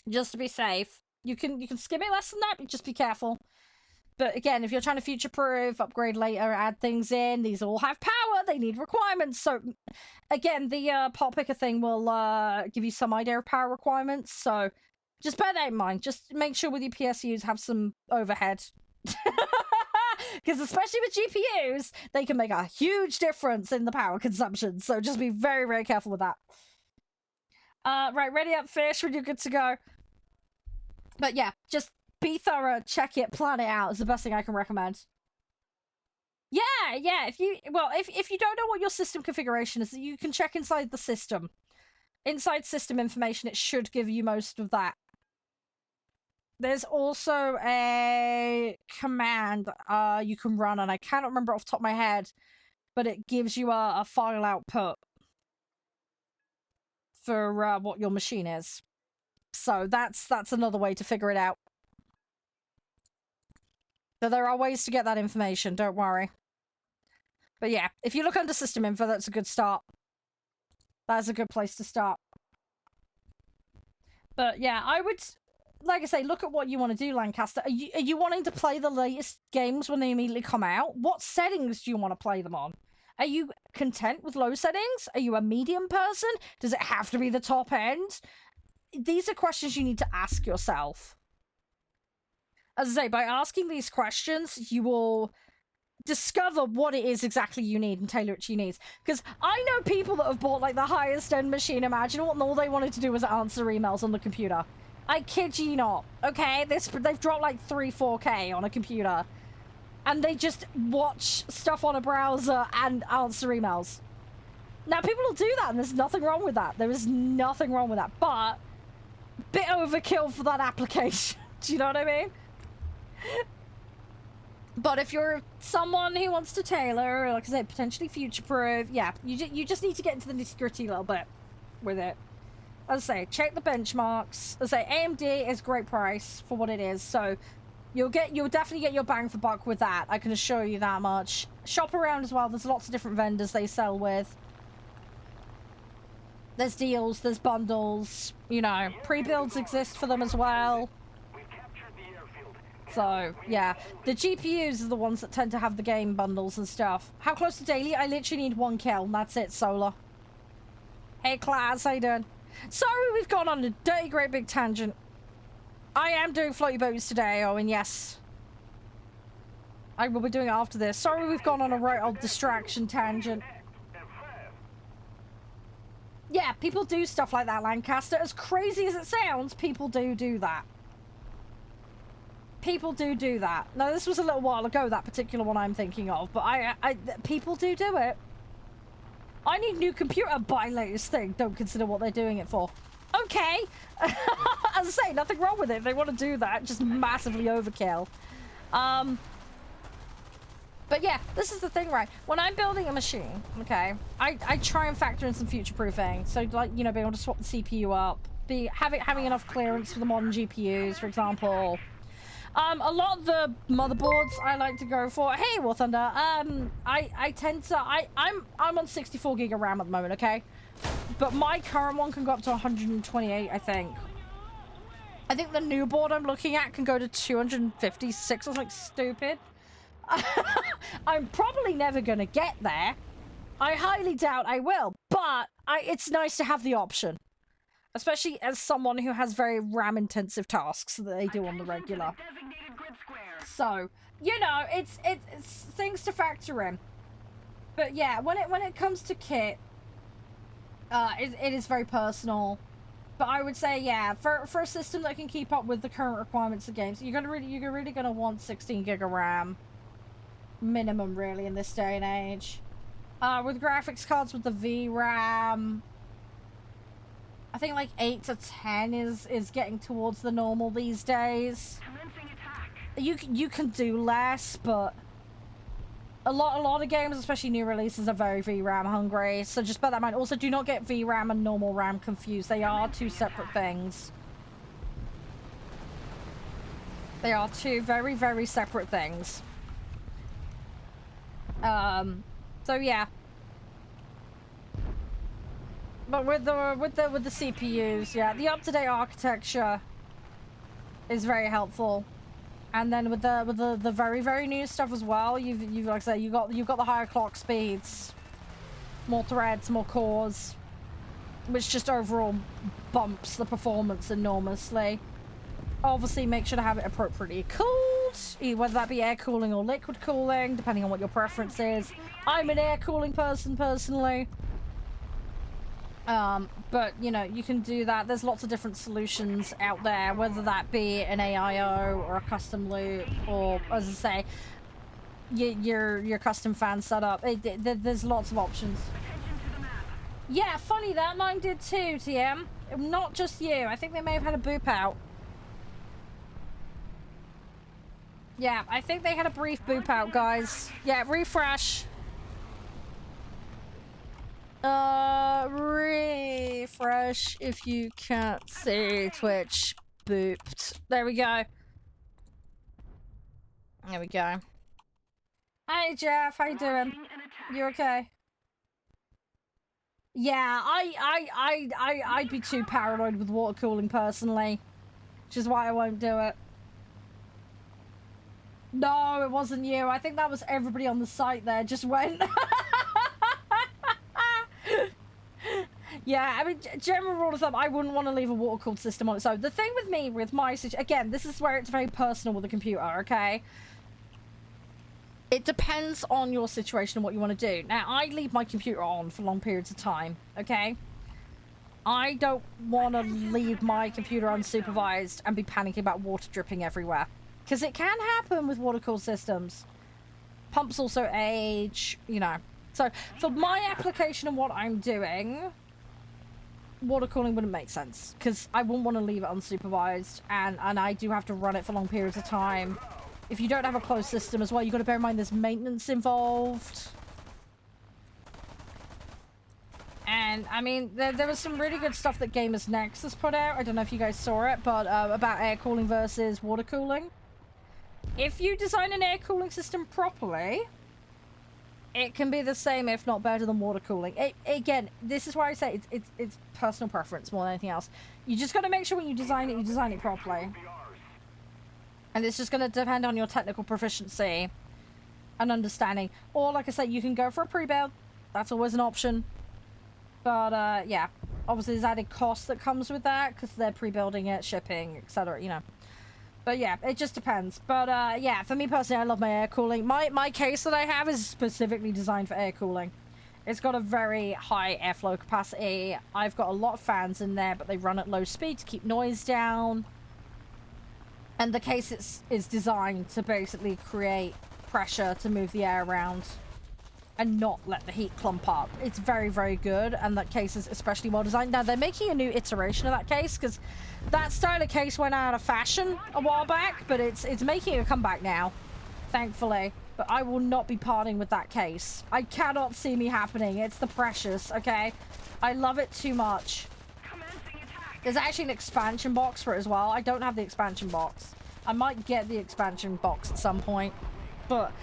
just to be safe. You can skim it less than that, but just be careful. But again, if you're trying to future-proof, upgrade later, add things in, these all have power, they need requirements. So, again, the pot picker thing will give you some idea of power requirements. So, just bear that in mind. Just make sure with your PSUs have some overhead. Because especially with GPUs, they can make a huge difference in the power consumption. So, just be very, very careful with that. Right, ready up, fish, when you're good to go. But yeah, just be thorough, check it, plan it out is the best thing I can recommend. Yeah, if you don't know what your system configuration is, you can check inside the system. Inside system information, it should give you most of that. There's also a command you can run, and I cannot remember off the top of my head, but it gives you a file output for what your machine is. So that's another way to figure it out. So there are ways to get that information, don't worry. But yeah, if you look under system info, that's a good start. That's a good place to start. But yeah, I would, like I say, look at what you want to do, Lancaster. Are you wanting to play the latest games when they immediately come out? What settings do you want to play them on? Are you content with low settings? Are you a medium person? Does it have to be the top end? These are questions you need to ask yourself. As I say, by asking these questions, you will discover what it is exactly you need and tailor it to your needs. Because I know people that have bought like the highest end machine imaginable, and all they wanted to do was answer emails on the computer. I kid you not. Okay, they've dropped like 4K on a computer, and they just watch stuff on a browser and answer emails. Now, people will do that, and there's nothing wrong with that. There is nothing wrong with that, but bit overkill for that application. Do you know what I mean? But if you're someone who wants to tailor, like I said, potentially future-proof, yeah, you just need to get into the nitty-gritty a little bit with it. As I say, check the benchmarks. As I say, AMD is a great price for what it is, so you'll definitely get your bang for buck with that. I can assure you that much. Shop around as well. There's lots of different vendors they sell with. There's deals, there's bundles, you know, pre-builds exist for them as well. So, yeah. The GPUs are the ones that tend to have the game bundles and stuff. How close to daily? I literally need 1 kill, and that's it, Solar. Hey, class, how you doing? Sorry we've gone on a dirty great big tangent. I am doing floaty boats today, Owen, yes. I will be doing it after this. Sorry we've gone on a right old distraction tangent. Yeah, people do stuff like that, Lancaster. As crazy as it sounds, people do that. People do that. Now, this was a little while ago, that particular one I'm thinking of, but people do it. I need new computer, buy latest thing. Don't consider what they're doing it for. Okay. As I say, nothing wrong with it. If they want to do that, just massively overkill. But yeah, this is the thing, right? When I'm building a machine, okay, I try and factor in some future-proofing. So, like, you know, being able to swap the CPU up, having enough clearance for the modern GPUs, for example. A lot of the motherboards I like to go for. Hey, warthunder. I'm on 64 gig of RAM at the moment, okay? But my current one can go up to 128, I think. I think the new board I'm looking at can go to 256 or something stupid. I'm probably never gonna get there. I highly doubt I will, but it's nice to have the option. Especially as someone who has very RAM-intensive tasks that they do on the regular. So, you know, it's things to factor in. But yeah, when it comes to kit, it is very personal. But I would say, yeah, for a system that can keep up with the current requirements of games, you're really gonna want 16 gig of RAM. Minimum, really, in this day and age. With graphics cards with the VRAM, I think like 8 to 10 is getting towards the normal these days. You can do less, but a lot of games, especially new releases, are very VRAM hungry. So just bear that in mind. Also, do not get VRAM and normal RAM confused. They are two separate things. They are two very, very separate things. So yeah. But with the CPUs, yeah, the up-to-date architecture is very helpful. And then with the very, very new stuff as well, you've like I said, you've got the higher clock speeds, more threads, more cores, which just overall bumps the performance enormously. Obviously, make sure to have it appropriately cooled, whether that be air cooling or liquid cooling, depending on what your preference is. I'm an air cooling person, personally. But, you know, you can do that. There's lots of different solutions out there, whether that be an AIO or a custom loop, or, as I say, your custom fan setup. There's lots of options. Yeah, funny that. Mine did too, TM. Not just you. I think they may have had a boop out. Yeah, I think they had a brief boop out, guys. Yeah, refresh. Refresh if you can't see Twitch booped. There we go. There we go. Hey Jeff, how you doing? You okay? Yeah, I'd be too paranoid with water cooling personally, which is why I won't do it. No, it wasn't you. I think that was everybody on the site there just went. Yeah, I mean, general rule of thumb, I wouldn't want to leave a water-cooled system on it. So the thing with me, with my situation, again, this is where it's very personal with the computer, okay? It depends on your situation and what you want to do. Now, I leave my computer on for long periods of time, okay? I don't want to leave my computer unsupervised and be panicking about water dripping everywhere. Because it can happen with water-cooled systems. Pumps also age, you know. So, for my application and what I'm doing, water cooling wouldn't make sense. Because I wouldn't want to leave it unsupervised. And I do have to run it for long periods of time. If you don't have a closed system as well, you've got to bear in mind there's maintenance involved. And, I mean, there was some really good stuff that Gamers Next has put out. I don't know if you guys saw it, but about air cooling versus water cooling. If you design an air cooling system properly, it can be the same, if not better, than water cooling. Again, this is why I say it's personal preference more than anything else. You just got to make sure when you design it properly. And it's just going to depend on your technical proficiency and understanding. Or, like I said, you can go for a pre-build. That's always an option. But, yeah. Obviously, there's added cost that comes with that, because they're pre-building it, shipping, etc., you know. But, yeah, it just depends. But, yeah, for me personally, I love my air cooling. My case that I have is specifically designed for air cooling. It's got a very high airflow capacity. I've got a lot of fans in there, but they run at low speed to keep noise down. And the case is designed to basically create pressure to move the air around and not let the heat clump up. It's very, very good, and that case is especially well designed. Now, they're making a new iteration of that case, because that style of case went out of fashion a while back, but it's making a comeback now, thankfully. But I will not be parting with that case. I cannot see me happening. It's the precious, okay? I love it too much. There's actually an expansion box for it as well. I don't have the expansion box. I might get the expansion box at some point, but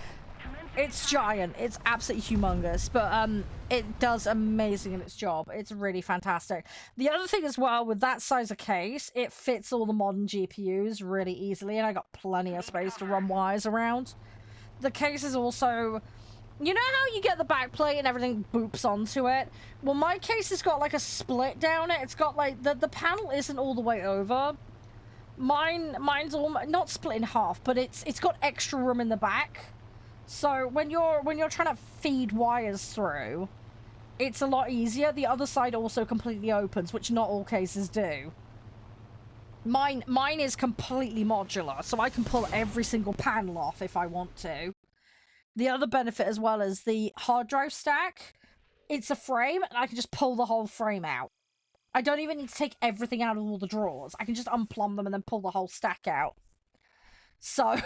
it's giant. It's absolutely humongous, but it does amazing in its job. It's really fantastic. The other thing as well, with that size of case, it fits all the modern GPUs really easily, and I got plenty of space to run wires around. The case is also... You know how you get the back plate and everything boops onto it? Well, my case has got like a split down it. It's got like... The panel isn't all the way over. Mine's almost... Not split in half, but it's got extra room in the back. So when you're trying to feed wires through, it's a lot easier. The other side also completely opens, which not all cases do. Mine is completely modular, so I can pull every single panel off if I want to. The other benefit as well is the hard drive stack. It's a frame, and I can just pull the whole frame out. I don't even need to take everything out of all the drawers. I can just unplumb them and then pull the whole stack out. So,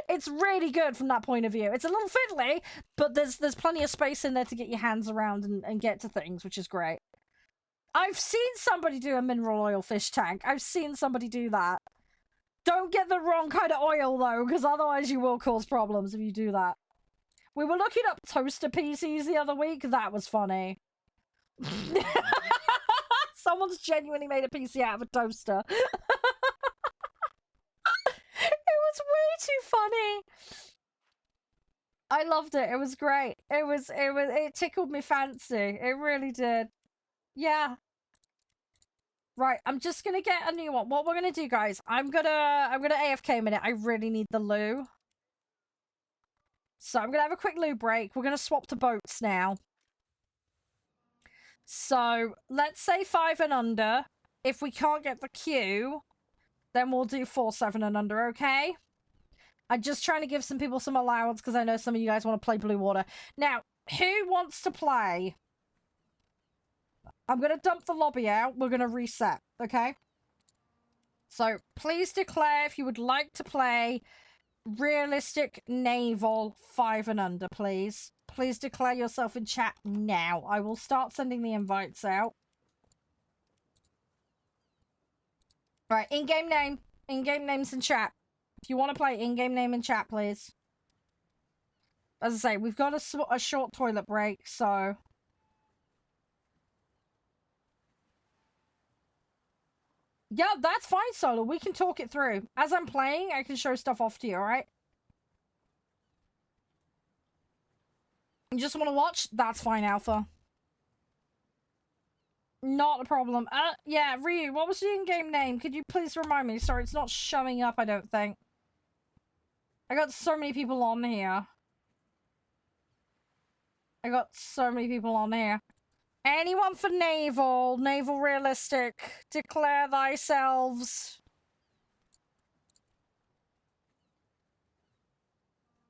it's really good from that point of view. It's a little fiddly, but there's plenty of space in there to get your hands around and get to things, which is great. I've seen somebody do a mineral oil fish tank. I've seen somebody do that. Don't get the wrong kind of oil, though, because otherwise you will cause problems if you do that. We were looking up toaster PCs the other week. That was funny. Someone's genuinely made a PC out of a toaster. It was way too funny. I loved it. It was great. It tickled me fancy. It really did. Yeah. Right, I'm just gonna get a new one. What we're gonna do, guys, I'm gonna AFK a minute. I really need the loo. So I'm gonna have a quick loo break. We're gonna swap to boats now. So let's say 5 and under. If we can't get the queue, then we'll do 4, 7 and under, okay? I'm just trying to give some people some allowance because I know some of you guys want to play Blue Water. Now, who wants to play? I'm going to dump the lobby out. We're going to reset, okay? So, please declare if you would like to play Realistic Naval 5 and under, please. Please declare yourself in chat now. I will start sending the invites out. Right, in-game name. In-game names in chat. If you want to play, in-game name in chat, please. As I say, we've got a short toilet break, so... Yeah, that's fine, Solo. We can talk it through. As I'm playing, I can show stuff off to you, alright? You just want to watch? That's fine, Alpha. Not a problem. Yeah, Ryu, what was the in-game name? Could you please remind me? Sorry, it's not showing up, I don't think. I got so many people on here. Anyone for Naval? Naval Realistic. Declare thyselves.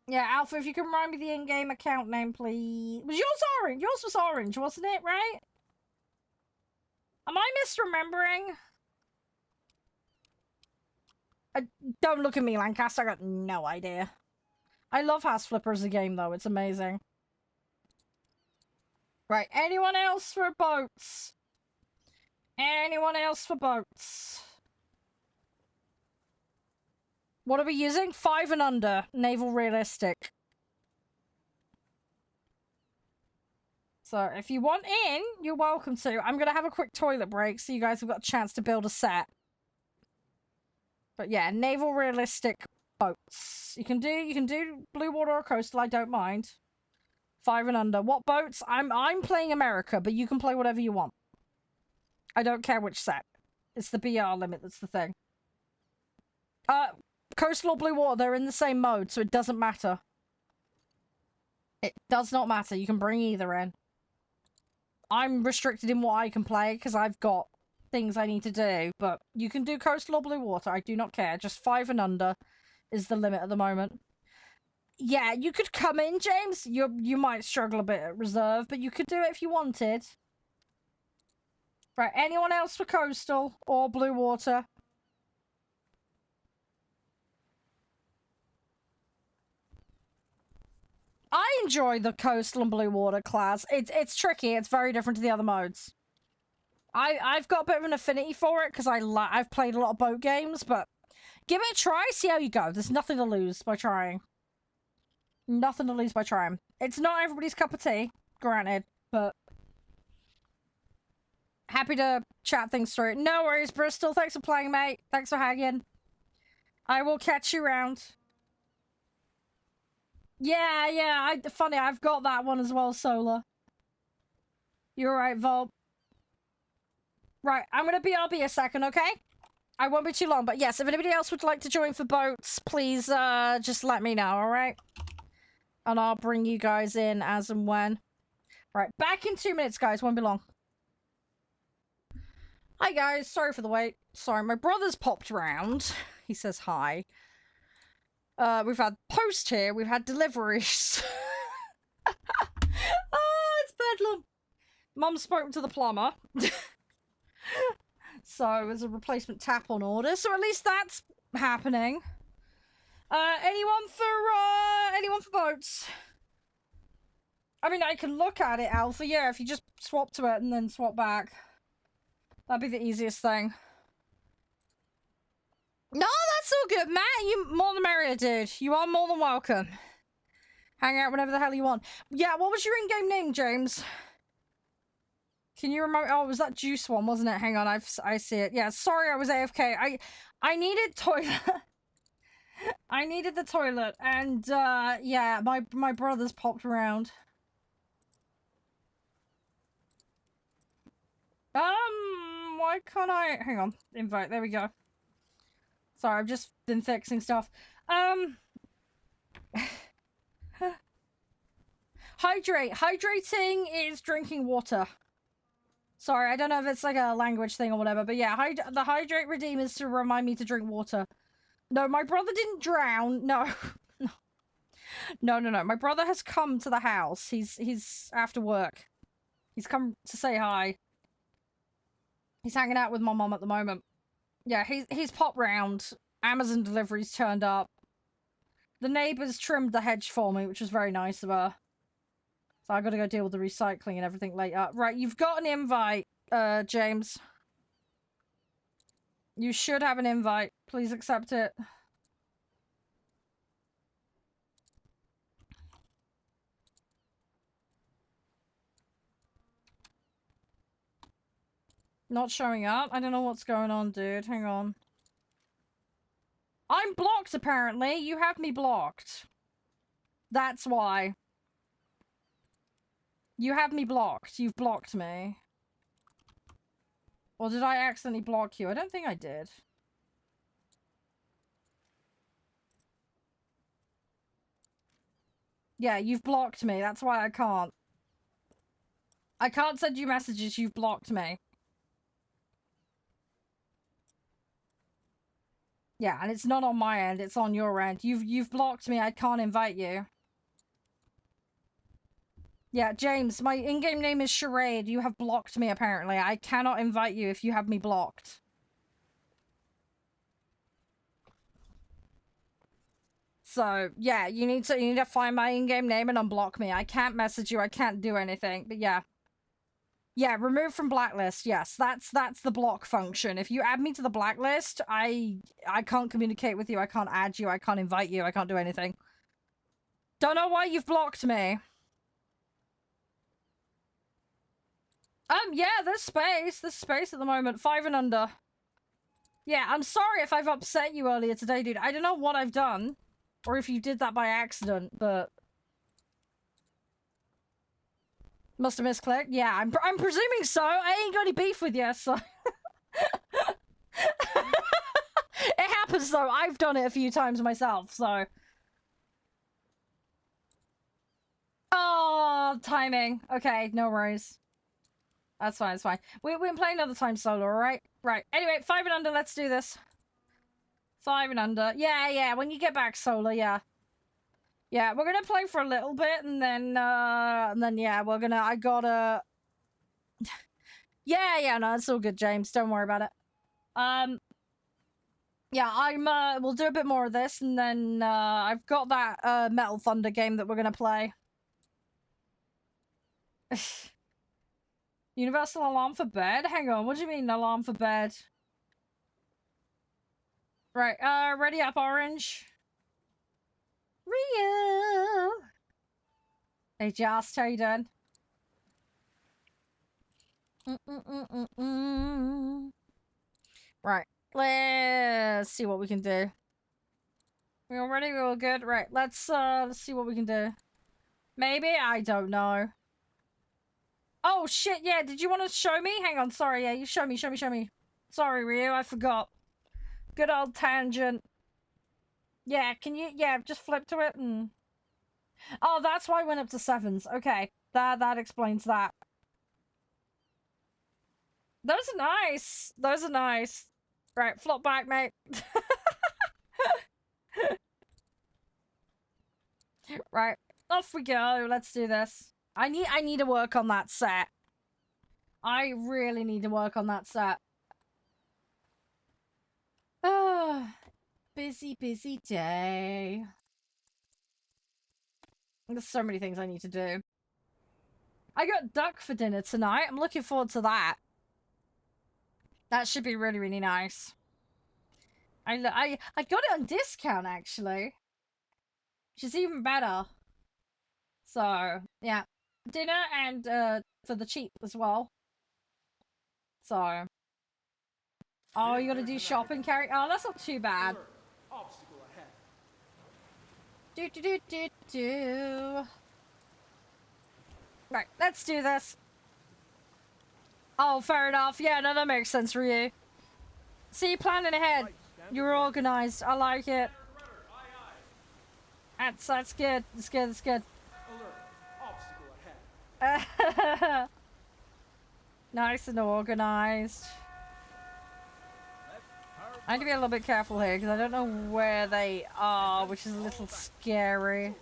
Yeah, Alpha, if you can remind me the in-game account name, please. Was yours orange? Yours was orange, wasn't it, right? Am I misremembering? Don't look at me, Lancaster. I got no idea. I love House Flipper as a game, though. It's amazing. Right, anyone else for boats? Anyone else for boats? What are we using? 5 and under. Naval realistic. So, if you want in, you're welcome to. I'm going to have a quick toilet break so you guys have got a chance to build a set. But yeah, naval realistic boats. You can do blue water or coastal, I don't mind. 5 and under. What boats? I'm playing America, but you can play whatever you want. I don't care which set. It's the BR limit that's the thing. Coastal or blue water, they're in the same mode, so it doesn't matter. It does not matter. You can bring either in. I'm restricted in what I can play because I've got things I need to do, but you can do coastal or blue water. I do not care. Just 5 and under is the limit at the moment. Yeah, you could come in, James. You might struggle a bit at reserve, but you could do it if you wanted. Right, anyone else for coastal or blue water? I enjoy the coastal and blue water class. It's tricky. It's very different to the other modes. I've got a bit of an affinity for it because I've played a lot of boat games, but give it a try, see how you go. There's nothing to lose by trying. Nothing to lose by trying. It's not everybody's cup of tea, granted, but happy to chat things through. No worries, Bristol. Thanks for playing, mate. Thanks for hanging. I will catch you around. Yeah, funny, I've got that one as well, Solar. You're right, Vol. Right, I'm gonna BRB a second, okay? I won't be too long, but yes, if anybody else would like to join for boats, please, just let me know, alright? And I'll bring you guys in as and when. Right, back in 2 minutes, guys, won't be long. Hi, guys, sorry for the wait. Sorry, my brother's popped around. He says hi. We've had post here, we've had deliveries. Oh, it's bedlam. Mum spoke to the plumber. So, there's a replacement tap on order, so at least that's happening. Anyone for boats? I mean, I can look at it, Alpha, yeah, if you just swap to it and then swap back. That'd be the easiest thing. No, that's all good, Matt. You more than merrier, dude. You are more than welcome. Hang out whenever the hell you want. Yeah, what was your in-game name, James? Can you remember? Oh, it was that juice one, wasn't it? Hang on, I see it. Yeah, sorry I was AFK. I needed toilet. I needed the toilet, and yeah, my brother's popped around. Why can't I? Hang on, invite. There we go. Sorry, I've just been fixing stuff. Hydrate. Hydrating is drinking water. Sorry, I don't know if it's like a language thing or whatever, but yeah, the hydrate redeem is to remind me to drink water. No, my brother didn't drown. No. No. My brother has come to the house. He's after work. He's come to say hi. He's hanging out with my mom at the moment. Yeah, he's popped round. Amazon deliveries turned up. The neighbours trimmed the hedge for me, which was very nice of her. So I gotta go deal with the recycling and everything later. Right, you've got an invite, James. You should have an invite. Please accept it. Not showing up? I don't know what's going on, dude. Hang on. I'm blocked, apparently. You have me blocked. That's why. You have me blocked. You've blocked me. Or did I accidentally block you? I don't think I did. Yeah, you've blocked me. That's why I can't. I can't send you messages. You've blocked me. Yeah, and it's not on my end, it's on your end. You've blocked me, I can't invite you. Yeah, James, my in-game name is Charede. You have blocked me, apparently. I cannot invite you if you have me blocked. So yeah, you need to find my in-game name and unblock me. I can't message you. I can't do anything. But yeah. Yeah, remove from blacklist. Yes, that's the block function. If you add me to the blacklist, I can't communicate with you. I can't add you. I can't invite you. I can't do anything. Don't know why you've blocked me. Yeah, there's space. There's space at the moment. 5 and under. Yeah, I'm sorry if I've upset you earlier today, dude. I don't know what I've done. Or if you did that by accident, but... Must have misclicked? Yeah, I'm presuming so. I ain't got any beef with you, so... It happens, though. I've done it a few times myself, so... Oh, timing. Okay, no worries. That's fine, it's fine. We can play another time solo, alright? Right. Anyway, 5 and under, let's do this. 5 and under. Yeah, when you get back solo, yeah. Yeah, we're gonna play for a little bit, and then yeah, I gotta... Yeah, no, it's all good, James. Don't worry about it. Yeah, we'll do a bit more of this, and then, I've got that, Metal Thunder game that we're gonna play. Universal alarm for bed? Hang on, what do you mean alarm for bed? Right, ready up, Orange. Rio! Hey, Joss, how you doing? Right, let's see what we can do. We all ready? We're all good? Right, let's see what we can do. Maybe? I don't know. Oh, shit, yeah, did you want to show me? Hang on, sorry, yeah, you show me. Sorry, Rio, I forgot. Good old tangent. Yeah, can you, yeah, just flip to it and... Oh, that's why I went up to 7s. Okay, that explains that. Those are nice. Those are nice. Right, flop back, mate. Right, off we go. Let's do this. I need to work on that set. I really need to work on that set. Oh, busy day. There's so many things I need to do. I got duck for dinner tonight. I'm looking forward to that. That should be really, really nice. I got it on discount, actually. Which is even better. So, yeah. Dinner and, for the cheap as well. So. Oh, you gotta do shopping, carry? Oh, that's not too bad. Do. Right, let's do this. Oh, fair enough. Yeah, no, that makes sense for you. See, planning ahead. You're organized. I like it. That's good. That's good. Nice and organized. I need to be a little bit careful here because I don't know where they are, which is a little scary.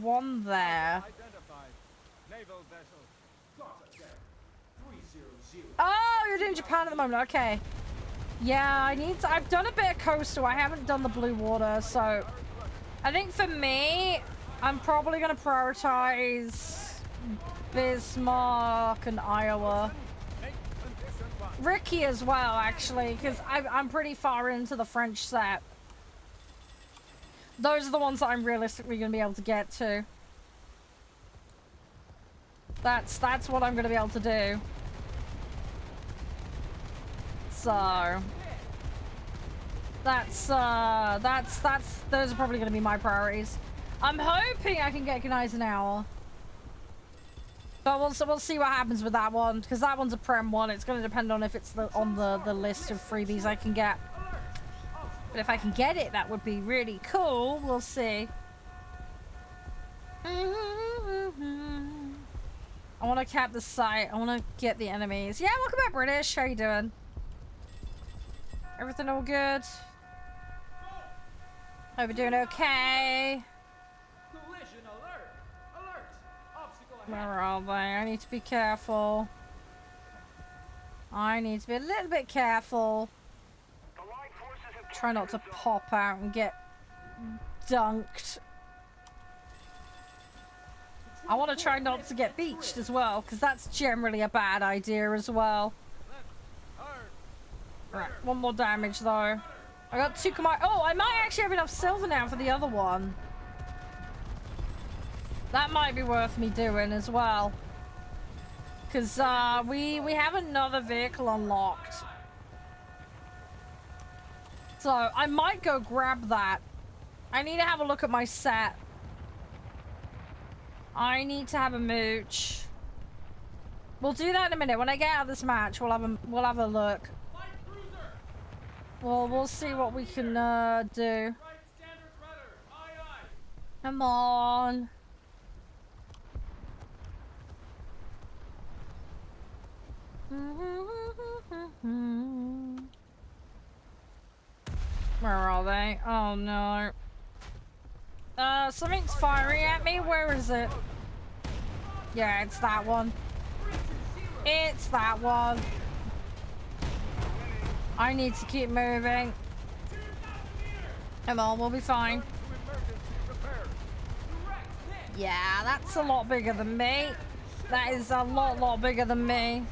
One there. Oh, you're doing Japan at the moment. Okay. Yeah, I've done a bit of coastal. I haven't done the blue water, so I think for me, I'm probably going to prioritize Bismarck and Iowa. Ricky as well, actually, because I'm pretty far into the French set. Those are the ones that I'm realistically going to be able to get to. That's what I'm going to be able to do. So those are probably going to be my priorities. I'm hoping I can get Eisenhower. But we'll see what happens with that one, because that one's a Prem one. It's going to depend on if it's on the list of freebies I can get. But if I can get it, that would be really cool. We'll see. I want to cap the site. I want to get the enemies. Yeah, welcome back, British. How you doing? Everything all good? Hope you're doing okay. Where are they? I need to be careful. I need to be a little bit careful. Try not to pop out and get dunked. I want to try not to get beached as well, because that's generally a bad idea as well. Right, one more damage though. I got 2 command. Oh, I might actually have enough silver now for the other one. That might be worth me doing as well. Because we have another vehicle unlocked. So I might go grab that. I need to have a look at my set. I need to have a mooch. We'll do that in a minute. When I get out of this match, we'll have a look. Well, we'll see what we can do. Come on. Where are they? Oh no. Something's firing at me. Where is it? Yeah, it's that one. It's that one. I need to keep moving. Come on, we'll be fine. Yeah, that's a lot bigger than me. That is a lot bigger than me.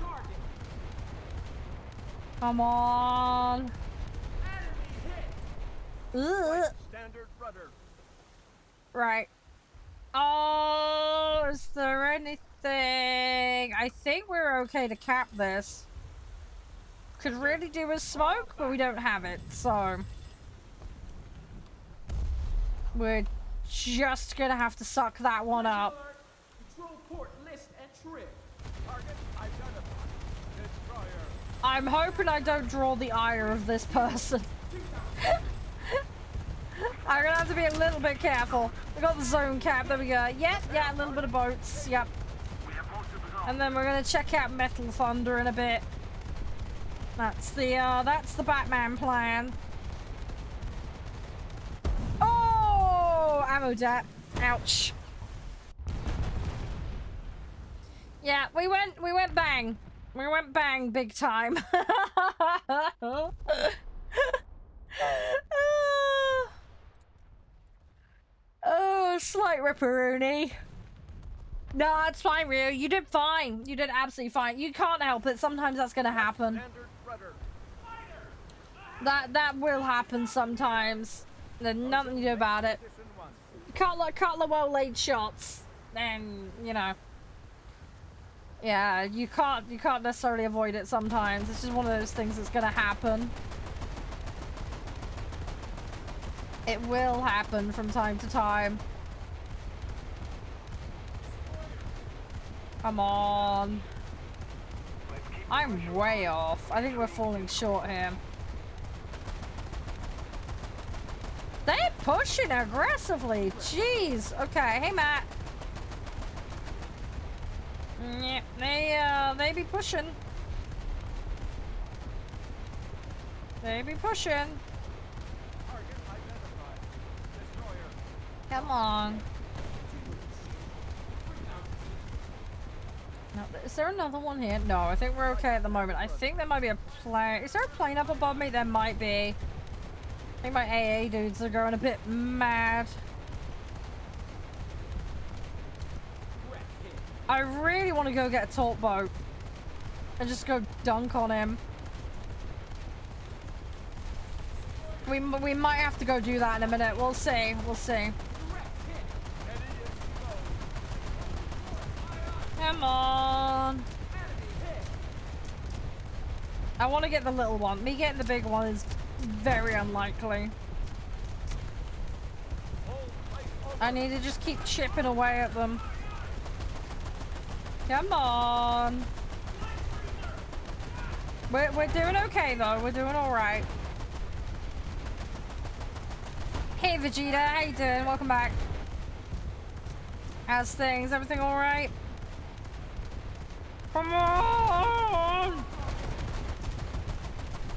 Come on. Ugh. Right. Oh, is there anything? I think we're okay to cap this. Could really do with smoke, but we don't have it, so we're just gonna have to suck that one up. I'm hoping I don't draw the ire of this person. I'm gonna have to be a little bit careful. We got the zone cap, there we go. Yeah, a little bit of boats, yep. And then we're gonna check out Metal Thunder in a bit. That's the Batman plan. Oh, ammo debt. Ouch. Yeah, we went bang. We went bang big time. Oh, slight ripperoonie. No, it's fine, Ryu. You did fine. You did absolutely fine. You can't help it. Sometimes that's gonna happen. That will happen sometimes. There's nothing to do about it. You can't like the well-laid shots, then you know. Yeah, you can't necessarily avoid it sometimes. It's just one of those things that's gonna happen. It will happen from time to time. Come on. I'm way off. I think we're falling short here. They're pushing aggressively. Jeez. Okay. Hey, Matt. Yeah, they be pushing. They be pushing. Come on. No, is there another one here? No, I think we're okay at the moment. I think there might be a plane. Is there a plane up above me? There might be. I think my AA dudes are going a bit mad. I really want to go get a torp boat and just go dunk on him. We might have to go do that in a minute. We'll see. We'll see. Come on. I want to get the little one. Me getting the big one is very unlikely. I need to just keep chipping away at them. Come on. We're doing okay though. We're doing all right. Hey Vegeta, how you doing? Welcome back. How's things? Everything all right? Come on!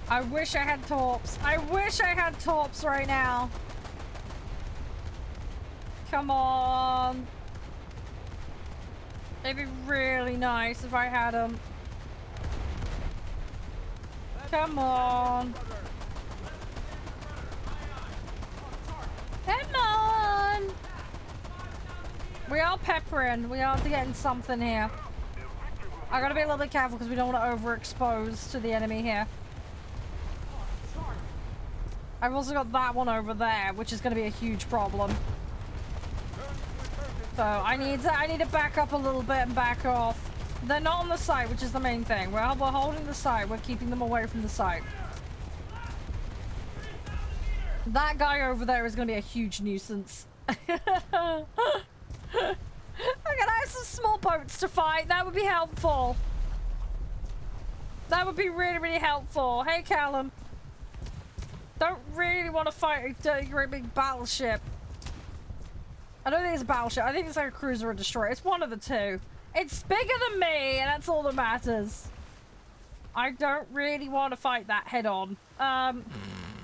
I wish I had torps. I wish I had torps right now. Come on. It'd be really nice if I had them. Come on. Come peppering. We are peppering. We are getting something here. I gotta be a little bit careful because we don't want to overexpose to the enemy here. I've also got that one over there, which is going to be a huge problem. So I need to back up a little bit and back off. They're not on the site, which is the main thing. We're holding the site. We're keeping them away from the site. That guy over there is going to be a huge nuisance. I gotta have some small boats to fight. That would be helpful. That would be really, really helpful. Hey, Callum. Don't really want to fight a great big battleship. I don't think it's a battleship. I think it's like a cruiser or a destroyer. It's one of the two. It's bigger than me, and that's all that matters. I don't really want to fight that head on.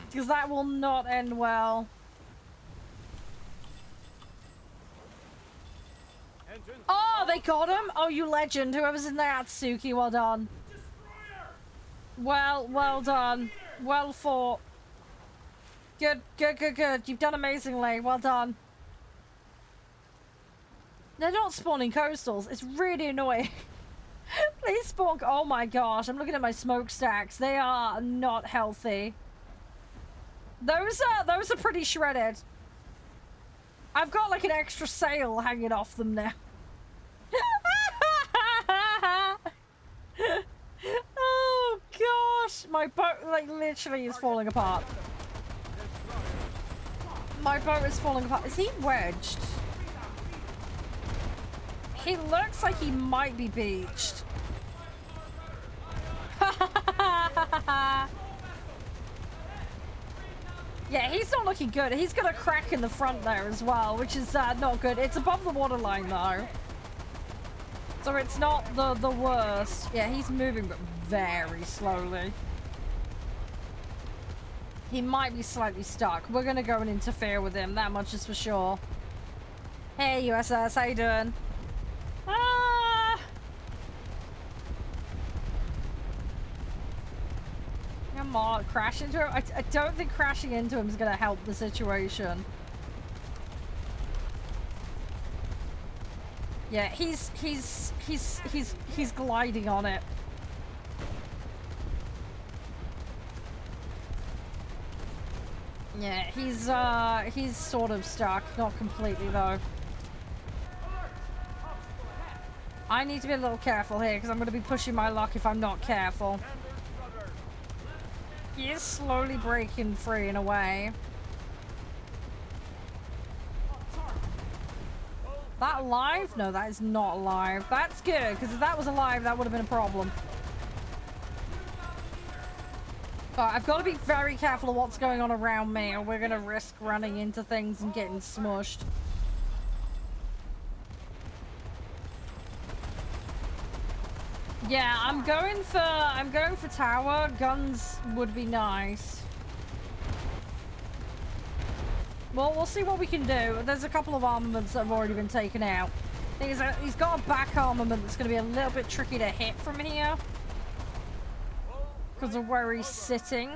Because that will not end well. Oh, they got him? Oh, you legend. Whoever's in there, Atsuki, well done. Well done. Well fought. Good. You've done amazingly. Well done. They're not spawning coastals. It's really annoying. Please spawn. Oh my gosh. I'm looking at my smokestacks. They are not healthy. Those are pretty shredded. I've got like an extra sail hanging off them now. Oh gosh. My boat like literally is falling apart. My boat is falling apart. Is he wedged? He looks like he might be beached. Yeah, he's not looking good. He's got a crack in the front there as well, which is not good. It's above the waterline though. So it's not the worst. Yeah, he's moving but very slowly. He might be slightly stuck. We're gonna go and interfere with him, that much is for sure. Hey USS, how you doing? Ah! Come on, crash into him? I don't think crashing into him is gonna help the situation. Yeah, he's gliding on it. Yeah, he's sort of stuck, not completely though. I need to be a little careful here because I'm going to be pushing my luck if I'm not careful. He is slowly breaking free in a way. That alive? No, that is not alive. That's good, because if that was alive, that would have been a problem. But I've got to be very careful of what's going on around me, or we're going to risk running into things and getting smushed. Yeah, I'm going for tower. Guns would be nice. Well, we'll see what we can do. There's a couple of armaments that have already been taken out. Thing is, he's got a back armament that's going to be a little bit tricky to hit from here. Because of where he's sitting.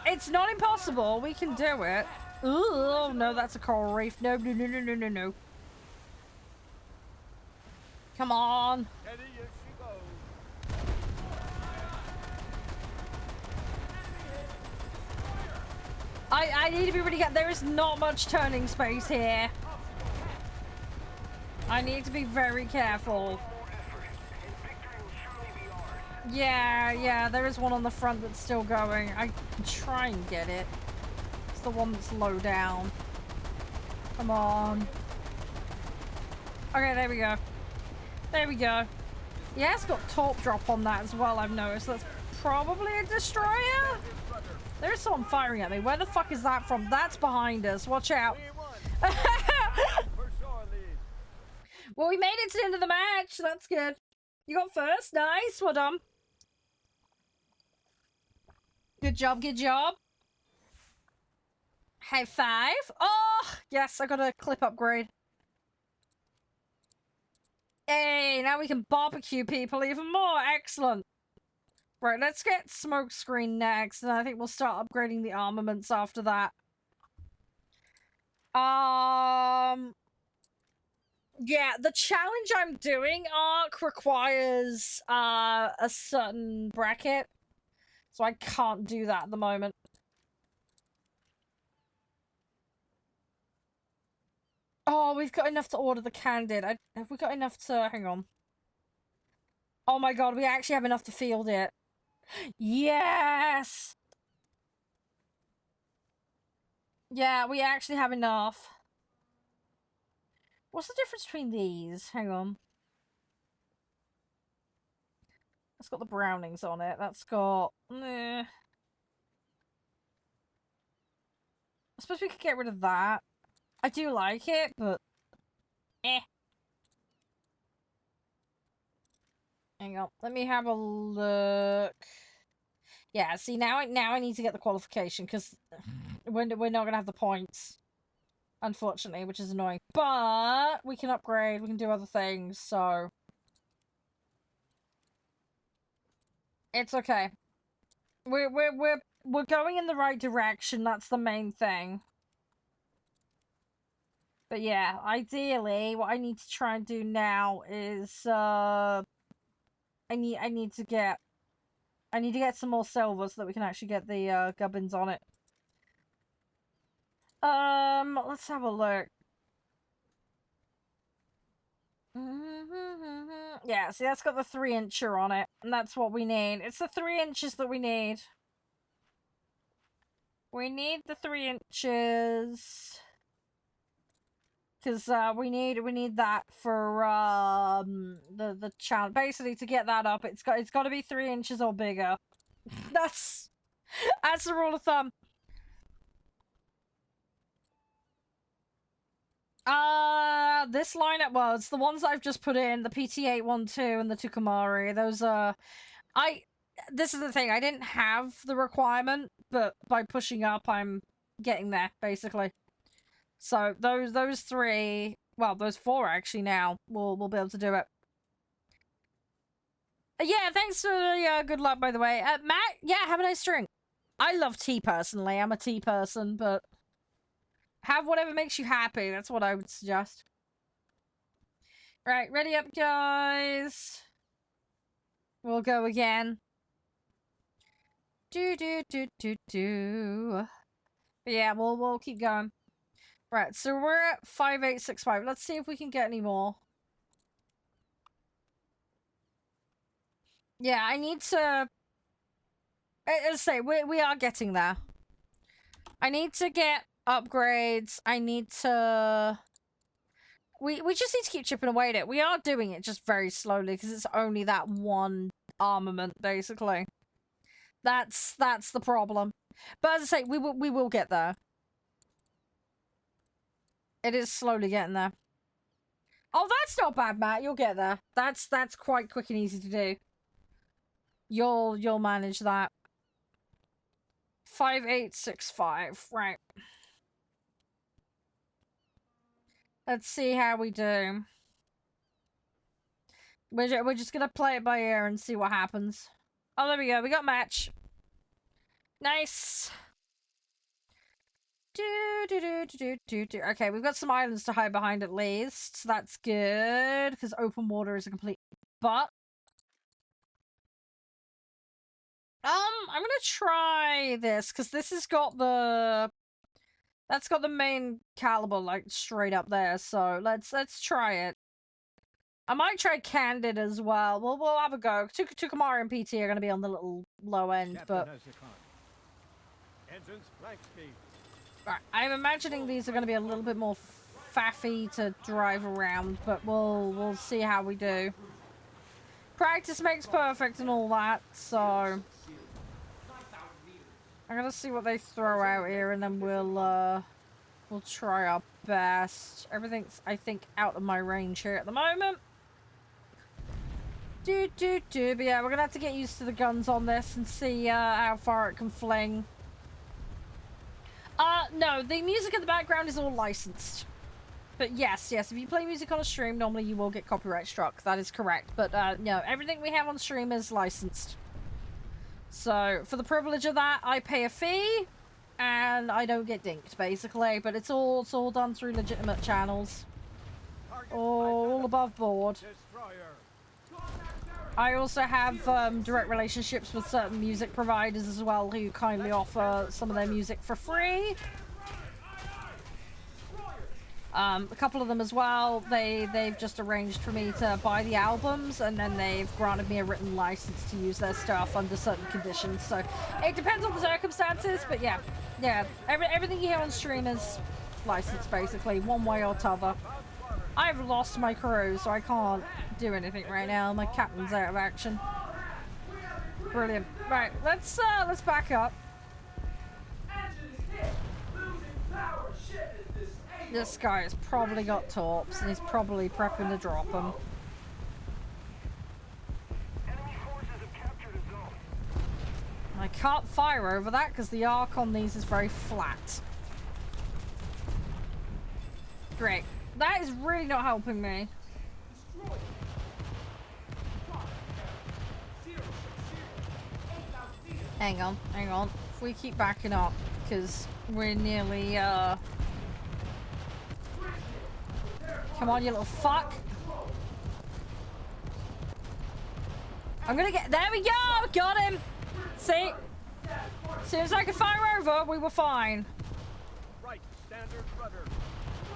It's not impossible. We can do it. Oh, no, that's a coral reef. No. Come on. I need to be really careful. There is not much turning space here. I need to be very careful. Yeah, there is one on the front that's still going. I can try and get it. It's the one that's low down. Come on. Okay, there we go. There we go. Yeah, it's got torp drop on that as well, I've noticed. That's probably a destroyer? There's someone firing at me. Where the fuck is that from? That's behind us. Watch out. Well, we made it to the end of the match. That's good. You got first. Nice. Well done. Good job. Good job. High five. Oh, yes. I got a clip upgrade. Hey, now we can barbecue people even more. Excellent. Right, let's get smokescreen next, and I think we'll start upgrading the armaments after that. Yeah, the challenge I'm doing arc requires a certain bracket, so I can't do that at the moment. Oh, we've got enough to order the Candid. Have we got enough to... Hang on. Oh my god, we actually have enough to field it. Yes! Yeah, we actually have enough. What's the difference between these? Hang on. That's got the Brownings on it. That's got... I suppose we could get rid of that. I do like it, but... Eh. Hang on. Let me have a look. Yeah, see, now I need to get the qualification, because we're not going to have the points. Unfortunately, which is annoying. But we can upgrade, we can do other things, so... It's okay. We're going in the right direction, that's the main thing. But yeah, ideally, what I need to try and do now is, I need to get some more silver so that we can actually get the, gubbins on it. Let's have a look. Yeah, see, that's got the 3-incher on it, and that's what we need. It's the 3 inches that we need. We need the 3 inches. Because, we need that for, the challenge. Basically, to get that up, it's got to be 3 inches or bigger. That's the rule of thumb. This lineup, well, it's the ones I've just put in, the PT812 and the Tukumari. Those are... This is the thing, I didn't have the requirement, but by pushing up, I'm getting there, basically. So, those 3... Well, those 4, actually, now, we'll be able to do it. Yeah, thanks for the good luck, by the way. Matt, yeah, have a nice drink. I love tea, personally. I'm a tea person, but... Have whatever makes you happy. That's what I would suggest. Right, ready up, guys. We'll go again. But yeah, we'll keep going. Right, so we're at 5865. Let's see if we can get any more. Yeah, I need to... As I say, we are getting there. I need to get upgrades. I need to... We just need to keep chipping away at it. We are doing it just very slowly because it's only that one armament, basically. That's the problem. But as I say, we will get there. It is slowly getting there. Oh, that's not bad, Matt. You'll get there. That's quite quick and easy to do. You'll manage that. 5865. Right. Let's see how we do. We're just gonna play it by ear and see what happens. Oh, there we go. We got match. Nice. Okay, we've got some islands to hide behind at least. That's good, because open water is a complete butt. I'm gonna try this, because this has got the... That's got the main caliber, like, straight up there, so let's try it. I might try Candid as well. We'll have a go. Tukumari and PT are gonna be on the little low end, but... Right, I'm imagining these are going to be a little bit more faffy to drive around, but we'll see how we do. Practice makes perfect and all that, so... I'm going to see what they throw out here, and then we'll try our best. Everything's, I think, out of my range here at the moment. But yeah, we're going to have to get used to the guns on this and see how far it can fling. No, the music in the background is all licensed. But yes, if you play music on a stream, normally you will get copyright struck. That is correct. But, no, everything we have on stream is licensed. So, for the privilege of that, I pay a fee. and I don't get dinked, basically. But it's all done through legitimate channels. All above board. I also have direct relationships with certain music providers as well who kindly offer some of their music for free. A couple of them as well, they've just arranged for me to buy the albums, and then they've granted me a written license to use their stuff under certain conditions. So it depends on the circumstances, but yeah, everything you hear on stream is licensed basically, one way or t'other. I've lost my crew, so I can't do anything right now. My captain's out of action. Brilliant. Right, let's back up. This guy has probably got torps, and he's probably prepping to drop them. I can't fire over that because the arc on these is very flat. Great. That is really not helping me. Hang on. If we keep backing up, because we're nearly, Come on, you little fuck. I'm gonna get... There we go! Got him! See? As soon as I could fire over, we were fine. Right, standard rudder.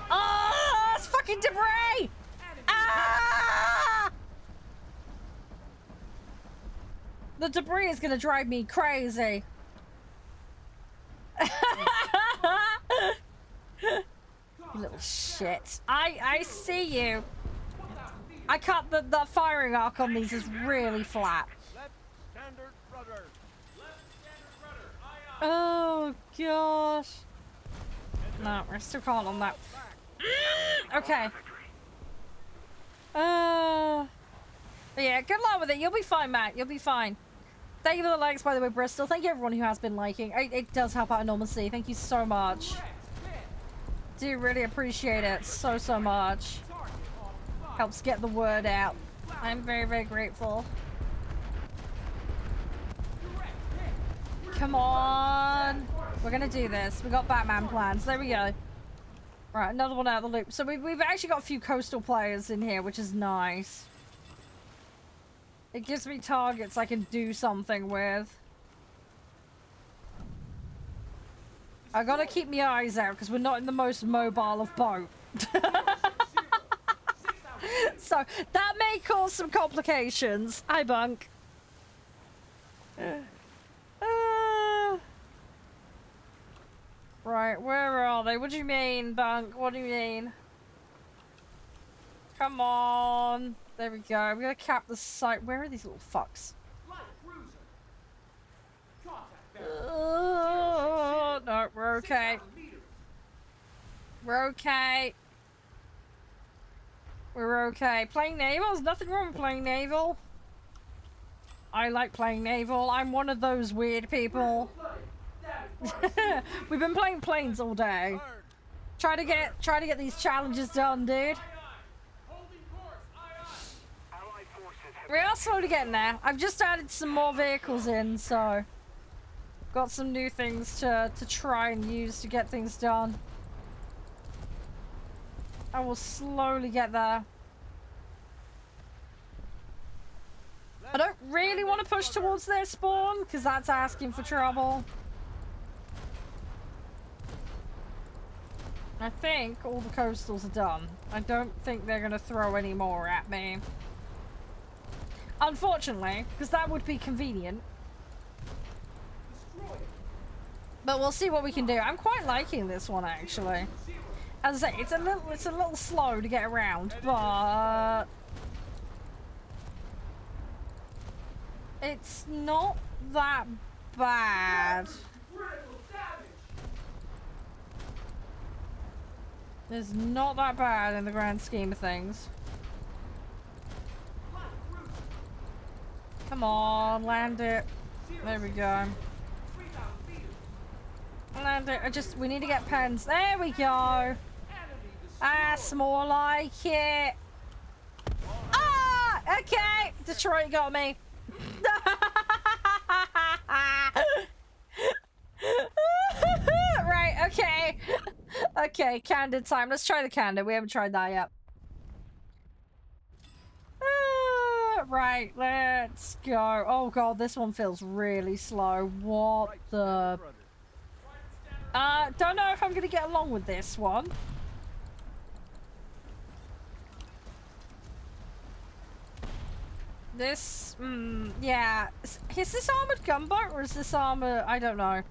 Oh, it's fucking debris! Ah! The debris is gonna drive me crazy. You little shit. I see you. I can't... The firing arc on these is really flat. Left standard rudder. Oh, gosh. No, I still can't on that. Okay. But yeah, good luck with it. You'll be fine, Matt. You'll be fine. Thank you for the likes, by the way, Bristol. Thank you, everyone who has been liking. It does help out enormously. Thank you so much. Do really appreciate it so much. Helps get the word out. I'm very, very grateful. Come on. We're gonna do this. We got Batman plans. There we go. Right, another one out of the loop. So we've actually got a few coastal players in here, which is nice. It gives me targets I can do something with. I gotta keep my eyes out because we're not in the most mobile of boat. So that may cause some complications. Hi, Bunk. Right, where are they? What do you mean, Bunk? What do you mean? Come on. There we go. I'm gonna cap the site. Where are these little fucks? No, we're okay. We're okay. We're okay. Playing naval? There's nothing wrong with playing naval. I like playing naval. I'm one of those weird people. We've been playing planes all day. Try to get these challenges done, dude. We are slowly getting there. I've just added some more vehicles in, so got some new things to try and use to get things done. I will slowly get there. I don't really want to push towards their spawn because that's asking for trouble. I think all the coastals are done. I don't think they're going to throw any more at me. Unfortunately, because that would be convenient. But we'll see what we can do. I'm quite liking this one, actually. As I say, it's a little slow to get around, but it's not that bad. It's not that bad in the grand scheme of things. Come on, land it. There we go. Land it. We need to get pens. There we go. That's more like it. Ah, okay. Detroit got me. Okay. Okay, candid time. Let's try the candid. We haven't tried that yet. Right, let's go. Oh god, this one feels really slow. What the... don't know if I'm gonna get along with this one. This, yeah. Is this armored gunboat or is this armor? I don't know.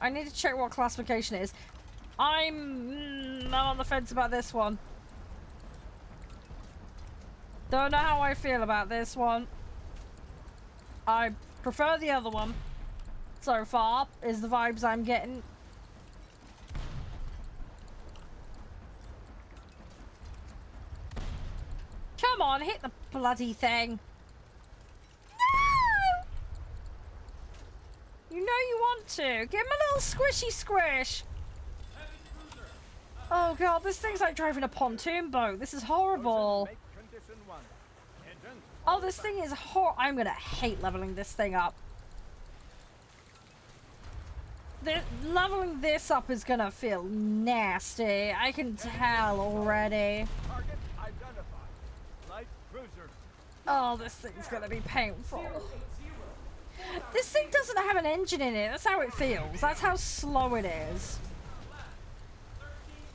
I need to check what classification it is. I'm on the fence about this one. Don't know how I feel about this one. I prefer the other one. So far, is the vibes I'm getting. Come on, hit the bloody thing. No! You know you want to. Give him a little squishy squish. Oh god, this thing's like driving a pontoon boat. This is horrible. Oh, this thing is I'm gonna hate leveling this thing up. Leveling this up is gonna feel nasty. I can tell already. Oh, this thing's gonna be painful. This thing doesn't have an engine in it. That's how it feels. That's how slow it is.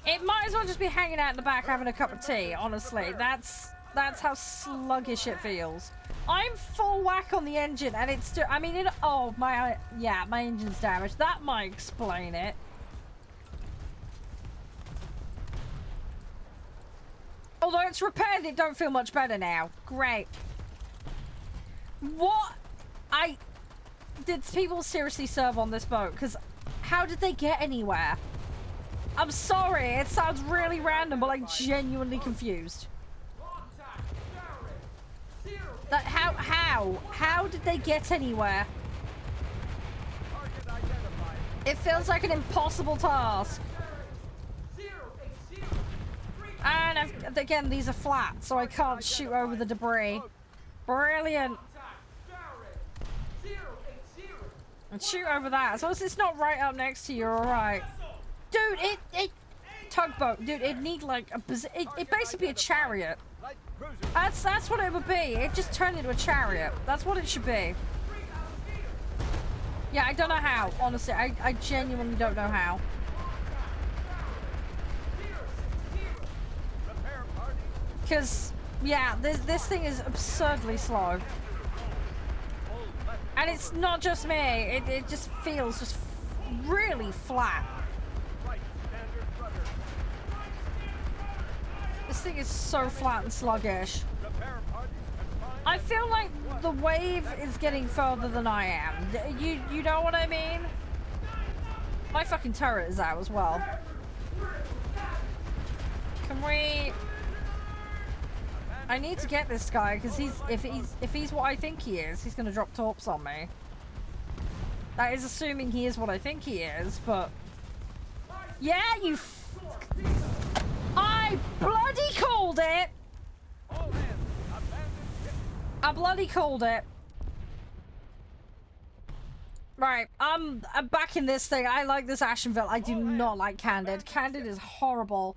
It might as well just be hanging out in the back having a cup of tea, honestly. That's how sluggish it feels. I'm full whack on the engine and it's still, I mean, oh, my engine's damaged. That might explain it. Although it's repaired, it don't feel much better now. Great. What? Did people seriously serve on this boat? Because how did they get anywhere? I'm sorry, it sounds really random, but I'm genuinely confused. That how did they get anywhere? It feels like an impossible task. And again, these are flat, so I can't shoot over the debris. Brilliant. And shoot over that. As long as it's not right up next to you, you're alright. Dude, it tugboat. Dude, it need like a it basically a chariot. That's what it would be. It just turned into a chariot. That's what it should be. Yeah, I don't know how. Honestly, I genuinely don't know how. Because, yeah, this thing is absurdly slow. And it's not just me. It just feels just really flat. This thing is so flat and sluggish. I feel like the wave is getting further than I am. You know what I mean? My fucking turret is out as well. Can we... I need to get this guy because if he's what I think he is, he's gonna drop torps on me. That is assuming he is what I think he is, but yeah, I bloody called it. I bloody called it. Right, I'm back in this thing. I like this Ashenville. I do not like Candid. Candid is horrible.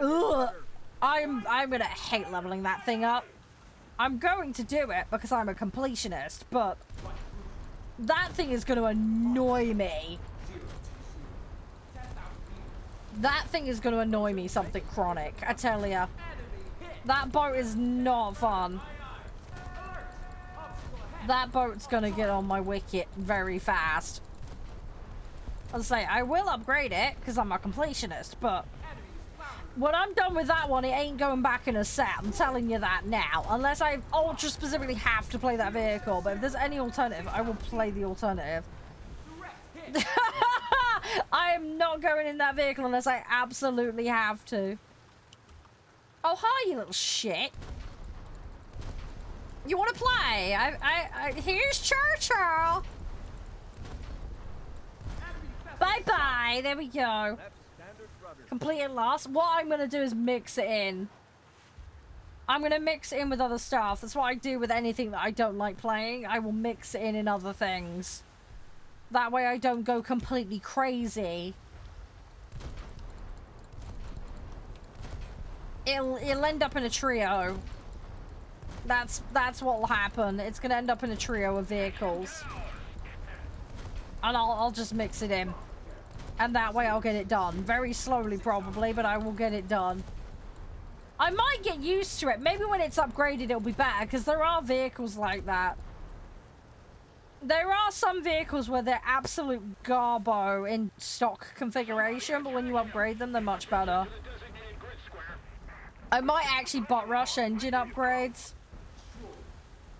Ugh. I'm gonna hate leveling that thing up. I'm going to do it because I'm a completionist, but that thing is gonna annoy me. That thing is gonna annoy me something chronic, I tell ya. That boat is not fun. That boat's gonna get on my wicket very fast. I'll say, I will upgrade it because I'm a completionist, but when I'm done with that one, it ain't going back in a set. I'm telling you that now. Unless I ultra specifically have to play that vehicle. But if there's any alternative, I will play the alternative. I am not going in that vehicle unless I absolutely have to. Oh, hi, you little shit. You want to play? Here's Churchill. Bye-bye. There we go. Completed last. What I'm going to do is mix it in. I'm going to mix it in with other stuff. That's what I do with anything that I don't like playing. I will mix it in other things. That way I don't go completely crazy. It'll end up in a trio. That's what will happen. It's gonna end up in a trio of vehicles. And I'll just mix it in. And that way I'll get it done. Very slowly probably, but I will get it done. I might get used to it. Maybe when it's upgraded it'll be better, because there are vehicles like that. There are some vehicles where they're absolute garbo in stock configuration, but when you upgrade them, they're much better. I might actually bot rush engine upgrades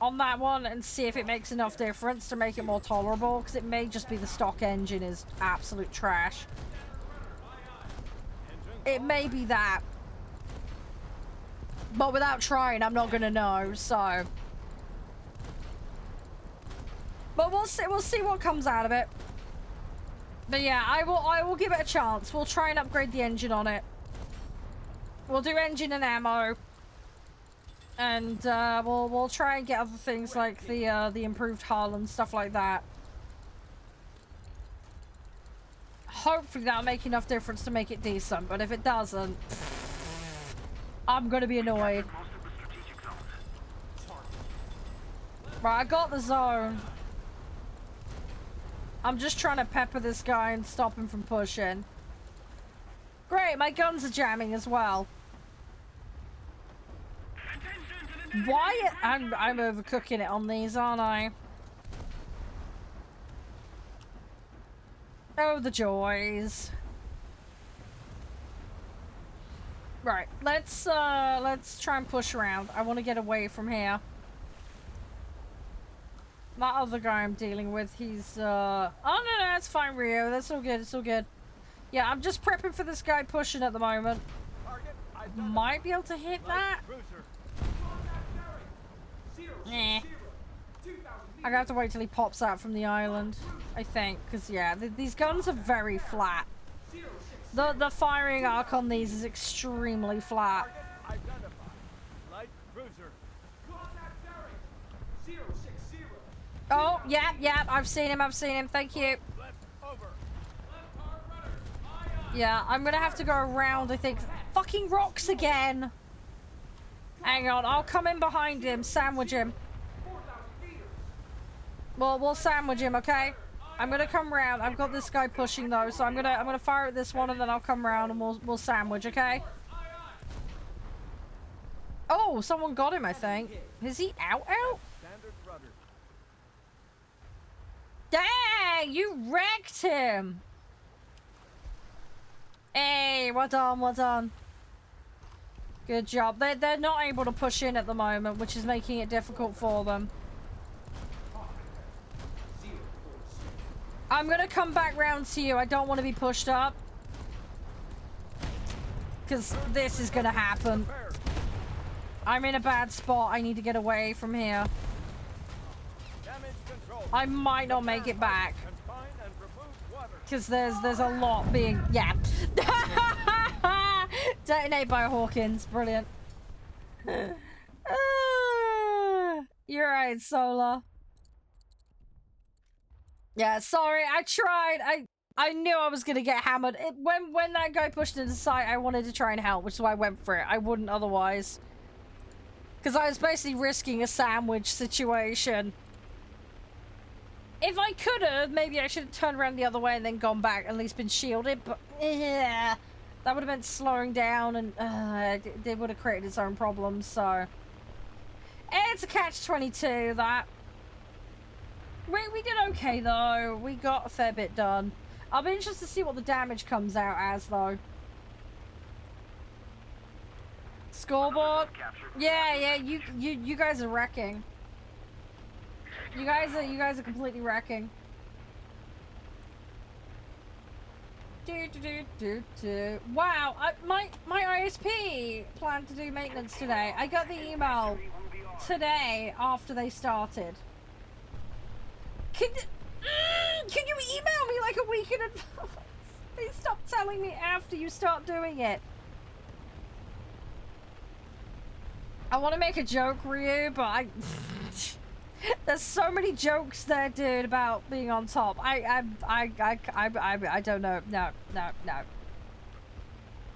on that one and see if it makes enough difference to make it more tolerable, because it may just be the stock engine is absolute trash. It may be that. But without trying, I'm not gonna know, so... But we'll see what comes out of it. But yeah, I will give it a chance. We'll try and upgrade the engine on it. We'll do engine and ammo. And we'll try and get other things like the improved hull and stuff like that. Hopefully that'll make enough difference to make it decent, but if it doesn't, I'm gonna be annoyed. Right, I got the zone. I'm just trying to pepper this guy and stop him from pushing. Great, my guns are jamming as well. Why? I'm overcooking it on these, aren't I? Oh, the joys. Right, let's try and push around. I want to get away from here. That other guy I'm dealing with, he's oh no, it's fine, Rio. That's all good. It's all good. Yeah, I'm just prepping for this guy pushing at the moment. Might be able to hit that. Eh. I have to wait till he pops out from the island, I think, because yeah, these guns are very flat. The firing arc on these is extremely flat. Oh, yeah, I've seen him, thank you. Yeah, I'm gonna have to go around, I think. Fucking rocks again! Hang on, I'll come in behind him, sandwich him. Well, we'll sandwich him, okay? I'm gonna come round. I've got this guy pushing though, so I'm gonna fire at this one and then I'll come round and we'll sandwich, okay? Oh, someone got him, I think. Is he out? Dang, you wrecked him. Hey, well done. Good job. They're not able to push in at the moment, which is making it difficult for them. I'm gonna come back round to you. I don't want to be pushed up. Because this is gonna happen. I'm in a bad spot. I need to get away from here. I might not make it back. Because there's a lot being... Yeah. Detonate by Hawkins. Brilliant. You're right, Solar. Yeah, sorry. I tried. I knew I was going to get hammered. When that guy pushed into sight, I wanted to try and help, which is why I went for it. I wouldn't otherwise. Because I was basically risking a sandwich situation. If I could have, maybe I should have turned around the other way and then gone back, at least been shielded, but that would have meant slowing down and it would have created its own problems, so. It's a catch-22, that. We did okay, though. We got a fair bit done. I'll be interested to see what the damage comes out as, though. Scoreboard? Yeah, you guys are wrecking. You guys are completely wrecking. Wow, my ISP planned to do maintenance today. I got the email today after they started. Can you email me like a week in advance? Please stop telling me after you start doing it. I want to make a joke, Ryu, but There's so many jokes there, dude, about being on top. I don't know. No.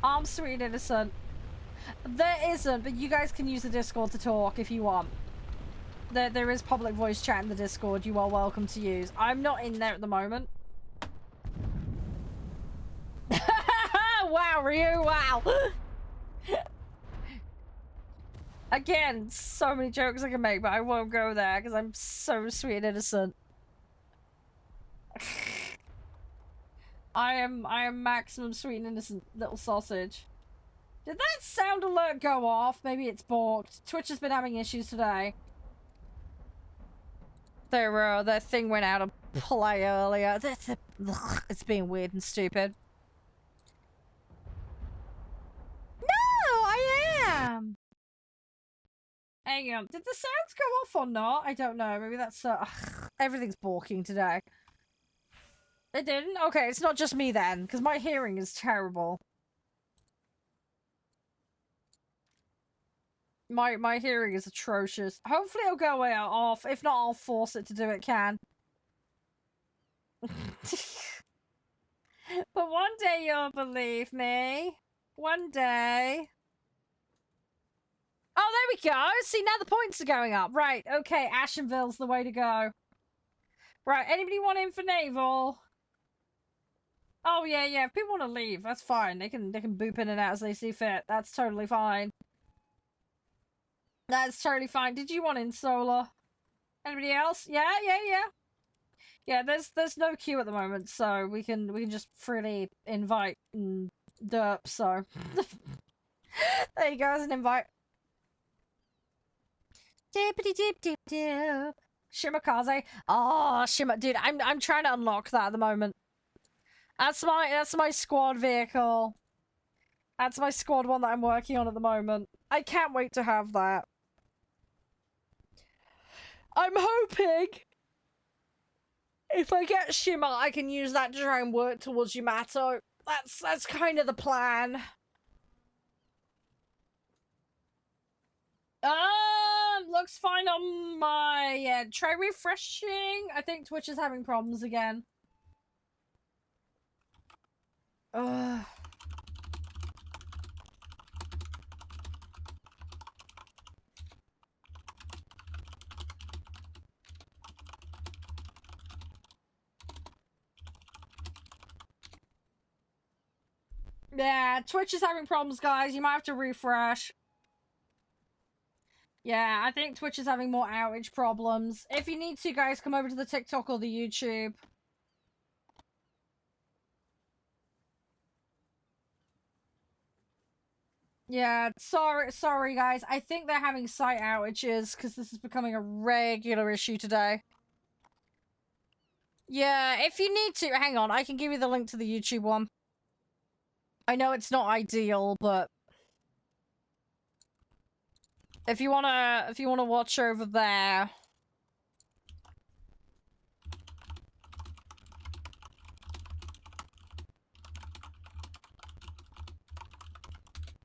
I'm sweet and innocent. There isn't, but you guys can use the Discord to talk if you want. There is public voice chat in the Discord you are welcome to use. I'm not in there at the moment. Wow, Ryu, wow. Again, so many jokes I can make, but I won't go there because I'm so sweet and innocent. I am maximum sweet and innocent little sausage. Did that sound alert go off? Maybe it's balked. Twitch has been having issues today. Their thing went out of play earlier. It's being weird and stupid. No, I am. Hang on. Did the sounds go off or not? I don't know. Maybe that's everything's balking today. It didn't? Okay, it's not just me then, because my hearing is terrible. My hearing is atrocious. Hopefully it'll go away off. If not, I'll force it to do it can. But one day you'll believe me. One day. Oh, there we go. See, now the points are going up. Right, okay, Ashenville's the way to go. Right, anybody want in for naval? Oh, yeah, if people want to leave, that's fine. They can boop in and out as they see fit. That's totally fine. That's totally fine. Did you want in solar? Anybody else? Yeah. Yeah, there's no queue at the moment, so we can just freely invite and derp, so. There you go, as an invite. Dippity dip dip dip. Shimakaze. Oh, dude, I'm trying to unlock that at the moment. That's my squad vehicle. That's my squad one that I'm working on at the moment. I can't wait to have that. I'm hoping if I get Shima, I can use that to try and work towards Yamato. That's kind of the plan. Looks fine on my try refreshing. I think Twitch is having problems again. Ugh. Yeah, Twitch is having problems, guys. You might have to refresh. Yeah, I think Twitch is having more outage problems. If you need to, guys, come over to the TikTok or the YouTube. Yeah, sorry, guys. I think they're having site outages because this is becoming a regular issue today. Yeah, if you need to, hang on. I can give you the link to the YouTube one. I know it's not ideal, but if you wanna watch over there.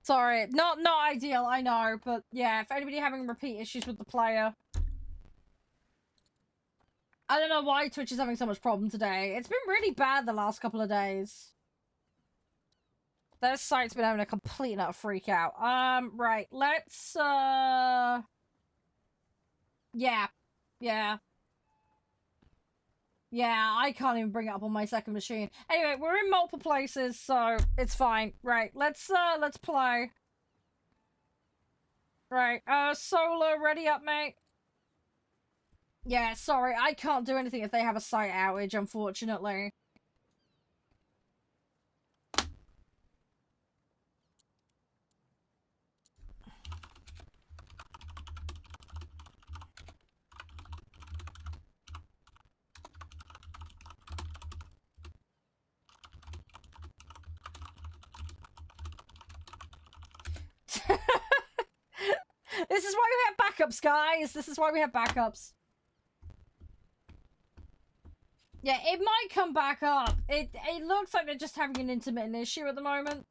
Sorry, not ideal, I know, but yeah, if anybody having repeat issues with the player. I don't know why Twitch is having so much problem today. It's been really bad the last couple of days. Their site's been having a complete and utter freak out. Right, let's, yeah. Yeah, I can't even bring it up on my second machine. Anyway, we're in multiple places, so it's fine. Right, let's play. Right, Solar, ready up, mate? Yeah, sorry, I can't do anything if they have a site outage, unfortunately. This is why we have backups, guys. This is why we have backups. Yeah, it might come back up. It looks like they're just having an intermittent issue at the moment.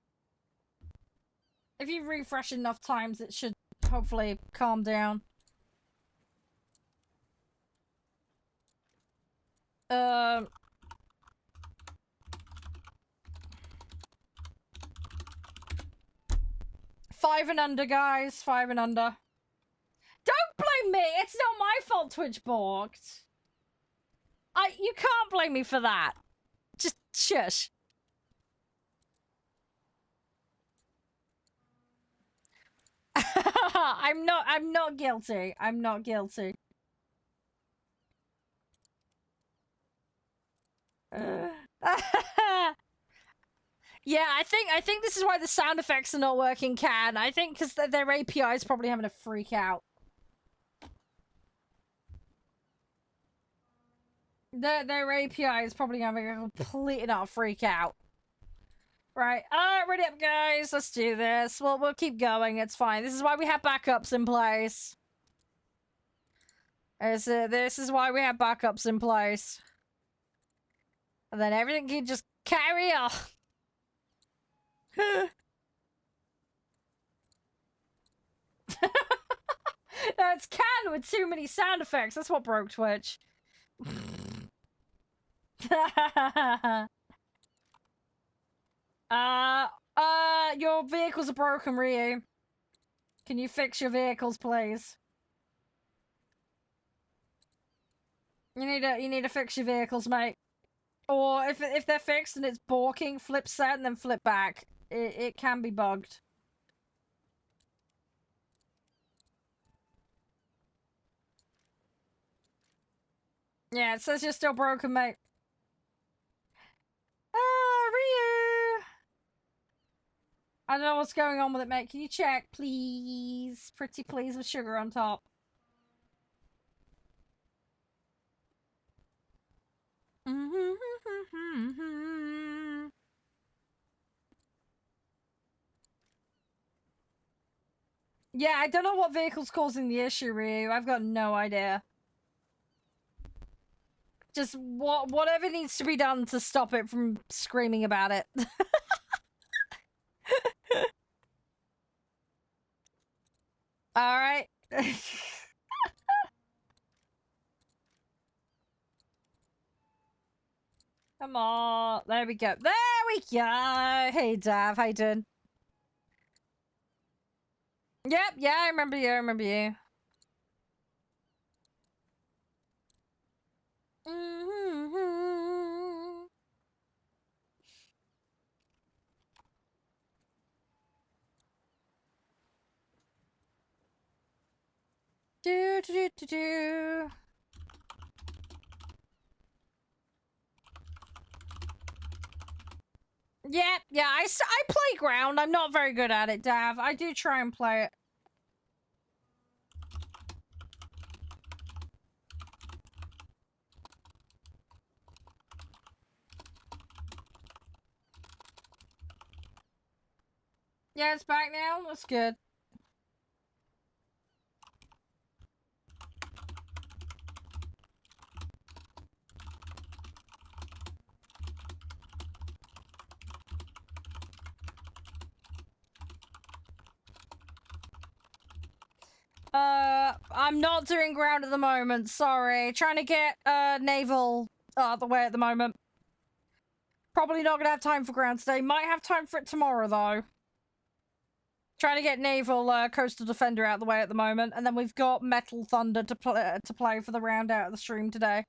If you refresh enough times, it should hopefully calm down. Um... 5 and under, guys. 5 and under. Don't blame me! It's not my fault Twitch balked. You can't blame me for that. Just shush. I'm not guilty. I'm not guilty. Yeah, I think this is why the sound effects are not working, Can. I think because their API is probably having a freak out. Their API is probably having a complete and utter freak out. Right, ready up, guys. Let's do this. We'll keep going. It's fine. This is why we have backups in place. This is why we have backups in place. And then everything can just carry on. No, it's Can with too many sound effects. That's what broke Twitch. Your vehicles are broken, Ryu. Can you fix your vehicles, please? You need to fix your vehicles, mate. Or if they're fixed and it's balking, flip set and then flip back. It can be bugged. Yeah, it says you're still broken, mate. Ryu! I don't know what's going on with it, mate. Can you check, please? Pretty please with sugar on top. Yeah, I don't know what vehicle's causing the issue, Ryu. I've got no idea. Just whatever needs to be done to stop it from screaming about it. Alright. Come on. There we go. There we go. Hey, Dav. How you doing? Yep, yeah, I remember you. I remember you. Do. Yeah, I play ground. I'm not very good at it, Dav. I do try and play it. Yeah, it's back now. That's good. I'm not doing ground at the moment. Sorry. Trying to get naval out of the way at the moment. Probably not gonna have time for ground today. Might have time for it tomorrow though. Trying to get naval coastal defender out of the way at the moment, and then we've got metal thunder to play for the round out of the stream today.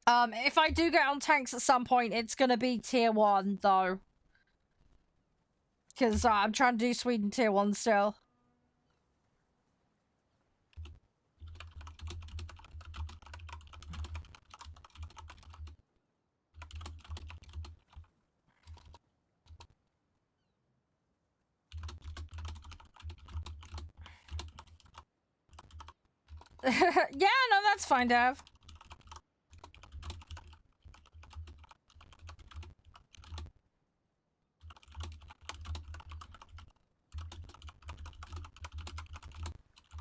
If I do get on tanks at some point, it's gonna be tier 1 though, because I'm trying to do Sweden tier 1 still. Yeah, no, that's fine, Dav.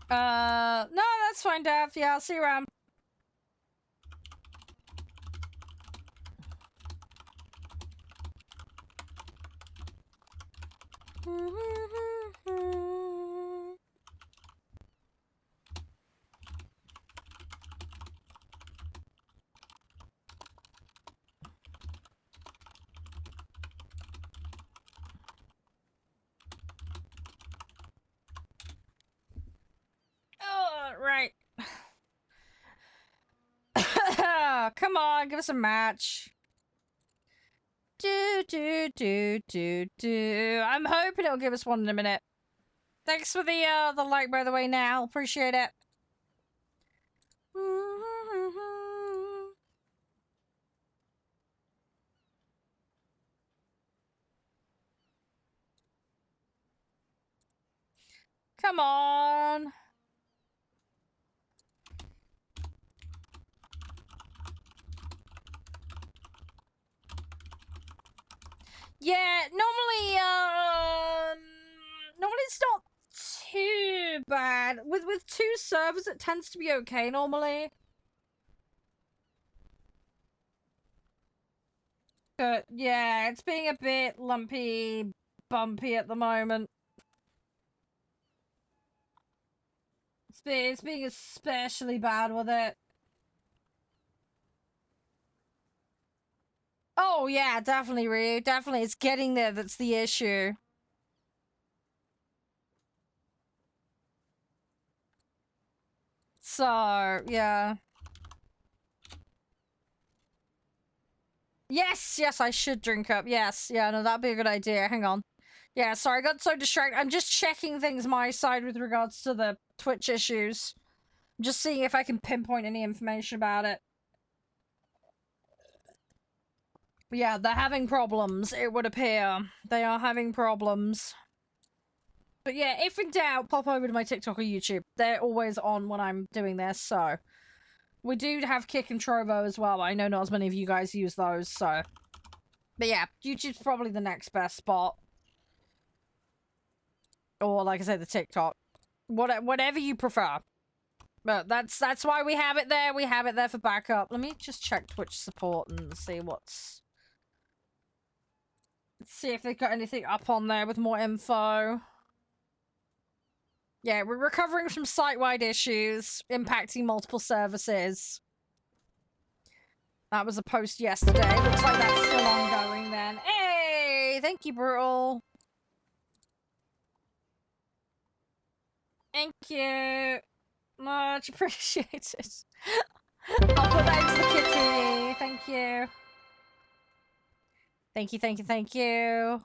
No, that's fine, Dav. Yeah, I'll see you around. Right. Come on, give us a match. I'm hoping it'll give us one in a minute. Thanks for the like, by the way, now. Appreciate it. Come on. Yeah, normally it's not too bad. With 2 servers, it tends to be okay normally. But yeah, it's being a bit lumpy, bumpy at the moment. It's being especially bad with it. Oh yeah, definitely, Ryu. Definitely, it's getting there that's the issue. So, yeah. Yes, I should drink up. Yes, yeah, no, that'd be a good idea. Hang on. Yeah, sorry, I got so distracted. I'm just checking things my side with regards to the Twitch issues. I'm just seeing if I can pinpoint any information about it. But yeah, they're having problems, it would appear. They are having problems. But yeah, if in doubt, pop over to my TikTok or YouTube. They're always on when I'm doing this, so. We do have Kick and Trovo as well. I know not as many of you guys use those, so. But yeah, YouTube's probably the next best spot. Or, like I said, the TikTok. Whatever you prefer. But that's why we have it there. We have it there for backup. Let me just check Twitch support and see what's... Let's see if they've got anything up on there with more info. Yeah, we're recovering from site-wide issues, impacting multiple services. That was a post yesterday. Looks like that's still ongoing then. Hey! Thank you, Brutal. Thank you. Much appreciated. I'll put that into the kitty. Thank you. Thank you.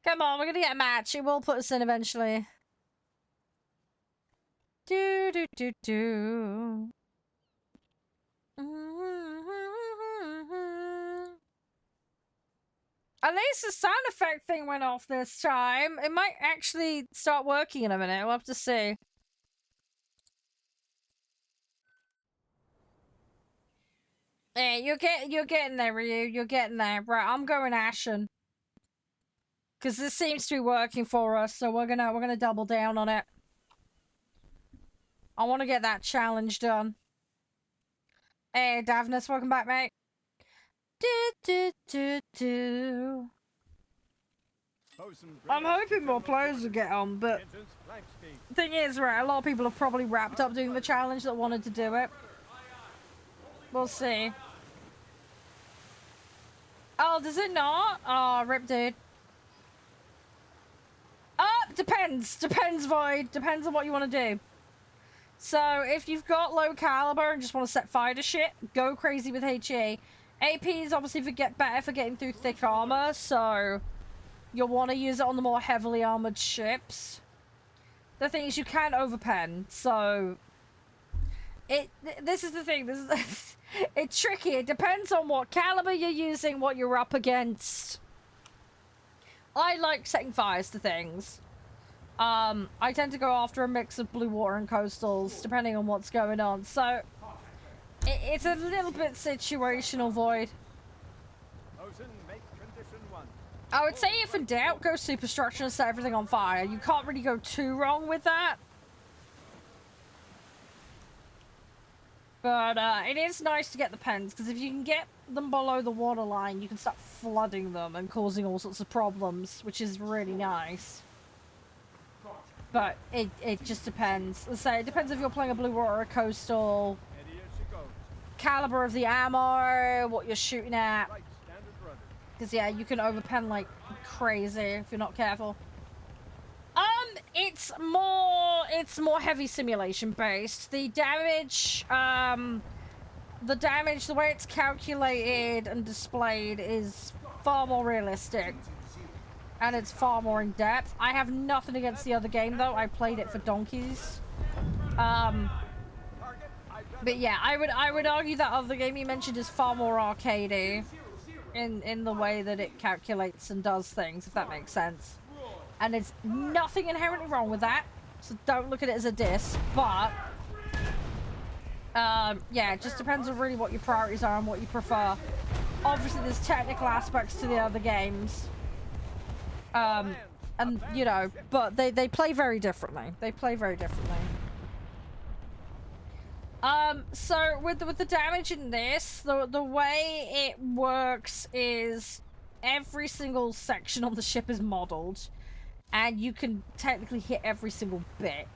Come on, we're gonna get a match. It will put us in eventually. Do. At least the sound effect thing went off this time. It might actually start working in a minute. We'll have to see. Yeah, you're getting there, Ryu. You're getting there. Right, I'm going Ashen. Because this seems to be working for us, so we're gonna double down on it. I want to get that challenge done. Hey, Davnus, welcome back, mate. I'm hoping more players will get on, but the thing is, right, a lot of people have probably wrapped up doing the challenge that wanted to do it. We'll see. Oh, does it not? Oh, rip, dude. Depends. Depends, Void. Depends on what you want to do. So, if you've got low caliber and just want to set fire to shit, go crazy with HE. AP is obviously better for getting through thick armor, so you'll want to use it on the more heavily armored ships. The thing is, you can't overpen, so this is the thing. It's tricky. It depends on what caliber you're using, what you're up against. I like setting fires to things. I tend to go after a mix of blue water and coastals, depending on what's going on. So, it's a little bit situational, Void. I would say if in doubt, go superstructure and set everything on fire. You can't really go too wrong with that. But, it is nice to get the pens, because if you can get them below the waterline, you can start flooding them and causing all sorts of problems, which is really nice. But it just depends. Let's say it depends if you're playing a blue water or a coastal, caliber of the ammo, what you're shooting at. Because yeah, you can overpen like crazy if you're not careful. It's more heavy simulation based. The damage, the way it's calculated and displayed is far more realistic. And it's far more in depth. I have nothing against the other game though. I played it for donkeys. But yeah, I would argue that other game you mentioned is far more arcadey in the way that it calculates and does things, if that makes sense. And there's nothing inherently wrong with that, so don't look at it as a diss, but yeah, it just depends on really what your priorities are and what you prefer. Obviously there's technical aspects to the other games, and you know, but they play very differently. They play very differently. So with the damage in this, the way it works is every single section on the ship is modeled, and you can technically hit every single bit,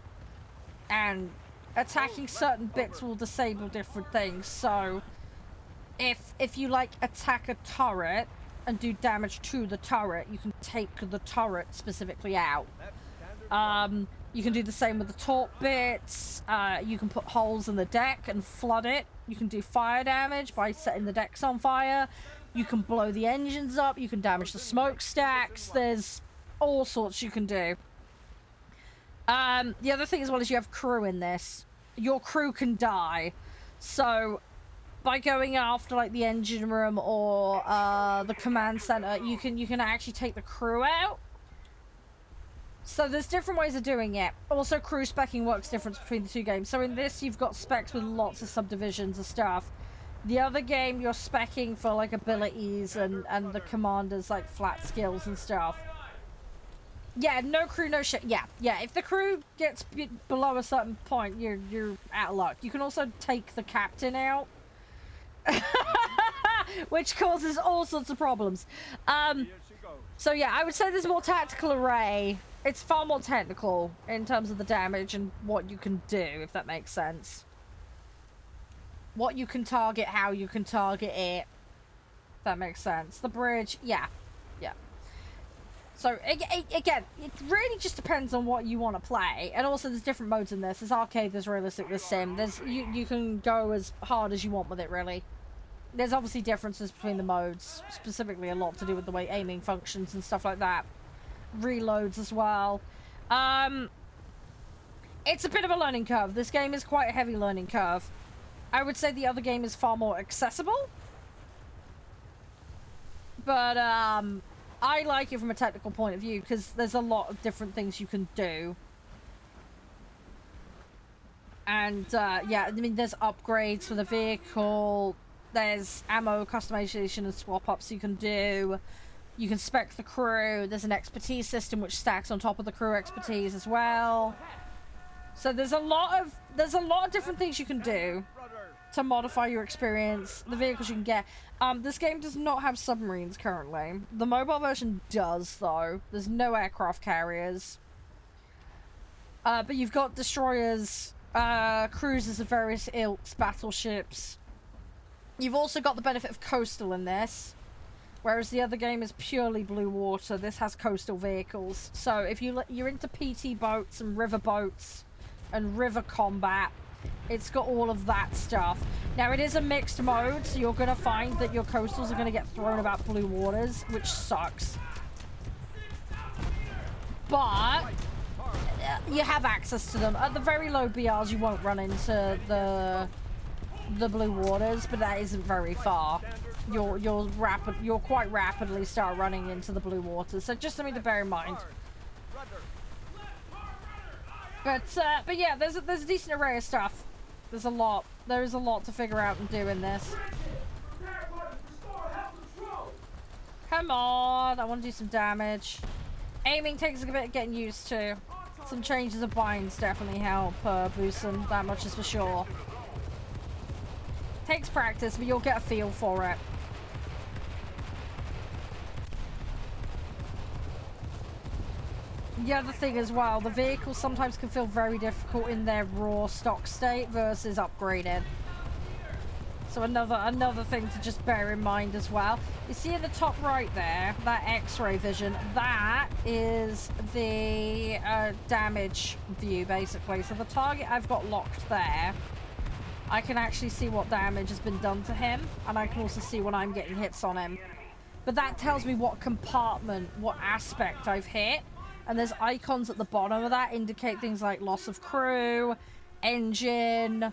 and attacking certain bits will disable different things. So if you like attack a turret and do damage to the turret, you can take the turret specifically out. You can do the same with the torp bits. You can put holes in the deck and flood it. You can do fire damage by setting the decks on fire. You can blow the engines up. You can damage the smokestacks. There's all sorts you can do. The other thing as well is you have crew in this. Your crew can die. So by going after like the engine room or the command center, you can actually take the crew out. So there's different ways of doing it. Also, crew specking works different between the two games. So in this, you've got specs with lots of subdivisions of stuff. The other game, you're specking for like abilities and the commanders like flat skills and stuff. Yeah, no crew, no shit. Yeah. If the crew gets below a certain point, you're out of luck. You can also take the captain out, which causes all sorts of problems. So yeah, I would say there's a more tactical array. It's far more technical in terms of the damage and what you can do, if that makes sense. What you can target, how you can target it. If that makes sense. The bridge, yeah. So, again, it really just depends on what you want to play. And also, there's different modes in this. There's arcade, there's realistic, there's sim. You can go as hard as you want with it, really. There's obviously differences between the modes. Specifically, a lot to do with the way aiming functions and stuff like that. Reloads as well. It's a bit of a learning curve. This game is quite a heavy learning curve. I would say the other game is far more accessible. But, I like it from a technical point of view because there's a lot of different things you can do. And, yeah, I mean, there's upgrades for the vehicle. There's ammo customization and swap-ups you can do. You can spec the crew. There's an expertise system which stacks on top of the crew expertise as well. So there's a lot of different things you can do to modify your experience. The vehicles you can get. This game does not have submarines currently. The mobile version does, though. There's no aircraft carriers. But you've got destroyers, cruisers of various ilks, battleships. You've also got the benefit of coastal in this. Whereas the other game is purely blue water, this has coastal vehicles. So if you're into PT boats and river boats and river combat, it's got all of that stuff. Now it is a mixed mode, so you're going to find that your coastals are going to get thrown about blue waters, which sucks. But you have access to them. At the very low BRs, you won't run into the blue waters, but that isn't very far. You'll quite rapidly start running into the blue waters, so just something to bear in mind. But yeah, there's a decent array of stuff. There is a lot to figure out and do in this. Come on, I want to do some damage. Aiming takes a bit of getting used to. Some changes of binds definitely help boost them, that much is for sure. Takes practice, but you'll get a feel for it. The other thing as well, the vehicles sometimes can feel very difficult in their raw stock state versus upgraded. So another thing to just bear in mind as well. You see in the top right there, that X-ray vision, that is the damage view, basically. So the target I've got locked there, I can actually see what damage has been done to him, and I can also see when I'm getting hits on him. But that tells me what compartment, what aspect I've hit, and there's icons at the bottom of that indicate things like loss of crew, engine,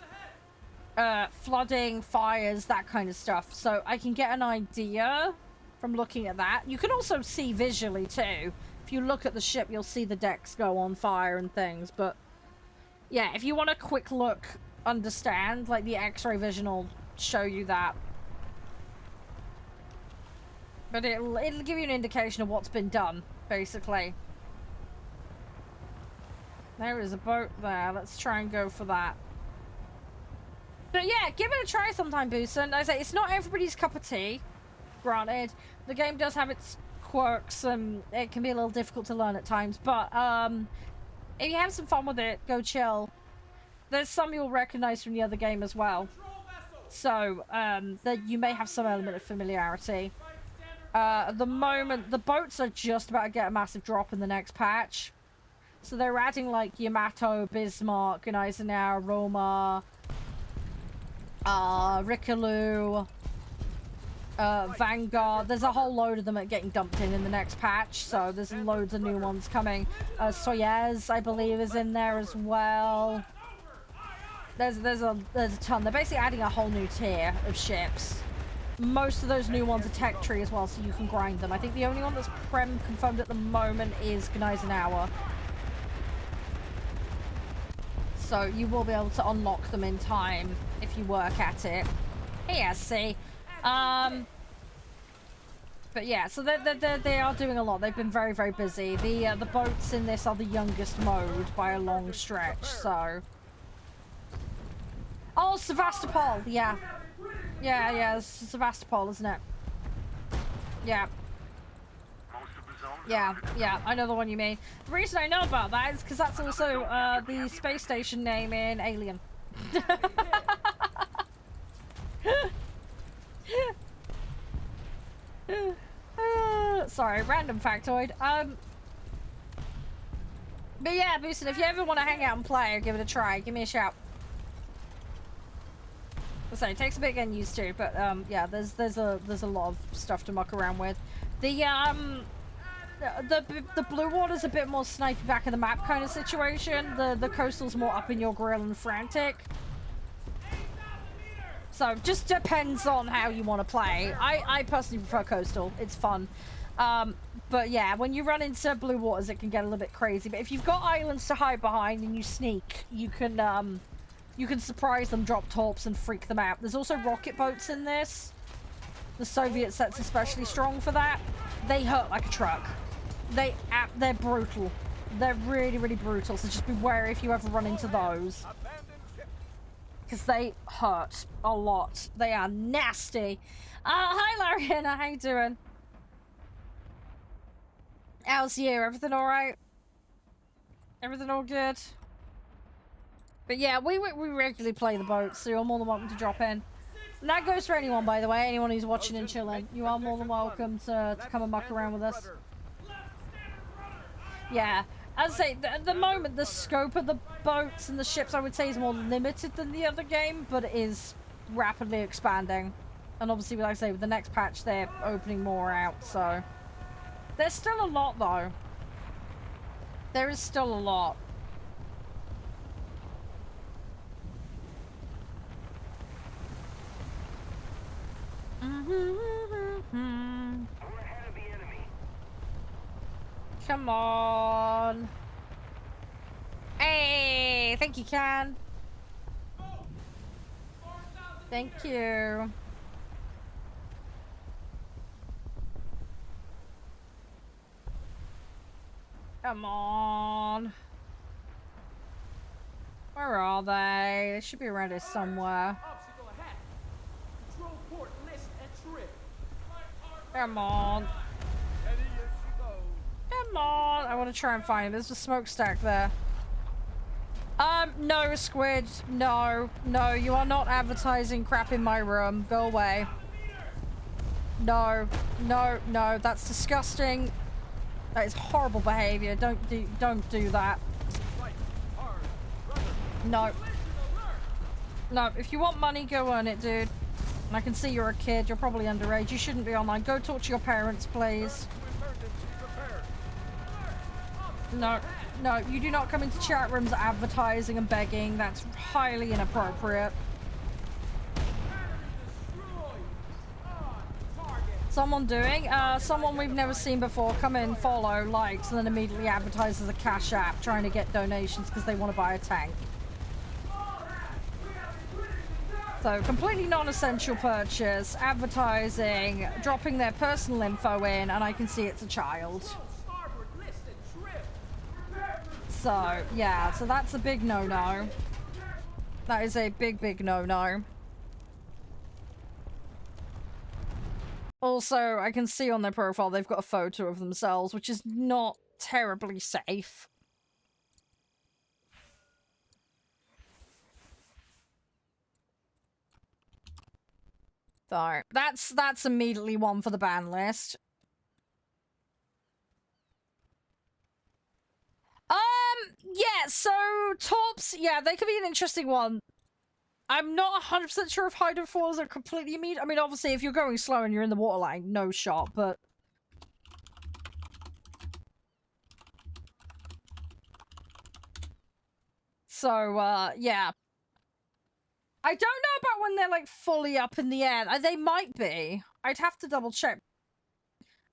flooding, fires, that kind of stuff. So I can get an idea from looking at that. You can also see visually too. If you look at the ship, you'll see the decks go on fire and things. But yeah, if you want a quick look, understand, like the X-ray vision will show you that. But it'll give you an indication of what's been done, basically. There is a boat there. Let's try and go for that. But yeah, give it a try sometime, Boosin. I say it's not everybody's cup of tea. Granted, the game does have its quirks and it can be a little difficult to learn at times. But if you have some fun with it, go chill. There's some you'll recognize from the other game as well. So that you may have some element of familiarity. At the moment, the boats are just about to get a massive drop in the next patch. So they're adding like Yamato, Bismarck, and Eisenhower, Roma, Rickaloo, Vanguard. There's a whole load of them that are getting dumped in the next patch, so there's loads of new ones coming. Soyuz, I believe, is in there as well. There's a ton. They're basically adding a whole new tier of ships. Most of those new ones are tech tree as well, so you can grind them. I think the only one that's prem confirmed at the moment is Eisenhower. So you will be able to unlock them in time if you work at it. Hey, SC. But yeah, so they are doing a lot. They've been very, very busy. The boats in this are the youngest mode by a long stretch, so... Oh, Sevastopol! Yeah. Yeah, it's Sevastopol, isn't it? Yeah. Yeah, I know the one you mean. The reason I know about that is because that's also the space station name in Alien. Sorry, random factoid. But yeah, Boostin, if you ever want to hang out and play or give it a try, give me a shout. So it takes a bit getting used to, but yeah, there's a lot of stuff to muck around with. The blue water's a bit more snipey back of the map kind of situation. The coastal's more up in your grill and frantic. So just depends on how you want to play. I personally prefer coastal. It's fun. But yeah, when you run into blue waters, it can get a little bit crazy. But if you've got islands to hide behind and you sneak, you can surprise them, drop torps, and freak them out. There's also rocket boats in this. The Soviet set's especially strong for that. They hurt like a truck. They're brutal. They're really, really brutal. So just be wary if you ever run into those, because they hurt a lot. They are nasty. Hi, Lariana. How you doing? How's you? Everything all right? Everything all good? But yeah, we regularly play the boats, so you're more than welcome to drop in. And that goes for anyone, by the way, anyone who's watching and chilling. You are more than welcome to come and muck around with us. Yeah, as I say, at the moment, the scope of the boats and the ships, I would say, is more limited than the other game, but it is rapidly expanding. And obviously, like I say, with the next patch, they're opening more out, so... There's still a lot, though. There is still a lot. We're ahead of the enemy. Come on. Hey, thank you, Can. Thank you. Come on. Where are they? They should be around here somewhere. Come on. Come on. I want to try and find him. There's a smokestack there. No, Squid. No, no, you are not advertising crap in my room. Go away. No, no, no, that's disgusting. That is horrible behavior. Don't do that. No. No, if you want money, go earn it, dude. And I can see you're a kid. You're probably underage. You shouldn't be online. Go talk to your parents, please. No, no, you do not come into chat rooms advertising and begging. That's highly inappropriate. Someone doing? Someone we've never seen before. Come in, follow, likes, and then immediately advertises a Cash App trying to get donations because they want to buy a tank. So, completely non-essential purchase, advertising, dropping their personal info in, and I can see it's a child. So, yeah, so that's a big no-no. That is a big, big no-no. Also, I can see on their profile they've got a photo of themselves, which is not terribly safe. So, that's immediately one for the ban list. Yeah, so Torps, yeah, they could be an interesting one. I'm not 100% sure if hide and falls are completely immediate. I mean, obviously, if you're going slow and you're in the waterline, no shot, but... So, yeah. I don't know about when they're, like, fully up in the air. They might be. I'd have to double check.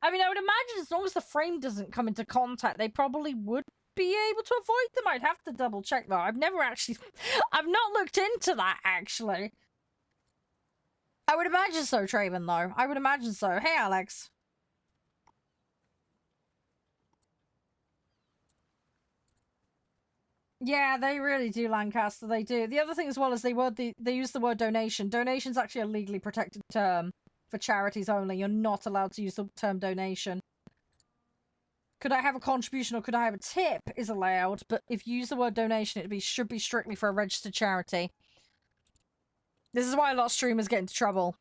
I mean, I would imagine as long as the frame doesn't come into contact, they probably would be able to avoid them. I'd have to double check, though. I've never actually... I've not looked into that, actually. I would imagine so, Traven, though. I would imagine so. Hey, Alex. Yeah, they really do, Lancaster. They do. The other thing as well is they use the word donation. Donation's actually a legally protected term for charities only. You're not allowed to use the term donation. Could I have a contribution or could I have a tip is allowed, but if you use the word donation, should be strictly for a registered charity. This is why a lot of streamers get into trouble.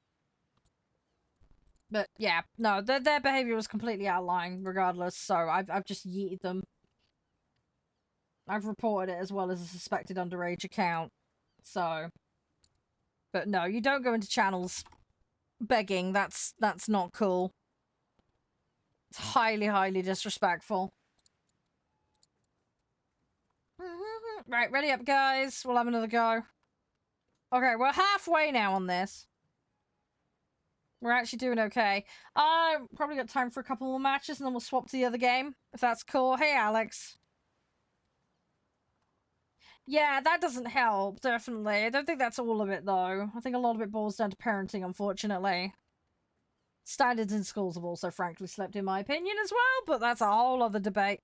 But yeah, no, their behavior was completely out of line regardless, so I've just yeeted them. I've reported it as well as a suspected underage account. So, but no, you don't go into channels begging. That's not cool. It's highly, highly disrespectful. Right, ready up, guys. We'll have another go. Okay, we're halfway now on this. We're actually doing okay. Probably got time for a couple more matches and then we'll swap to the other game, if that's cool. Hey, Alex. Yeah, that doesn't help, definitely. I don't think that's all of it, though. I think a lot of it boils down to parenting, unfortunately. Standards in schools have also frankly slipped, in my opinion, as well, but that's a whole other debate.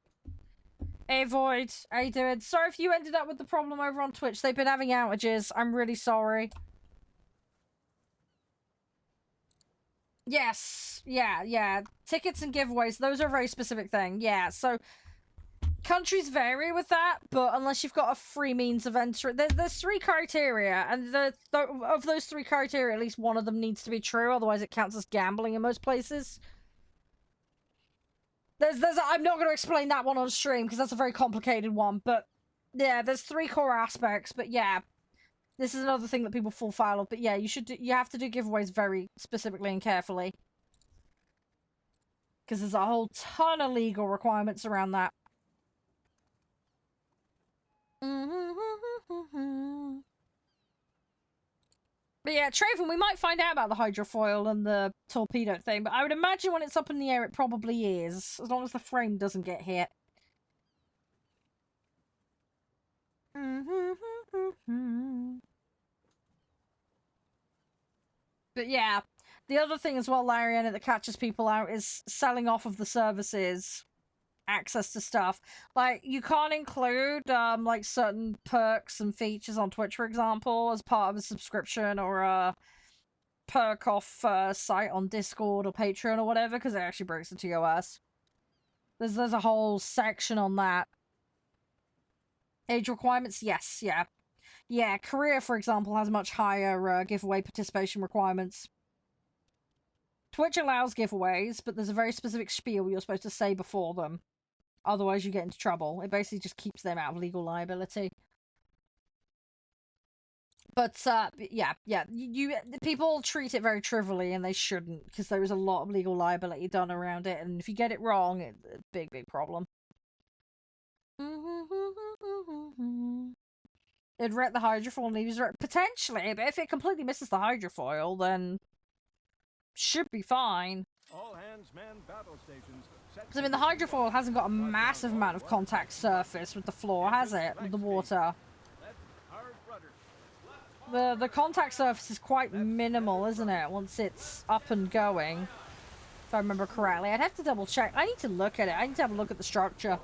Hey, Void. How you doing? Sorry if you ended up with the problem over on Twitch. They've been having outages. I'm really sorry. Yes. Yeah. Tickets and giveaways, those are a very specific thing. Yeah, so... countries vary with that, but unless you've got a free means of entering... There's 3 criteria, and of those 3 criteria, at least one of them needs to be true, otherwise it counts as gambling in most places. I'm not going to explain that one on stream, because that's a very complicated one, but yeah, there's 3 core aspects, but yeah, this is another thing that people fall foul of, but yeah, you have to do giveaways very specifically and carefully. Because there's a whole ton of legal requirements around that. But yeah, Traven, we might find out about the hydrofoil and the torpedo thing, but I would imagine when it's up in the air it probably is, as long as the frame doesn't get hit. But yeah, the other thing as well, Lariana, that catches people out is selling off of the services. Access to stuff. Like, you can't include, like, certain perks and features on Twitch, for example, as part of a subscription or a perk off site on Discord or Patreon or whatever, because it actually breaks the TOS. There's a whole section on that. Age requirements? Yes, yeah. Yeah, Korea, for example, has much higher giveaway participation requirements. Twitch allows giveaways, but there's a very specific spiel you're supposed to say before them. Otherwise, you get into trouble. It basically just keeps them out of legal liability. But, yeah, people treat it very trivially, and they shouldn't, because there is a lot of legal liability done around it, and if you get it wrong, it's a big, big problem. It'd wreck the hydrofoil and leaves it potentially, but if it completely misses the hydrofoil, then should be fine. All hands man battle stations. Because I mean, the hydrofoil hasn't got a massive amount of contact surface with the floor, has it? With the water. The contact surface is quite minimal, isn't it? Once it's up and going, if I remember correctly. I'd have to double check. I need to look at it. I need to have a look at the structure.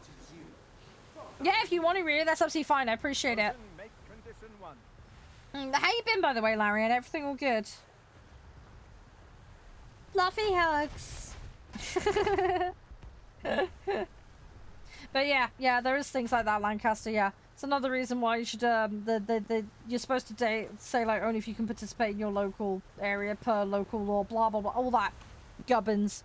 Yeah, if you want to read, that's absolutely fine. I appreciate it. How you been, by the way, Larry? And everything all good? Fluffy hugs. But yeah, there is things like that, Lancaster. Yeah, it's another reason why you should you're supposed to say like only if you can participate in your local area per local law, blah blah blah, all that gubbins.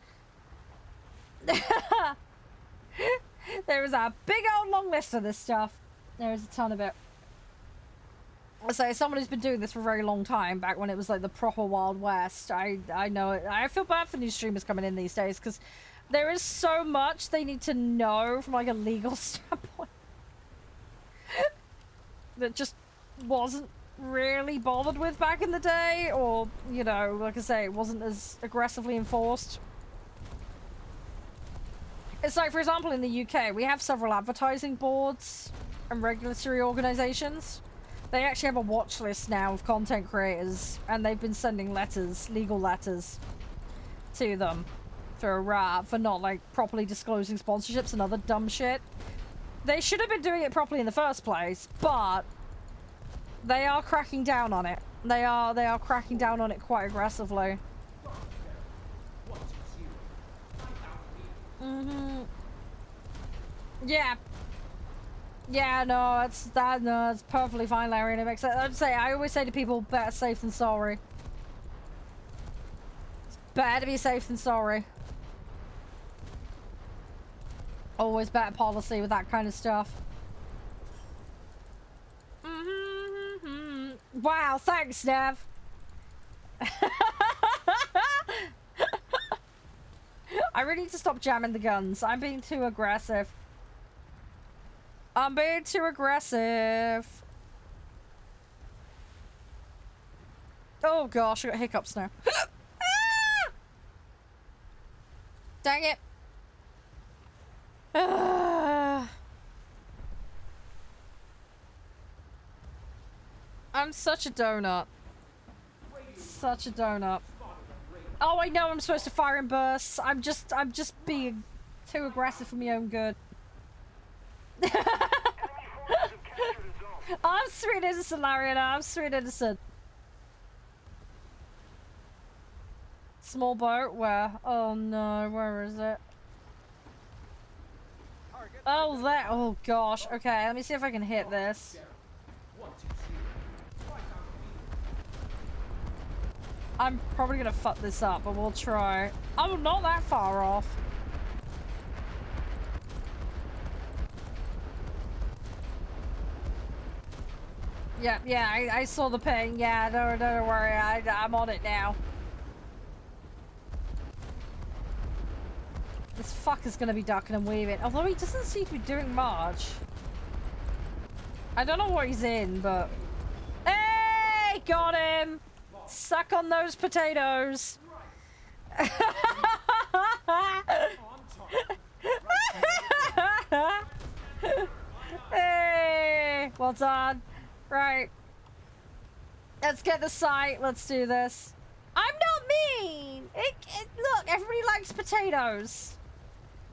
There is a big old long list of this stuff. There is a ton of it. I say, someone who's been doing this for a very long time, back when it was like the proper Wild West, I know it. I feel bad for new streamers coming in these days, because there is so much they need to know from like a legal standpoint that just wasn't really bothered with back in the day, or, you know, like I say, it wasn't as aggressively enforced. It's like, for example, in the UK, we have several advertising boards and regulatory organizations. They actually have a watch list now of content creators, and they've been sending letters, legal letters, to them for not like properly disclosing sponsorships and other dumb shit. They should have been doing it properly in the first place, but they are cracking down on it. They are cracking down on it quite aggressively. Yeah. Yeah, no, it's perfectly fine, Larry, and it makes sense. I always say to people, better safe than sorry. It's better to be safe than sorry. Always better policy with that kind of stuff. Wow, thanks, Nev. I really need to stop jamming the guns. I'm being too aggressive. I'm being too aggressive. Oh gosh, I got hiccups now. Ah! Dang it. I'm such a donut. Such a donut. Oh, I know I'm supposed to fire in bursts. I'm just being too aggressive for my own good. I'm sweet innocent, Lariana. I'm sweet innocent. Small boat? Where? Oh no, where is it? Oh, that. Oh gosh. Okay, let me see if I can hit this. I'm probably gonna fuck this up, but we'll try. Oh, not that far off. Yeah, I saw the ping. Yeah, don't worry, I'm on it now. This fucker's gonna be ducking and weaving, although he doesn't seem to be doing much. I don't know what he's in, but... Hey! Got him! Suck on those potatoes! Hey! Well done. Right. Let's get the sight. Let's do this. I'm not mean! Look, everybody likes potatoes.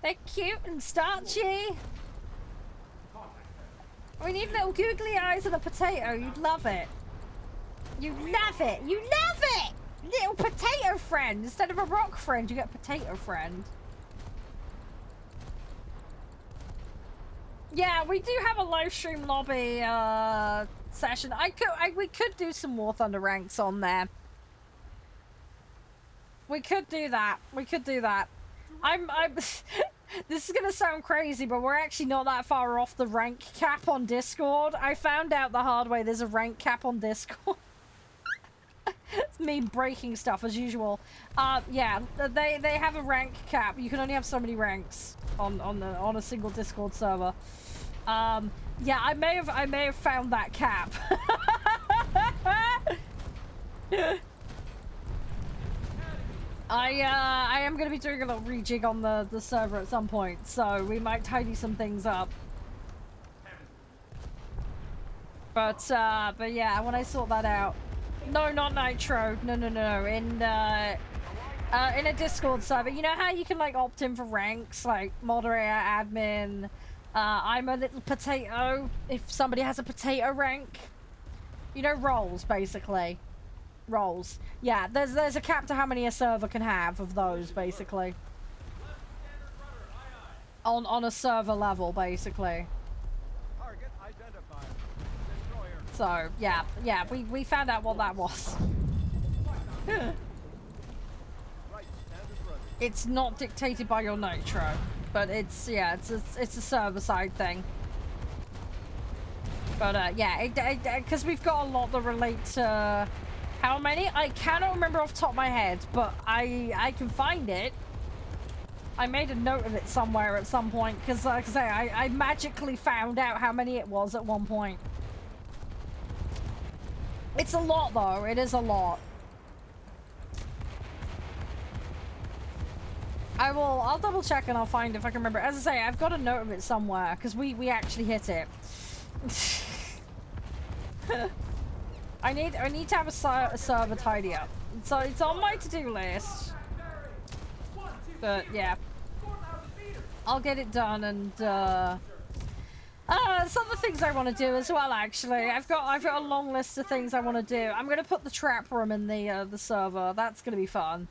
They're cute and starchy. We need little googly eyes and a potato. You'd love it. You love it. You love it! Little potato friend. Instead of a rock friend, you get a potato friend. Yeah, we do have a live stream lobby session. We could do some War Thunder ranks on there. We could do that. We could do that. I'm this is gonna sound crazy, but we're actually not that far off the rank cap on Discord. I found out the hard way there's a rank cap on Discord. It's me breaking stuff as usual. Yeah, they have a rank cap. You can only have so many ranks on a single Discord server. Yeah, I may have found that cap. I am gonna be doing a little rejig on the server at some point, so we might tidy some things up. But yeah, when I sort that out. No, not Nitro. No. In a Discord server, you know how you can like opt in for ranks, like moderator, admin. I'm a little potato. If somebody has a potato rank, you know, roles basically. Roles. Yeah, there's a cap to how many a server can have of those basically. On a server level, basically. Target identified. Destroyer. So yeah, we found out what that was. Right, standard rudder. It's not dictated by your Nitro, but it's a server side thing. But yeah, because we've got a lot that relate to how many. I cannot remember off the top of my head, but I can find it. I made a note of it somewhere at some point because, like I say, I magically found out how many it was at one point. It's a lot, though. It is a lot. I'll double check and I'll find if I can remember. As I say, I've got a note of it somewhere because we actually hit it. I need to have a server tidy up. So it's on my to-do list. But yeah, I'll get it done, and there's other things I want to do as well. Actually, I've got a long list of things I want to do. I'm gonna put the trap room in the server. That's gonna be fun.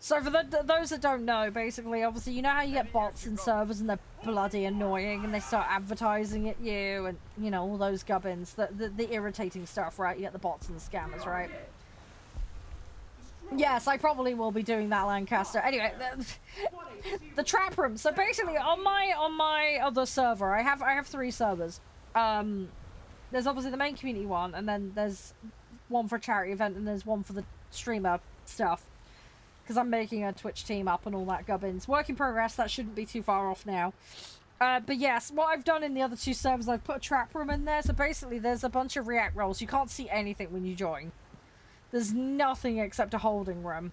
So for those that don't know, basically, obviously, you know how you get bots in servers and they're bloody annoying and they start advertising at you and, you know, all those gubbins, the irritating stuff, right? You get the bots and the scammers, right? Yes, I probably will be doing that, Lancaster. Anyway, the trap room. So basically, on my other server, I have 3 servers. There's obviously the main community one, and then there's one for a charity event, and there's one for the streamer stuff. Because I'm making a Twitch team up and all that gubbins. Work in progress, that shouldn't be too far off now. But yes, what I've done in the other 2 servers, I've put a trap room in there. So basically, there's a bunch of react roles. You can't see anything when you join. There's nothing except a holding room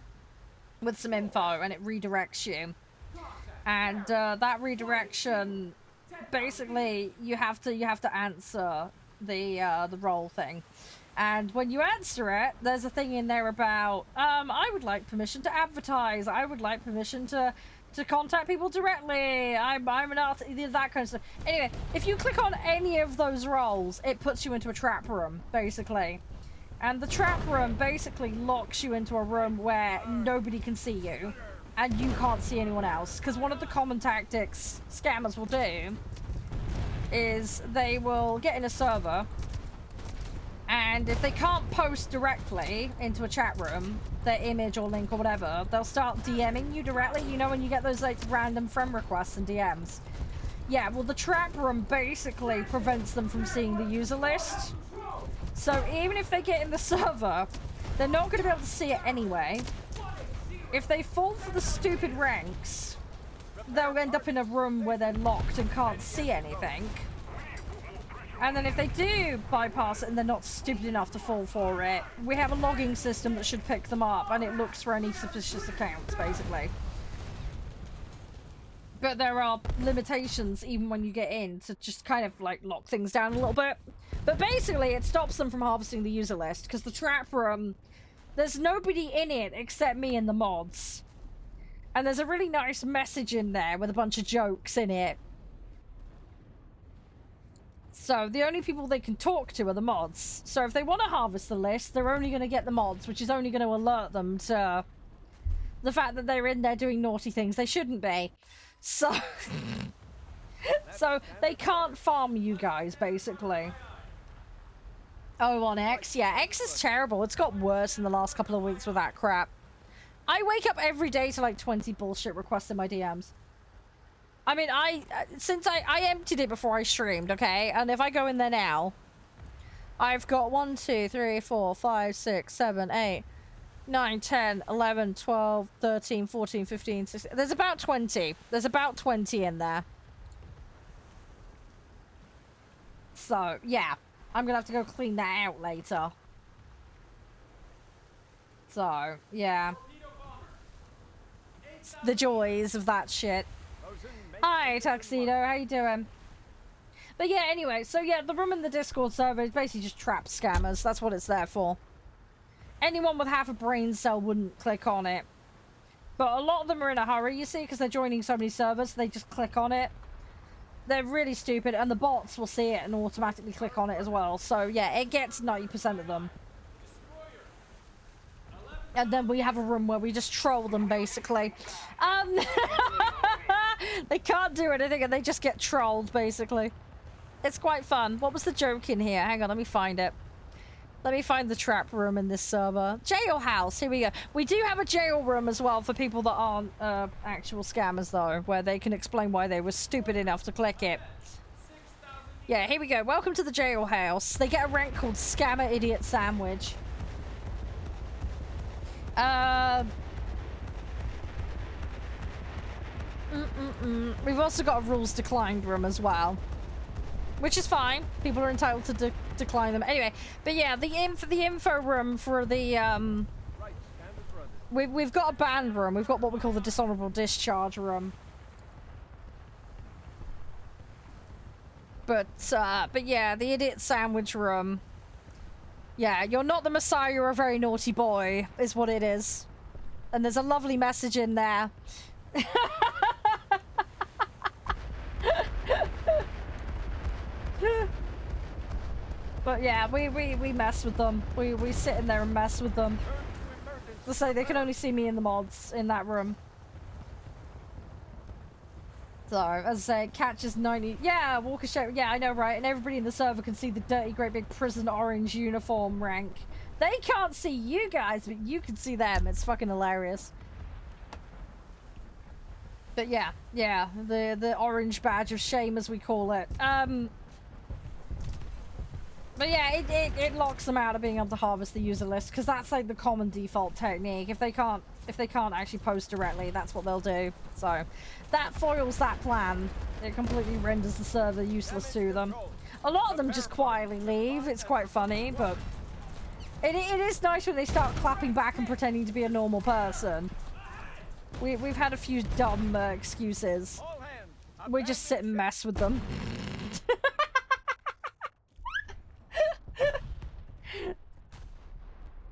with some info, and it redirects you. And that redirection, basically, you have to answer the role thing. And when you answer it, there's a thing in there about, I would like permission to advertise. I would like permission to contact people directly. I'm an artist, that kind of stuff. Anyway, if you click on any of those roles, it puts you into a trap room, basically. And the trap room basically locks you into a room where nobody can see you. And you can't see anyone else. Because one of the common tactics scammers will do is they will get in a server, and if they can't post directly into a chat room, their image or link or whatever, they'll start DMing you directly. You know when you get those like random friend requests and DMs? Yeah, well the trap room basically prevents them from seeing the user list. So even if they get in the server, they're not going to be able to see it anyway. If they fall for the stupid ranks, they'll end up in a room where they're locked and can't see anything. And then if they do bypass it and they're not stupid enough to fall for it, we have a logging system that should pick them up, and it looks for any suspicious accounts, basically. But there are limitations even when you get in to just kind of like lock things down a little bit. But basically it stops them from harvesting the user list, because the trap room, there's nobody in it except me and the mods. And there's a really nice message in there with a bunch of jokes in it. So the only people they can talk to are the mods. So if they want to harvest the list, they're only going to get the mods, which is only going to alert them to the fact that they're in there doing naughty things they shouldn't be. So So they can't farm you guys, basically. Oh, on X? Yeah, X is terrible. It's got worse in the last couple of weeks with that crap. I wake up every day to like 20 bullshit requests in my DMs. I mean, since I emptied it before I streamed, okay? And if I go in there now, I've got 1, 2, 3, 4, 5, 6, 7, 8, 9, 10, 11, 12, 13, 14, 15, 16. There's about 20. There's about 20 in there. So, yeah. I'm gonna have to go clean that out later. So, yeah. It's the joys of that shit. Hi, Tuxedo. How you doing? But yeah, anyway. So, yeah, the room in the Discord server is basically just trap scammers. That's what it's there for. Anyone with half a brain cell wouldn't click on it. But a lot of them are in a hurry, you see, because they're joining so many servers. They just click on it. They're really stupid, and the bots will see it and automatically click on it as well. So, yeah, it gets 90% of them. And then we have a room where we just troll them, basically. They can't do anything, and they just get trolled, basically. It's quite fun. What was the joke in here? Hang on, let me find it. Let me find the trap room in this server. Jailhouse, here we go. We do have a jail room as well for people that aren't actual scammers, though, where they can explain why they were stupid enough to click it. Yeah, here we go. Welcome to the jailhouse. They get a rank called Scammer Idiot Sandwich. We've also got a rules declined room as well. Which is fine. People are entitled to decline them. Anyway, but yeah, the info room for the, we've got a banned room. We've got what we call the dishonorable discharge room. But yeah, the idiot sandwich room. Yeah, you're not the Messiah, you're a very naughty boy, is what it is. And there's a lovely message in there. But yeah, we mess with them. We sit in there and mess with them. To say they can only see me in the mods in that room. So, as I say, catches 90. Yeah, Walker show. Yeah, I know, right? And everybody in the server can see the dirty, great big prison orange uniform rank. They can't see you guys, but you can see them. It's fucking hilarious. But yeah, the orange badge of shame, as we call it. But yeah, it locks them out of being able to harvest the user list, because that's like the common default technique. If they can't actually post directly, that's what they'll do. So that foils that plan. It completely renders the server useless to them. A lot of them just quietly leave. It's quite funny, but it is nice when they start clapping back and pretending to be a normal person. We've had a few dumb excuses. We just sit and mess with them.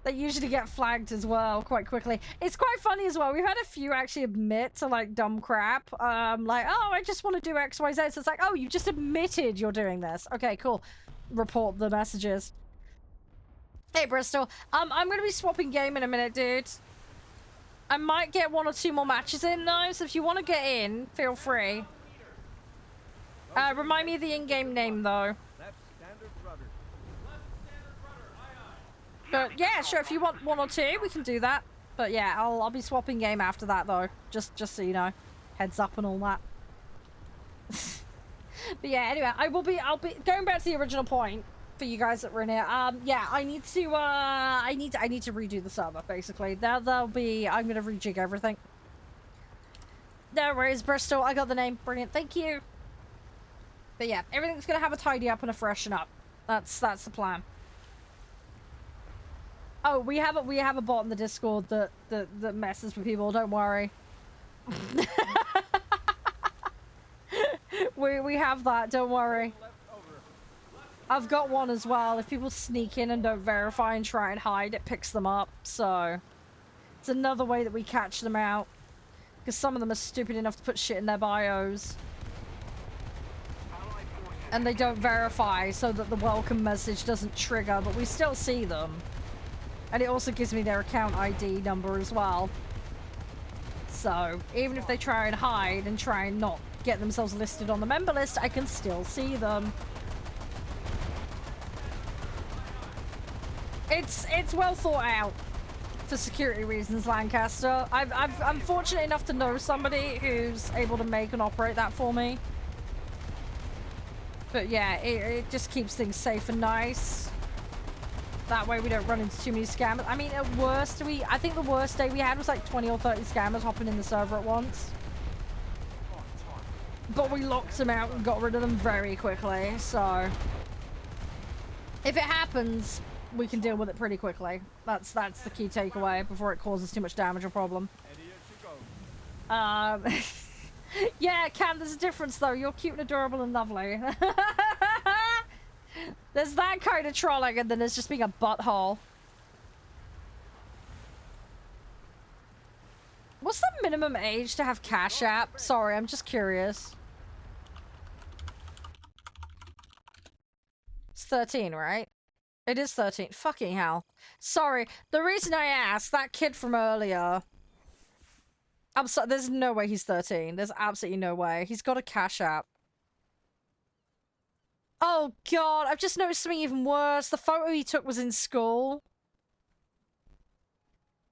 They usually get flagged as well quite quickly. It's quite funny as well. We've had a few actually admit to like dumb crap. Like, oh, I just want to do X, Y, Z. So it's like, oh, you just admitted you're doing this. Okay, cool. Report the messages. Hey, Bristol. I'm going to be swapping game in a minute, dude. I might get 1 or 2 more matches in though. So if you want to get in, feel free. Remind me of the in-game name though. But yeah, sure, if you want 1 or 2, we can do that. But yeah, I'll be swapping game after that though. Just so you know. Heads up and all that. But yeah, anyway, I'll be going back to the original point for you guys that were in here. Yeah, I need to redo the server, basically. There'll be, I'm gonna rejig everything. No worries, Bristol, I got the name. Brilliant, thank you. But yeah, everything's gonna have a tidy up and a freshen up. That's the plan. Oh, we have a bot in the Discord that messes with people. Don't worry. we have that. Don't worry. I've got one as well. If people sneak in and don't verify and try and hide, it picks them up. So it's another way that we catch them out. Because some of them are stupid enough to put shit in their bios. And they don't verify so that the welcome message doesn't trigger, but we still see them. And it also gives me their account ID number as well. So, even if they try and hide and try and not get themselves listed on the member list, I can still see them. It's well thought out for security reasons, Lancaster. I'm fortunate enough to know somebody who's able to make and operate that for me. But yeah, it just keeps things safe and nice. That way we don't run into too many scammers. I mean, at worst, I think the worst day we had was like 20 or 30 scammers hopping in the server at once. But we locked them out and got rid of them very quickly, so... If it happens, we can deal with it pretty quickly. That's the key takeaway before it causes too much damage or problem. Yeah, Cam, there's a difference though. You're cute and adorable and lovely. There's that kind of trolling, and then there's just being a butthole. What's the minimum age to have Cash App? Sorry, I'm just curious. It's 13, right? It is 13. Fucking hell. Sorry. The reason I asked, that kid from earlier... I'm sorry, there's no way he's 13. There's absolutely no way. He's got a Cash App. Oh god, I've just noticed something even worse. The photo he took was in school.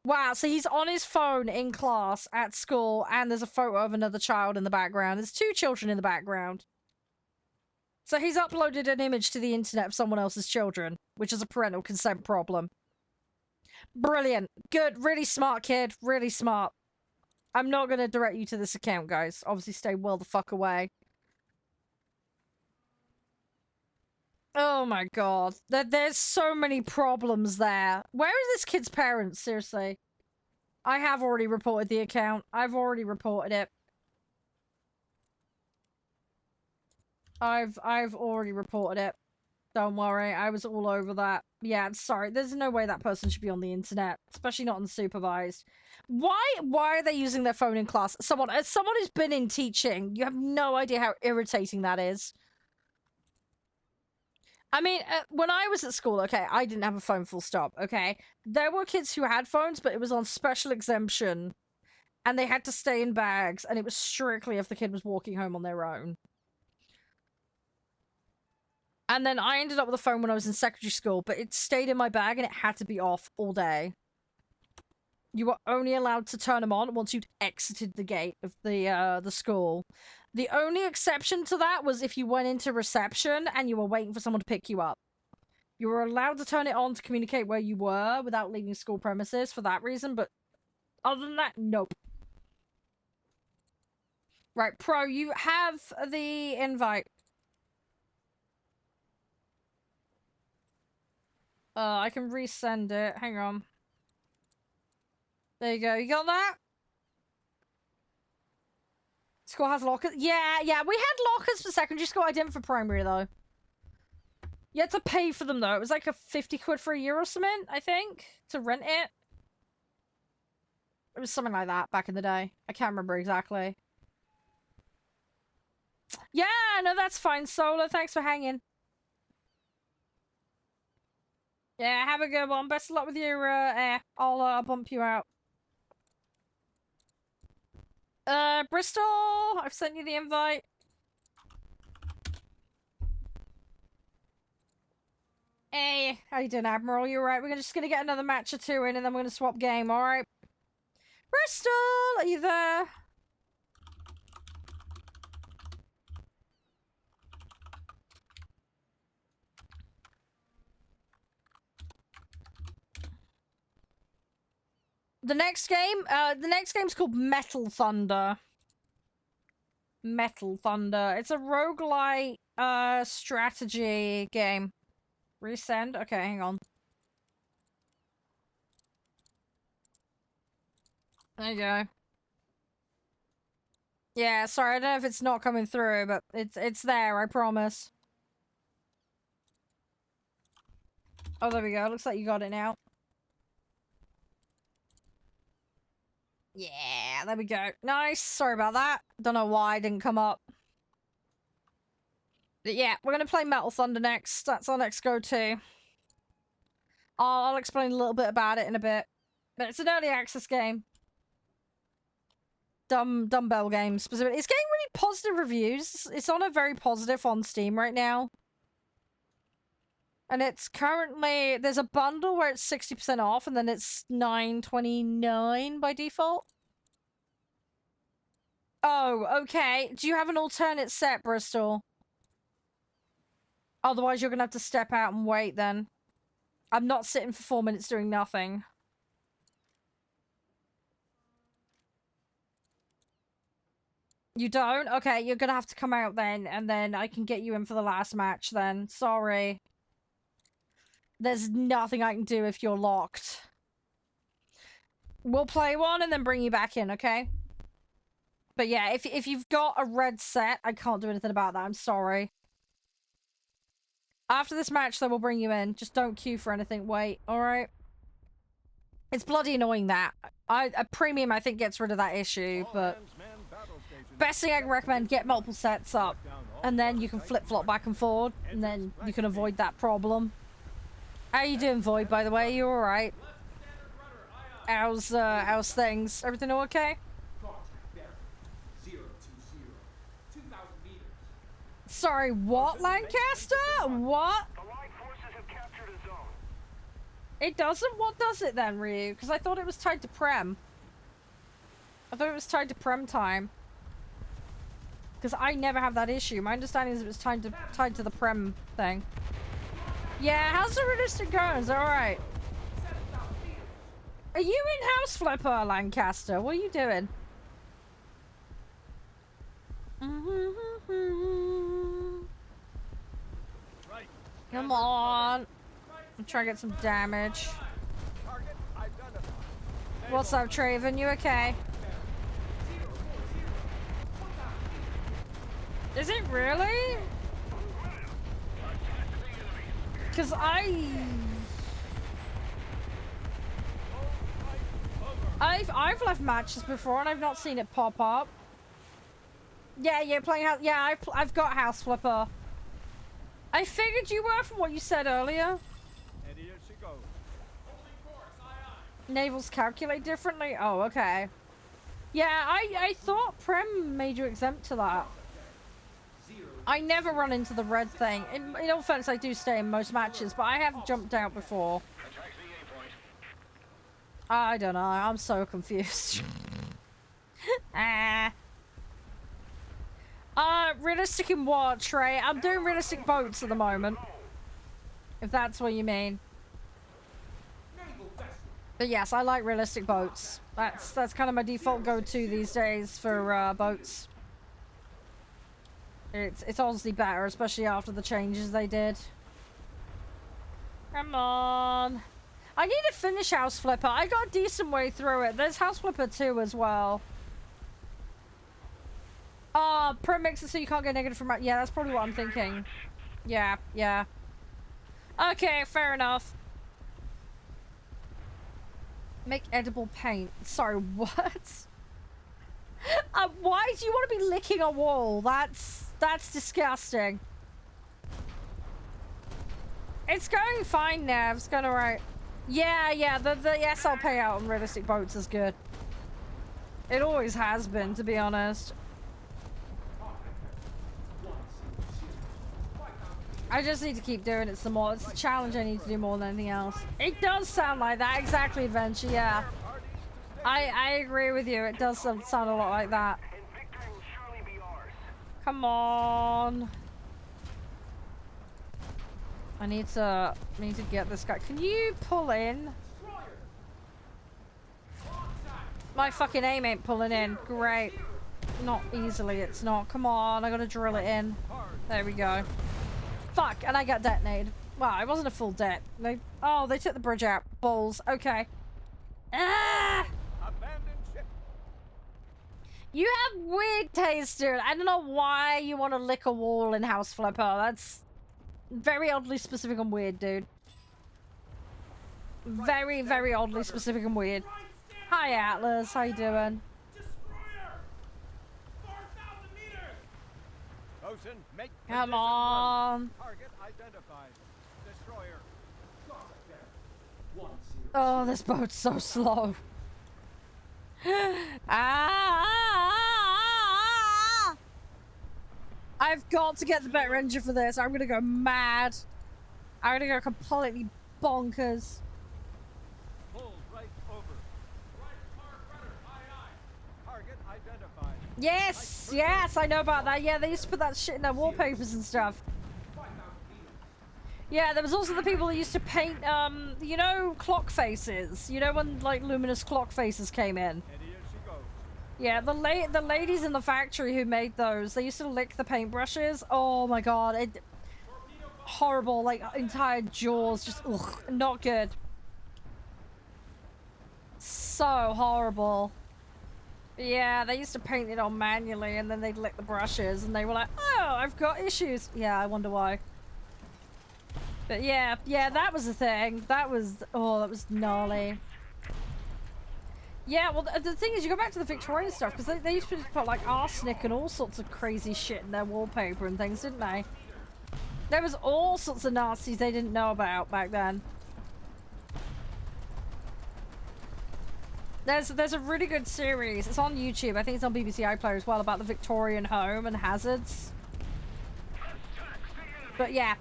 Wow, so he's on his phone in class at school, and there's a photo of another child in the background. There's 2 children in the background. So he's uploaded an image to the internet of someone else's children, which is a parental consent problem. Brilliant. Good. Really smart, kid. Really smart. I'm not going to direct you to this account, guys. Obviously, stay well the fuck away. Oh my god. There's so many problems there. Where are this kid's parents? Seriously. I have already reported the account. I've already reported it. I've already reported it. Don't worry. I was all over that. Yeah, I'm sorry. There's no way that person should be on the internet, especially not unsupervised. Why are they using their phone in class? As someone who's been in teaching, you have no idea how irritating that is. I mean, when I was at school, okay, I didn't have a phone full stop, okay? There were kids who had phones, but it was on special exemption. And they had to stay in bags, and it was strictly if the kid was walking home on their own. And then I ended up with a phone when I was in secondary school, but it stayed in my bag and it had to be off all day. You were only allowed to turn them on once you'd exited the gate of the school. The only exception to that was if you went into reception and you were waiting for someone to pick you up. You were allowed to turn it on to communicate where you were without leaving school premises for that reason, but other than that, nope. Right, Pro, you have the invite. I can resend it. Hang on. There you go. You got that? School has lockers. Yeah, we had lockers for secondary school. I didn't for primary, though. You had to pay for them, though. It was like a 50 quid for a year or something, I think, to rent it. It was something like that back in the day. I can't remember exactly. Yeah, no, that's fine, Solar. Thanks for hanging. Yeah, have a good one. Best of luck with your air. I'll bump you out. Bristol, I've sent you the invite. Hey, how you doing, Admiral? You alright? We're just gonna get another match or 2 in, and then we're gonna swap game, alright? Bristol, are you there? The next game's called Metal Thunder. Metal Thunder. It's a roguelite, strategy game. Resend? Okay, hang on. There you go. Yeah, sorry, I don't know if it's not coming through, but it's there, I promise. Oh, there we go. Looks like you got it now. Yeah, there we go. Nice. Sorry about that. Don't know why it didn't come up. But yeah, we're going to play Metal Thunder next. That's our next go-to. I'll explain a little bit about it in a bit. But it's an early access game. dumbbell game specifically. It's getting really positive reviews. It's on a very positive on Steam right now. And it's currently, there's a bundle where it's 60% off and then it's $9.29 by default. Oh, okay. Do you have an alternate set, Bristol? Otherwise, you're gonna have to step out and wait then. I'm not sitting for 4 minutes doing nothing. You don't? Okay, you're gonna have to come out then, and then I can get you in for the last match then. Sorry. There's nothing I can do if you're locked. We'll play one and then bring you back in, okay? But yeah, if you've got a red set, I can't do anything about that. I'm sorry. After this match, though, we'll bring you in. Just don't queue for anything. Wait, alright? It's bloody annoying that. A premium, I think, gets rid of that issue, but... Best thing I can recommend, get multiple sets up. And then you can flip-flop back and forward, and then you can avoid that problem. How you doing, Void, by the way? You alright? How's things? Everything all okay? Sorry, what, Lancaster? What? The Allied forces have captured a zone. It doesn't? What does it then, Ryu? Because I thought it was tied to Prem. I thought it was tied to Prem time. Because I never have that issue. My understanding is it was tied to the Prem thing. Yeah, how's the realistic going? Is that alright? Are you in House Flipper, Lancaster? What are you doing? Come on. I'm trying to get some damage. Target identified. What's up, Traven? You okay? Is it really? Because I've left matches before and I've not seen it pop up. Yeah, you're playing house. Yeah, I've got House Flipper. I figured you were from what you said earlier. And here she goes. Navals calculate differently? Oh, okay. Yeah, I thought Prem made you exempt to that. I never run into the red thing. In all fairness, I do stay in most matches, but I have jumped out before. I don't know. I'm so confused. Realistic in what, Trey? I'm doing realistic boats at the moment. If that's what you mean. But yes, I like realistic boats. That's kind of my default go-to these days for boats. It's honestly better, especially after the changes they did. Come on. I need to finish House Flipper. I got a decent way through it. There's House Flipper 2 as well. Oh, Prem makes it so you can't get negative from... Yeah, that's probably what I'm thinking. Yeah, yeah. Okay, fair enough. Make edible paint. Sorry, what? Why do you want to be licking a wall? That's disgusting. It's going fine now. It's going alright. Yeah, yeah, the SL payout on realistic boats is good. It always has been, to be honest. I just need to keep doing it some more. It's a challenge I need to do more than anything else. It does sound like that. Exactly, Adventure, yeah. I agree with you. It does sound a lot like that. And victory will surely be ours. Come on. I need to get this guy. Can you pull in? My fucking aim ain't pulling in. Great. Not easily, it's not. Come on, I gotta drill it in. There we go. Fuck, and I got detonated. Wow, it wasn't a full det. They took the bridge out. Balls. Okay. Ah! Abandoned ship. You have weird taste, dude. I don't know why you want to lick a wall in House Flipper. That's very oddly specific and weird, dude. Very, very oddly specific and weird. Hi, Atlas. How you doing? Ocean, make Come position on. one. Target identified. Destroyer. Oh, this boat's so slow. Ah! I've got to get the better engine for this. I'm gonna go mad. I'm gonna go completely bonkers. Pull right over. Right mark rudder. Aye, aye. Target identified. Yes, yes, I know about that. Yeah, they used to put that shit in their wallpapers and stuff. Yeah, there was also the people that used to paint, you know, clock faces. You know when, like, luminous clock faces came in? And here she goes. Yeah, the ladies in the factory who made those, they used to lick the paintbrushes. Oh my god, horrible, like, entire jaws, just, ugh, not good. So horrible. Yeah, they used to paint it on manually, and then they'd lick the brushes, and they were like, oh, I've got issues. Yeah, I wonder why. But yeah, that was the thing. That was, oh, that was gnarly. Yeah, well, the thing is, you go back to the Victorian stuff, because they used to put, like, arsenic and all sorts of crazy shit in their wallpaper and things, didn't they? There was all sorts of nasties they didn't know about back then. There's a really good series. It's on YouTube. I think it's on BBC iPlayer as well, about the Victorian home and hazards. But yeah,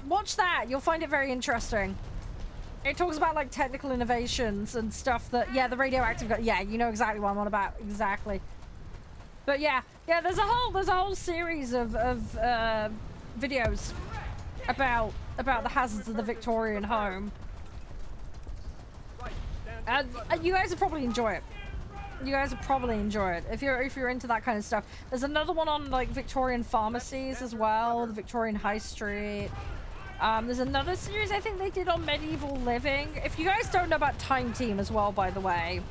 watch that. You'll find it very interesting. It talks about, like, technical innovations and stuff that, yeah, the radioactive, yeah, you know exactly what I'm on about, exactly. But yeah, there's a whole series of videos about the hazards of the Victorian home. And you guys would probably enjoy it. You guys would probably enjoy it if you're into that kind of stuff. There's another one on, like, Victorian pharmacies as well, the Victorian High Street. There's another series I think they did on medieval living. If you guys don't know about Time Team as well, by the way.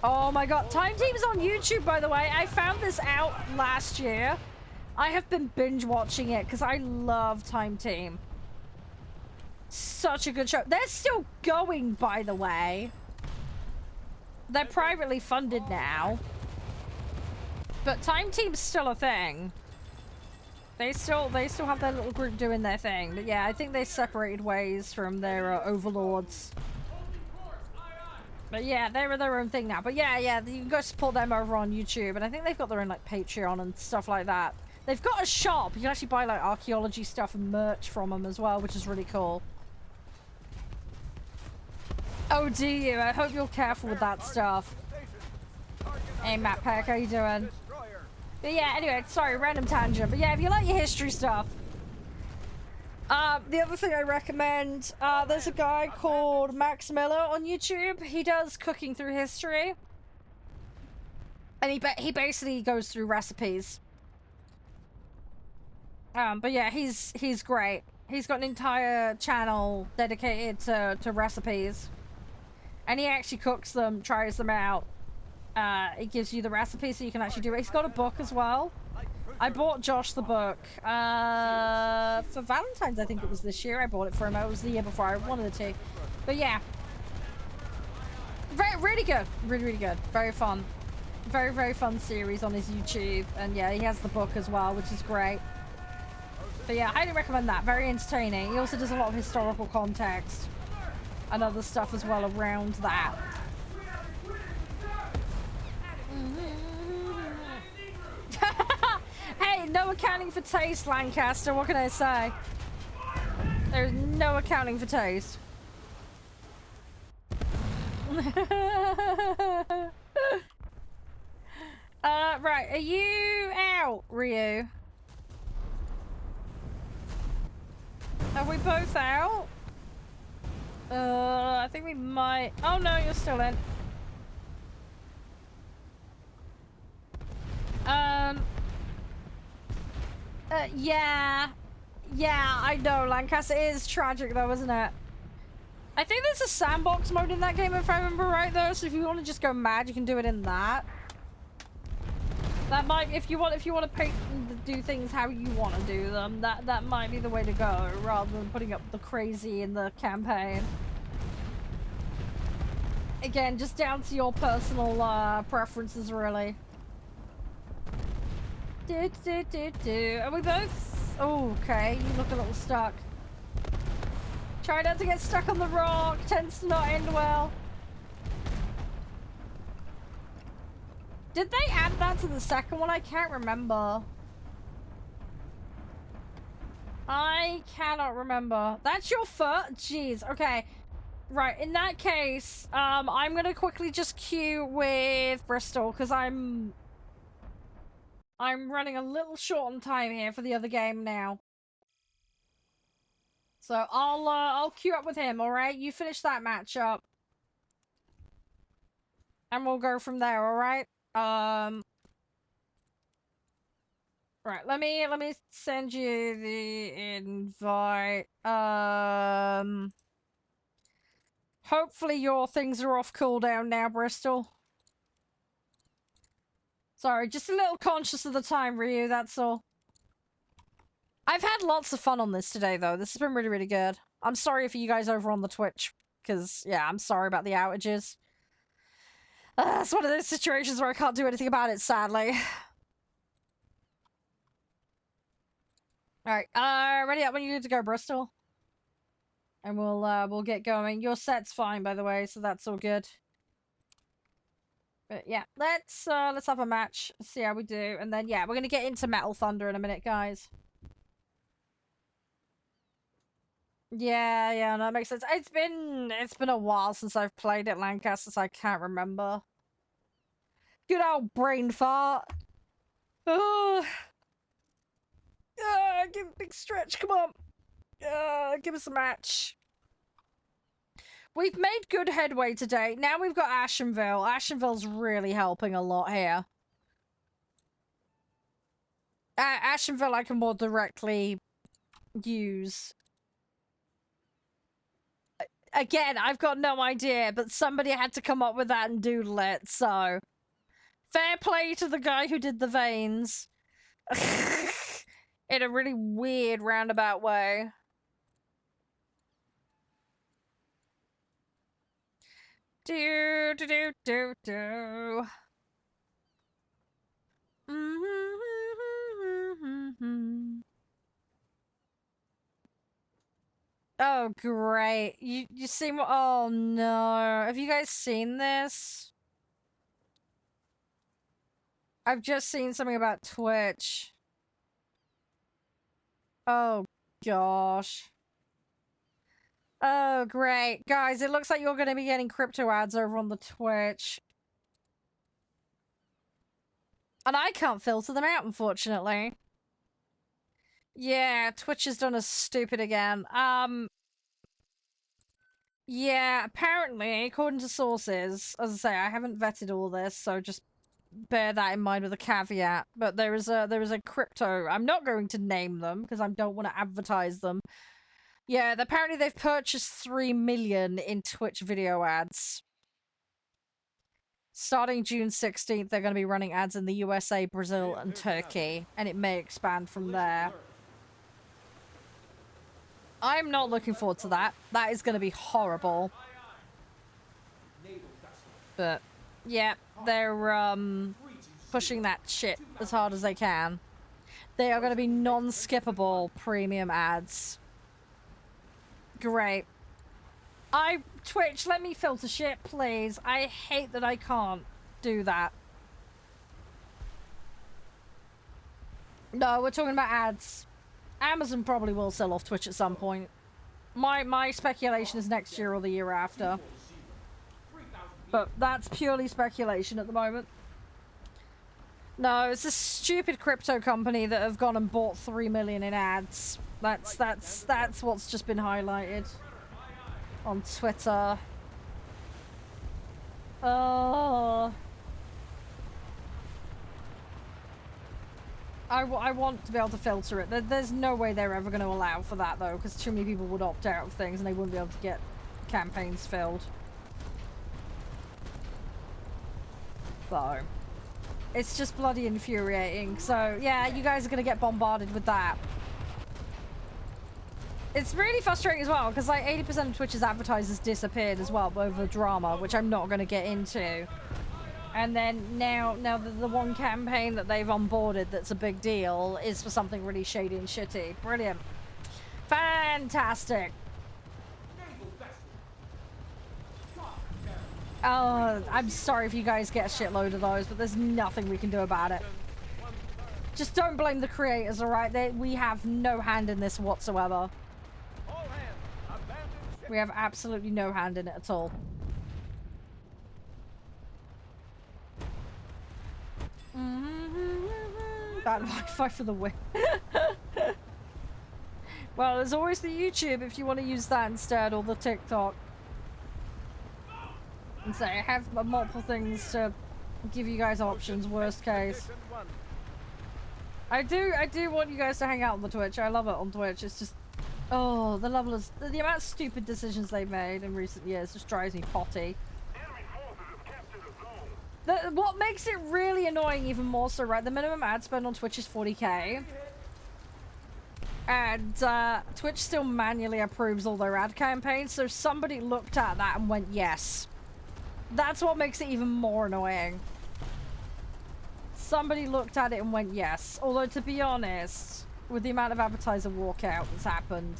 Oh my god, Time Team's on YouTube, by the way. I found this out last year. I have been binge watching it because I love Time Team. Such a good show. They're still going, by the way. They're privately funded now. But Time Team's still a thing. They still have their little group doing their thing. But yeah, I think they separated ways from their overlords. But yeah, they're their own thing now. But yeah, you can go support them over on YouTube. And I think they've got their own, like, Patreon and stuff like that. They've got a shop. You can actually buy, like, archaeology stuff and merch from them as well, which is really cool. Oh, do you? I hope you're careful with that stuff. Hey, Matt Peck, how you doing? But yeah, anyway, sorry, random tangent. But yeah, if you like your history stuff. The other thing I recommend, there's a guy called Max Miller on YouTube. He does cooking through history. And he basically goes through recipes. But yeah, he's great. He's got an entire channel dedicated to recipes. And he actually cooks them, tries them out. It gives you the recipe so you can actually do it. He's got a book as well. I bought Josh the book for Valentine's, I think it was this year. I bought it for him. It was the year before. One of the two. But yeah. Really good. Really good. Very fun. Very, very fun series on his YouTube. And yeah, he has the book as well, which is great. But yeah, I highly recommend that. Very entertaining. He also does a lot of historical context and other stuff as well around that. Hey, no accounting for taste, Lancaster. What can I say? There's no accounting for taste. Right, are you out, Ryu? Are we both out? I think we might... Oh no, you're still in. Yeah. Yeah, I know, Lancaster. It is tragic though, isn't it? I think there's a sandbox mode in that game if I remember right though, so if you want to just go mad, you can do it in that. That might, if you want to paint and do things how you want to do them, that might be the way to go, rather than putting up the crazy in the campaign. Again, just down to your personal preferences, really. Are we both? Oh, okay, you look a little stuck. Try not to get stuck on the rock. Tends to not end well. Did they add that to the second one? I can't remember. I cannot remember. That's your first? Jeez, okay. Right, in that case, I'm gonna quickly just queue with Bristol, because I'm running a little short on time here for the other game now. So I'll queue up with him, alright? You finish that matchup. And we'll go from there, alright? Right, let me send you the invite. Hopefully your things are off cooldown now, Bristol. Sorry, just a little conscious of the time, Ryu, that's all. I've had lots of fun on this today, though. This has been really, really good. I'm sorry for you guys over on the Twitch, because, yeah, I'm sorry about the outages. It's one of those situations where I can't do anything about it, sadly. Alright, ready up when you need to go, Bristol. And we'll get going. Your set's fine, by the way, so that's all good. But yeah, let's have a match, see how we do, and then yeah, we're gonna get into Metal Thunder in a minute, guys. Yeah, no, that makes sense. It's been a while since I've played at Lancaster, so I can't remember. Good old brain fart. Oh. Give a big stretch, come on. Give us a match. We've made good headway today. Now we've got Ashenville. Ashenville's really helping a lot here. Ashenville I can more directly use. Again, I've got no idea, but somebody had to come up with that and doodle it, so... Fair play to the guy who did the veins. In a really weird roundabout way. Do. Oh, great. You see what? Oh, no. Have you guys seen this? I've just seen something about Twitch. Oh, gosh. Oh, great. Guys, it looks like you're going to be getting crypto ads over on the Twitch. And I can't filter them out, unfortunately. Yeah, Twitch has done us stupid again. Yeah, apparently, according to sources, as I say, I haven't vetted all this, so just bear that in mind with a caveat. But there is a crypto. I'm not going to name them because I don't want to advertise them. Yeah, apparently they've purchased 3 million in Twitch video ads. Starting June 16th, they're going to be running ads in the USA, Brazil, and Turkey, and it may expand from there. I'm not looking forward to that. That is going to be horrible. But, yeah, they're pushing that shit as hard as they can. They are going to be non-skippable premium ads. Great. Twitch, let me filter shit, please. I hate that I can't do that. No, we're talking about ads. Amazon probably will sell off Twitch at some point. My speculation is next year or the year after. But that's purely speculation at the moment. No, it's a stupid crypto company that have gone and bought 3 million in ads. That's what's just been highlighted on Twitter. Oh. I want to be able to filter it. There's no way they're ever going to allow for that, though, because too many people would opt out of things and they wouldn't be able to get campaigns filled. So, it's just bloody infuriating. So, yeah, you guys are going to get bombarded with that. It's really frustrating as well, because like 80% of Twitch's advertisers disappeared as well over drama, which I'm not going to get into. And then now the one campaign that they've onboarded that's a big deal is for something really shady and shitty. Brilliant. Fantastic. Oh, I'm sorry if you guys get a shitload of those, but there's nothing we can do about it. Just don't blame the creators, alright? We have no hand in this whatsoever. All hands, abandon ship. We have absolutely no hand in it at all. Bad Wi-Fi for the win. Well, there's always the YouTube if you want to use that instead, or the TikTok. And so I have multiple things to give you guys options, worst case. I do want you guys to hang out on the Twitch. I love it on Twitch. It's just, oh, the level of, the amount of stupid decisions they've made in recent years just drives me potty. What makes it really annoying even more so, right? The minimum ad spend on Twitch is 40k. And Twitch still manually approves all their ad campaigns, so somebody looked at that and went, yes. That's what makes it even more annoying. Somebody looked at it and went, yes. Although, to be honest, with the amount of advertiser walkout that's happened,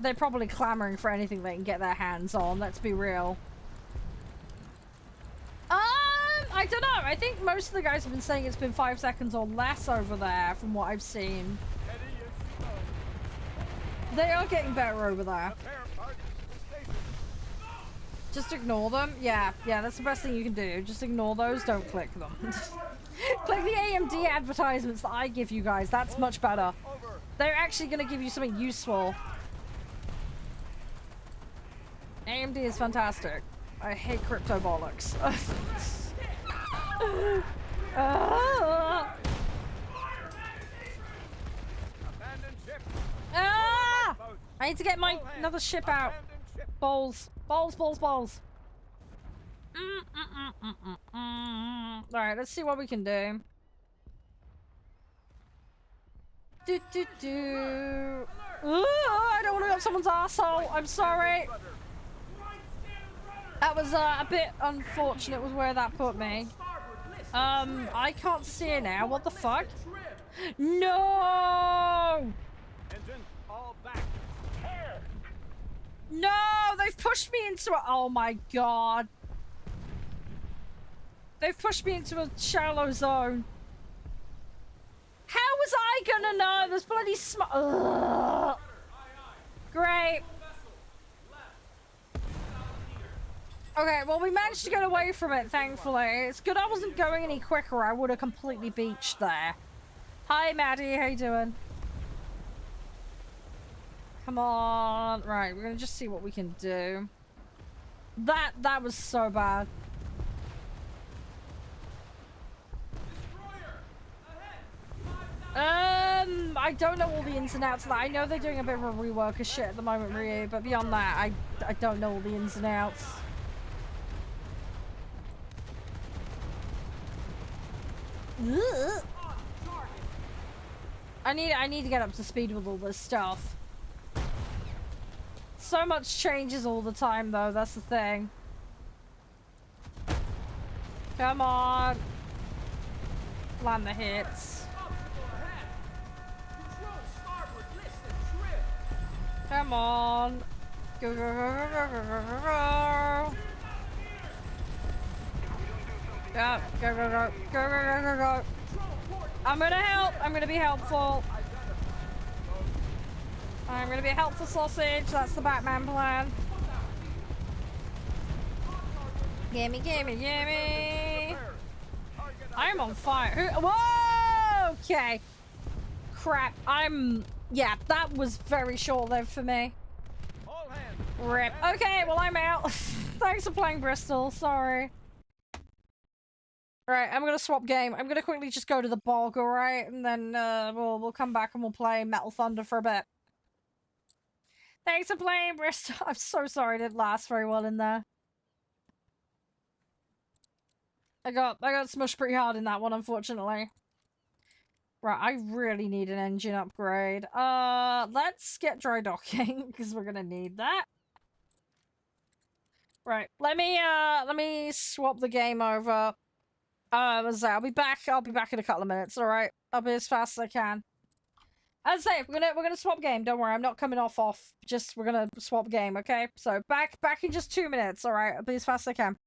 they're probably clamoring for anything they can get their hands on, let's be real. I don't know. I think most of the guys have been saying it's been 5 seconds or less over there from what I've seen. They are getting better over there. Just ignore them. Yeah, that's the best thing you can do. Just ignore those. Don't click them. Click the AMD advertisements that I give you guys. That's much better. They're actually going to give you something useful. AMD is fantastic. I hate crypto bollocks. I need to get my another ship out. Balls. Alright, let's see what we can do. I don't want to go up someone's arsehole. I'm sorry. That was a bit unfortunate with where that put me. I can't see it now. What the fuck? No! Engines all back. No! They've pushed me into a... Oh my god. They've pushed me into a shallow zone. How was I gonna know? There's bloody smoke. Great. Okay, well, we managed to get away from it, thankfully. It's good I wasn't going any quicker. I would have completely beached there. Hi, Maddie. How you doing? Come on. Right, we're gonna just see what we can do. That was so bad. I don't know all the ins and outs of that. I know they're doing a bit of a rework of shit at the moment, Ryu, but beyond that, I don't know all the ins and outs. Ugh. I need to get up to speed with all this stuff. So much changes all the time, though. That's the thing. Come on. Land the hits. Come on. Go, go, go, go, go, go, go, go. Yeah, go, go, go, go, go, go, go, go. I'm gonna help. I'm gonna be helpful. I'm gonna be a helpful sausage. That's the Batman plan. Gimme, gimme, gimme. I'm on fire. Whoa! Okay. Crap. Yeah, that was very short-lived for me. Rip. Okay, well, I'm out. Thanks for playing, Bristol. Sorry. Alright, I'm gonna swap game. I'm gonna quickly just go to the bog, alright? And then we'll come back and we'll play Metal Thunder for a bit. Thanks for playing, Bristol. I'm so sorry it didn't last very well in there. I got smushed pretty hard in that one, unfortunately. Right, I really need an engine upgrade. Let's get dry docking, because we're gonna need that. Right, let me swap the game over. I'll be back in a couple of minutes, alright? I'll be as fast as I can. As I say, we're gonna swap game, don't worry, I'm not coming off. Just we're gonna swap game, okay? So back in just 2 minutes, alright? I'll be as fast as I can.